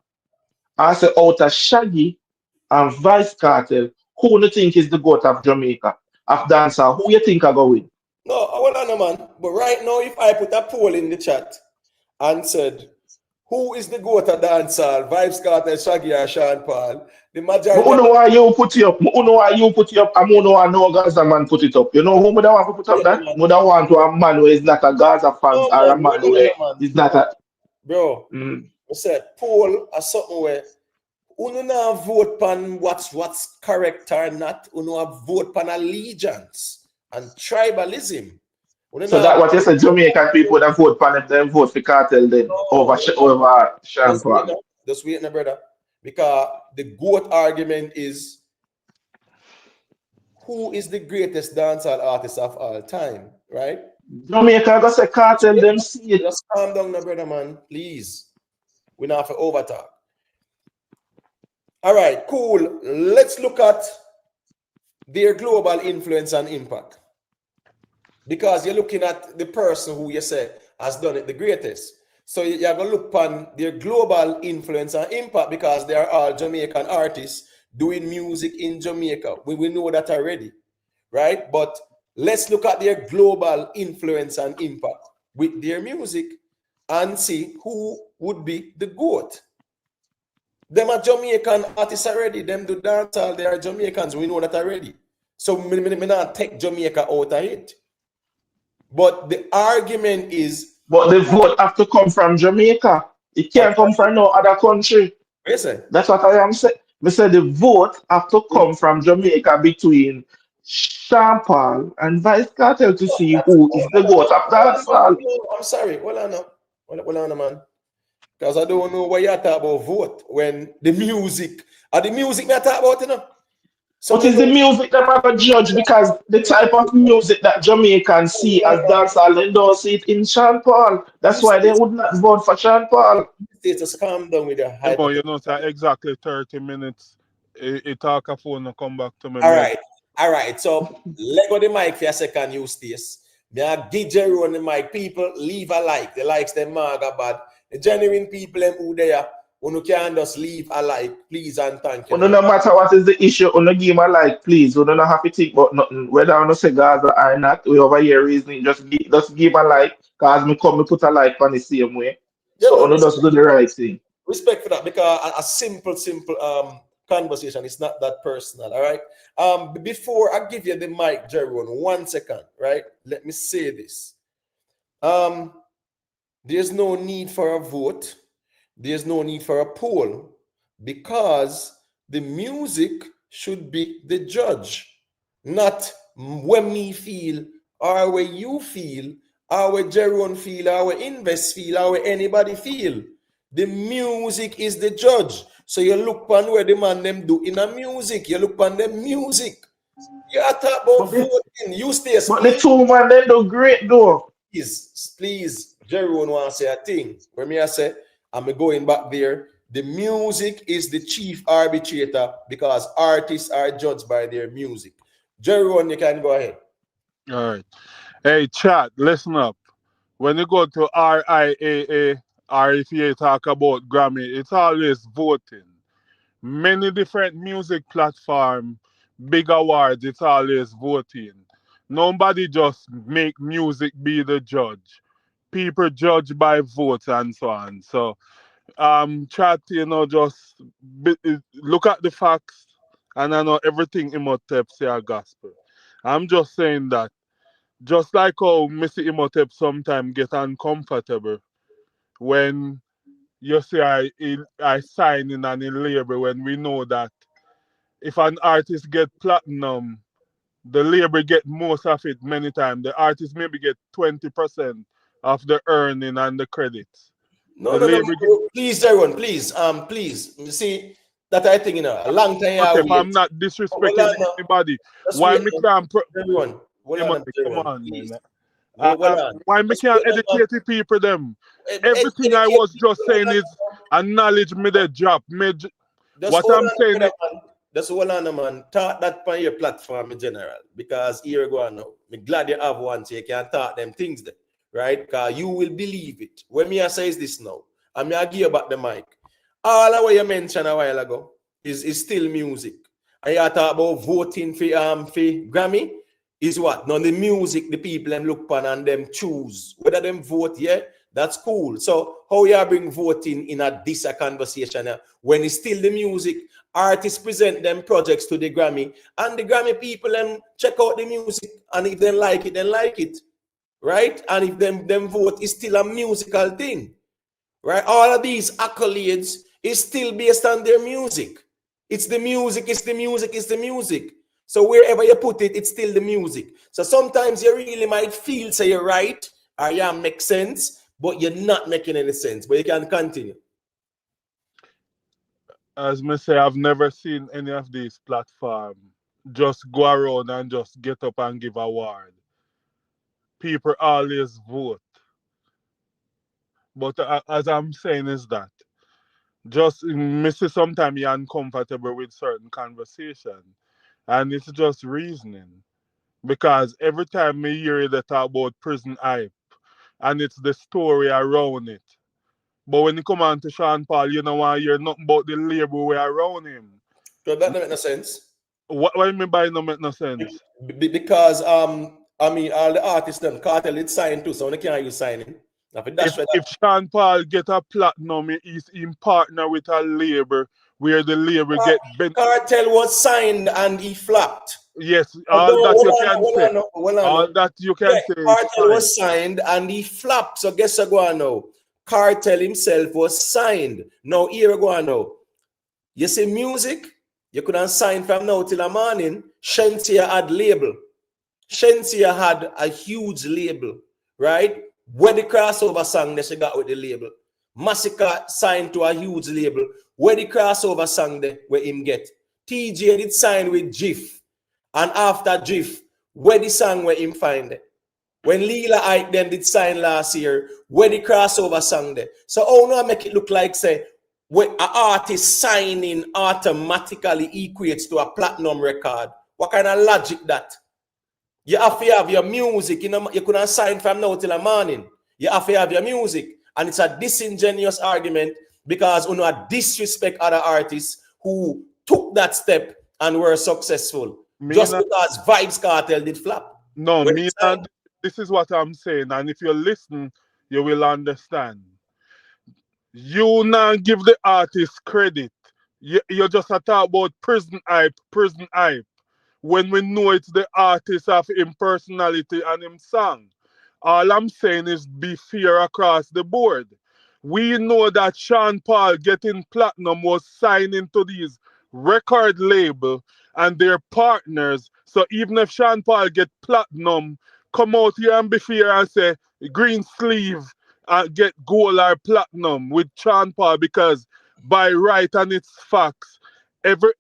I say out of Shaggy and Vybz Kartel, who do you think is the goat of Jamaica, of dancer? Who you think are going? No, hold on, man. But right now, if I put a poll in the chat and said, who is the goat of dancehall, Vybz Kartel, Shaggy, or Sean Paul? The majority. But know why you put it up? I know why you put it up. I know why no Gaza man put it up. You know who would want to put up that? Would want to a man who is not a Gaza fan or a man who is not a. Bro, I said poll or something where you not vote pan what's correct or not. You know vote pan allegiance and tribalism. So that what you said, Jamaican people that vote pan if they vote for Kartel then over Sean Paul. Just wait, no, brother. Because the GOAT argument is who is the greatest dancehall artist of all time, right? Jamaica go say Kartel them see it. Just calm down, no, brother, man. Please. We're not for overtalk. All right, cool. Let's look at their global influence and impact. Because you're looking at the person who you say has done it the greatest. So you're going to look upon their global influence and impact because they are all Jamaican artists doing music in Jamaica. We know that already, right? But let's look at their global influence and impact with their music and see who would be the GOAT. Them are Jamaican artists already. Them do dancehall. They are Jamaicans. We know that already. So we not take Jamaica out of it. But the argument is, But the vote have to come from Jamaica. It can't come from no other country. yes, sir. That's what I am saying. I said the vote have to come from Jamaica between Sean Paul and Vice Cartel to see who is the goat of dancehall. I'm sorry. Hold on now. Hold on, man. Because I don't know why you talk about vote when the music, the music me talk about, you know. What is the music that I have judge? Because the type of music that Jamaicans see as dancehall, they don't see it in Sean Paul. That's why they would not vote for Sean Paul. Just calm down with your hype. You know, sir, exactly 30 minutes. It talk a phone and come back to me. All right. So let go the mic for a second, Eustace. Me a give Jerry on the mic. People leave a like. The likes them maga bad. The genuine people them who they are. Who can just leave a like, please and thank you. No matter what is the issue, you give him a like, please. You don't have to think about nothing. Whether I say Gaza or not, we over here reasoning. Just give a like, cause me put a like on the same way. Yeah, so you just do the right thing. Respect for that, because a simple conversation is not that personal. All right. Before I give you the mic, Jeron, 1 second, right? Let me say this. There's no need for a vote. There's no need for a poll, because the music should be the judge, not when me feel or where you feel or where Jeron feel or where Invest feel or where anybody feel. The music is the judge. So you look on where the man them do in a music. You look on them music. You are talking about voting. You stay. But the two man them do great though. Please, Jeron wants to say a thing. When me I say, I'm going back there. The music is the chief arbitrator, because artists are judged by their music. Jeron, you can go ahead. All right. Hey, chat, listen up. When you go to RIAA, or if you talk about Grammy, it's always voting. Many different music platforms, big awards, it's always voting. Nobody just make music be the judge. People judge by votes and so on. So, chat, just look at the facts, and I know everything Imhotep say a gospel. I'm just saying that, just like how Missy Imhotep sometimes get uncomfortable when you say I sign in an label, when we know that if an artist get platinum, the label get most of it many times. The artist maybe get 20% of the earning and the credits. No, please, Jeron, please. You see, that I think, a long time. I'm not disrespecting anybody. Why me can't everyone? Come on, man. Why me can't educate the people them? Everything I was just saying is acknowledge me the job. What I'm saying is, just hold on, man. Talk that on your platform in general, because here you go now. I'm glad you have one so you can talk them things there, right? Because you will believe it. When me I say this now, I'm going to give you back the mic. All of what you mentioned a while ago is still music. And you talk about voting for Grammy. Is what? Now the music, the people them look upon and them choose. Whether them vote, yeah, that's cool. So how you bring voting in this conversation when it's still the music? Artists present them projects to the Grammy, and the Grammy people them check out the music, and if they like it, they like it, right? And if them vote is still a musical thing, right? All of these accolades is still based on their music. It's the music, it's the music, it's the music. So wherever you put it, it's still the music. So sometimes you really might feel say you're right, or yeah, make sense, but you're not making any sense. But you can continue. As me say, I've never seen any of these platforms just go around and just get up and give award. People always vote. But as I'm saying is that, just me see sometimes you're uncomfortable with certain conversation. And it's just reasoning. Because every time me hear they talk about prison hype, and it's the story around it. But when you come on to Sean Paul, you know why you're nothing about the label way around him. So that don't make no sense. What do you mean by no make no sense? Because I mean all the artists them Kartel it's signed too, so they can't use signing. If Sean Paul get a platinum, he's in partner with a label where the label get bent. Kartel was signed and he flopped. Yes, all that you can say. Hold All on. that you can Yeah, say is Kartel fine. was signed and he flopped. So guess what go on now? Kartel himself was signed. Now here we go on now. You see music, you couldn't sign from now till the morning. Shensia had label. Shensia had a huge label, right? Where the crossover song that she got with the label. Masicka signed to a huge label. Where the crossover song there, where him get. TJ did sign with Jiff. And after Jiff, where the song where him find it. When Leela Ike then did sign last year, where the crossover song there. So how no make it look like say when an artist signing automatically equates to a platinum record? What kind of logic that? You have to have your music, you know, you couldn't sign from now till the morning. You have to have your music. And it's a disingenuous argument because you know disrespect other artists who took that step and were successful. Just because Vybz Kartel did flop. No, When me it's and this is what I'm saying, and if you listen, you will understand. You now give the artist credit. You just a talk about prison hype. When we know it's the artist of him personality and him song. All I'm saying is be fair across the board. We know that Sean Paul getting platinum was signing to these record label and their partners. So even if Sean Paul get platinum, come out here and be fair and say green sleeve and get gold or platinum with Sean Paul because by right and its facts, every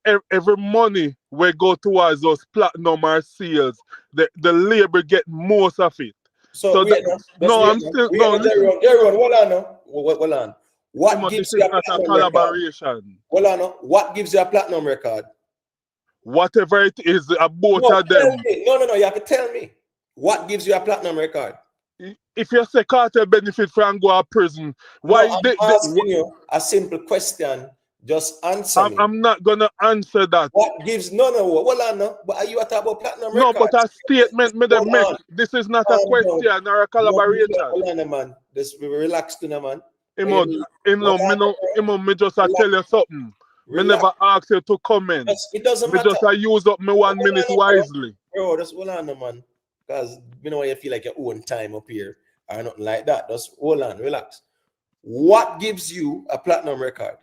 money we go towards those platinum or sales, the label get most of it. So wait, Everyone, hold on now. Hold on. What gives you a platinum collaboration? Record? Hold on now. What gives you a platinum record? Whatever it is, both of them. No. You have to tell me. What gives you a platinum record? If you say Kartel benefit from go to prison, why? No, I'm asking you a simple question. Just answer me. I'm not gonna answer that. What gives hold on now. But are you talking about platinum record? No, but a statement me them make. This is not a question or a collaboration. Hold on, man. Just relax to the man. Me just tell you something. Me never ask you to comment. It doesn't matter. Me just use up me 1 minute wisely. Bro, just hold on, man. Because you know you feel like your own time up here or nothing like that. Just hold on, relax. What gives you a platinum record?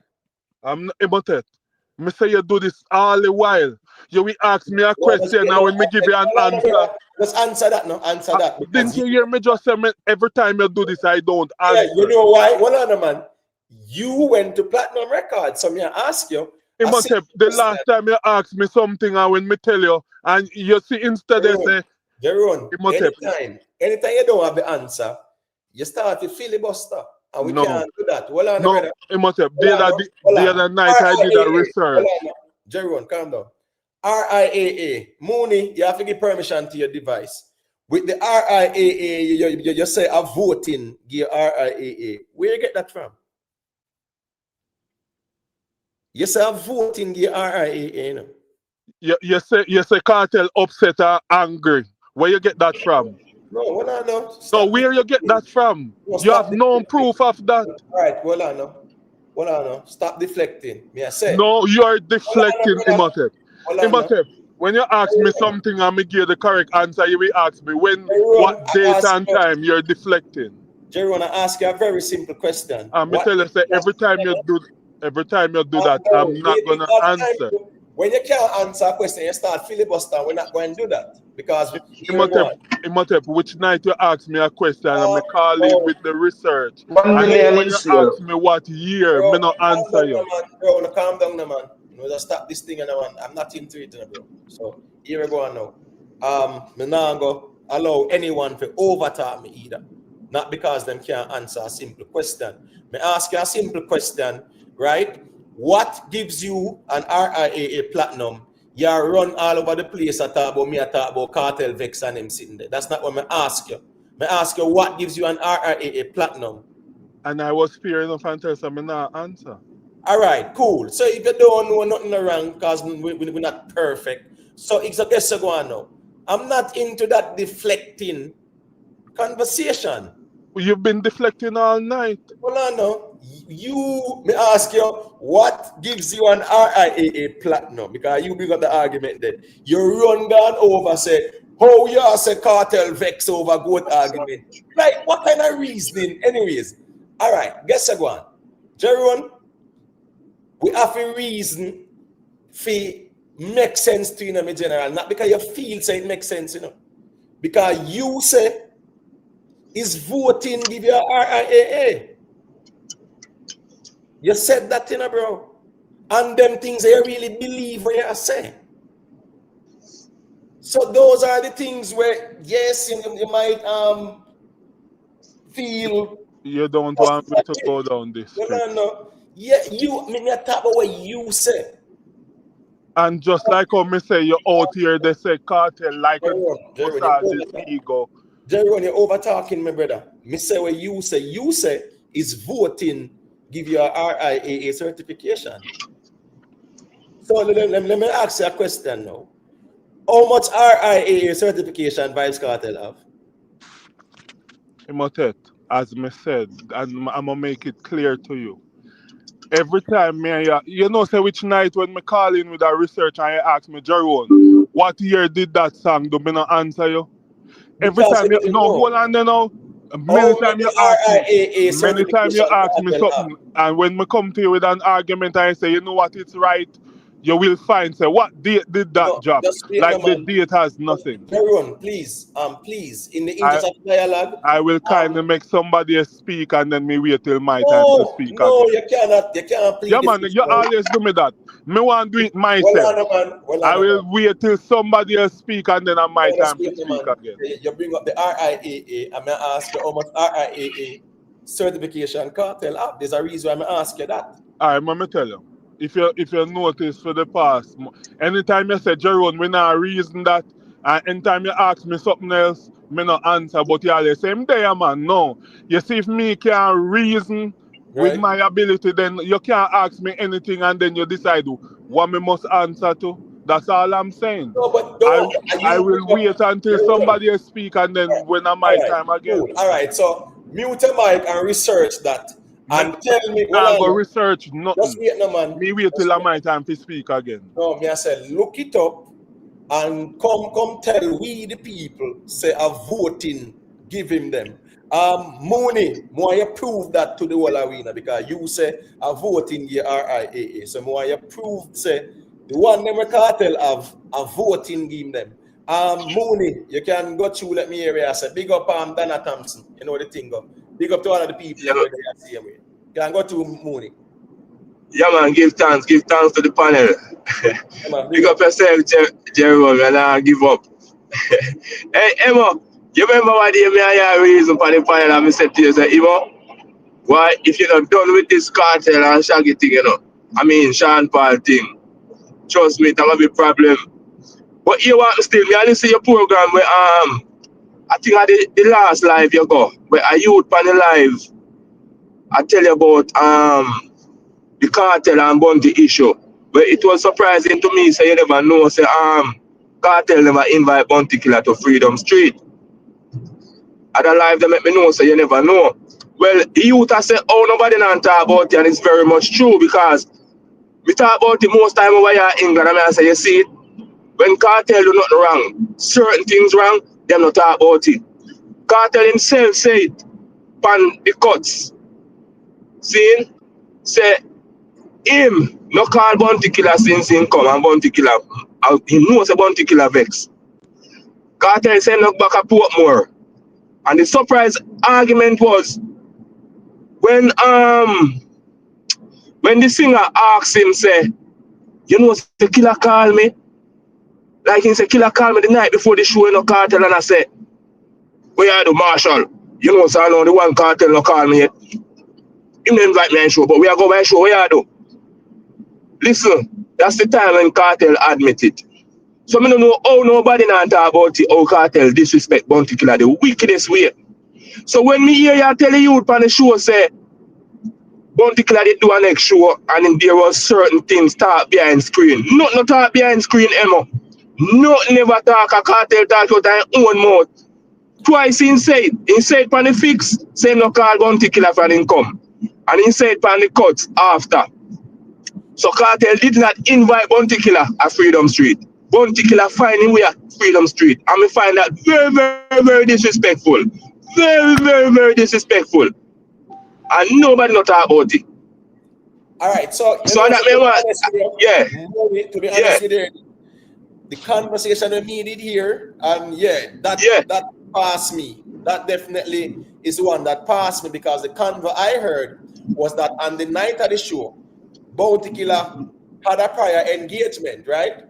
I'm not about it. Me say you do this all the while. You will ask me a question and when me give you an answer. Just answer that now. Answer that. Didn't you hear me just say every time you do this I don't answer? Yeah, you know why? Hold on, man. You went to platinum records, so me ask you. The last time you asked me something and when me tell you and you see instead they say Jeroen, anytime you don't have the answer, you start to filibuster. And we can't do that. Well, the other night I did a research. Jeroen, calm down. RIAA, Mooney, you have to give permission to your device. With the RIAA, you say a voting give RIAA. Where you get that from? You say a voting give RIAA. You say Kartel upset or angry. Where you get that from? No. So where you get that from? You have no proof of that. All right, hold on now. Stop deflecting. Me I say. No, you are deflecting, Imhotep. Imhotep, when you ask me something and me give the correct answer, you will ask me what date and time you're deflecting. Jeroen, I ask you a very simple question. And me tell you, say every time you do that, I'm not gonna answer. When you can't answer a question, you start filibustering. We're not going to do that. Because Imhotep, which night you ask me a question and I'm calling with the research. 1 million when you ask me what year, me not answer you. Bro, calm down, man. Just stop this thing, man. I'm not into it, bro. So here we go on now. Me not go allow anyone to overtalk me either. Not because them can't answer a simple question. Me ask you a simple question, right? What gives you an RIAA platinum? You run all over the place. I talk about Kartel, Vex, and him sitting there. That's not what I ask you. I ask you what gives you an RIAA platinum. And I was fair enough and tell me not answer. All right, cool. So if you don't know nothing around, because we're not perfect. So it's a guess go on now. I'm not into that deflecting conversation. You've been deflecting all night. Hold on now. me ask you, what gives you an RIAA platinum? Because you bring up the argument that you run down over, say, how you say Kartel vex over goat argument. Like, what kind of reasoning? Anyways, all right, guess again. Jerome, we have a reason for make sense to you, in general, not because you feel say it makes sense, because you say is voting give you a RIAA. You said that, bro. And them things you really believe what you say. So those are the things where, yes, you might feel. You don't want me to go down this. No. Yeah, me talk about what you say. And just like how me say, you're out here, they say Kartel like a massage his ego. Jerry, you're over talking, my brother. Me say what you say. You say is voting give you a RIAA certification. So let me ask you a question now. How much RIAA certification Vybz Kartel have? Imotet, as me said, and I'm gonna make it clear to you. Every time say which night when me call in with a research and you ask me, Jerome, what year did that song? Do me not answer you? Every time you hold on there now. Many times you ask me something, and when me come to you with an argument and I say, you know what, it's right, you will find, say, what date did that drop? Like the date has nothing. Everyone, please, in the interest of dialogue, I will kindly make somebody speak and then me wait till my time to speak again. You cannot please. Yeah, man, you always do me that. Me want to do it myself. I will wait till somebody else speak and then my time to speak again. You bring up the RIAA, I'm going to ask you how much RIAA certification Kartel have. There's a reason why I'm going to ask you that. All right, let me tell you. If you notice for the past, anytime you say, Jerome, we not reason that, and anytime you ask me something else, me not answer, but you always say, there, man, no. You see, if me can reason with my ability, then you can't ask me anything and then you decide what me must answer to. That's all I'm saying. No, but I will wait until somebody else speak and then when I'm my time again. Good. All right, so mute your mic and research that. And tell me, I go research nothing. Just wait, no, man. Me wait till my time to speak again. No, me I said, look it up and come tell we the people say a voting, give him them. Mooney, more you prove that to the whole arena because you say a voting your RIAA. So more you prove say the one them Kartel have a voting give them. Mooney, you can go through, let me hear you. I said, big up Dana Thompson. You know the thing go. Big up to all of the people. You can go to Mooney. Yeah, man, give thanks to the panel. Yeah, man, big up yourself, Jerome, and give up. Hey, Emma, you remember what day me I had reason for the panel and I said to you, say, Emma, why, if you're not done with this Kartel and Shaggy thing, Sean Paul thing, trust me, it's going to be a problem. But you want to still, me only see your program where, I think at the last live you go, where a youth on the live, I tell you about the Kartel and Bunty issue. But it was surprising to me, say you never know, say Kartel never invite Bunty Killer to Freedom Street. At the live they make me know, say you never know. Well, the youth I say, oh, nobody not talk about it, and it's very much true because we talk about it most time over here in England, and I say, you see it, when Kartel do nothing wrong, certain things wrong, they not talk about it. Kartel himself say it on the cuts. See? Say him no call Bunty Killer since he come and Bunty Killer. He knows a Bunty Killer vex. Kartel say look back at Portmore. And the surprise argument was when the singer asked him, say, you know the killer call me? Like he said, killer call me the night before the show in no Kartel, and I said, where you do, Marshall? You know, so I know the one Kartel no call me yet. He didn't invite me on show, but we are going by show, where you do? Listen, that's the time when Kartel admitted. So I don't know how nobody not talk about it, how Kartel disrespect Bunty Killer the wickedest way. So when me hear you tell the youth on the show, say, Bunty Killer did do a next show, and there was certain things talk behind screen. Nothing talk behind screen, Emma. Nothing never talk, a Kartel talk out of his own mouth. Twice he said on the fix, say no call Bunty Killer for him come. And he said on the cuts after. So Kartel did not invite Bounty Killer at Freedom Street. Bounty Killer find him at Freedom Street. And we find that very, very, very disrespectful. Very, very, very disrespectful. And nobody not talk about it. All right, so That yeah. To be honest with you, the conversation we needed here, and that passed me. That definitely is the one that passed me, because the convo I heard was that on the night of the show, Bounty Killer had a prior engagement, right?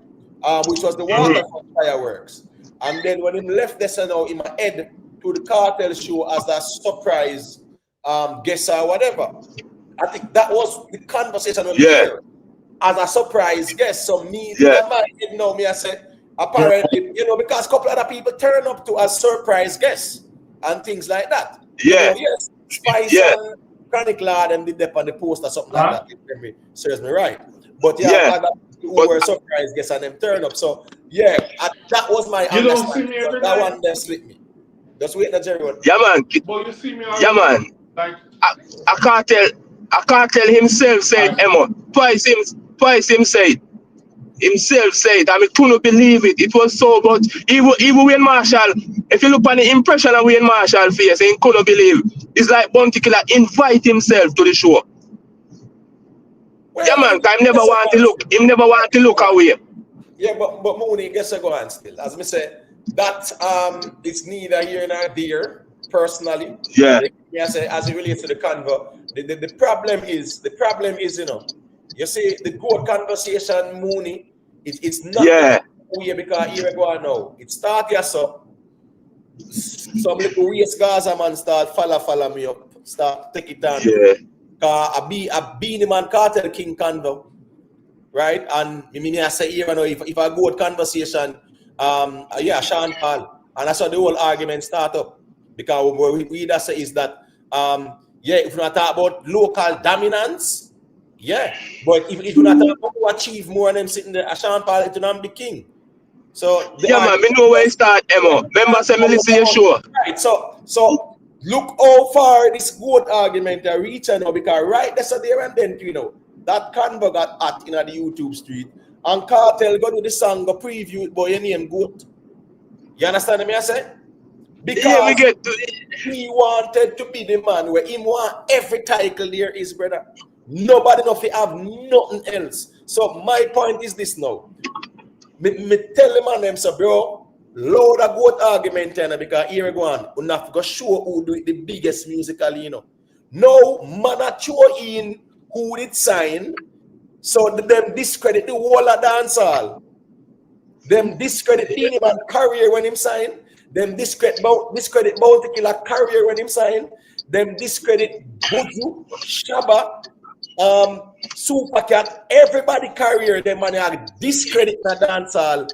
Which was the wonderful fireworks. And then when he left this now in my head to the Kartel show as a surprise guest or whatever. I think that was the conversation we had as a surprise guest. So me, in my head now, I said, apparently, because a couple other people turn up to as surprise guests and things like that. Yes, Spice and Chronic Lord and did that on the post or something like that. If me serves me right. But who were surprise guests and them turn up. So that was my understanding. So that one there slipped me. Just wait that Jerry. Yeah, man. But you see me man. Like I can't tell himself said Emma. Twice him said. Himself said, I couldn't believe it. It was so much. Even Wayne Marshall, if you look on the impression of Wayne Marshall face, he couldn't believe. It's like Bounty Killer invite himself to the show. Well, man, I never want to look. He never want to look away. Yeah, but Mooney, guess I go on still. As I say, that it's neither here nor there, personally. Yeah. As it relates to the convo. The problem is, you see, the good conversation, Mooney, it's not here, because here we go now. It starts here, so some little race Gaza man start follow me up, start take it down. Yeah. I be the man Kartel King Convo, right? And I say here, if I go with conversation, Sean Paul, and that's how the whole argument start up. Because what we that say is that if we not talk about local dominance, but if you not talk about who achieve more than them sitting there, Sean Paul it not be king. So man, me know where it start, Emma. Remember, say me listen to your show. Right. So look how far this good argument are reaching now, because right there and then that Convo got hot in the YouTube street, and Kartel go to the song, go preview it, boy, your name good. You understand me I say? Because he wanted to be the man where he want every title there is, brother. Nobody know if he have nothing else. So my point is this now. Me tell the man them, so bro, load a good argument because here we go on. We have to go show who do it the biggest musically, No man a show in who did sign. So them discredit the whole of dancehall. Them discredit him and career when him sign. Them discredit Bounty Killer career when him sign. Them discredit Buju, Shaba, Supercat, everybody career them man have discredit the dancehall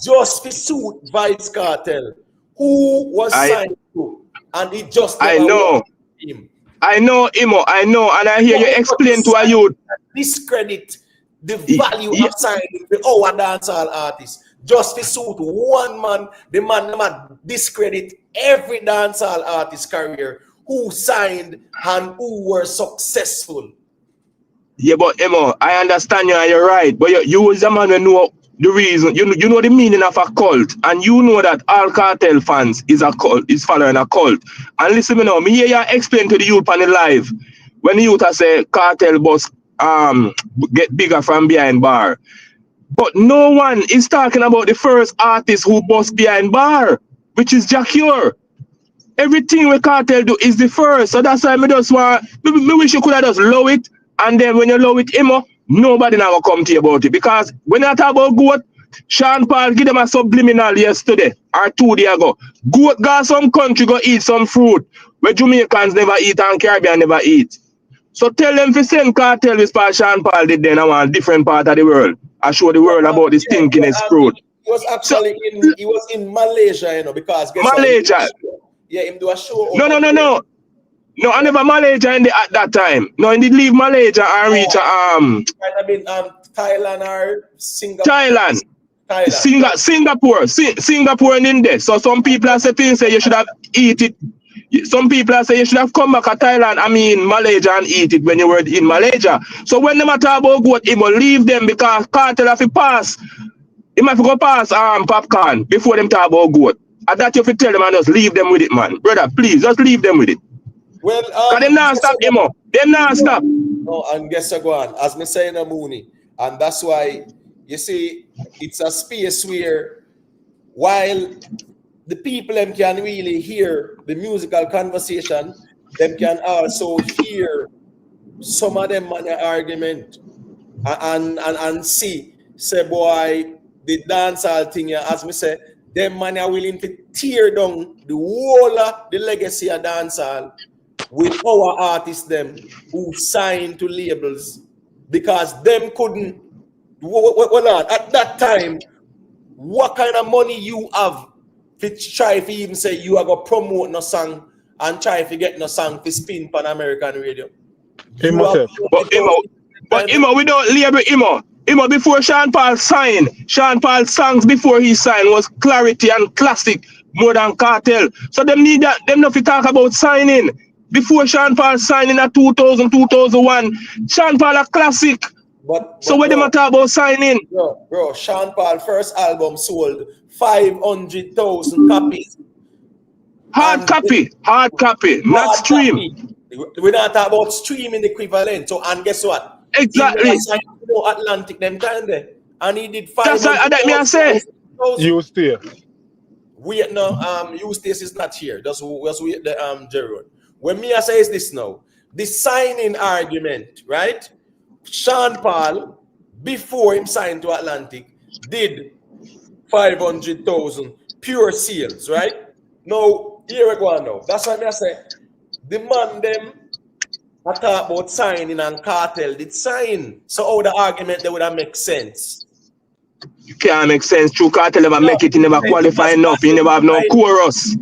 just to suit Vybz Kartel, who was signed to, and he just I know him, and I hear you explain to a youth discredit the value of signing the our dancehall artists just to suit one man. The man discredit every dancehall artist career who signed and who were successful. Yeah, but Emma, I understand you and you're right. But you as a man who know the reason, you know the meaning of a cult, and you know that all Kartel fans is a cult, is following a cult. And listen me now, me hear you explain to the youth on the live when the youth say Kartel boss get bigger from behind bar. But no one is talking about the first artist who bust behind bar, which is Jacure. Everything we Kartel do is the first. So that's why me just want, me wish you could have just low it. And then when you low it, nobody now will come to you about it. Because when I talk about goat, Sean Paul give them a subliminal yesterday or 2 days ago. Goat got some country go eat some fruit where Jamaicans never eat and Caribbean never eat. So tell them to send Kartel with Sean Paul did then a different part of the world. I show the world about the stinkiness fruit. He was actually he was in Malaysia, because Malaysia. Him do a show. No. No, I never Malaysia at that time. No, I did leave Malaysia and reach might have been Thailand or Singapore. Singapore in there. So some people are saying you should have eat it. Some people are saying you should have come back to Thailand, Malaysia, and eat it when you were in Malaysia. So when they talk about goat, he will leave them because Kartel have to pass. He might go pass popcorn before them talk about goat. And that you have to tell them and just leave them with it, man. Brother, please, just leave them with it. Well, Because them not stop him up. Them not stop. No, and guess what? As me say in a Mooney, and that's why you see it's a space where while the people them can really hear the musical conversation, them can also hear some of them man argument and see say boy the dancehall thing here, as me say, them man are willing to tear down the whole of the legacy of dancehall with our artists them who signed to labels because them couldn't at that time. What kind of money you have to try to even say you are going to promote no song and try to get no song to spin on American radio? But Imo, we don't label Imo. Imo, before Sean Paul signed, Sean Paul's songs before he signed was clarity and classic more than Kartel. So them need that, them not to talk about signing. Before Sean Paul signed in 2000, 2001, Sean Paul a classic. But when them talk about signing? Bro, Sean Paul first album sold 500,000 copies. Hard copy, not stream. We're not talking about streaming equivalent. So, and guess what? Exactly. Atlantic them time there. And he did 500,000. That's what I say. You stay. Wait, no, Eustace is not here. Just wait the Gerald. When me I say is this now, the signing argument, right? Sean Paul, before him signed to Atlantic, did 500,000 pure sales, right? Now, here we go now. That's why I say, the man them I talk about signing and Kartel did sign. So how the argument they would have make sense? You can't make sense. True Kartel never make it, he never qualify enough, he never have no chorus.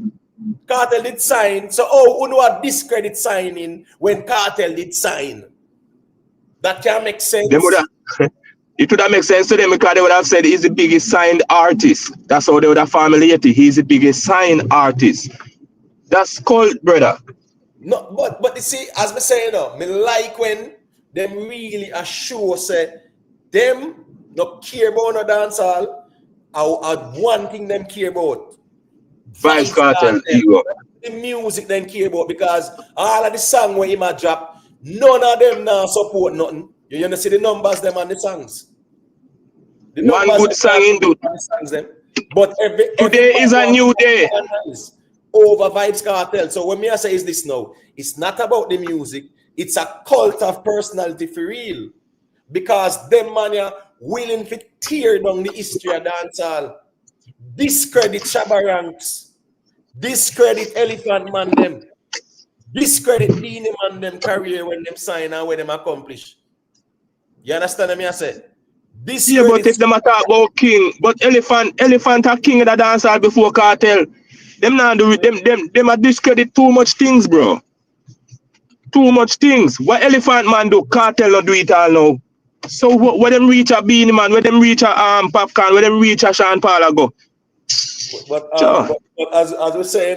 Kartel did sign. So who know what discredit signing when Kartel did sign? That can't make sense. It would have made sense to them because they would have said he's the biggest signed artist. That's how they would have formulated it. He's the biggest signed artist. That's called, brother. No, but you see, as me say, me like when them really assure say them not care about no dancehall. One thing them care about. Vybz Kartel, the music them care about because all of the song where him a drop, none of them now support nothing. You understand see the numbers them and the songs. One good song in do. But today is a new day. Over Vybz Kartel. So when me I say is this now, it's not about the music, it's a cult of personality for real. Because them man are willing to tear down the history of dancehall. Discredit Shabba Ranks. Discredit Elephant Man them. Discredit Beanie Man them career when them sign and when them accomplish. You understand what I say? Yeah, but if them talk about king, but elephant are king of the dancehall before Kartel. Them not do them are discredit too much things, bro. Too much things. What Elephant Man do, Kartel not do it all now. So what them reach a Beanie Man, when them reach a Popcorn, when them reach a Sean Paul go. But as we say,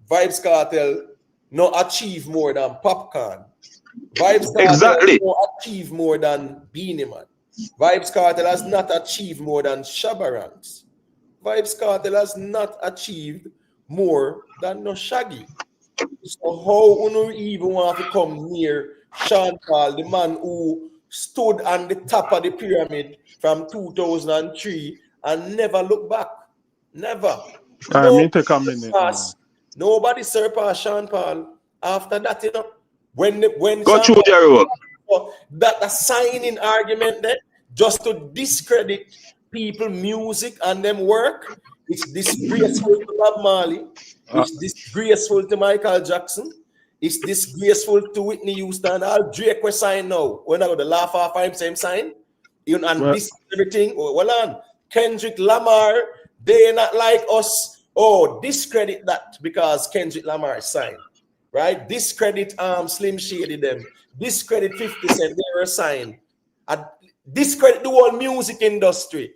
Vybz Kartel no achieve more than Popcorn. Vybz Kartel no achieve more than Beanie Man. Vybz Kartel has not achieved more than Shabba Ranks. Vybz Kartel has not achieved more than no Shaggy. So how you even want to come near Sean Paul, the man who stood on the top of the pyramid from 2003 and never looked back? Never. Me take a minute. Nobody surpassed Sean Paul after that, When go through Jerome. That a signing argument there just to discredit people, music, and them work. It's disgraceful to Bob Marley. It's disgraceful to Michael Jackson. It's disgraceful to Whitney Houston. All Drake was signed now. When I go to laugh off him, same sign. And this everything. Well on. Kendrick Lamar, they not like us. Oh, discredit that because Kendrick Lamar signed. Right? Discredit Slim Shady them. Discredit 50 Cent, they were signed. Discredit the whole music industry.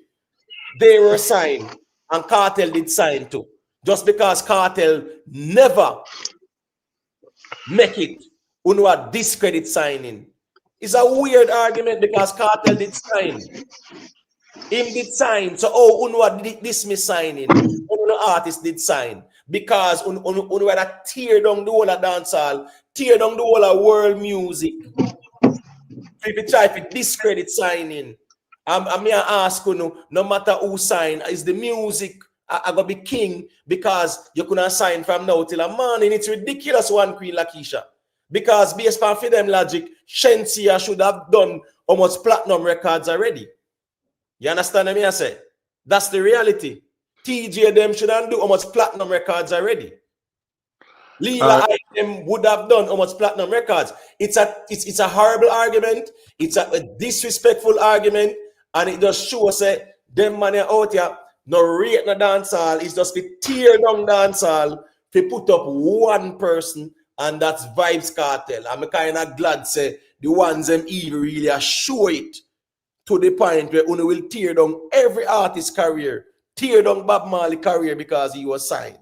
They were signed. And Kartel did sign too. Just because Kartel never make it. Uno a discredit signing. It's a weird argument because Kartel did sign. Him did sign. So Uno did dismiss signing. Uno artist did sign. Because Uno had to tear down the whole of dancehall, tear down the whole of world music. If you try to discredit signing, I may ask you, no matter who sign, is the music I gonna be king because you couldn't sign from now till a morning. It's ridiculous, one Queen Lakeisha. Because based on them logic, Shensia should have done almost platinum records already. You understand what I say? That's the reality. TJ them shouldn't do almost platinum records already. Leela them would have done almost platinum records. It's a horrible argument. It's a disrespectful argument, and it just shows that them money out here no rate no dancehall. It's just to tear down dancehall to put up one person, and that's Vybz Kartel. I'm kind of glad say the ones them even really show it to the point where Uno will tear down every artist's career, tear down Bob Marley's career because he was signed.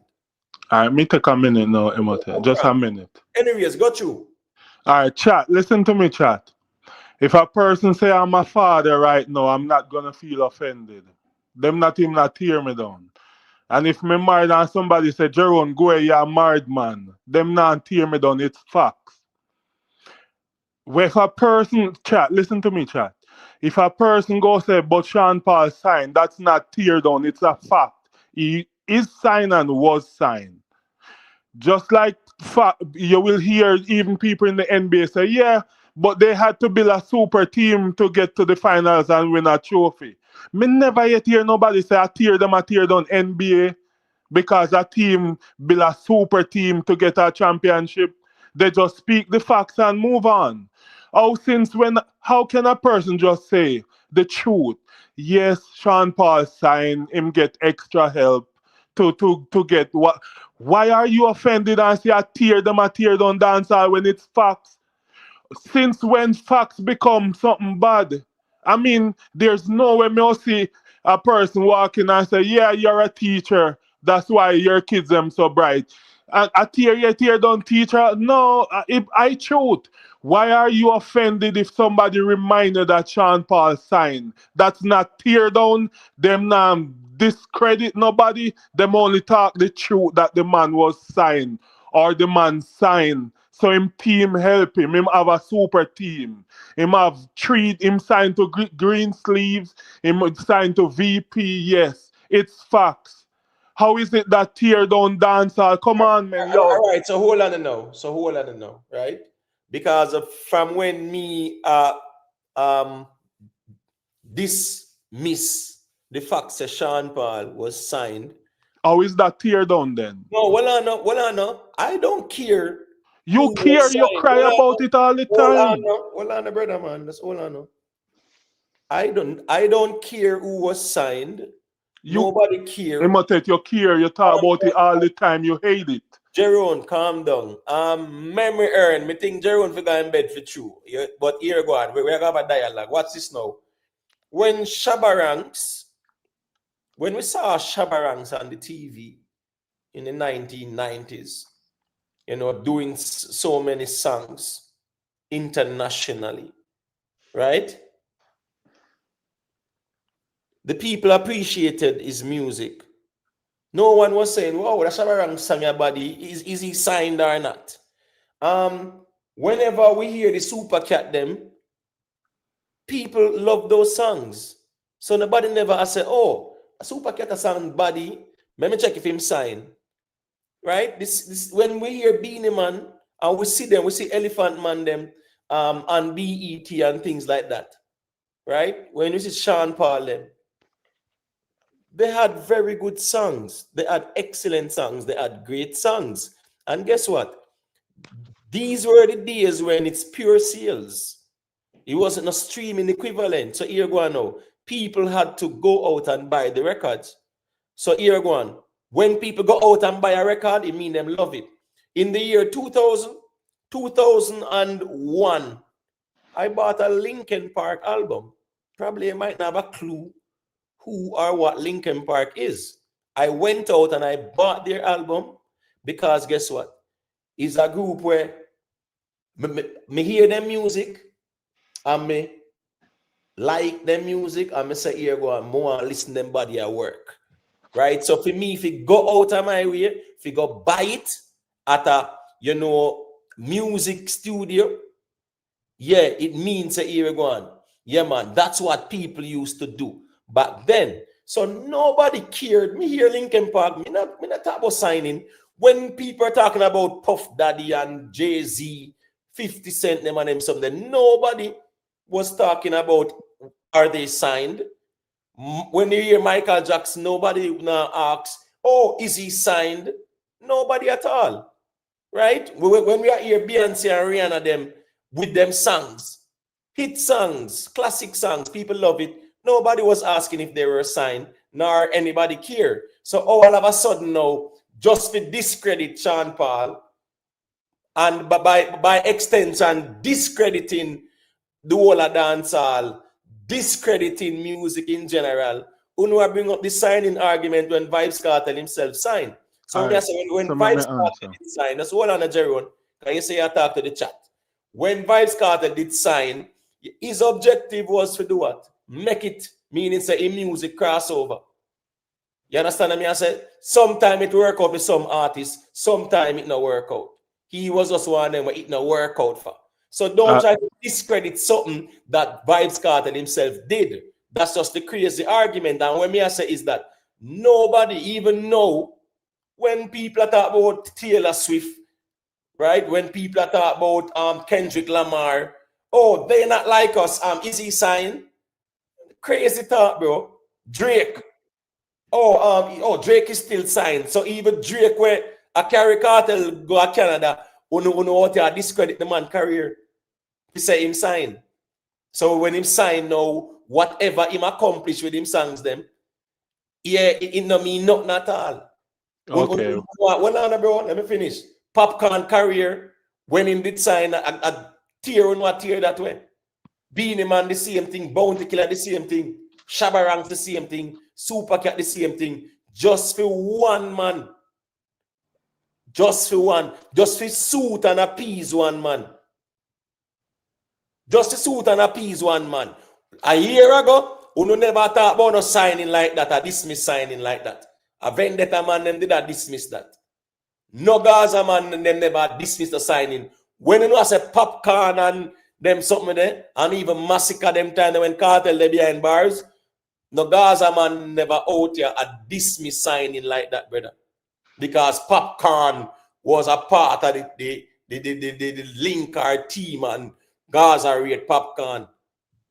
All right, me take a minute now, Emote. Just a minute. Anyways, got you. All right, chat. Listen to me, chat. If a person say I'm a father right now, I'm not gonna feel offended. Them not even not tear me down. And if me married and somebody say, Jerome, go away, you're a married man, them not tear me down. It's facts. If a person, chat, listen to me, chat. If a person go say, but Sean Paul signed, that's not tear down. It's a fact. He is signed and was signed. Just like you will hear even people in the NBA say, yeah, but they had to build a super team to get to the finals and win a trophy. Me never yet hear nobody say, I tear down NBA because a team build a super team to get a championship. They just speak the facts and move on. How can a person just say the truth? Yes, Sean Paul signed him, get extra help to get what? Why are you offended and say I tear down dancehall when it's facts? Since when facts become something bad? I mean, there's no way me see a person walking and say, yeah, you're a teacher, that's why your kids them so bright. I tear down teacher? No, if I truth. Why are you offended if somebody reminded that Sean Paul signed? That's not tear down. Them not discredit nobody. Them only talk the truth that the man was signed or the man signed. So him team help him. Him have a super team. Him signed to Green Sleeves. Him signed to VP. Yes, it's facts. How is it that tear down dancehall? Come on, man. Yo. All right, so hold on to know, right? Because from when me dismiss the fact that Sean Paul was signed. How is that tear down then? No, well I know. I don't care. You care, you cry about it all the time. Hold on, brother man. That's all I know. I don't care who was signed. Nobody cares. You care, you talk about it all the time, you hate it. Jerome, calm down. Memory earn. Me think Jerome for go in bed for true. But here go on. We have a dialogue. What's this now? When we saw Shabarangs on the TV in the 1990s, doing so many songs internationally, right? The people appreciated his music. No one was saying, wow, that's Shabarang sang your body. Is he signed or not? Whenever we hear the Super Cat them, people love those songs. So nobody never say, oh, a Super Cat sang body. Let me check if him signed. Right? This when we hear Beanie Man and we see Elephant Man them on BET and things like that. Right? When we see Sean Paul them, they had very good songs. They had excellent songs. They had great songs. And guess what? These were the days when it's pure sales. It wasn't a streaming equivalent. So here go on now. People had to go out and buy the records. So here go on. When people go out and buy a record, it means them love it. In the year 2001, I bought a Linkin Park album. Probably you might not have a clue who or what Linkin Park is. I went out and I bought their album because guess what? It's a group where Me hear them music and me like them music and me say here go and more listen them body at work. Right? So for me, if you go out of my way, if you go buy it at a music studio, yeah, it means a here go on. Yeah, man, that's what people used to do back then. So nobody cared. Me hear Linkin Park, me not talk about signing. When people are talking about Puff Daddy and Jay-Z, 50 Cent, them and them something, nobody was talking about are they signed. When you hear Michael Jackson, nobody now asks, oh, is he signed? Nobody at all. Right? When we are here, Beyonce and Rihanna, them with them songs, hit songs, classic songs, people love it. Nobody was asking if they were signed, nor anybody care. So all of a sudden now, just to discredit Sean Paul, and by extension, discrediting the whole of dancehall, discrediting music in general, Uno bring up the signing argument when Vybz Kartel himself signed. So All right. when So Vybz me Kartel did sign, that's all on a Jerome. Can you say I talk to the chat? When Vybz Kartel did sign, his objective was to do what? Make it, meaning say a music crossover. You understand what I said? Sometimes it work out with some artists, sometimes it not work out. He was just one of them where it not work out for. So don't try to discredit something that Vybz Kartel himself did. That's just the crazy argument. And what me I say is that nobody even know when people are talking about Taylor Swift, right? When people are talking about Kendrick Lamar, oh, they not like us. Is he signed? Crazy talk, bro. Drake. Drake is still signed. So even Drake, where a carry Cartel go to Canada, uno out here discredit the man career. He say him sign. So when him sign now, whatever him accomplish with him songs them, yeah, it no mean nothing at all. Okay. Well, bro, let me finish. Popcorn career, when him did sign a tier on what tier that way. Beanie Man the same thing, Bounty Killer the same thing, Shabarang the same thing, Super Cat the same thing. Just for one man. Just for one. Just for suit and appease one man. Just to suit and appease one man. A year ago, we never talk about no signing like that, or dismiss signing like that. A Vendetta man, them did not dismiss that. No Gaza man, them never dismiss the signing. When you know I say Popcorn and them something there, and even Masicka them time when Kartel they behind bars, no Gaza man never out here a dismiss signing like that, brother. Because Popcorn was a part of the link our team and Gaza rate Popcorn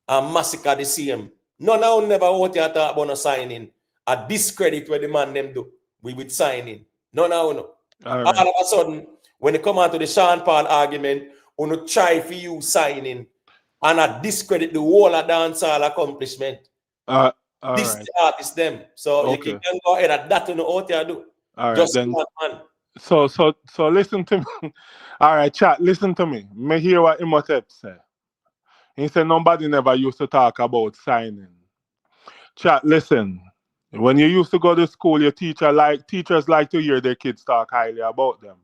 and Masicka the same. No, now never out here talk about no signing. A discredit where the man them do. We with signing. No. All of a sudden, when they come out to the Sean Paul argument, we try for you signing and I discredit the whole of dancehall accomplishment. This right. the artist them. So you can go ahead and that out here do. All right, just then. one man. So listen to me. All right, chat, listen to me. Me hear what Imhotep say. He said nobody never used to talk about signing. Chat, listen. When you used to go to school, your teachers like to hear their kids talk highly about them.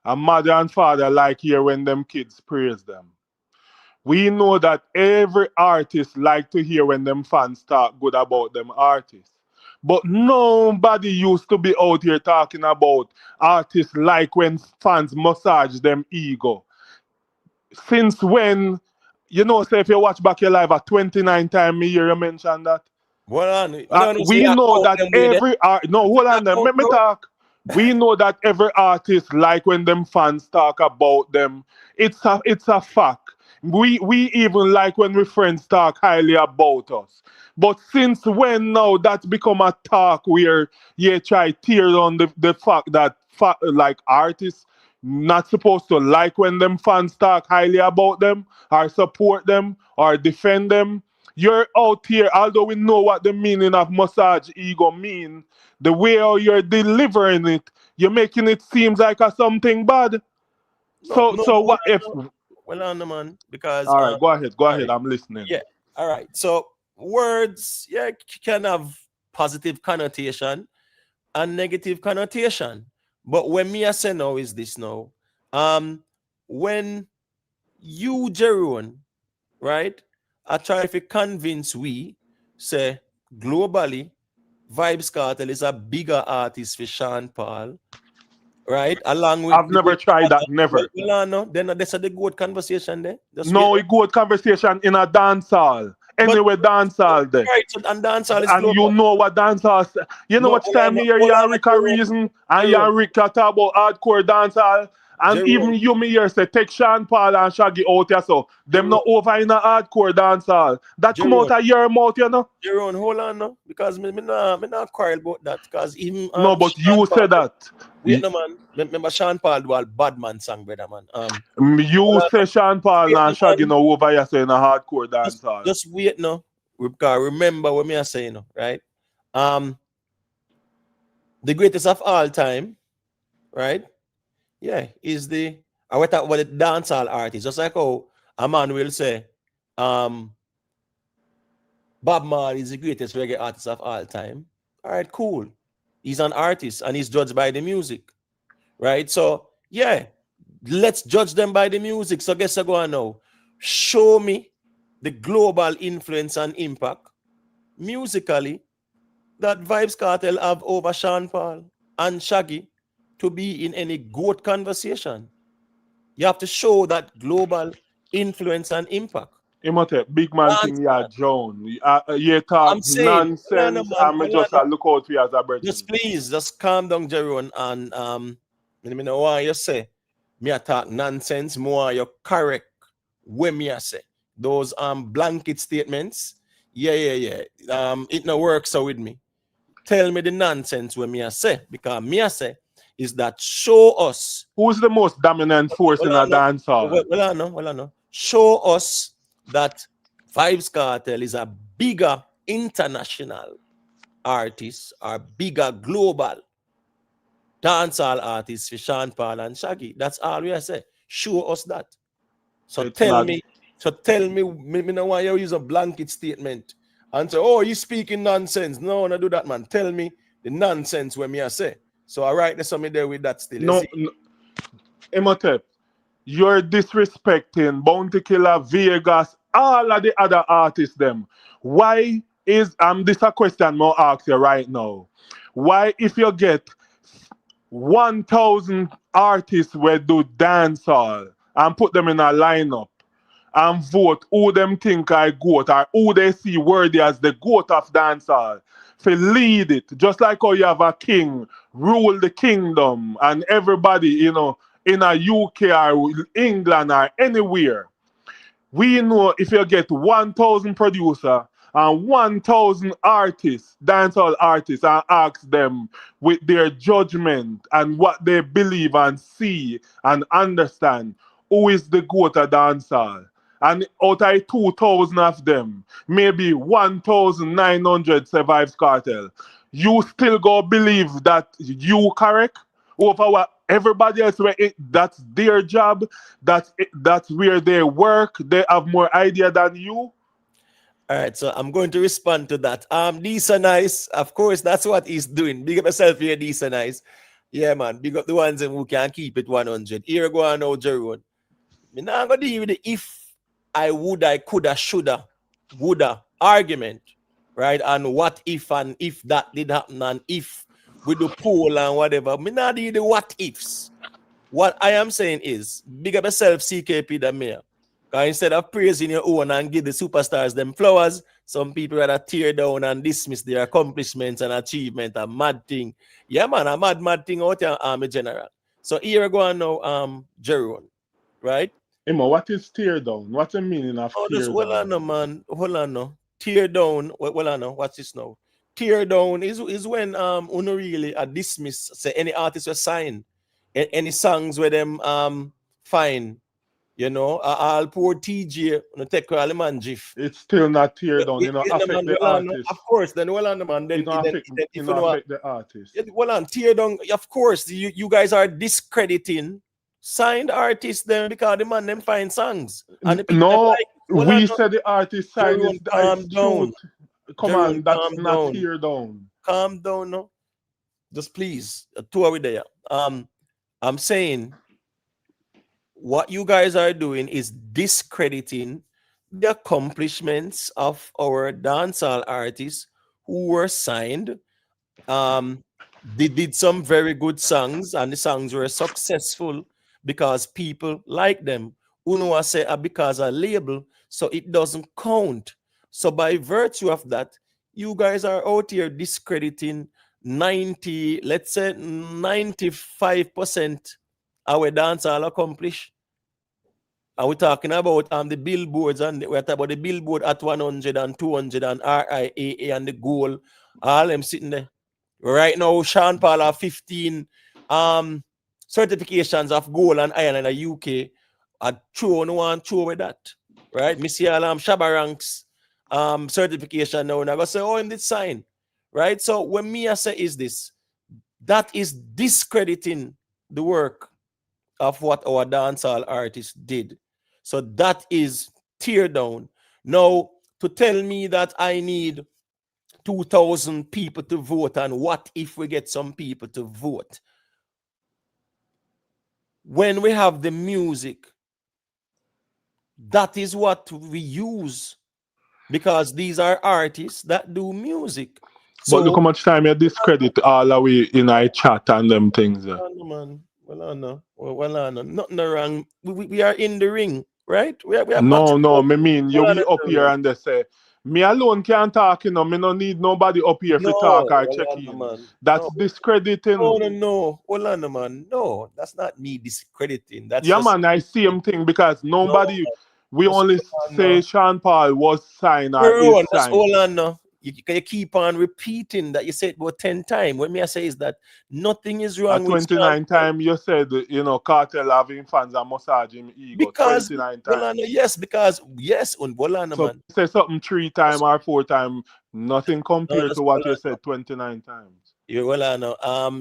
And mother and father like hear when them kids praise them. We know that every artist like to hear when them fans talk good about them artists. But nobody used to be out here talking about artists like when fans massage them ego. Since when, say if you watch back your life at 29 times a year, you mentioned that. We know that every art. No, hold on. Let me talk. We know that every artist like when them fans talk about them. It's a fact. We even like when we friends talk highly about us. But since when now that's become a talk where you try tear down the fact that like artists not supposed to like when them fans talk highly about them or support them or defend them. You're out here, although we know what the meaning of massage ego mean, the way how you're delivering it, you're making it seem like a something bad. What if? Well, on the man, because all right, go ahead. I'm listening. Yeah, all right. So words, can have positive connotation and negative connotation. But when me I say now is this now, when you, Jeroen, right? I try to convince we, say, globally, Vybz Kartel is a bigger artist for Sean Paul, right? Along with I've never tried that, never. well, no, then that's a good conversation there. Just No, wait. we good conversation in a dance hall. Anyway, dance hall there. Right, so, and dancehall is And global. you know what dance hall. You know No, what time me hear hold on, Yanrick a reason and Jerome. Yanrick talk about hardcore dance hall. And Jerome. even you me hear say take Sean Paul and Shaggy out here so them not over in a hardcore dance hall. That come out of your mouth, you know. Jeroen, hold on no, because me not quarrel about that. Because even No, but Sean you Paul, said that. wait no man. Remember Sean Paul do a bad man song, brother man. You say Sean Paul wait, and Shaggy no over here so in a hardcore dance hall. just wait no. Because remember what me are saying, right? The greatest of all time, right? Yeah, is the I want to talk about the dancehall artist. Just like how a man will say, Bob Marley is the greatest reggae artist of all time. All right, cool. He's an artist and he's judged by the music, right? So yeah, let's judge them by the music. So guess I go on now. Show me the global influence and impact musically that Vybz Kartel have over Sean Paul and Shaggy to be in any GOAT conversation. You have to show that global influence and impact. Imhotep, big man thing, yeah, Joan. You talk I'm saying, nonsense, and me just look out for you as a person. Just please, just calm down, Jeroen, and me know what you say. Me a talk nonsense, more you correct when me a say. Those blanket statements, yeah. It no works so with me. Tell me the nonsense when me a say, because me a say is that show us who's the most dominant force in a dance hall. Well, I know. Show us that Vybz Kartel is a bigger international artist or bigger global dancehall artist for Sean Paul and Shaggy. That's all we say. Show us that. So tell me, me no want you use a blanket statement and say, oh, you speaking nonsense. No, do that, man. Tell me the nonsense when me I say. So all right, there's something there with that still. No, Imhotep, you're disrespecting Bounty Killer, Vegas, all of the other artists them. Why is this a question I'll ask you right now? Why if you get 1,000 artists where do dancehall and put them in a lineup and vote who them think I goat or who they see worthy as the goat of dancehall, to lead it, just like how you have a king rule the kingdom and everybody, you know, in a UK or England or anywhere. We know if you get 1,000 producer and 1,000 artists, dancehall artists, and ask them with their judgment and what they believe and see and understand who is the goat of dancehall. And out of 2,000 of them, maybe 1,900 survives Kartel. You still go believe that you correct over what everybody else, where that's their job, that's where they work, they have more idea than you? All right, so I'm going to respond to that. Decent Nice, of course, that's what he's doing. Big up yourself here, Decent Nice. Yeah, man, big up the ones who can keep it 100. Here go on now, Jeroen. Me not gonna deal with the if I woulda, coulda, shoulda, woulda argument, right? And what if and if that did happen and if we do poll and whatever. Me not deal with the what ifs. What I am saying is, big up yourself, CKP the mayor. Because instead of praising your own and give the superstars them flowers, some people rather tear down and dismiss their accomplishments and achievement. A mad thing. Yeah, man, a mad thing out here, Army General. So here I go on now, Jeroen, right? Emma, what is tear down? What's the meaning of tear down? Hold on, no, man. Hold on, no. Tear down. Well, I know. What's this now? Tear down is when uno really dismiss say any artist will sign any songs where them fine. You know, I'll pour TJ on take all the man GIF. It's still not tear down, you know, affect the artist. Of course, then well on the man, then affect the artist. Well on tear down, of course, you guys are discrediting signed artists then because the man them find songs. And the no, like, well, we said the artist signed is calm down. Come Jeroen, on, that's not tear down. Calm down, no. Just please, two are we there. I'm saying what you guys are doing is discrediting the accomplishments of our dancehall artists who were signed. They did some very good songs, and the songs were successful because people like them. Uno say because a label, so it doesn't count. So by virtue of that, you guys are out here discrediting 90, let's say 95% our dancehall accomplish. And we're talking about the billboards, and we're talking about the billboard at 100 and 200 and RIAA and the goal. All them sitting there. Right now, Sean Paul have 15 certifications of gold and iron in the UK. I no one throw with that. Right? Me see all Shabba Ranks certification now, and I go say, oh, him did sign. Right? So when me I say is this, that is discrediting the work of what our dancehall artists did. So that is tear down. Now, to tell me that I need 2,000 people to vote, and what if we get some people to vote? When we have the music, that is what we use, because these are artists that do music. So, but look how much time you discredit all the way in our chat and them things. Man, nothing wrong. We are in the ring, right? We are No, me mean you be up here and they say, me alone can't talk, me no need nobody up here to talk or check in. Man. That's discrediting. No. Hold on, man. No, that's not me discrediting. That's yeah, just, man, I see him thing because nobody, we only say Sean Paul was signed or is signed. Hold on, no. You keep on repeating that. You said it about 10 times. What me I say is that nothing is wrong at with 29 times you said, Kartel having fans and massaging ego. Because 29 times. Yes, man. So say something 3 times or 4 times, nothing compared to what you said 29 times. You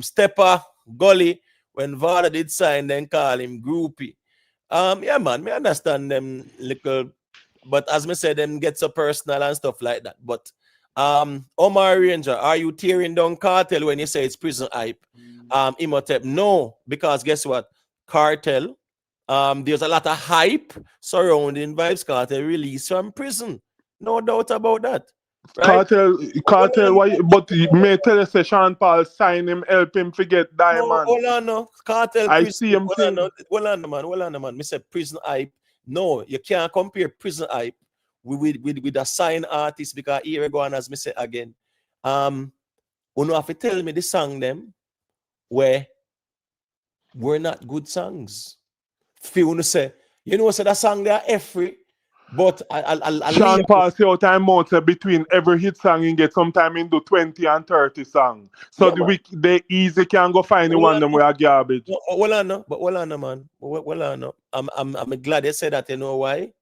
Stepper, Gully, when Vada did sign, then call him groupie. Yeah, man, me understand them little, but as me said, them get so personal and stuff like that. But Omar Ranger, are you tearing down Kartel when you say it's prison hype? Imhotep, no, because guess what? Kartel, there's a lot of hype surrounding Vybz Kartel release from prison. No doubt about that. Right? Kartel, why? But may tell us Sean Paul sign him, help him forget Diamond. No. Kartel. I see him. Hold on, man. Me say prison hype. No, you can't compare prison hype with a signed artist, because here we go, and as me say again, you have to tell me the song them where were not good songs. Feel say, so that song they are every. But Sean Paul say out time out between every hit song he get sometime into 20 and 30 songs. So yeah, they easy can go find the one them where are garbage. Well, I know, man. I'm glad they said that. You know why?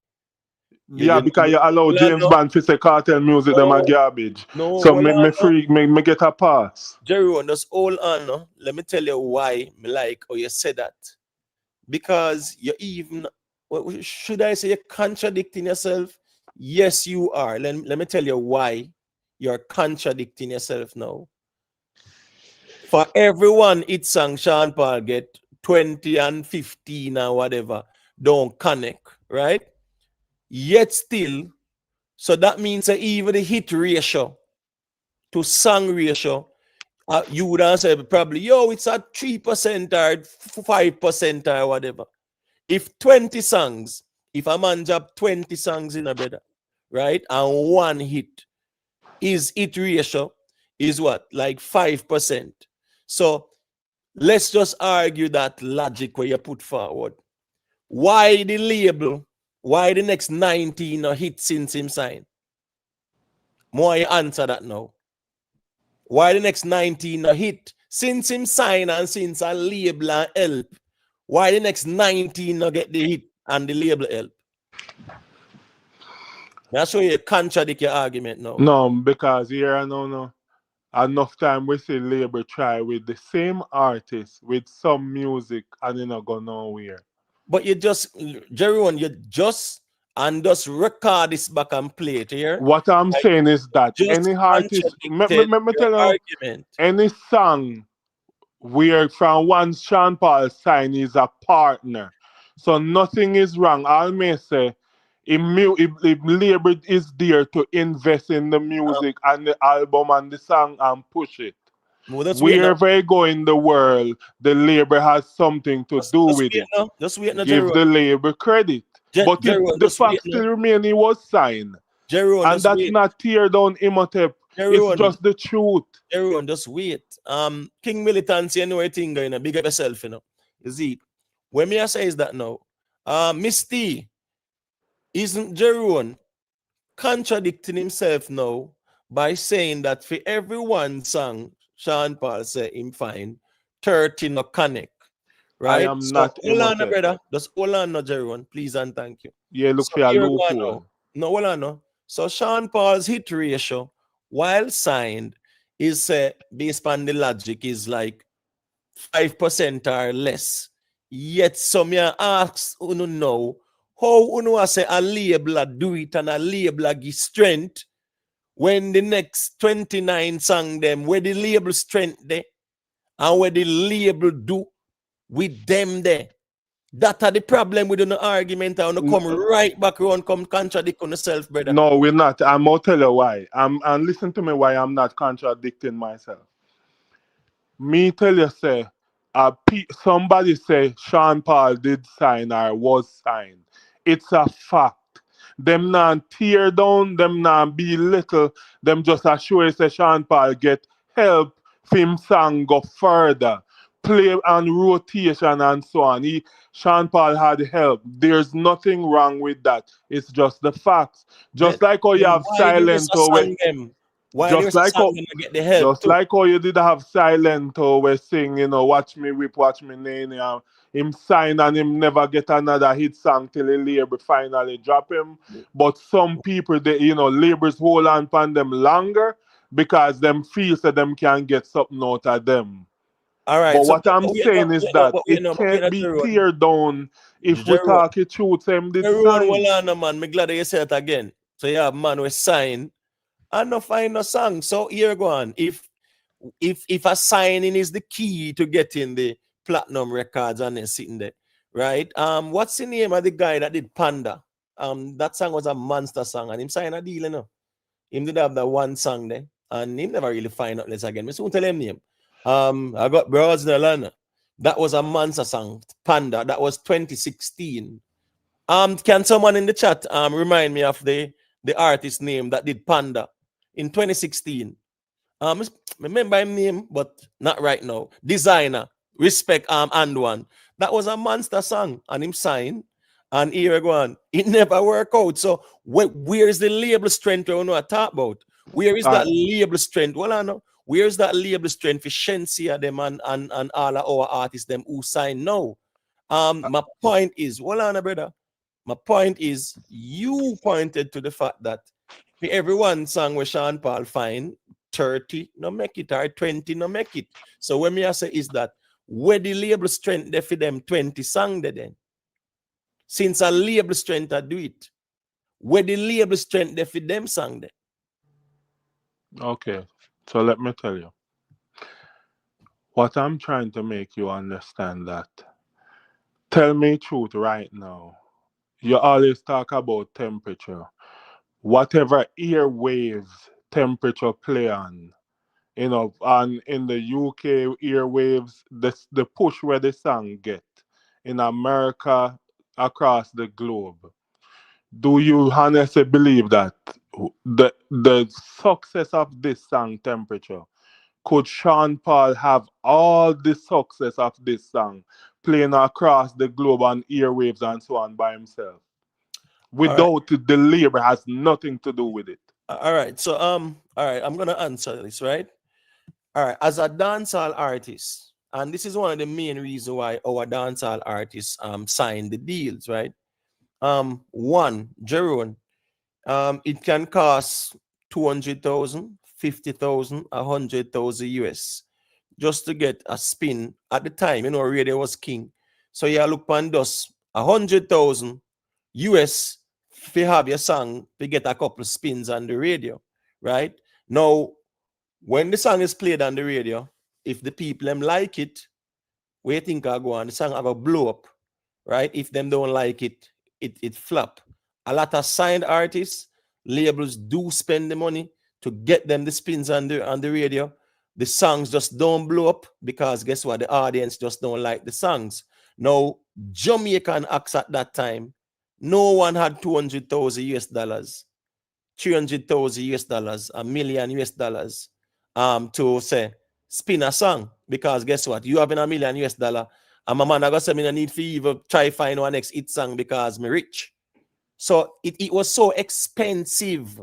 Because you allow James Bond to say Kartel music them are garbage. So me get a pass. Jerry, just hold on. Let me tell you why me like how you said that. Because you even, should I say, you're contradicting yourself? Yes, you are. Let me tell you why you're contradicting yourself now. For everyone it's song Sean Paul get 20 and 15 or whatever, don't connect, right? Yet still, so that means that even the hit ratio to song ratio, you would answer probably, it's at 3% or 5% or whatever. If 20 songs, if a man drop 20 songs in a bed, right, and one hit, his hit ratio is what? Like 5%. So let's just argue that logic where you put forward. Why the label? Why the next 19 are hit since him sign? More you answer that now. Why the next 19 are hit since him sign and since a label and help? Why the next 19 not get the hit and the label help? That's why you contradict your argument now. No, because here no. Enough time we see label try with the same artist with some music and you not go nowhere. But you just, Jerry, you just record this back and play it here. What I'm saying is that any artist, me tell you, any song where from one Sean Paul sign is a partner, So nothing is wrong. I may say, if labor is there to invest in the music and the album and the song and push it, Well, just wait now. wherever I go in the world, the labor has something to do Just with wait it. now. Just wait now, Give the labor credit. But if Jerome, the just wait fact now. still remains he was signed, Jerome, and just that's wait. not tear down Imhotep, it's Jerome, just the truth. Jerome, just wait. King Militancy, you know what thing going on. Big up yourself, you know. You see, when me I say is that now, Miss T, isn't Jerome contradicting himself now by saying that for every one song, Sean Paul say him fine, 30 no connect. I Right? am So not hold on, Imhotep. brother. Just hold on, no, Jerome. Please and thank you. Yeah, look So for a here we go now. loophole. No, hold on, no. So Sean Paul's hit ratio, while signed, is based on the logic, is like 5% or less. Yet some you ask uno know how uno say a label do it and a label give strength when the next 29 song them where the label strength there and where the label do with them there. That are the problem with the argument. I want to come right back around, come contradict on yourself, brother. No, we're not. I'm gonna tell you why. And listen to me why I'm not contradicting myself. Me tell you say, somebody say Sean Paul did sign or was signed. It's a fact. Them not tear down, them not belittle, them just assure say Sean Paul get help film song go further. Play and rotation and so on. Sean Paul had help. There's nothing wrong with that. It's just the facts. Just like how you have why the rest of Silento song them? Why the just rest of like song how, them get the help just too? like how you did have Silento we sing, watch me whip, watch me nanny. Him sign and him never get another hit song till the label finally drop him. But some people, they, labels hold on upon them longer because them feel that them can get something out of them. All right. But So what I'm saying is that it can't be tear down if we talk it truth. Same did sign. Hold on, no, man. Me glad that you said it again. So you have man with sign and no find no song. So here go on. If a signing is the key to getting the platinum records and then sitting there, right? What's the name of the guy that did Panda? That song was a monster song, and him signed a deal, Him did have that one song there, and he never really find out this again. Me soon tell him name. I got Bros in Atlanta. That was a monster song, Panda. That was 2016. Can someone in the chat remind me of the artist name that did Panda in 2016? Remember his name, but not right now. Designer, respect and one. That was a monster song, and him signed. And here we go on. It never worked out. So where is the label strength we want to talk about? Where is that label strength? Well, I know. Where is that label strength for Shensia them and all of our artists them who sign now? My point is, well, I know, brother. My point is, you pointed to the fact that for every one song where Sean Paul find 30 no make it or 20 no make it. So when me I say is that where the label strength there for them 20 song there then? Since a label strength I do it, where the label strength there for them song there? Okay, so let me tell you. What I'm trying to make you understand that. Tell me truth right now. You always talk about temperature. Whatever airwaves temperature play on, and in the UK airwaves, the push where the song get in America across the globe. Do you honestly believe that the success of this song temperature could Sean Paul have all the success of this song playing across the globe on airwaves and so on by himself? Without the labor has nothing to do with it. All right. So all right, I'm gonna answer this, right? All right, as a dancehall artist, and this is one of the main reasons why our dancehall artists sign the deals, right? One, Jerome, it can cost 200,000, 50,000, 100,000 US just to get a spin at the time. Radio was king. So you look on those 100,000 US if you have your song to get a couple spins on the radio, right? Now, when the song is played on the radio, if the people them like it, we think I go on, the song have a blow up. right? If them don't like it, it flop. A lot of signed artists, labels do spend the money to get them the spins on the radio. The songs just don't blow up because guess what? The audience just don't like the songs. Now, Jamaican acts at that time, no one had 200,000 US dollars, 300,000 US dollars, $1 million US dollars to say spin a song, because guess what? You having $1 million US dollar, and my man I got say me no need for even try find one next hit song because me rich. So it was so expensive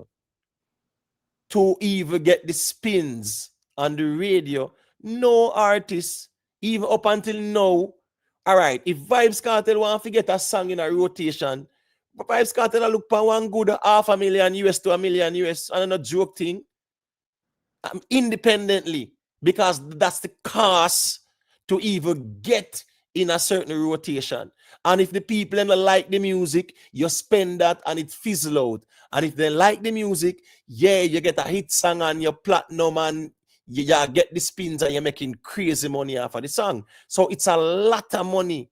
to even get the spins on the radio. No artist, even up until now. All right, if Vybz Kartel want to get a song in a rotation, Vybz Kartel look for one good $500,000 US to $1 million US, and not joke thing. Independently, because that's the cost to even get in a certain rotation. And if the people don't like the music, you spend that and it fizzle out. And if they like the music, yeah, you get a hit song on your platinum and you get the spins and you're making crazy money off of the song. So it's a lot of money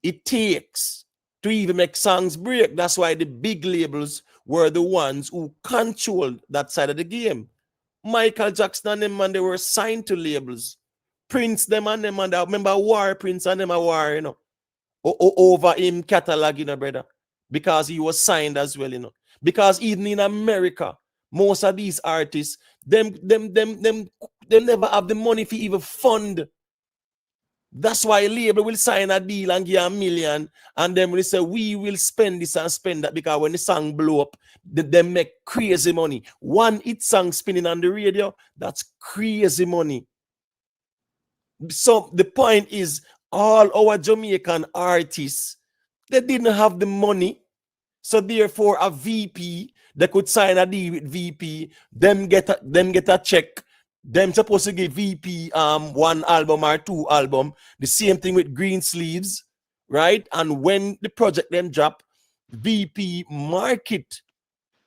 it takes to even make songs break. That's why the big labels were the ones who controlled that side of the game. Michael Jackson and them, man, they were signed to labels. Prince, them and them, and I remember War, Prince and them a war, you know, over him catalog, you know, brother, because he was signed as well, you know. Because even in America, most of these artists, them never have the money to even fund. That's why a label will sign a deal and give $1 million, and then will say we will spend this and spend that, because when the song blow up, they make crazy money. One hit song spinning on the radio, that's crazy money. So the point is, all our Jamaican artists, they didn't have the money. So therefore, a VP, they could sign a deal with VP, them get a check. Them supposed to give VP 1 album or 2 album. The same thing with Green Sleeves, right? And when the project them drop, VP market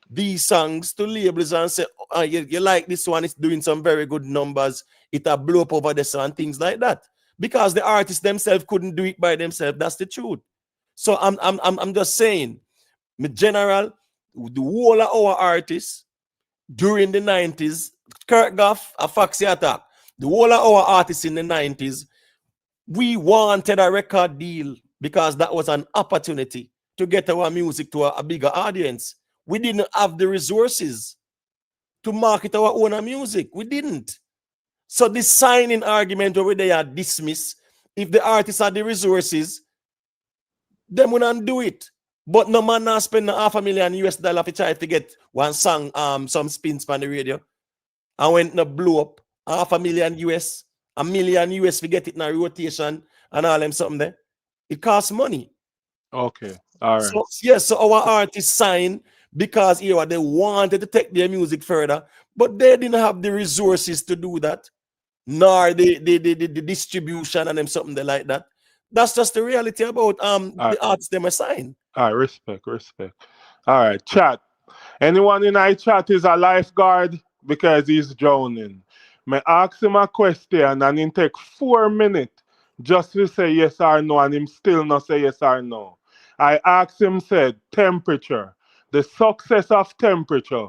these songs to labels and say, oh, you like this one, it's doing some very good numbers, it'll blow up over this and things like that. Because the artists themselves couldn't do it by themselves. That's the truth. So I'm just saying, in general, the whole of our artists during the 90s, Kurt Goff, a Foxy Attack, the whole of our artists in the 90s, we wanted a record deal because that was an opportunity to get our music to a bigger audience. We didn't have the resources to market our own music. We didn't. So this signing argument over there are dismissed. If the artists had the resources, them wouldn't do it. But no man now spend $500,000 US dollar to try to get one song, some spins on the radio. And when it blew up, $500,000 US, $1 million US to get it in a rotation and all them something there. It costs money. Okay. All right. So yes, so our artists signed because they wanted to take their music further, but they didn't have the resources to do that, nor the distribution and them something like that. That's just the reality about the artists them assign. All right, respect. All right, chat. Anyone in our chat is a lifeguard because he's drowning. Me ask him a question and it take 4 minutes just to say yes or no, and him still not say yes or no. I asked him, said, temperature. The success of temperature,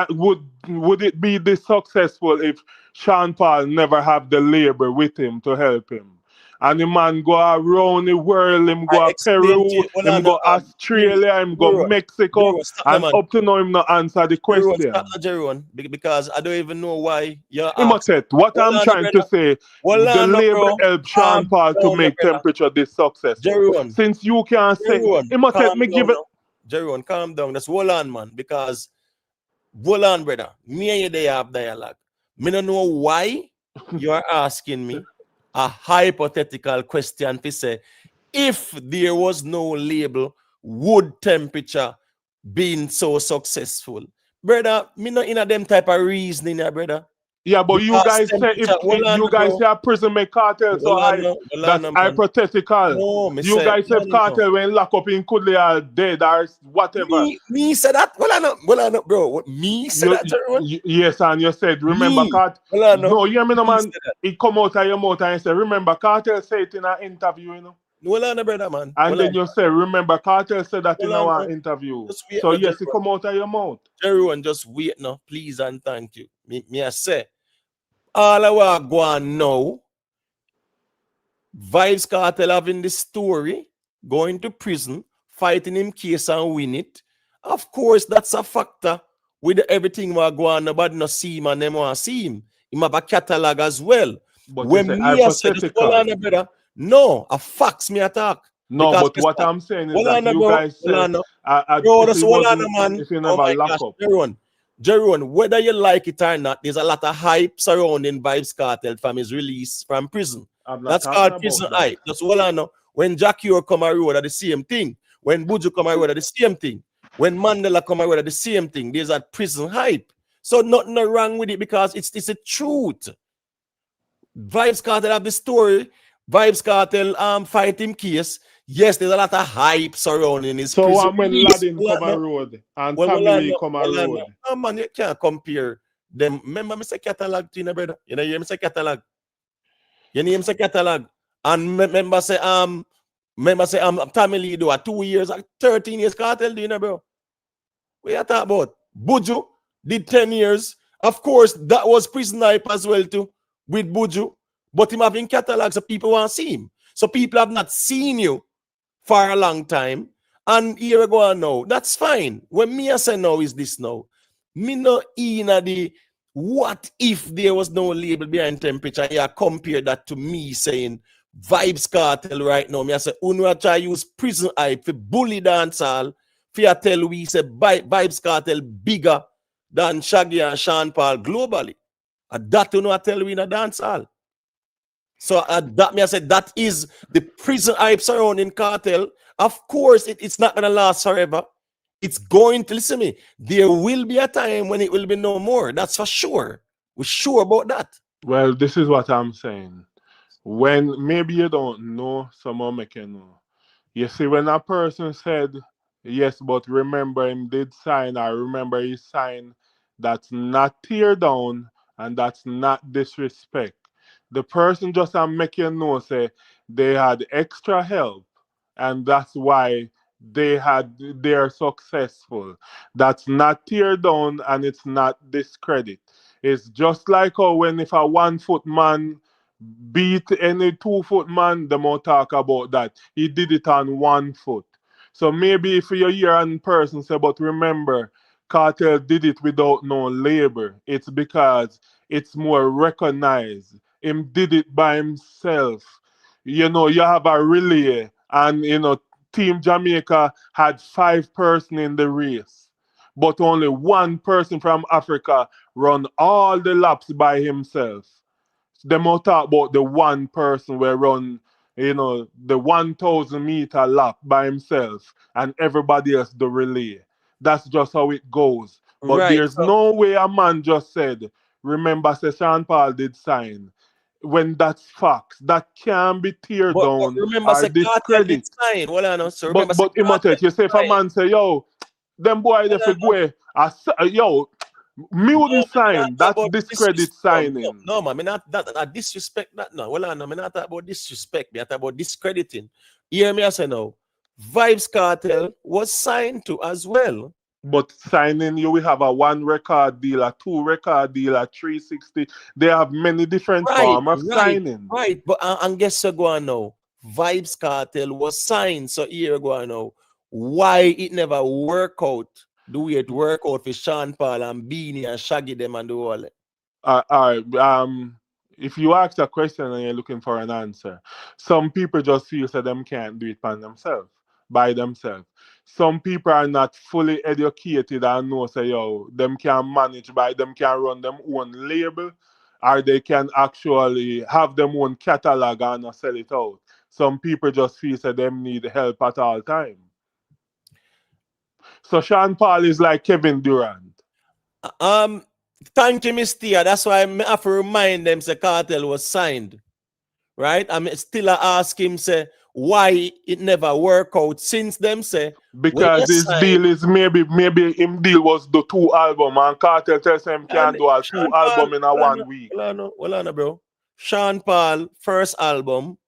would it be this successful if Sean Paul never have the labor with him to help him? And the man go around the world, him go Peru, him go Australia, him go Mexico, and up to now him not answer the question. Jeroen, because I don't even know why you're what I'm trying to say, the labor helped Sean Paul to make temperature this successful. Jeroen, since you can't say, he must let me give it. Jeroen, calm down. That's hold on, man, because hold on, brother. Me and you they have dialogue. Me don't know why you're asking me a hypothetical question to say, if there was no label, would temperature been so successful? Brother, me not in a them type of reasoning, brother. Yeah, but you guys say if you guys say a prison make Kartel so that's hypothetical. No, you guys say Kartel when lock up in Kudley are dead or whatever. Me said that? Well, I know, bro. What, me said that? Yes, and you said, remember Kartel. No, you hear me, no, man. It come out of your mouth and you say, remember Kartel said it in an interview, you know. Hold on, brother, man. And Hold then on. you say, remember, Kartel said that in Hold on, our no. interview. Just wait, So no, yes, it come out of your mouth. Everyone, just wait now, please and thank you. Me I say, all I want go on now, Vybz Kartel having this story, going to prison, fighting him case and win it. Of course, that's a factor. With everything we go on, nobody no see him and them want to see him. He have a catalog as well. But When it's me I say, just hold hypothetical. on, brother. No, a facts me attack. No, Because but what I'm saying is hold that on, you bro. guys Hold say on. Bro, if just he hold on, wasn't, man. if he Oh never my lock gosh, up. Jeroen, whether you like it or not, there's a lot of hype surrounding Vybz Kartel from his release from prison. I'm not That's talking called about prison that. hype. Just hold on now. When Jackie or come around at the same thing. When Buju come around at the same thing. When Mandela come around at the same thing. There's a prison hype. So nothing wrong with it because it's the truth. Vybz Kartel have the story. Vybz Kartel fight him case. Yes, there's a lot of hype surrounding his So prison when release. Ladin come a road and Well, family come a road. no, man, you can't compare them. Remember, Mr. Catalog, you know, brother. You know, you Mr. Catalog. You name Mr. Catalog. And remember, say, family do 2 years, 13 years cartel, do you know, bro? What you talking about? Buju did 10 years. Of course, that was prison hype as well, too, with Buju. But him having catalog, so people want to see him. So people have not seen you for a long time. And here we go on now. That's fine. When me I say now is this now. Me no in the what if there was no label behind temperature. You compare that to me saying Vybz Kartel right now. Me I say Unwa try use prison hype for bully dancehall. For you tell we say Vybz Kartel bigger than Shaggy and Sean Paul globally. And that Unwa tell we in a dancehall. So that me I said that is the prison hype surrounding Kartel. Of course, it's not gonna last forever. It's going to listen to me. There will be a time when it will be no more. That's for sure. We're sure about that. Well, this is what I'm saying. When maybe you don't know, someone make you know. You see, when a person said, yes, but remember him did sign, I remember he signed, that's not tear down and that's not disrespect. The person just make you know, say, they had extra help and that's why they're successful. That's not tear down and it's not discredit. It's just like how when if a 1 foot man beat any 2 foot man, the more talk about that. He did it on 1 foot. So maybe if you hear a person say, but remember, Cartel did it without no labor. It's because it's more recognized. Him did it by himself. You know, you have a relay, and you know, Team Jamaica had 5 person in the race, but only 1 person from Africa run all the laps by himself. Them all talk about the 1 person where run, you know, the 1,000 meter lap by himself and everybody else the relay. That's just how it goes. But Right. there's no way a man just said, remember, say Sean Paul did sign. When that's facts, that can be tear But down remember, or say Cartel did discredit. sign. Well, I know. So remember, say But Cartel imitate, you say if a sign. man say, yo, them boy they for go, yo, me No, wouldn't me not sign. talk That's about discredit signing. No, man, me not that I disrespect that. No, well, I know, me not talk about disrespect. Me I talk about discrediting. Hear me, I say now. Vybz Kartel was signed to as well. But signing, you will have a 1 record deal, a 2 record deal, a 360. They have many different forms of signing. Right. But and guess what go on now? Vybz Kartel was signed. So here go on now. Why it never work out? Do it work out for Sean Paul and Beanie and Shaggy them and do all that? All right. If you ask a question and you're looking for an answer, some people just feel that them can't do it by themselves. Some people are not fully educated and know say yo, them can manage by them can run them own label, or they can actually have them own catalog and sell it out. Some people just feel that them need help at all time. So Sean Paul is like Kevin Durant. Thank you, Mr. That's why I have to remind them the Cartel was signed. Right? I'm still ask him say why it never work out since them say because his deal is maybe him deal was the 2 album and Kartel tells him can't do a 2 album in a 1 week. Well, bro. Sean Paul first album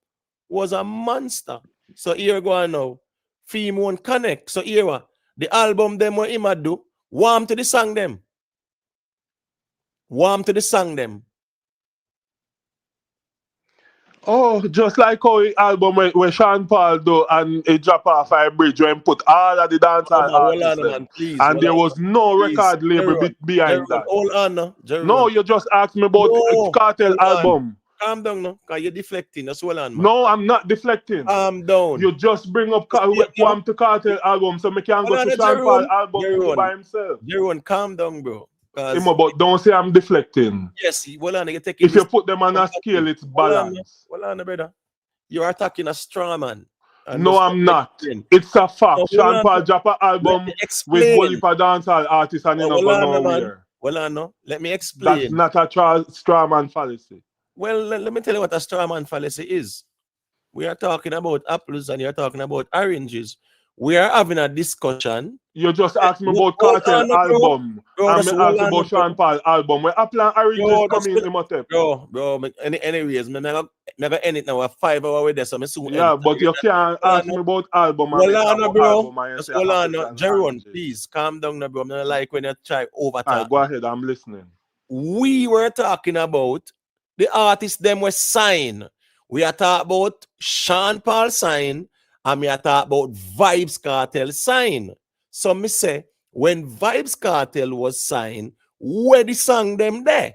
was a monster. So here go on now. Fame won't connect. So here what? The album them what him a do. Warm to the song them. Warm to the song them. Oh, just like how the album where Sean Paul do and it drop off a bridge when put all of the dancehall Hold artists on, them. man, please. And there was no please. record label behind that. Hold on, no. No, you just asked me about Kartel album. Calm down now, because you're deflecting. That's hold on, man. No, I'm not deflecting. Calm down. You just bring up Warm to Kartel album so me can go to Sean Paul album by himself. Jeroen, calm down, bro. But don't say I'm deflecting. Yes, hold on. If you put them on a scale, it's balanced. Hold on, brother. You are attacking a straw man. No, I'm not. It's a fact. Sean Paul drop an album with Wolipa dancehall artists and you know go nowhere. Well, I know. Let me explain. That's not a straw man fallacy. Well, let me tell you what a straw man fallacy is. We are talking about apples and you're talking about oranges. We are having a discussion. You just asked me about Kartel album. And me asked about Sean Paul album. When apple and oranges come in the motel. Bro, anyways, I never end it now. A 5 hour with this, so I soon. Yeah, but you can't ask me about album. Hold on, bro. Hold on, Jeroen, please calm down, bro. I'm not like when you try over talk. Go ahead, I'm listening. We were talking about the artists them were signed. We are talking about Sean Paul sign, and we are talking about Vybz Kartel sign. So me say, when Vybz Kartel was signed, where the song them there?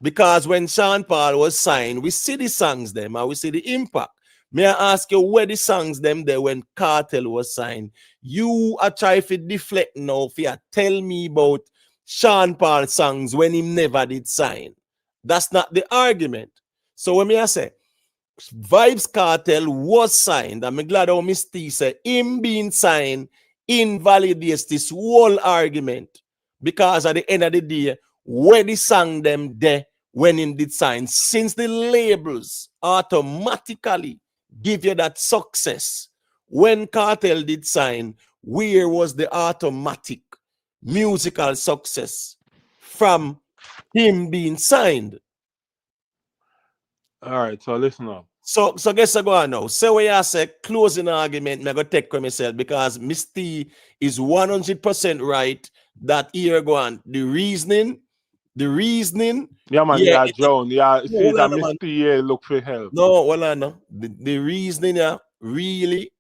Because when Sean Paul was signed, we see the songs them and we see the impact. May I ask you where the songs them there when Kartel was signed? You are trying to deflect now if you tell me about Sean Paul songs when he never did sign. That's not the argument. So when I say Vybz Kartel was signed, I'm glad how Miss T said him being signed invalidates this whole argument, because at the end of the day, where the song them there when him did sign, since the labels automatically give you that success, when Kartel did sign, where was the automatic musical success from him being signed? All right, so listen up. So guess I go on now. So where I say closing argument, I'm going to take for myself, because Miss T is 100% right that here go on. The reasoning. Yeah, man, yeah, John. Yeah, see that Miss T look for help. No, well, I know. The reasoning really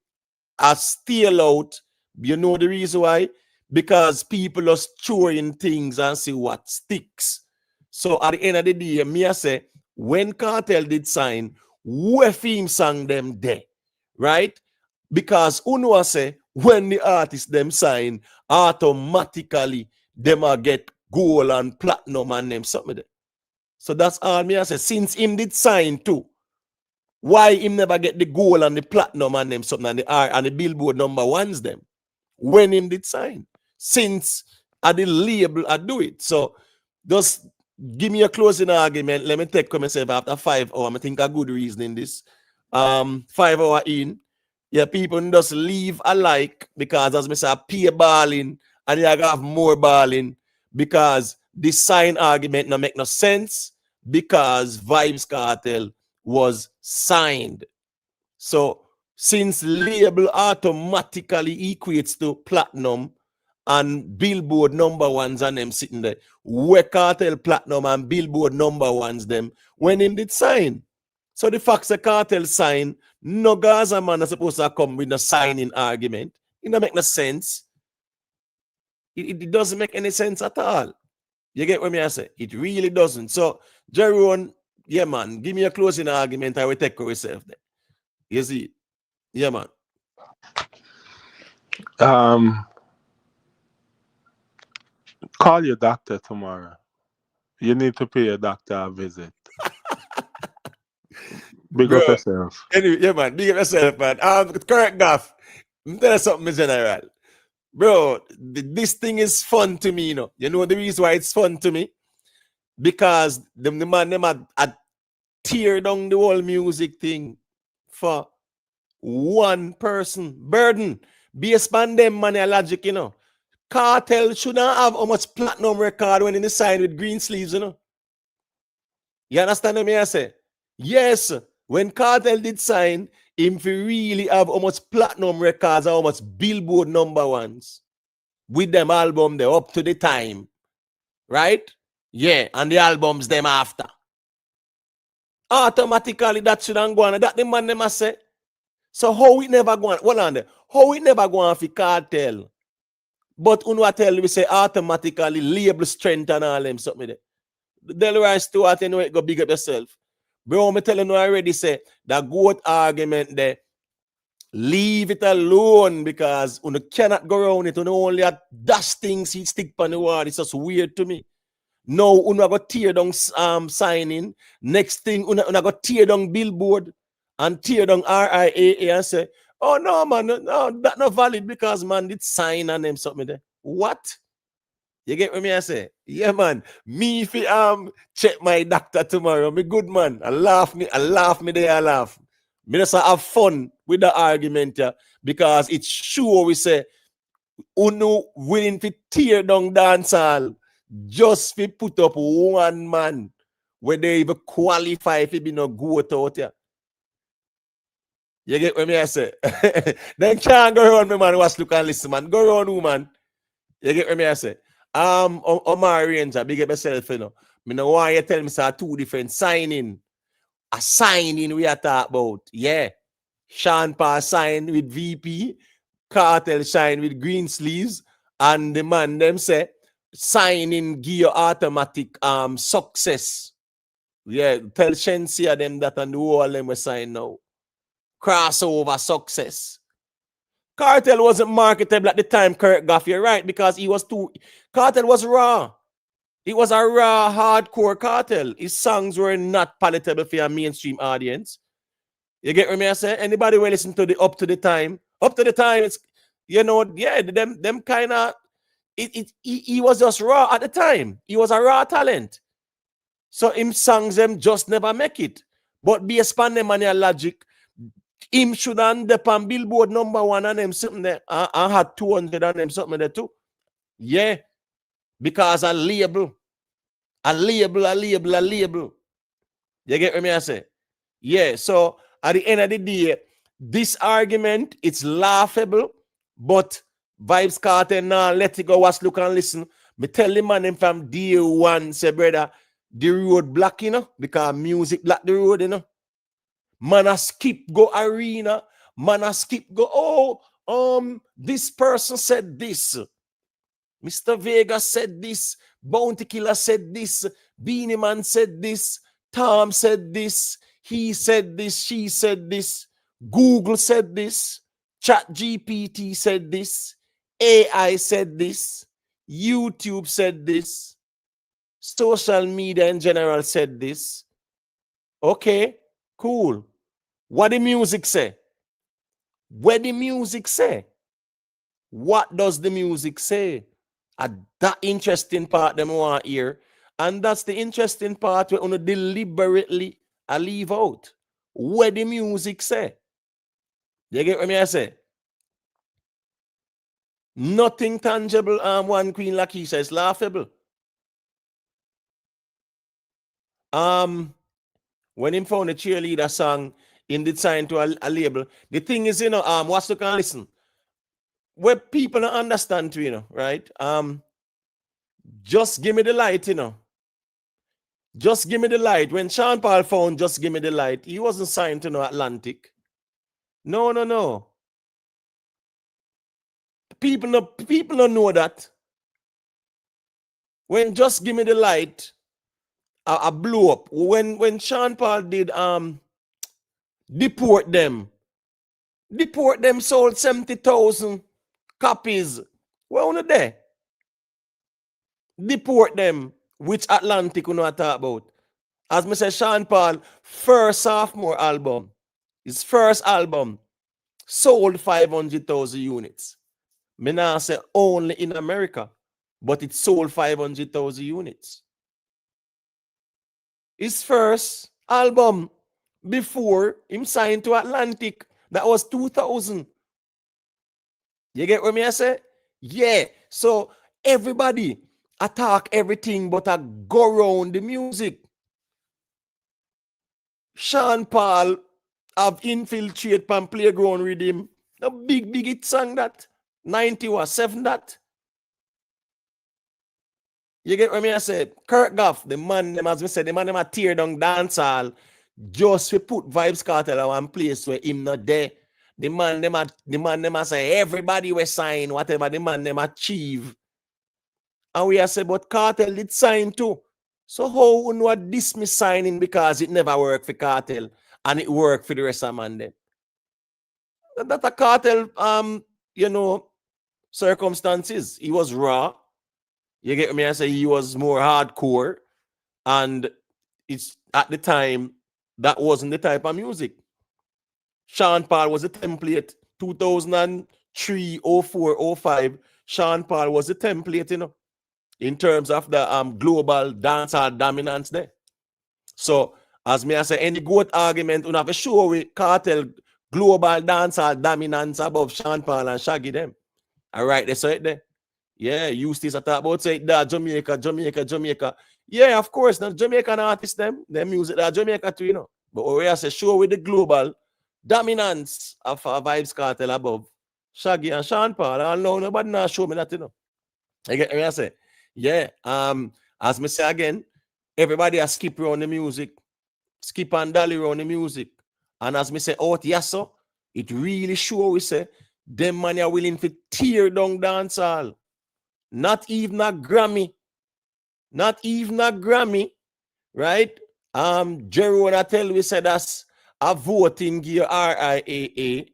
are still out. You know the reason why? Because people are throwing things and see what sticks. So at the end of the day, me I say, when Kartel did sign, where theme sang them there, right? Because Uno say when the artists them sign, automatically them are get gold and platinum and them something there. So that's all me I say. Since him did sign too, why him never get the gold and the platinum and them something and the Billboard #1s them when him did sign? Since at the label I do it. So just give me a closing argument. Let me take myself after 5 hours. I think a good reason in this. 5 hours in, yeah, people just leave alike, because as I say, pay balling and you have more balling, because this sign argument no make no sense, because Vybz Kartel was signed. So since label automatically equates to platinum and Billboard #1s and them sitting there, where Kartel platinum and Billboard #1s them when him did sign. So the fact that Kartel sign, no Gaza man is supposed to come with a signing argument. It don't make no sense. It doesn't make any sense at all. You get what me I say? It really doesn't. So Jeroen, yeah man, give me a closing argument. I will take care of yourself there. You see? Yeah man. Call your doctor tomorrow. You need to pay your doctor a visit. Big up yourself. Anyway, yeah, man. Big up yourself, man. Correct, Gaff. I'm telling you something, General. Bro, this thing is fun to me, you know. You know the reason why it's fun to me? Because the man them had tear down the whole music thing for one person. Burden. Based on them money logic, you know. Kartel shouldn't have how much platinum record when in the side with green sleeves, you know. You understand what I say? Yes, when Kartel did sign, If you really have how much platinum records and how much Billboard #1s with them album, they up to the time, right? Yeah, and the albums them after. Automatically that shouldn't go on. That the man them must say. So how it never go on? Hold on there. How it never go on for Kartel? But Unwa tell we say automatically label strength and all them something there. Delroy Stewart, you know it, go big up yourself. Bro, me tell you already say the goat argument there. Leave it alone because you cannot go around it. You only have dash things he stick on the wall. It's just weird to me. No, you go tear down signing. Next thing, you go tear down Billboard and tear down RIAA and say, oh no, man, no, that's not valid because man did sign and them something there. What? You get what me I say? Yeah, man. Me if check my doctor tomorrow. Me good man. I laugh me there, I laugh. Me just have fun with the argument yeah, because it's sure we say Uno willing to tear down dancehall just to put up one man where they even qualify if it be no goat out here. You get what me I say? Then can't go around me, man. Watch, look and listen, man. Go around, man. You get what me I say? Omar Ranger, big up yourself, you know. Me know why you tell me say two different signing. A signing we are talking about. Yeah. Sean Paul signed with VP, Kartel signed with Green Sleeves, and the man them say signing give you automatic success. Yeah, tell Shensia them that and the whole them we sign now. Crossover success. Kartel wasn't marketable at the time, Kurt Goff, you're right, because he was too. Kartel was raw. It was a raw, hardcore Kartel. His songs were not palatable for a mainstream audience. You get what I say? Anybody will listen to the up to the time, it's, you know, yeah, them kind of, he was just raw at the time. He was a raw talent. So him songs them just never make it. But based on them and their logic, him should end up on Billboard #1 and them something there. I had 200 and them something there too. Yeah. Because a label. You get what I say? Yeah. So at the end of the day, this argument, it's laughable, but Vybz Kartel now let it go, watch, look and listen. Me tell the man them from day one, say, brother, the road black, you know, because music black the road, you know. Man a skip go arena, man a skip go, this person said this. Mr. Vega said this, Bounty Killer said this, Beanie Man said this, Tom said this, he said this, she said this, Google said this, ChatGPT said this, AI said this, YouTube said this, social media in general said this. Okay, cool. What the music say? Where the music say? What does the music say? That interesting part them want here. And that's the interesting part we want to deliberately leave out. Where the music say? You get what I say? Nothing tangible. One Queen Lucky says laughable. When him found a cheerleader song in the sign to a label, the thing is, you know, what's the can listen? Where people don't understand, you know, right? Just give me the light, you know. Just give me the light. When Sean Paul found Just Give Me the Light, he wasn't signed to no Atlantic. No. People don't know that. When Just Give Me the Light, I blew up. When Sean Paul did Deport Them sold 70,000 copies. Where on there? Deport Them, which Atlantic we not talk about. As me say, Sean Paul first sophomore album, his first album sold 500,000 units. Me now say only in America, but it sold 500,000 units. His first album before him signed to Atlantic, that was 2000. You get what me I say? Yeah. So everybody attack everything but I go around the music. Sean Paul have infiltrate pan playground with him. The big hit song that 90 was 7 that. You get what I say? Kirk Goff, the man them as we said, the man them a tear down dancehall just to put Vybz Kartel at one place where him not there. The man them a say everybody will sign whatever the man them achieve. And we are say, but Kartel did sign too. So how you know dismiss signing because it never worked for Kartel and it worked for the rest of man them? That a Kartel circumstances. He was raw. You get me? I say he was more hardcore, and it's at the time that wasn't the type of music. Sean Paul was a template. 2003, 04, 05. Sean Paul was a template, in terms of the global dancehall dominance there. So, as me I say, any good argument, you have to show with Kartel global dancehall dominance above Sean Paul and Shaggy them. All right, they say it there. Yeah, Eustace talk about say that Jamaica. Yeah, of course, the Jamaican artists them music that Jamaica too, But we have to show with the global dominance of Vybz Kartel above Shaggy and Sean Paul. I know nobody now show me that, I get me I say. Yeah, as me say again, everybody has skip around the music, skip and dolly around the music. And as me say, yes, so it really sure we say them man are willing to tear down dancehall. Not even a Grammy. Not even a Grammy. Right? Jerome tell we said that's a voting gear RIAA.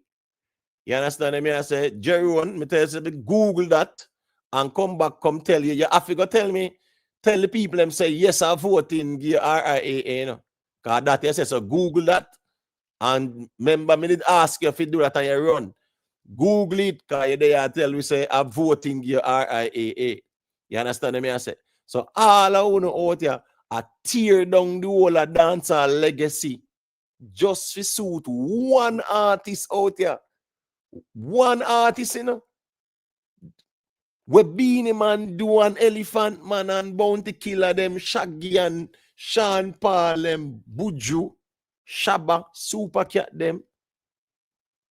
You understand me? I say, Jerome, me tell you, Google that and come back, come tell you. You have to go tell the people them say, yes, I vote in the RIAA. Because that you say, so Google that. And remember, me did ask you if you do that and you run. Google it, because you tell we say, I vote in the RIAA. You understand me? I say, so all I want to out here, I tear down the whole of dancehall legacy just to suit one artist out here. One artist, we Beanie Man, do an Elephant Man and Bounty Killer, them Shaggy and Sean Paul, them Buju, Shabba, Super Cat, them.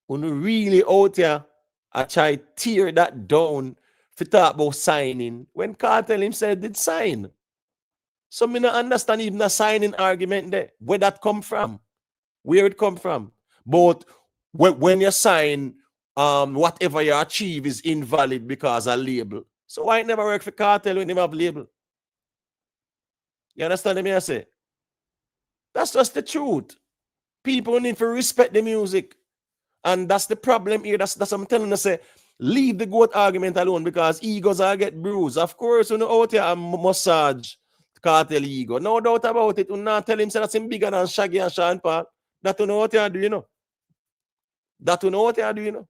When really out here, I try to tear that down to talk about signing. When Kartel himself did sign. So me not understand even the signing argument there. Where that come from? Where it come from? But when you sign, whatever you achieve is invalid because of label. So why it never work for Kartel when they have label? You understand me? I say? That's just the truth. People need to respect the music. And that's the problem here. That's what I'm telling you. Say, leave the goat argument alone because egos are get bruised. Of course, out here and massage Kartel ego. No doubt about it. You not tell him say that's him bigger than Shaggy and Sean Paul. That you know what you do, That you know what you do,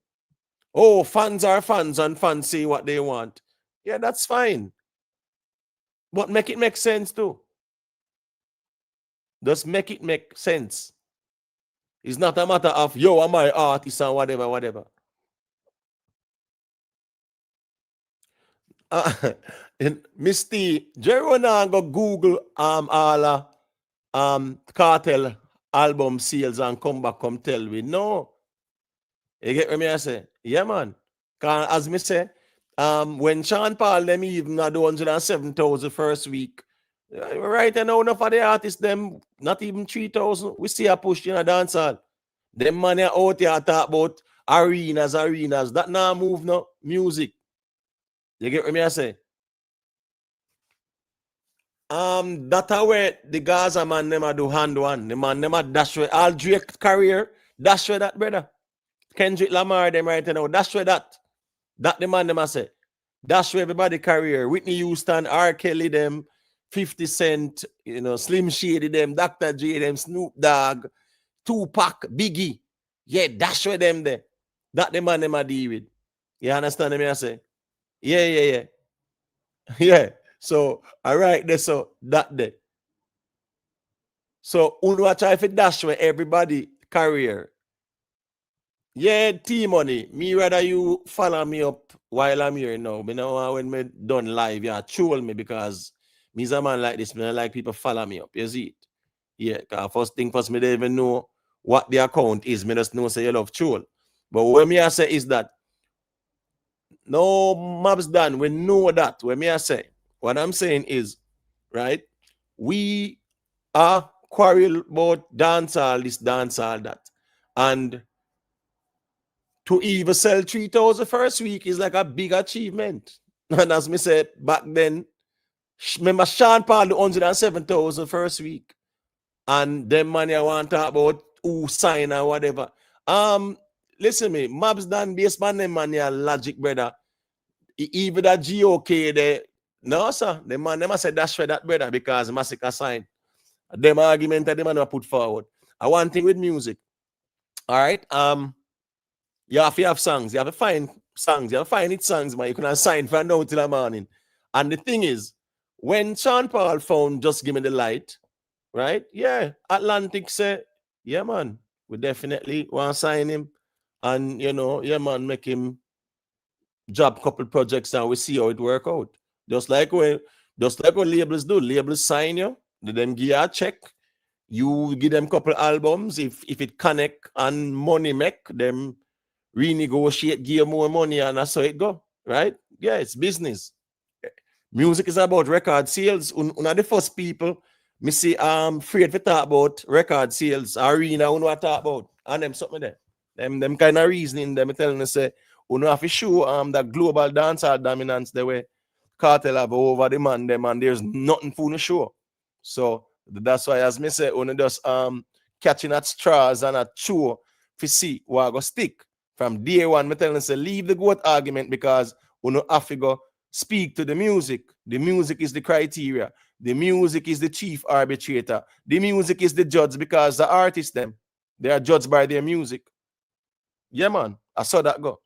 Oh, fans are fans and fans say what they want. Yeah, that's fine. But make it make sense too. Just make it make sense. It's not a matter of, yo, am I artist and whatever. Mr. Jerry go Google all Kartel album sales and come back come tell me. No. You get what I say? Yeah, man. Cause as me say, when Sean Paul them even had 107,000 first week, right now enough of the artists them not even 3,000. We see a push in a dancehall. Them money out here talk about arenas. That now move no music. You get what I say? That's where the Gaza man them do hand one. The man them dash way all Drake career. Dash way that brother. Kendrick Lamar them right now. Dash way that. That the man them say. Dash way everybody career. Whitney Houston, R. Kelly them, 50 Cent, Slim Shady them, Dr. J them, Snoop Dogg, Tupac, Biggie. Yeah, dash way them there. That the man them deal with. You understand me I say? Yeah. Yeah. So, all right, there, so that day. So, uno try to dash with everybody career. Yeah, T-Money. Me rather you follow me up while I'm here now. But now when me done live, yeah, troll me because me's a man like this. Me like people follow me up. You see it? Yeah, because first thing first, me don't even know what the account is. Me just know say you love troll. But what me I say is that no maps done. We know that. What me I say, what I'm saying is, right? We are quarrel about dancehall this, dancehall that. And to even sell 3,000 first week is like a big achievement. And as me said back then, remember Sean Paul the 107,000 first week. And them money I want to talk about who sign or whatever. Listen me, Mavs done based on them money logic, brother. Even that GOK there, no sir, the man them said that's for that brother because Masicka signed. Them argument that the man put forward. I one thing with music. All right. You have to have songs, you have to find songs, you have to find it songs, man. You can sign for now till the morning. And the thing is, when Sean Paul found Just Give Me the Light, right? Yeah, Atlantic said, yeah, man, we definitely want to sign him. And you know, yeah, man, make him job couple projects and we see how it work out. Just like what labels do. Labels sign you, them give you a check. You give them couple albums. If it connect and money make them renegotiate, give you more money, and that's how it go, right? Yeah, it's business. Music is about record sales. One of the first people me see afraid to talk about record sales. Arena, we want to talk about. And them something there. Them kind of reasoning, them telling us say, we have to show that global dancehall dominance the way Kartel have over the man them, and there's nothing for the show. So that's why, as me say, we just catching at straws and at show to see what go stick. From day one, me telling us say leave the goat argument because we no have to go speak to the music. The music is the criteria. The music is the chief arbitrator. The music is the judge because the artists them, they are judged by their music. Yeah, man. I saw that go.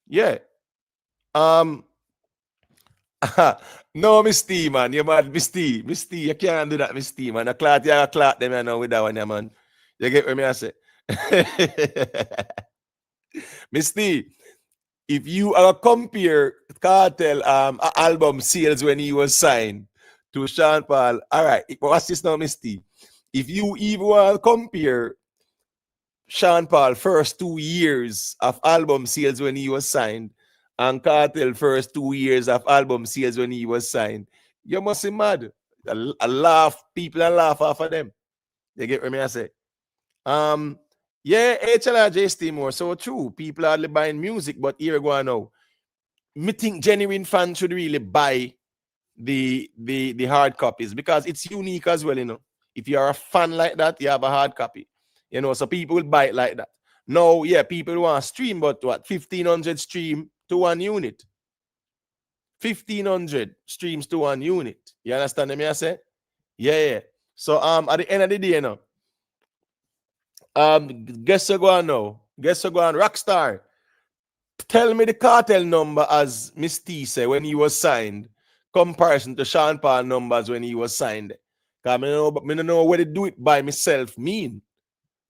Yeah. No, Miss T, man. You mad, Miss T. Miss T, you can't do that, Miss T, man. I clout them, you know, with that one, yeah, man. You get what me I say? Miss T, if you compare Kartel album sales when he was signed to Sean Paul, all right, what's this now, Miss T? If you even want to compare Sean Paul first 2 years of album sales when he was signed and Kartel first 2 years of album sales when he was signed, you must be mad. I laugh, people and laugh off of them. You get what me I say? Yeah, HLRJ stay more so true. People are buying music, but here we go now. Me think genuine fans should really buy the hard copies because it's unique as well, you know. If you are a fan like that, you have a hard copy. You know, so people will buy it like that. No, yeah, people want to stream, but what? 1,500 stream to one unit. 1,500 streams to one unit. You understand me I say? Yeah. So at the end of the day, you know, guess who go on now? Guess who go on? Rockstar. Tell me the Kartel number as Miss T said when he was signed, comparison to Sean Paul numbers when he was signed. Because I don't know what to do it by myself mean.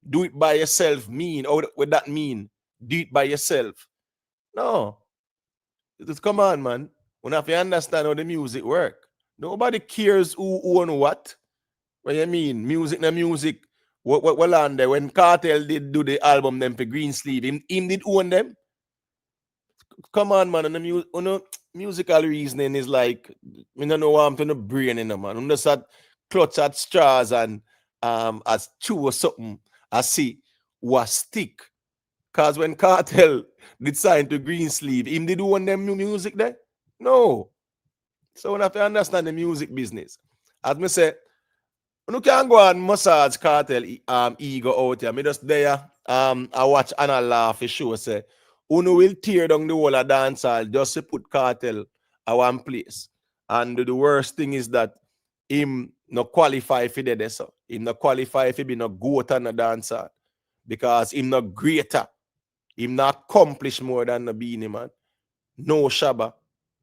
Do it by yourself mean. Or what that mean? Do it by yourself. No. Just come on, man. We have to understand how the music work. Nobody cares who own what. What you mean? Music na music. What on there? When Kartel did do the album them for Green Sleeve, him did own them. Come on, man. And the musical reasoning is like, I don't know what I'm to the brain in man. I'm just at clutch at straws and as chew or something. I see what stick. Cause when Kartel did sign to Green Sleeve, him did own them new music there? No. So we have to understand the music business. As me say, you can't go and massage Kartel ego out here. Me just there. I watch Anna laugh for sure. Say, Uno will tear down the whole of dancehall just to put Kartel at one place. And the worst thing is that him not qualify for the so. Him not qualify for be no goat on the dancehall. Because him not greater. Him not accomplish more than the Beanie Man. No Shabba,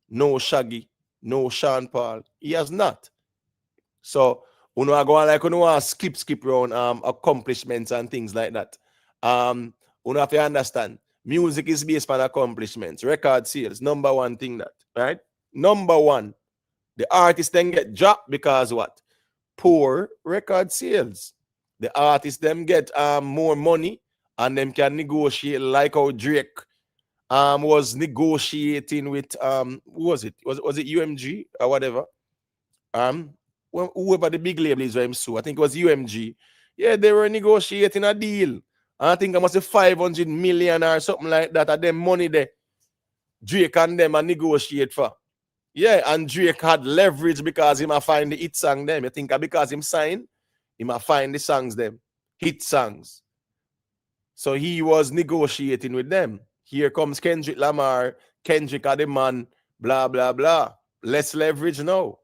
no Shaggy, no Sean Paul. He has not. So uno are going like uno skip around accomplishments and things like that. Uno have to understand. Music is based on accomplishments. Record sales, number one thing that, right? Number one. The artist then get dropped because what? Poor record sales. The artists them get more money and them can negotiate like how Drake was negotiating with who was it? Was it UMG or whatever? Whoever the big label is, so I think it was UMG. Yeah, they were negotiating a deal. I think I must have 500 million or something like that. And them money there, Drake and them and negotiate for. Yeah, and Drake had leverage because he might find the hit song them. You think because him signed, he might find the songs them, hit songs. So he was negotiating with them. Here comes Kendrick Lamar. Kendrick are the man, blah, blah, blah. Less leverage now.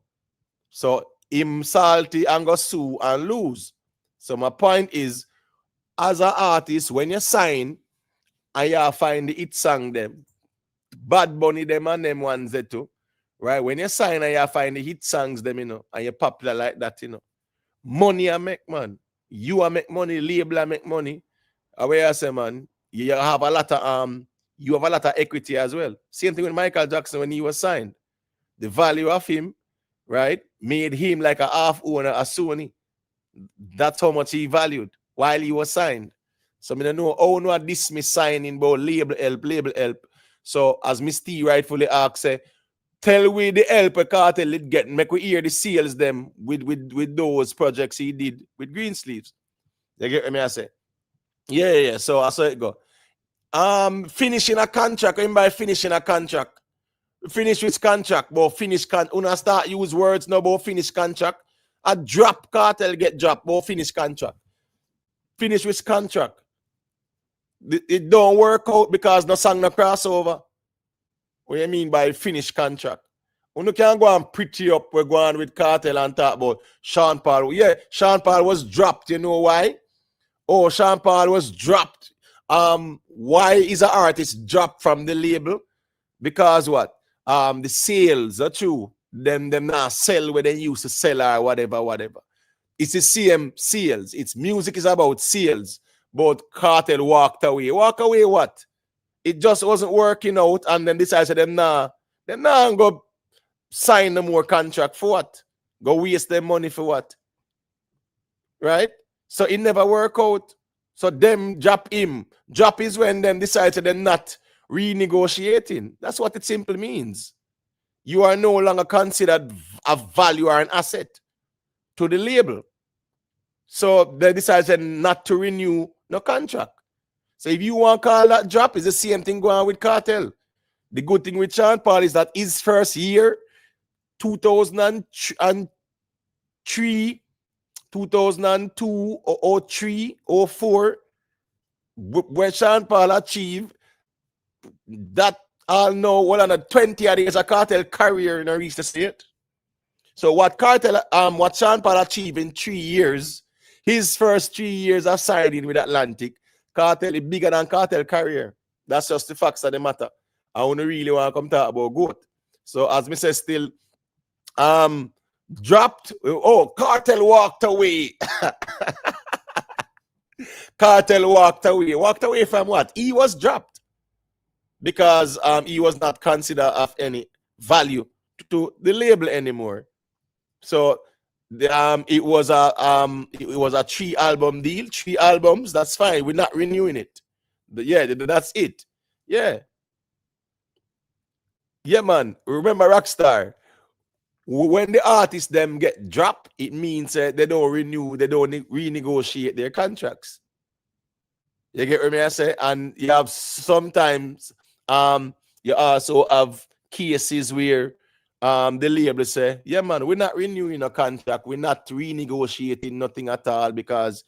So him salty and go sue and lose. So my point is, as an artist, when you sign and you find the hit song them, Bad Bunny them and them ones there too, right? When you sign and you find the hit songs them, and you're popular like that, money I make, man. You I make money, label I make money. Away I say, man, you have a lot of equity as well. Same thing with Michael Jackson when he was signed. The value of him, right, made him like a half owner of Sony. That's how much he valued while he was signed. So I don't know how no dismiss signing about label help. So as Miss T rightfully asked, tell we the help a Kartel it get, make we hear the sales them with those projects he did with Green Sleeves. You get me? I say, yeah. So I saw it go. Finishing a contract. Anybody finishing a contract? Finish with contract, but finish una start use words now about finish contract. A drop Kartel get drop, but finish contract. Finish with contract. It don't work out because no song no crossover. What do you mean by finish contract? You can't go and pretty up. We're going with Kartel and talk about Sean Paul. Yeah, Sean Paul was dropped. You know why? Oh, Sean Paul was dropped. Why is an artist dropped from the label? Because what? The sales are true. Them now sell where they used to sell or whatever. It's the same sales. It's music is about sales. But Kartel walked away. Walk away what? It just wasn't working out, and then decided them nah go sign no more contract for what? Go waste their money for what? Right? So it never worked out. So them drop him. Drop is when them decided they're not renegotiating. That's what it simply means. You are no longer considered a value or an asset to the label. So they decided not to renew no contract. So if you want to call that drop, it's the same thing going on with Kartel. The good thing with Sean Paul is that his first year, 2003, 2002, or 03, or 04, where Sean Paul achieved that all know well on a 20 years a Kartel career in a reach the state. So what what Sean Paul achieved in 3 years, his first 3 years of signing with Atlantic, Kartel is bigger than Kartel career. That's just the facts of the matter. I only really want to come talk about GOAT. So as me say still, dropped. Oh, Kartel walked away. Kartel walked away. Walked away from what? He was dropped because he was not considered of any value to the label anymore. So it was a 3-album deal, 3 albums. That's fine. We're not renewing it. But yeah, that's it. Yeah, man. Remember Rockstar. When the artists them get dropped, it means they don't renew, they don't renegotiate their contracts. You get what I say? And you have sometimes you also have cases where the label say, yeah, man, we're not renewing a contract, we're not renegotiating nothing at all because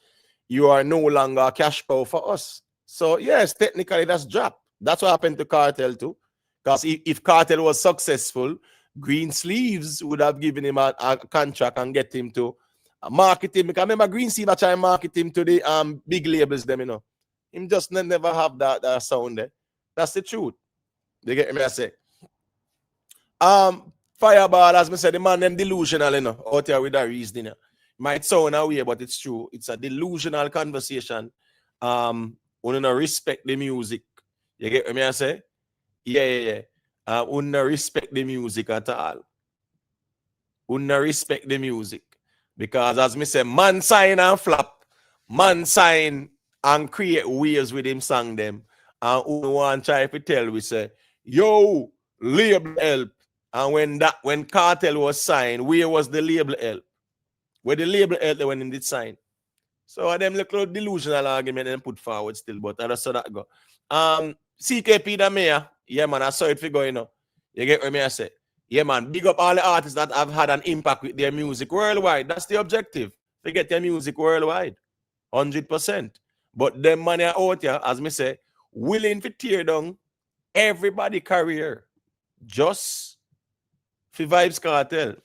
you are no longer a cash cow for us. So yes, technically that's dropped. That's what happened to Kartel too. Because if Kartel was successful, Green Sleeves would have given him a contract and get him to market him. Because remember, Green Sleeves try and market him to the big labels, them, Him just never have that sound there. That's the truth. They get me, I say. Fireball, as I said, the man them delusional, out here with that reason. Might sound away, but it's true. It's a delusional conversation. We don't respect the music. You get me, I say? Yeah. We don't respect the music at all. We don't respect the music. Because as me say, man sign and flop, man sign and create waves with him song them. And who want try to tell we say, yo, label help. And when Kartel was signed, where was the label help? Where the label help when him did sign? So them little delusional argument and put forward still, but I just saw that go. CKP the mayor, yeah man, I saw it figure, you know. You get what I say? Yeah man, big up all the artists that have had an impact with their music worldwide. That's the objective. Forget their music worldwide. 100%. But them money out here, as me say, willing to tear down everybody career just for Vybz Kartel.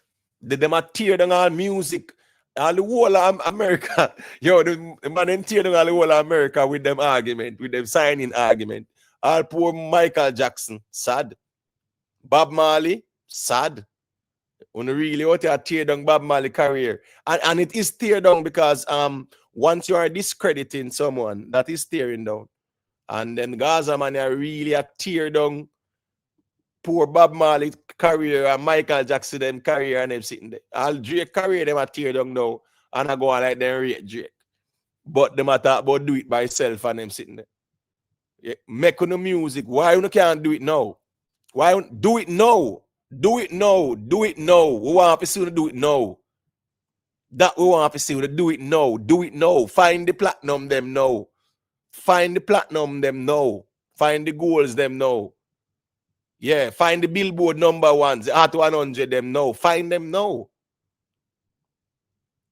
Them a tear down all music, all the whole of America. Yo, the man them tear down all the whole of America with them argument, with them signing argument. All poor Michael Jackson, sad. Bob Marley, sad. When really out here tear down Bob Marley career. And it is tear down because once you are discrediting someone, that is tearing down. And then Gaza man are really a tear down poor Bob Marley career and Michael Jackson them career and them sitting there. All Drake career them a tear down now and I go on like them rate Drake. But them a talk about do it by itself and them sitting there. Yeah. Make no music. Why you can't do it now? Why do it now? Do it now. Do it now. We want to see to do it now. That we want to see to do it now. Do it now. Find the platinum them now. Find the platinum them now. Find the goals them now. Yeah, find the Billboard number ones, the Hot 100 them now. Find them now.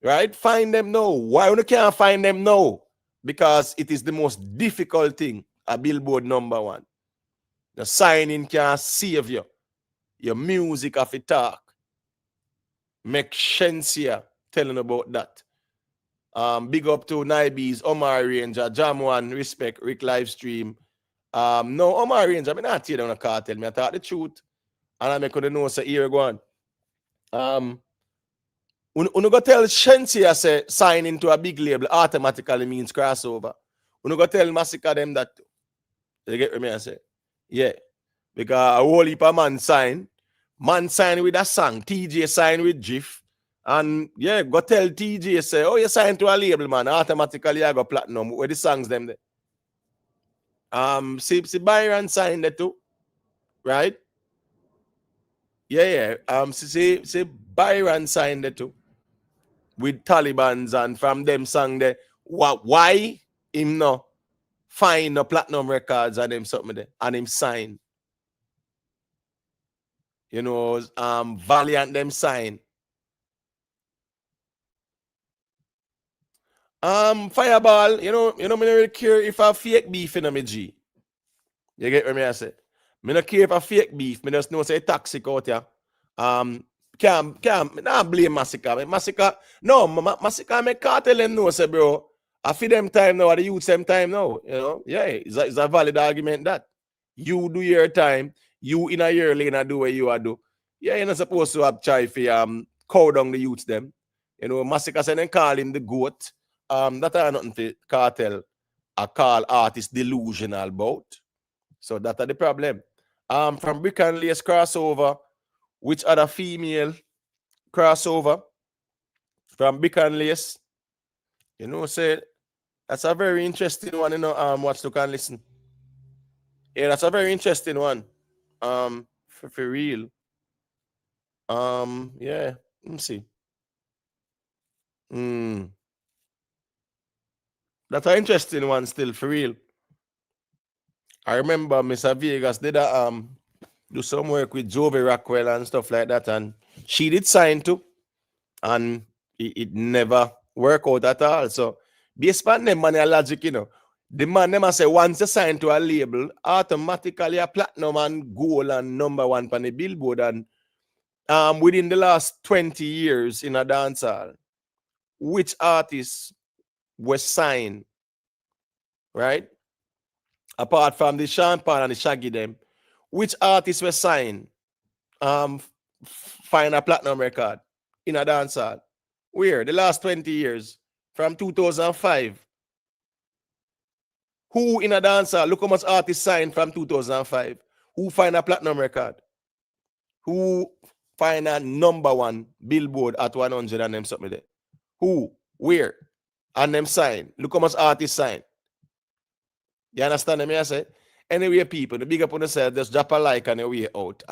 Right? Find them now. Why you can't find them now? Because it is the most difficult thing, a Billboard number one. The signing can save you. Your music have to talk. Make sense here telling about that. Big up to Nibes, Omar Ranger, Jam One, Respect, Rick Livestream. No, Omar Ranger, I'm not tear down a cartel. I talk the truth. And I make you know say here go on. When go tell Shensi I say sign into a big label automatically means crossover. When go tell Masicka them that too. You get what I say? Yeah. Because a whole heap of man sign with a song. TJ sign with GIF. And yeah, go tell TJ say, oh, you sign to a label, man. Automatically I go platinum. Where the songs them there? See Byron signed that too. Right? Yeah. See Byron signed that too. With Talibans and from them song there. Why him no find no platinum records and them something there and him sign? You know, Valiant them sign. Fireball, you know, me not really care if I fake beef in me G. You get what I say? Me not care if I fake beef. Me just know say toxic out here. Can't not blame Masicka. Masicka make Kartel them know say bro. I feel them time now, or the youth them time now. You know, yeah, it's a valid argument that you do your time, you in a year lane do what you are do. Yeah, you're not supposed to have try for cow down the youths them. You know, Masicka said and call him the goat. That are nothing for Kartel. I call artists delusional about. So that are the problem. From Brick and Lace crossover, which other female crossover from Brick and Lace? You know, say that's a very interesting one. You know, watch, look and listen. Yeah, that's a very interesting one. For real. Yeah. Let me see. That's an interesting one still, for real. I remember Mr. Vegas did do some work with Jovi Rockwell and stuff like that, and she did sign too, and it never worked out at all. So based on them money logic, you know, the man them say once you sign to a label, automatically a platinum and gold and number one on the Billboard. And within the last 20 years in a dancehall, which artists were signed, right? Apart from the Sean Paul and the Shaggy them, which artists were signed find a platinum record in a dancehall? Where? The last 20 years, from 2005. Who in a dancehall? Look how much artists signed from 2005. Who find a platinum record? Who find a number one Billboard at 100 and them something there? Who? Where? and them sign. Look how much artists sign. You understand me? I say? Anyway, people, the big up on yourself, just drop a like on your way out.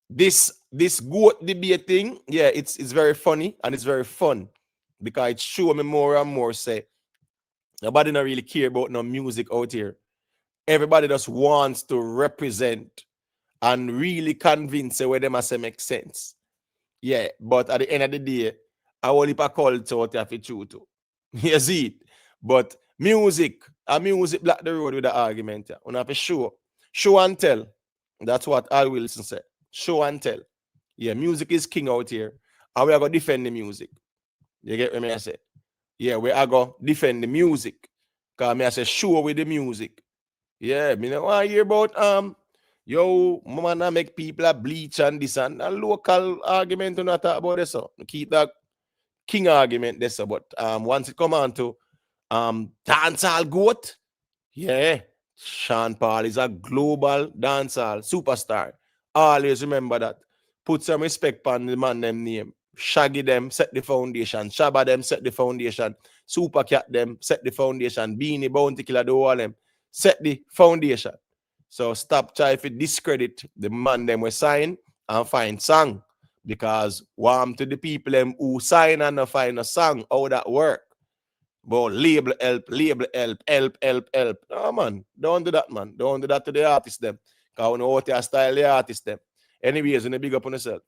This goat debate thing, yeah, it's very funny and it's very fun because it shows me more and more say nobody not really care about no music out here. Everybody just wants to represent and really convince where them say make sense. Yeah, but at the end of the day, I will heap a cult out there for true too. You see it? But music block the road with the argument. Yeah. On have to show and tell. That's what Al Wilson said. Show and tell. Yeah, music is king out here. And we are going to defend the music. You get what I say? Yeah, we are going to defend the music. Because I say show with the music. Yeah, me know I hear about yo, man, I make people a bleach and this and a local argument to not talk about this. So keep that king argument this. But once it come on to dancehall goat, yeah, Sean Paul is a global dancehall superstar. Always remember that. Put some respect on the man them name. Shaggy them set the foundation. Shabba them set the foundation. Super Cat them set the foundation. Beanie Bounty Killer do all them set the foundation. So stop trying to discredit the man them we sign and find song. Because warm to the people them who sign and find a song, how that work. But label help. No man, don't do that, man. Don't do that to the artist them. Because we know what your style the artist them. Anyways, you big up on yourself.